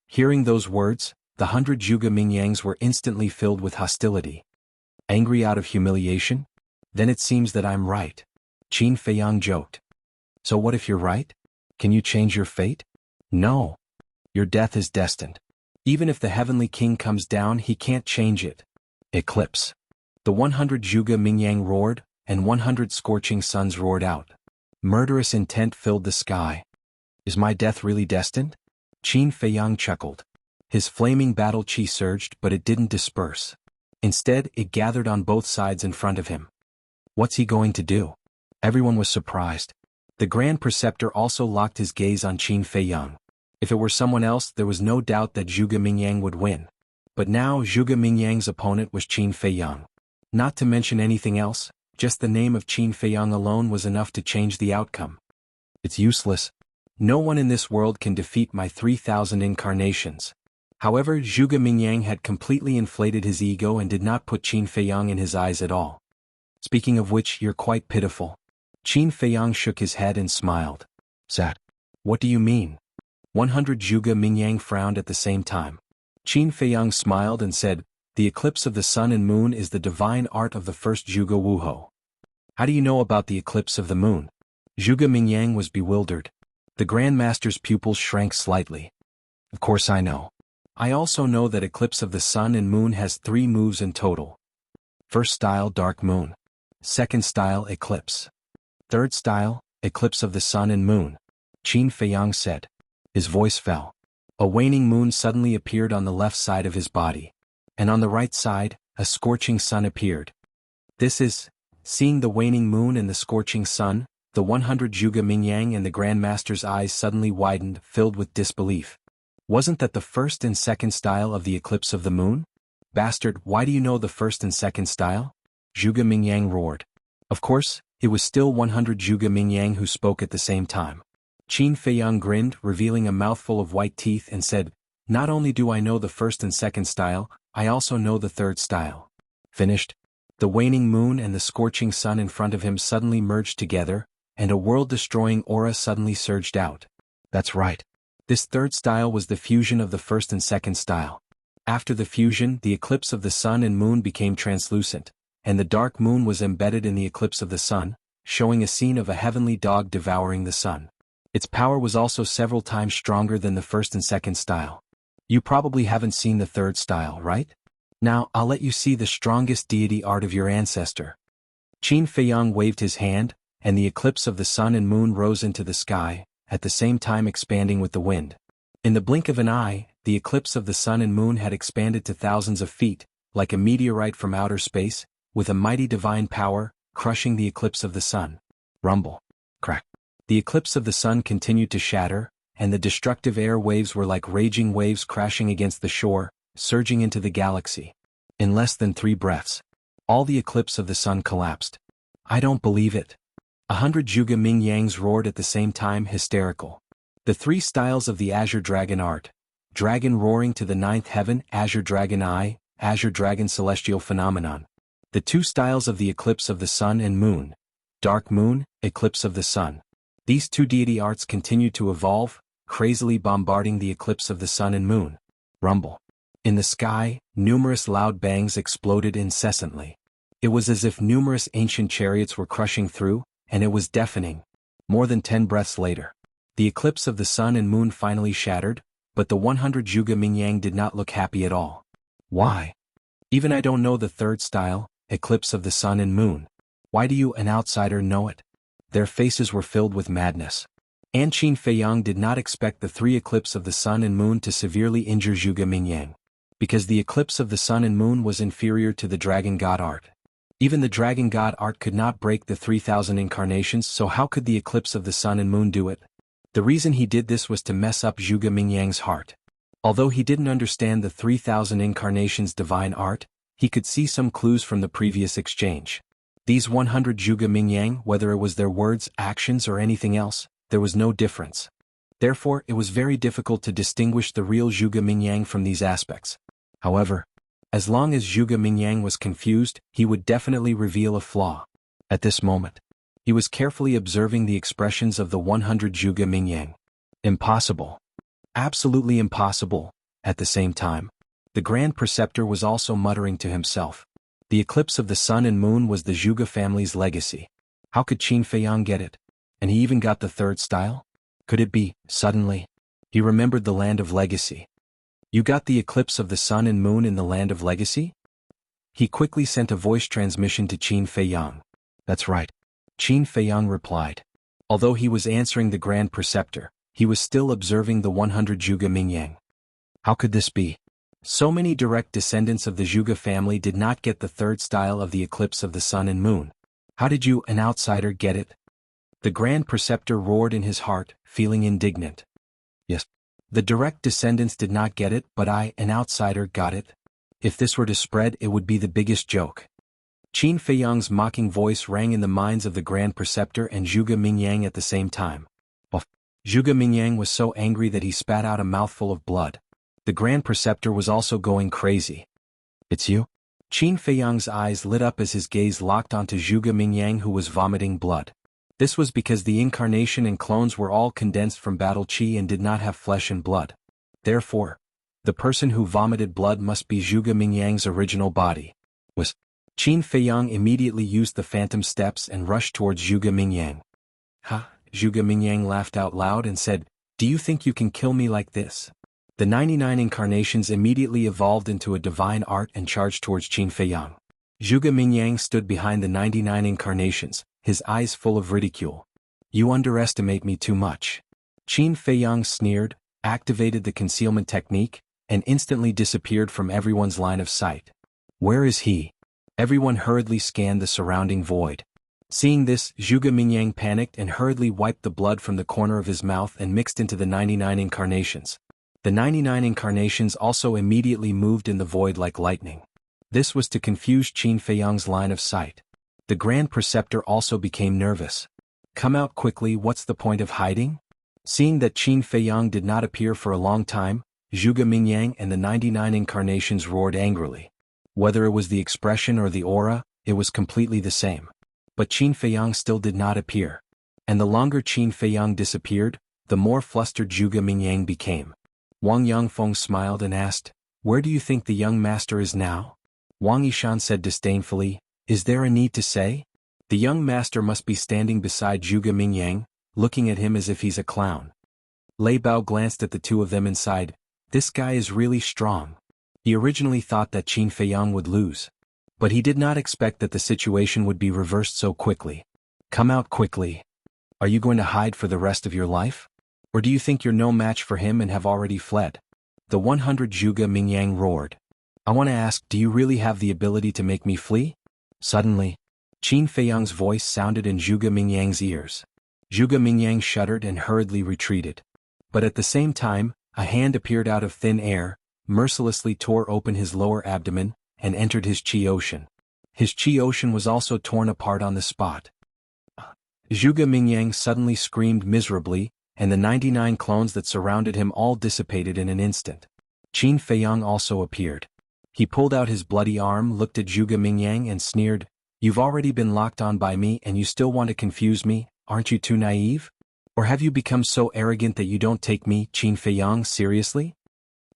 Hearing those words, the 100 Zhuge Mingyangs were instantly filled with hostility. "Angry out of humiliation? Then it seems that I'm right," Qin Feiyang joked. "So what if you're right? Can you change your fate?" "No. Your death is destined. Even if the heavenly king comes down, he can't change it." Eclipse. The 100 Zhuge Mingyang roared, and 100 scorching suns roared out. Murderous intent filled the sky. "Is my death really destined?" Qin Feiyang chuckled. His flaming battle chi surged, but it didn't disperse. Instead, it gathered on both sides in front of him. What's he going to do? Everyone was surprised. The Grand Preceptor also locked his gaze on Qin Feiyang. If it were someone else, there was no doubt that Zhuge Mingyang would win. But now Zhuge Mingyang's opponent was Qin Feiyang. Not to mention anything else, just the name of Qin Feiyang alone was enough to change the outcome. It's useless. No one in this world can defeat my 3,000 incarnations. However, Zhuge Mingyang had completely inflated his ego and did not put Qin Feiyang in his eyes at all. Speaking of which, you're quite pitiful. Qin Feiyang shook his head and smiled. Zat. What do you mean? 100 Zhuge Mingyang frowned at the same time. Qin Feiyang smiled and said, the eclipse of the sun and moon is the divine art of the first Zhuge Wuho. How do you know about the eclipse of the moon? Zhuge Mingyang was bewildered. The Grand Master's pupils shrank slightly. Of course I know. I also know that eclipse of the sun and moon has 3 moves in total. First style, dark moon. Second style, eclipse. Third style, eclipse of the sun and moon. Qin Feiyang said. His voice fell. A waning moon suddenly appeared on the left side of his body. And on the right side, a scorching sun appeared. This is, seeing the waning moon and the scorching sun, the 100 Zhuge Mingyang and the Grand Master's eyes suddenly widened, filled with disbelief. Wasn't that the first and second style of the eclipse of the moon? Bastard, why do you know the first and second style? Zhuge Mingyang roared. Of course, it was still 100 Zhuge Mingyang who spoke at the same time. Qin Feiyang grinned, revealing a mouthful of white teeth, and said, not only do I know the first and second style, I also know the third style. Finished? The waning moon and the scorching sun in front of him suddenly merged together, and a world-destroying aura suddenly surged out. That's right. This third style was the fusion of the first and second style. After the fusion, the eclipse of the sun and moon became translucent, and the dark moon was embedded in the eclipse of the sun, showing a scene of a heavenly dog devouring the sun. Its power was also several times stronger than the first and second style. You probably haven't seen the third style, right? Now, I'll let you see the strongest deity art of your ancestor. Qin Feiyang waved his hand, and the eclipse of the sun and moon rose into the sky, at the same time expanding with the wind. In the blink of an eye, the eclipse of the sun and moon had expanded to thousands of feet, like a meteorite from outer space, with a mighty divine power, crushing the eclipse of the sun. Rumble. Crack. The eclipse of the sun continued to shatter, and the destructive air waves were like raging waves crashing against the shore, surging into the galaxy. In less than 3 breaths, all the eclipse of the sun collapsed. I don't believe it. 100 Zhuge Mingyangs roared at the same time, hysterical. The 3 styles of the Azure Dragon art. Dragon roaring to the 9th heaven, Azure Dragon Eye, Azure Dragon Celestial Phenomenon. The 2 styles of the eclipse of the sun and moon. Dark moon, eclipse of the sun. These 2 deity arts continued to evolve, crazily bombarding the eclipse of the sun and moon. Rumble. In the sky, numerous loud bangs exploded incessantly. It was as if numerous ancient chariots were crushing through, and it was deafening. More than 10 breaths later, the eclipse of the sun and moon finally shattered, but the 100 Zhuge Mingyang did not look happy at all. Why? Even I don't know the third style, eclipse of the sun and moon. Why do you, an outsider, know it? Their faces were filled with madness. And Qin Feiyang did not expect the 3 eclipse of the sun and moon to severely injure Zhuge Mingyang. Because the eclipse of the sun and moon was inferior to the Dragon God art. Even the Dragon God art could not break the 3,000 incarnations, so how could the eclipse of the sun and moon do it? The reason he did this was to mess up Zhuge Mingyang's heart. Although he didn't understand the 3,000 incarnations' divine art, he could see some clues from the previous exchange. These 100 Zhuge Mingyang, whether it was their words, actions, or anything else, there was no difference. Therefore, it was very difficult to distinguish the real Zhuge Mingyang from these aspects. However, as long as Zhuge Mingyang was confused, he would definitely reveal a flaw. At this moment, he was carefully observing the expressions of the 100 Zhuge Mingyang. Impossible. Absolutely impossible. At the same time, the Grand Preceptor was also muttering to himself. The eclipse of the sun and moon was the Zhuge family's legacy. How could Qin Feiyang get it? And he even got the third style? Could it be, suddenly? He remembered the land of legacy. You got the eclipse of the sun and moon in the land of legacy? He quickly sent a voice transmission to Qin Feiyang. That's right. Qin Feiyang replied. Although he was answering the Grand Preceptor, he was still observing the 100 Zhuge Mingyang. How could this be? So many direct descendants of the Zhuge family did not get the third style of the eclipse of the sun and moon. How did you, an outsider, get it? The Grand Preceptor roared in his heart, feeling indignant. Yes. The direct descendants did not get it, but I, an outsider, got it. If this were to spread, it would be the biggest joke. Qin Feiyang's mocking voice rang in the minds of the Grand Preceptor and Zhuge Mingyang at the same time. Zhuge Mingyang was so angry that he spat out a mouthful of blood. The Grand Preceptor was also going crazy. It's you? Qin Feiyang's eyes lit up as his gaze locked onto Zhuge Mingyang, who was vomiting blood. This was because the incarnation and clones were all condensed from battle chi and did not have flesh and blood. Therefore, the person who vomited blood must be Zhuge Mingyang's original body. Qin Feiyang immediately used the phantom steps and rushed towards Zhuge Mingyang. Ha! Zhuge Mingyang laughed out loud and said, "Do you think you can kill me like this?" The 99 incarnations immediately evolved into a divine art and charged towards Qin Feiyang. Zhuge Mingyang stood behind the 99 incarnations, his eyes full of ridicule. "You underestimate me too much." Qin Feiyang sneered, activated the concealment technique, and instantly disappeared from everyone's line of sight. "Where is he?" Everyone hurriedly scanned the surrounding void. Seeing this, Zhuge Mingyang panicked and hurriedly wiped the blood from the corner of his mouth and mixed into the 99 incarnations. The 99 incarnations also immediately moved in the void like lightning. This was to confuse Qin Feiyang's line of sight. The Grand Preceptor also became nervous. "Come out quickly, what's the point of hiding?" Seeing that Qin Feiyang did not appear for a long time, Zhuge Mingyang and the 99 incarnations roared angrily. Whether it was the expression or the aura, it was completely the same. But Qin Feiyang still did not appear. And the longer Qin Feiyang disappeared, the more flustered Zhuge Mingyang became. Wang Yangfeng smiled and asked, "Where do you think the young master is now?" Wang Yishan said disdainfully, "Is there a need to say? The young master must be standing beside Zhuge Mingyang, looking at him as if he's a clown." Lei Bao glanced at the two of them and sighed, "This guy is really strong." He originally thought that Qin Feiyang would lose. But he did not expect that the situation would be reversed so quickly. "Come out quickly. Are you going to hide for the rest of your life? Or do you think you're no match for him and have already fled?" The 100 Zhuge Mingyang roared. "I want to ask, do you really have the ability to make me flee?" Suddenly, Qin Feiyang's voice sounded in Zhuge Mingyang's ears. Zhuge Mingyang shuddered and hurriedly retreated. But at the same time, a hand appeared out of thin air, mercilessly tore open his lower abdomen, and entered his chi ocean. His chi ocean was also torn apart on the spot. Zhuge Mingyang suddenly screamed miserably, and the 99 clones that surrounded him all dissipated in an instant. Qin Feiyang also appeared. He pulled out his bloody arm, looked at Zhuge Mingyang and sneered, "You've already been locked on by me and you still want to confuse me, aren't you too naive? Or have you become so arrogant that you don't take me, Qin Feiyang, seriously?"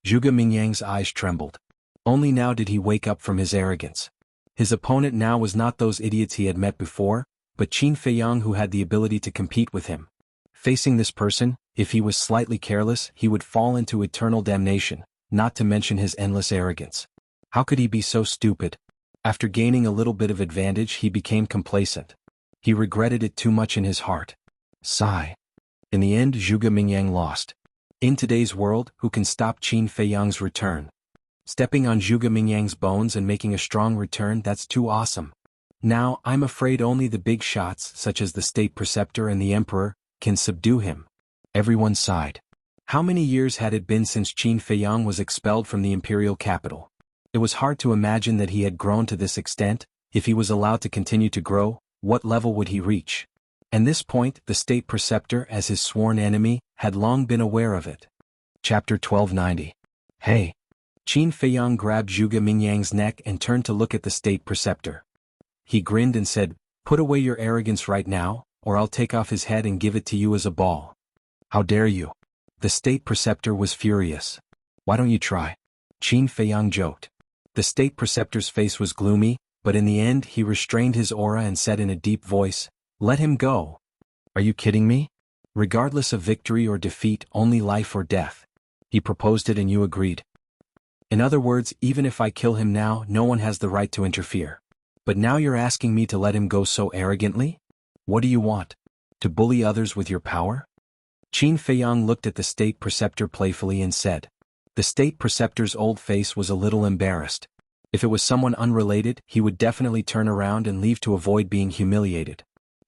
Zhuge Mingyang's eyes trembled. Only now did he wake up from his arrogance. His opponent now was not those idiots he had met before, but Qin Feiyang, who had the ability to compete with him. Facing this person, if he was slightly careless, he would fall into eternal damnation, not to mention his endless arrogance. How could he be so stupid? After gaining a little bit of advantage, he became complacent. He regretted it too much in his heart. Sigh. In the end, Zhuge Mingyang lost. In today's world, who can stop Qin Feiyang's return? Stepping on Zhuge Mingyang's bones and making a strong return, that's too awesome. Now, I'm afraid only the big shots, such as the State Preceptor and the Emperor, can subdue him. Everyone sighed. How many years had it been since Qin Feiyang was expelled from the imperial capital? It was hard to imagine that he had grown to this extent. If he was allowed to continue to grow, what level would he reach? At this point, the State Preceptor, as his sworn enemy, had long been aware of it. Chapter 1290. Hey! Qin Feiyang grabbed Zhuge Mingyang's neck and turned to look at the State Preceptor. He grinned and said, "Put away your arrogance right now, or I'll take off his head and give it to you as a ball." "How dare you?" The State Preceptor was furious. "Why don't you try?" Qin Feiyang joked. The State Preceptor's face was gloomy, but in the end he restrained his aura and said in a deep voice, "Let him go." "Are you kidding me? Regardless of victory or defeat, only life or death." He proposed it and you agreed. In other words, even if I kill him now, no one has the right to interfere. But now you're asking me to let him go so arrogantly? What do you want? To bully others with your power? Qin Feiyang looked at the State Preceptor playfully and said. The State Preceptor's old face was a little embarrassed. If it was someone unrelated, he would definitely turn around and leave to avoid being humiliated.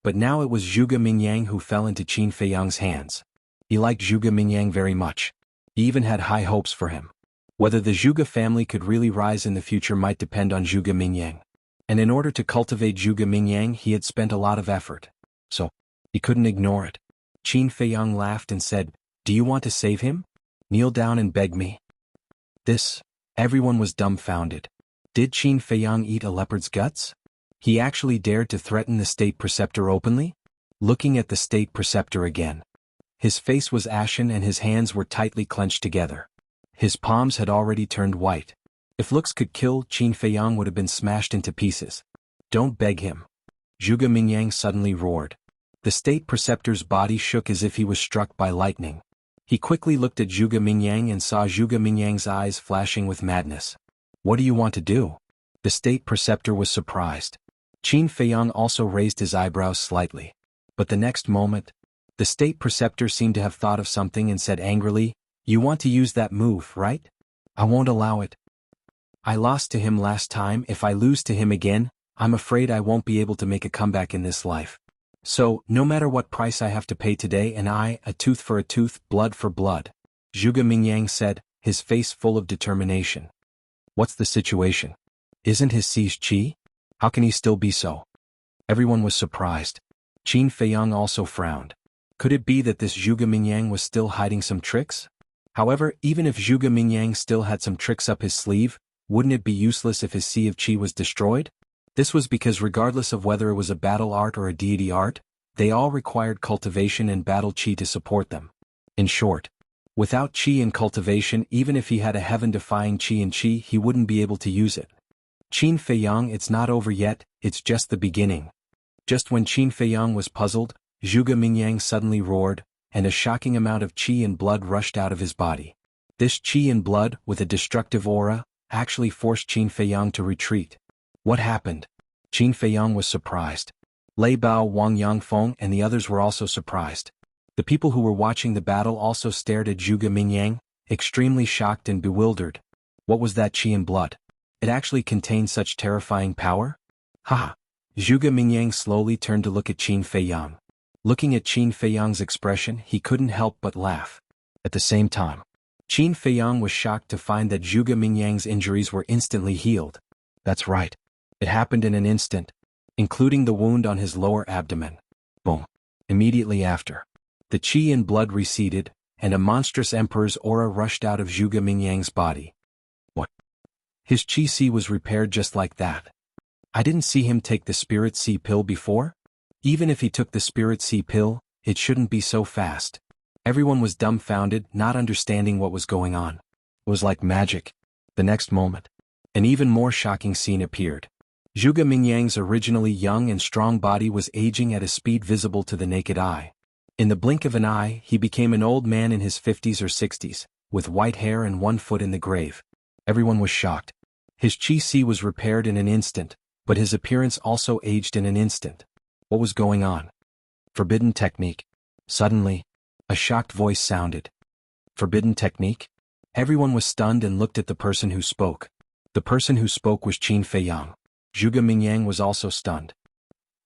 But now it was Zhuge Mingyang who fell into Qin Feiyang's hands. He liked Zhuge Mingyang very much. He even had high hopes for him. Whether the Zhuge family could really rise in the future might depend on Zhuge Mingyang. And in order to cultivate Zhuge Mingyang, he had spent a lot of effort. So, he couldn't ignore it. Qin Feiyang laughed and said, "Do you want to save him? Kneel down and beg me." Everyone was dumbfounded. Did Qin Feiyang eat a leopard's guts? He actually dared to threaten the state preceptor openly? Looking at the state preceptor again. His face was ashen and his hands were tightly clenched together. His palms had already turned white. If looks could kill, Qin Feiyang would have been smashed into pieces. "Don't beg him." Zhuge Mingyang suddenly roared. The state preceptor's body shook as if he was struck by lightning. He quickly looked at Zhuge Mingyang and saw Zhuge Mingyang's eyes flashing with madness. "What do you want to do?" The state preceptor was surprised. Qin Feiyang also raised his eyebrows slightly. But the next moment, the state preceptor seemed to have thought of something and said angrily, "You want to use that move, right? I won't allow it. I lost to him last time. If I lose to him again, I'm afraid I won't be able to make a comeback in this life. So, no matter what price I have to pay today, and a tooth for a tooth, blood for blood," Zhuge Mingyang said, his face full of determination. "What's the situation? Isn't his siege qi? How can he still be so?" Everyone was surprised. Qin Feiyang also frowned. Could it be that this Zhuge Mingyang was still hiding some tricks? However, even if Zhuge Mingyang still had some tricks up his sleeve, wouldn't it be useless if his sea of qi was destroyed? This was because regardless of whether it was a battle art or a deity art, they all required cultivation and battle qi to support them. In short, without qi and cultivation, even if he had a heaven-defying qi and qi, he wouldn't be able to use it. "Qin Feiyang, it's not over yet, it's just the beginning." Just when Qin Feiyang was puzzled, Zhuge Mingyang suddenly roared, and a shocking amount of qi and blood rushed out of his body. This qi and blood, with a destructive aura, actually forced Qin Feiyang to retreat. What happened? Qin Feiyang was surprised. Lei Bao, Wang Yangfeng, and the others were also surprised. The people who were watching the battle also stared at Zhuge Mingyang, extremely shocked and bewildered. What was that qi and blood? It actually contained such terrifying power? Ha! Zhuge Mingyang slowly turned to look at Qin Feiyang. Looking at Qin Feiyang's expression, he couldn't help but laugh. At the same time, Qin Feiyang was shocked to find that Zhuge Mingyang's injuries were instantly healed. That's right. It happened in an instant, including the wound on his lower abdomen. Boom. Immediately after, the qi and blood receded, and a monstrous emperor's aura rushed out of Zhuge Mingyang's body. What? His qi sea was repaired just like that. I didn't see him take the spirit sea pill before? Even if he took the spirit sea pill, it shouldn't be so fast. Everyone was dumbfounded, not understanding what was going on. It was like magic. The next moment, an even more shocking scene appeared. Zhuge Mingyang's originally young and strong body was aging at a speed visible to the naked eye. In the blink of an eye, he became an old man in his 50s or 60s, with white hair and 1 foot in the grave. Everyone was shocked. His qi sea was repaired in an instant, but his appearance also aged in an instant. What was going on? Forbidden technique. Suddenly, a shocked voice sounded. Forbidden technique? Everyone was stunned and looked at the person who spoke. The person who spoke was Qin Feiyang. Zhuge Mingyang was also stunned.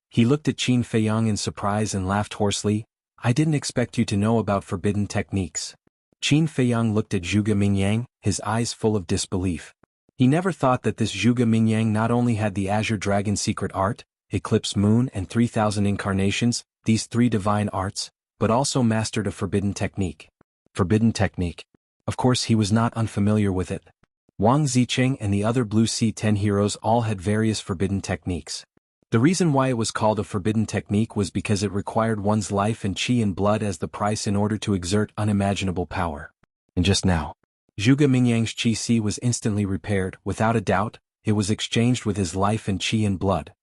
He looked at Qin Feiyang in surprise and laughed hoarsely. "I didn't expect you to know about forbidden techniques." Qin Feiyang looked at Zhuge Mingyang, his eyes full of disbelief. He never thought that this Zhuge Mingyang not only had the Azure Dragon secret art, Eclipse Moon and 3,000 incarnations, these 3 divine arts, but also mastered a forbidden technique. Forbidden technique. Of course he was not unfamiliar with it. Wang Zicheng and the other Blue Sea 10 heroes all had various forbidden techniques. The reason why it was called a forbidden technique was because it required one's life and qi and blood as the price in order to exert unimaginable power. And just now, Zhuge Mingyang's qi sea was instantly repaired. Without a doubt, it was exchanged with his life and qi and blood.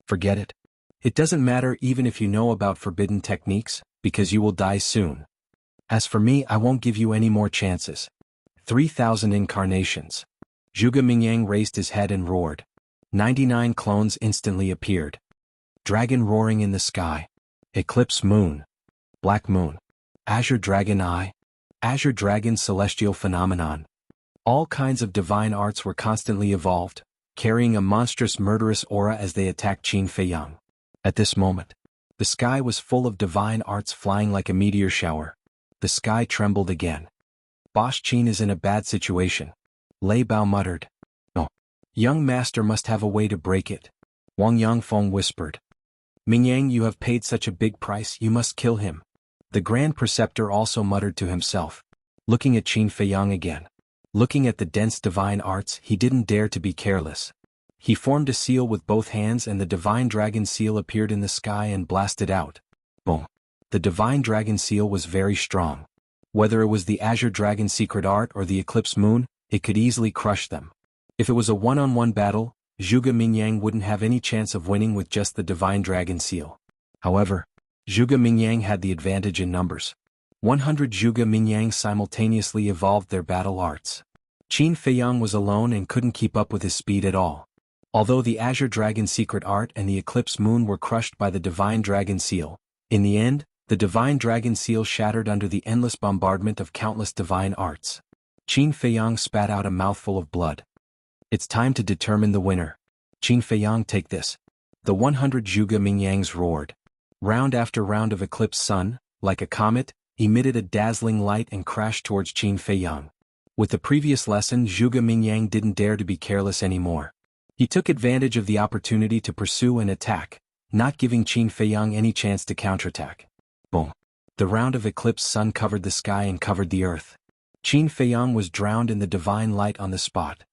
Forget it. It doesn't matter even if you know about forbidden techniques, because you will die soon. As for me, I won't give you any more chances. 3,000 incarnations. Zhuge Mingyang raised his head and roared. 99 clones instantly appeared. Dragon roaring in the sky. Eclipse moon. Black moon. Azure dragon eye. Azure dragon celestial phenomenon. All kinds of divine arts were constantly evolved, carrying a monstrous murderous aura as they attacked Qin Feiyang. At this moment, The sky was full of divine arts flying like a meteor shower. The sky trembled again. Boss Qin is in a bad situation. Lei Bao muttered. Oh. Young master must have a way to break it. Wang Yangfeng whispered. Mingyang, you have paid such a big price, you must kill him. The Grand Preceptor also muttered to himself, looking at Qin Feiyang again. Looking at the dense divine arts, he didn't dare to be careless. He formed a seal with both hands and the divine dragon seal appeared in the sky and blasted out. Boom. The divine dragon seal was very strong. Whether it was the Azure Dragon secret art or the Eclipse Moon, it could easily crush them. If it was a one-on-one battle, Zhuge Mingyang wouldn't have any chance of winning with just the divine dragon seal. However, Zhuge Mingyang had the advantage in numbers. 100 Zhuge Mingyang simultaneously evolved their battle arts. Qin Feiyang was alone and couldn't keep up with his speed at all. Although the Azure Dragon secret art and the Eclipse Moon were crushed by the divine dragon seal, in the end, the divine dragon seal shattered under the endless bombardment of countless divine arts. Qin Feiyang spat out a mouthful of blood. It's time to determine the winner. Qin Feiyang, take this. The 100 Zhuge Mingyangs roared. Round after round of Eclipse Sun, like a comet, emitted a dazzling light and crashed towards Qin Feiyang. With the previous lesson, Zhuge Mingyang didn't dare to be careless anymore. He took advantage of the opportunity to pursue and attack, not giving Qin Feiyang any chance to counterattack. Boom. The round of Eclipse Sun covered the sky and covered the earth. Qin Feiyang was drowned in the divine light on the spot.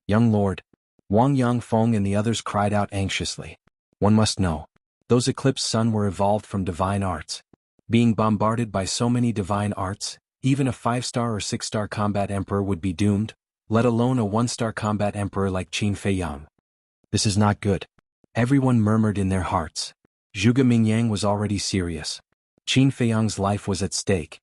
Young lord, Wang Yangfeng and the others cried out anxiously. One must know. Those Eclipse Sun were evolved from divine arts. Being bombarded by so many divine arts, even a 5-star or 6-star combat emperor would be doomed, let alone a 1-star combat emperor like Qin Feiyang. This is not good. Everyone murmured in their hearts. Zhuge Mingyang was already serious. Qin Feiyang's life was at stake.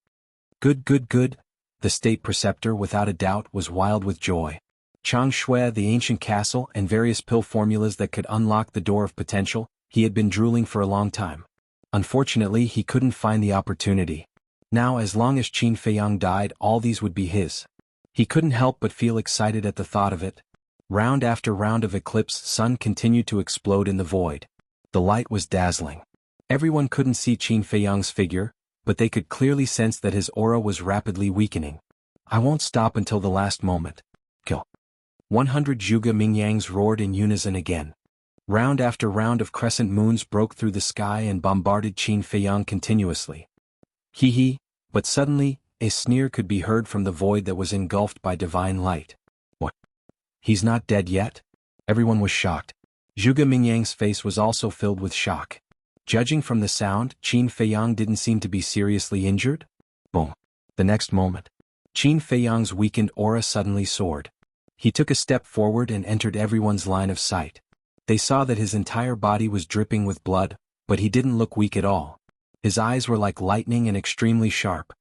Good, good, good. The state preceptor, without a doubt, was wild with joy. Changshui, the ancient castle, and various pill formulas that could unlock the door of potential, he had been drooling for a long time. Unfortunately, he couldn't find the opportunity. Now, as long as Qin Feiyang died, all these would be his. He couldn't help but feel excited at the thought of it. Round after round of Eclipse Sun continued to explode in the void. The light was dazzling. Everyone couldn't see Qin Feiyang's figure, but they could clearly sense that his aura was rapidly weakening. I won't stop until the last moment. Kill. 100 Zhuge Mingyangs roared in unison again. Round after round of crescent moons broke through the sky and bombarded Qin Feiyang continuously. Hee, but suddenly, a sneer could be heard from the void that was engulfed by divine light. What? He's not dead yet? Everyone was shocked. Zhuge Mingyang's face was also filled with shock. Judging from the sound, Qin Feiyang didn't seem to be seriously injured? Boom. The next moment, Qin Feiyang's weakened aura suddenly soared. He took a step forward and entered everyone's line of sight. They saw that his entire body was dripping with blood, but he didn't look weak at all. His eyes were like lightning and extremely sharp.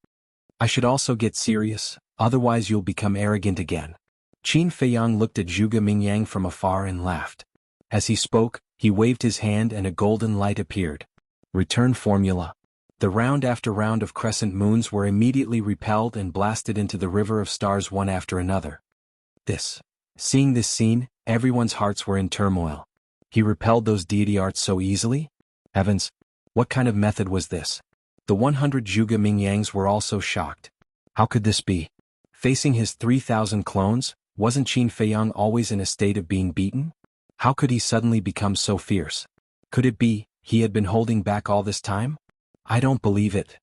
I should also get serious, otherwise you'll become arrogant again. Qin Feiyang looked at Zhuge Mingyang from afar and laughed. As he spoke, he waved his hand and a golden light appeared. Return formula. The round after round of crescent moons were immediately repelled and blasted into the river of stars one after another. Seeing this scene, everyone's hearts were in turmoil. He repelled those deity arts so easily? Heavens, what kind of method was this? The 100 Zhuge Mingyangs were also shocked. How could this be? Facing his 3,000 clones, wasn't Qin Feiyang always in a state of being beaten? How could he suddenly become so fierce? Could it be, he had been holding back all this time? I don't believe it.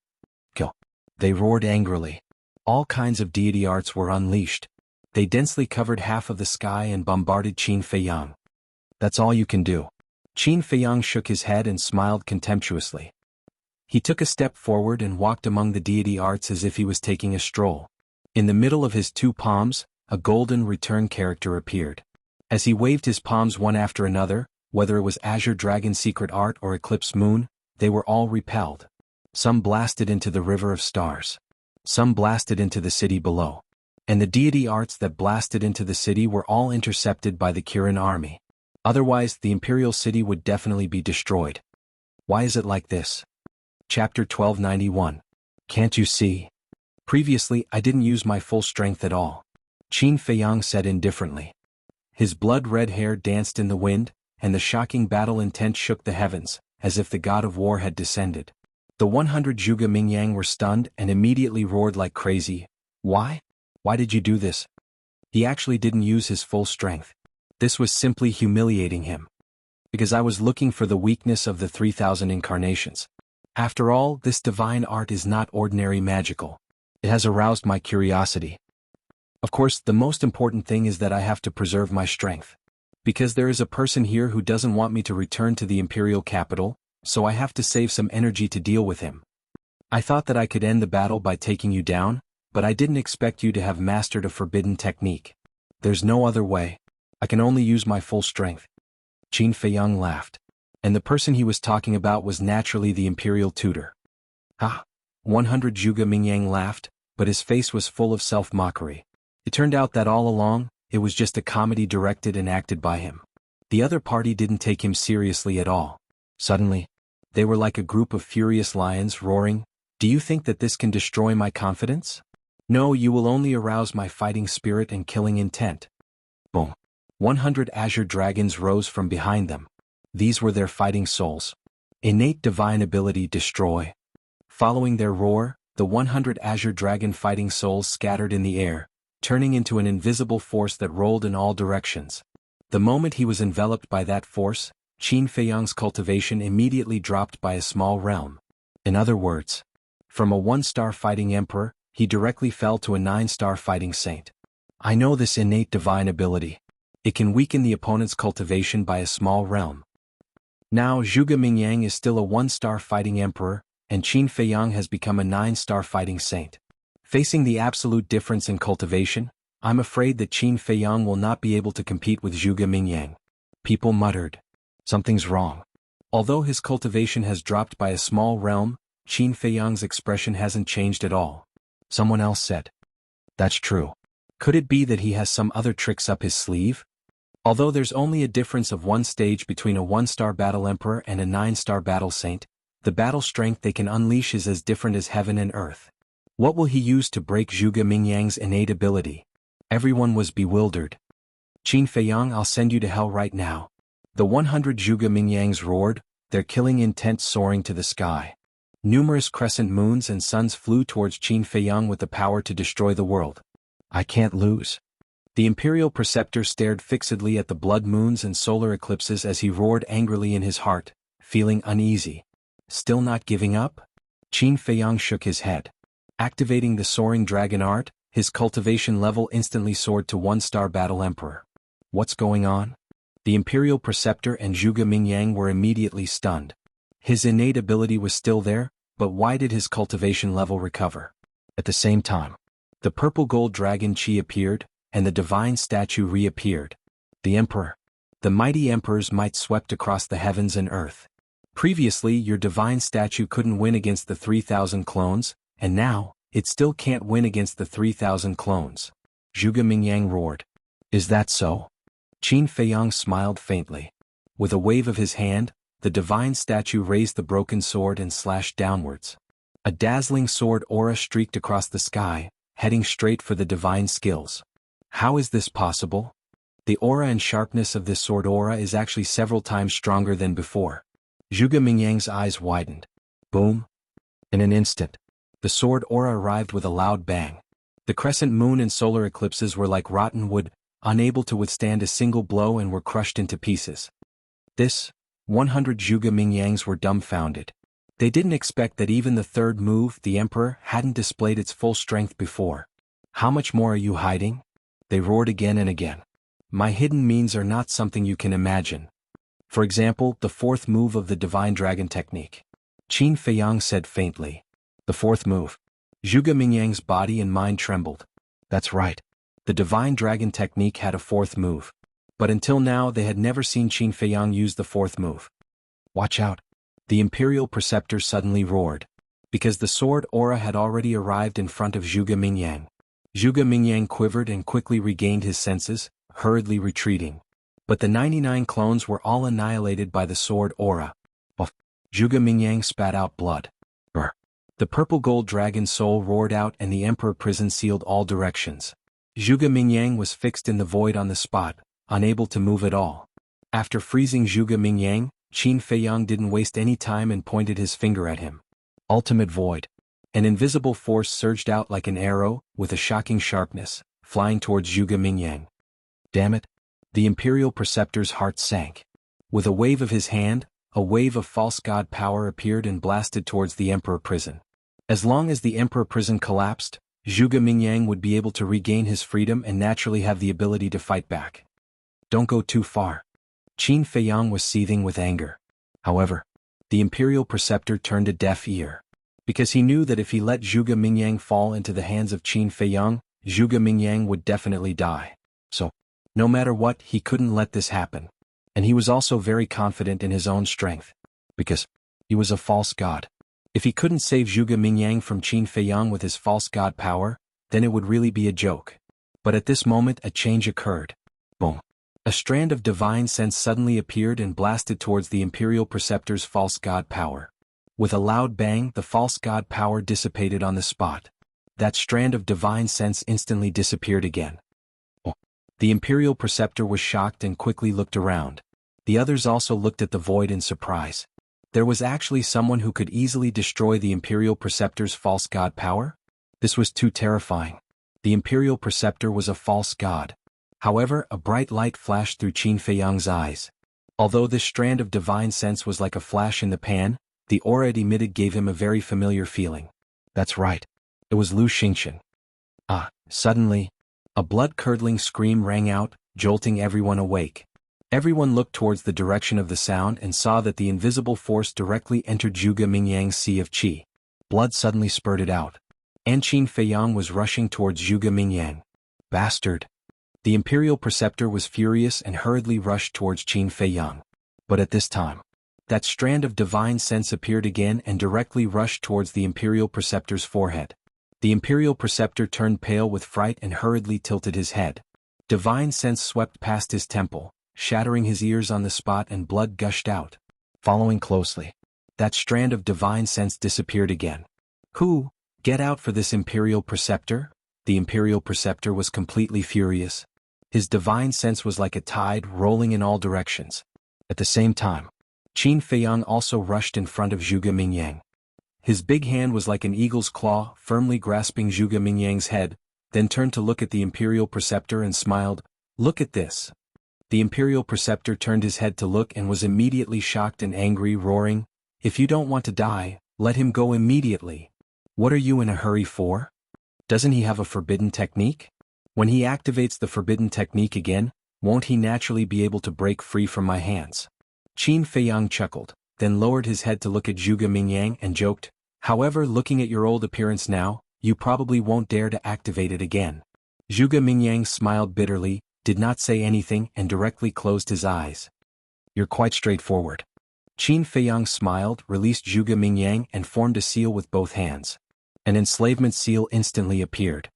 Kill. They roared angrily. All kinds of deity arts were unleashed. They densely covered half of the sky and bombarded Qin Feiyang. That's all you can do. Qin Feiyang shook his head and smiled contemptuously. He took a step forward and walked among the deity arts as if he was taking a stroll. In the middle of his two palms, a golden return character appeared. As he waved his palms one after another, whether it was Azure Dragon secret art or Eclipse Moon, they were all repelled. Some blasted into the river of stars. Some blasted into the city below. And the deity arts that blasted into the city were all intercepted by the Kirin army. Otherwise, the imperial city would definitely be destroyed. Why is it like this? Chapter 1291. Can't you see? Previously, I didn't use my full strength at all. Qin Feiyang said indifferently. His blood-red hair danced in the wind, and the shocking battle intent shook the heavens, as if the god of war had descended. The 100 Zhuge Mingyang were stunned and immediately roared like crazy. Why? Why did you do this? He actually didn't use his full strength. This was simply humiliating him. Because I was looking for the weakness of the 3,000 incarnations. After all, this divine art is not ordinary magical. It has aroused my curiosity. Of course, the most important thing is that I have to preserve my strength. Because there is a person here who doesn't want me to return to the imperial capital, so I have to save some energy to deal with him. I thought that I could end the battle by taking you down, but I didn't expect you to have mastered a forbidden technique. There's no other way. I can only use my full strength. Qin Feiyang laughed. And the person he was talking about was naturally the imperial tutor. Ha! 100 Zhuge Mingyang laughed, but his face was full of self-mockery. It turned out that all along, it was just a comedy directed and acted by him. The other party didn't take him seriously at all. Suddenly, they were like a group of furious lions roaring, "Do you think that this can destroy my confidence? No, you will only arouse my fighting spirit and killing intent." Boom. 100 azure dragons rose from behind them. These were their fighting souls. Innate divine ability destroy. Following their roar, the 100 azure dragon fighting souls scattered in the air, turning into an invisible force that rolled in all directions. The moment he was enveloped by that force, Qin Feiyang's cultivation immediately dropped by a small realm. In other words, from a 1-star fighting emperor, he directly fell to a 9-star fighting saint. I know this innate divine ability. It can weaken the opponent's cultivation by a small realm. Now Zhuge Mingyang is still a 1-star fighting emperor, and Qin Feiyang has become a 9-star fighting saint. Facing the absolute difference in cultivation, I'm afraid that Qin Feiyang will not be able to compete with Zhuge Mingyang. People muttered. Something's wrong. Although his cultivation has dropped by a small realm, Qin Feiyang's expression hasn't changed at all. Someone else said. That's true. Could it be that he has some other tricks up his sleeve? Although there's only a difference of 1 stage between a 1-star battle emperor and a 9-star battle saint, the battle strength they can unleash is as different as heaven and earth. What will he use to break Zhuge Mingyang's innate ability? Everyone was bewildered. Qin Feiyang, I'll send you to hell right now. The 100 Zhuge Mingyangs roared, their killing intent soaring to the sky. Numerous crescent moons and suns flew towards Qin Feiyang with the power to destroy the world. I can't lose. The imperial preceptor stared fixedly at the blood moons and solar eclipses as he roared angrily in his heart, feeling uneasy. Still not giving up? Qin Feiyang shook his head. Activating the soaring dragon art, his cultivation level instantly soared to 1-star battle emperor. What's going on? The imperial preceptor and Zhuge Mingyang were immediately stunned. His innate ability was still there, but why did his cultivation level recover? At the same time, the purple gold dragon Qi appeared, and the divine statue reappeared. The emperor. The mighty emperor's might swept across the heavens and earth. Previously, your divine statue couldn't win against the 3,000 clones, and now, it still can't win against the 3,000 clones. Zhuge Mingyang roared. Is that so? Qin Feiyang smiled faintly. With a wave of his hand, the divine statue raised the broken sword and slashed downwards. A dazzling sword aura streaked across the sky, heading straight for the divine skills. How is this possible? The aura and sharpness of this sword aura is actually several times stronger than before. Zhuge Mingyang's eyes widened. Boom. In an instant, the sword aura arrived with a loud bang. The crescent moon and solar eclipses were like rotten wood, unable to withstand a single blow and were crushed into pieces. 100 Zhuge Mingyangs were dumbfounded. They didn't expect that even the third move, the emperor, hadn't displayed its full strength before. How much more are you hiding? They roared again and again. My hidden means are not something you can imagine. For example, the 4th move of the divine dragon technique. Qin Feiyang said faintly. The 4th move. Zhuge Mingyang's body and mind trembled. That's right. The divine dragon technique had a 4th move. But until now they had never seen Qin Feiyang use the 4th move. Watch out. The imperial preceptor suddenly roared. Because the sword aura had already arrived in front of Zhuge Mingyang. Zhuge Mingyang quivered and quickly regained his senses, hurriedly retreating. But the 99 clones were all annihilated by the sword aura. Zhuge Mingyang spat out blood. Brr. The purple gold dragon soul roared out and the emperor prison sealed all directions. Zhuge Mingyang was fixed in the void on the spot, unable to move at all. After freezing Zhuge Mingyang, Qin Feiyang didn't waste any time and pointed his finger at him. Ultimate Void. An invisible force surged out like an arrow, with a shocking sharpness, flying towards Zhuge Mingyang. Damn it! The Imperial Preceptor's heart sank. With a wave of his hand, a wave of false god power appeared and blasted towards the Emperor Prison. As long as the Emperor Prison collapsed, Zhuge Mingyang would be able to regain his freedom and naturally have the ability to fight back. Don't go too far. Qin Feiyang was seething with anger. However, the Imperial Preceptor turned a deaf ear. Because he knew that if he let Zhuge Mingyang fall into the hands of Qin Feiyang, Zhuge Mingyang would definitely die. So, no matter what, he couldn't let this happen. And he was also very confident in his own strength. Because he was a false god. If he couldn't save Zhuge Mingyang from Qin Feiyang with his false god power, then it would really be a joke. But at this moment a change occurred. Boom. A strand of divine sense suddenly appeared and blasted towards the Imperial Preceptor's false god power. With a loud bang, the false god power dissipated on the spot. That strand of divine sense instantly disappeared again. Oh. The Imperial Preceptor was shocked and quickly looked around. The others also looked at the void in surprise. There was actually someone who could easily destroy the Imperial Preceptor's false god power? This was too terrifying. The Imperial Preceptor was a false god. However, a bright light flashed through Qin Feiyang's eyes. Although this strand of divine sense was like a flash in the pan, the aura it emitted gave him a very familiar feeling. That's right. It was Lu Xingqian. Suddenly, a blood-curdling scream rang out, jolting everyone awake. Everyone looked towards the direction of the sound and saw that the invisible force directly entered Zhuge Mingyang's sea of qi. Blood suddenly spurted out. And Qin Feiyang was rushing towards Zhuge Mingyang. Bastard! The Imperial Preceptor was furious and hurriedly rushed towards Qin Feiyang. But at this time, that strand of divine sense appeared again and directly rushed towards the Imperial Preceptor's forehead. The Imperial Preceptor turned pale with fright and hurriedly tilted his head. Divine sense swept past his temple, shattering his ears on the spot, and blood gushed out. Following closely, that strand of divine sense disappeared again. Who? Get out for this Imperial Preceptor? The Imperial Preceptor was completely furious. His divine sense was like a tide rolling in all directions. At the same time, Qin Feiyang also rushed in front of Zhuge Mingyang. His big hand was like an eagle's claw, firmly grasping Zhuge Mingyang's head, then turned to look at the Imperial Preceptor and smiled. Look at this. The Imperial Preceptor turned his head to look and was immediately shocked and angry, roaring, "If you don't want to die, let him go immediately. What are you in a hurry for? Doesn't he have a forbidden technique? When he activates the forbidden technique again, won't he naturally be able to break free from my hands?" Qin Feiyang chuckled, then lowered his head to look at Zhuge Mingyang and joked, "However, looking at your old appearance now, you probably won't dare to activate it again." Zhuge Mingyang smiled bitterly, did not say anything, and directly closed his eyes. "You're quite straightforward." Qin Feiyang smiled, released Zhuge Mingyang, and formed a seal with both hands. An enslavement seal instantly appeared.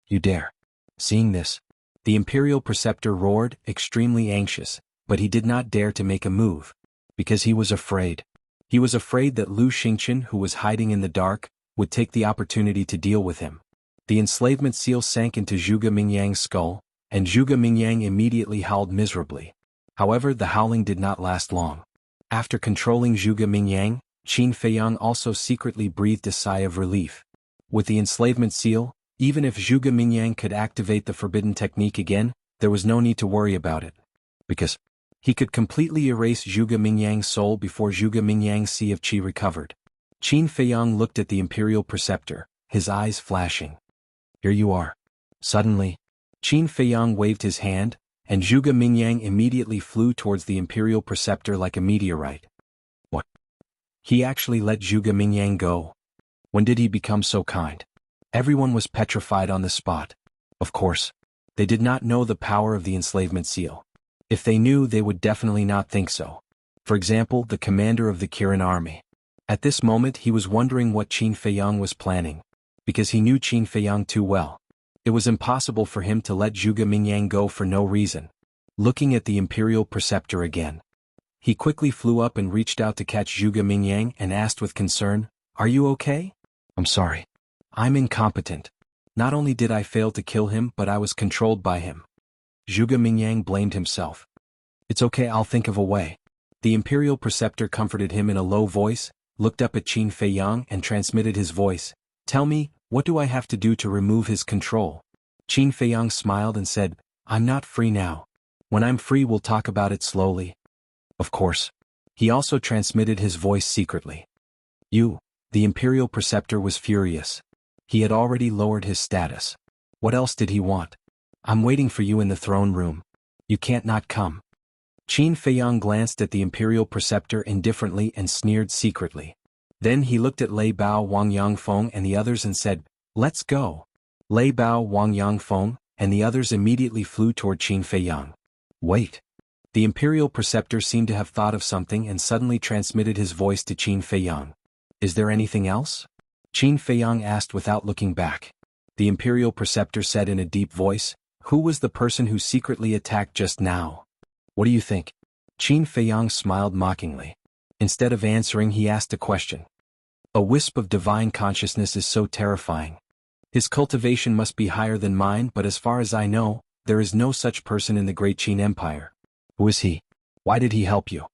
"You dare." Seeing this, the Imperial Preceptor roared, extremely anxious, but he did not dare to make a move. Because he was afraid. He was afraid that Lu Xingqian, who was hiding in the dark, would take the opportunity to deal with him. The enslavement seal sank into Zhuge Mingyang's skull, and Zhuge Mingyang immediately howled miserably. However, the howling did not last long. After controlling Zhuge Mingyang, Qin Feiyang also secretly breathed a sigh of relief. With the enslavement seal, even if Zhuge Mingyang could activate the forbidden technique again, there was no need to worry about it. Because he could completely erase Zhuge Mingyang's soul before Zhuge Mingyang's sea of qi recovered. Qin Feiyang looked at the Imperial Preceptor, his eyes flashing. "Here you are." Suddenly, Qin Feiyang waved his hand, and Zhuge Mingyang immediately flew towards the Imperial Preceptor like a meteorite. What? He actually let Zhuge Mingyang go? When did he become so kind? Everyone was petrified on the spot. Of course, they did not know the power of the enslavement seal. If they knew, they would definitely not think so. For example, the commander of the Kirin army. At this moment he was wondering what Qin Feiyang was planning. Because he knew Qin Feiyang too well. It was impossible for him to let Zhuge Mingyang go for no reason. Looking at the Imperial Preceptor again, he quickly flew up and reached out to catch Zhuge Mingyang and asked with concern, "Are you okay?" "I'm sorry. I'm incompetent. Not only did I fail to kill him, but I was controlled by him." Zhuge Mingyang blamed himself. "It's okay, I'll think of a way." The Imperial Preceptor comforted him in a low voice, looked up at Qin Feiyang and transmitted his voice. Tell me, what do I have to do to remove his control? Qin Feiyang smiled and said, I'm not free now. When I'm free we'll talk about it slowly. Of course. He also transmitted his voice secretly. You, the Imperial Preceptor was furious. He had already lowered his status. What else did he want? I'm waiting for you in the throne room. You can't not come. Qin Feiyang glanced at the Imperial Preceptor indifferently and sneered secretly. Then he looked at Lei Bao Wang Yangfeng and the others and said, Let's go. Lei Bao Wang Yangfeng and the others immediately flew toward Qin Feiyang. Wait. The Imperial Preceptor seemed to have thought of something and suddenly transmitted his voice to Qin Feiyang. Is there anything else? Qin Feiyang asked without looking back. The Imperial Preceptor said in a deep voice, Who was the person who secretly attacked just now? What do you think? Qin Feiyang smiled mockingly. Instead of answering, he asked a question. A wisp of divine consciousness is so terrifying. His cultivation must be higher than mine, but as far as I know, there is no such person in the Great Qin Empire. Who is he? Why did he help you?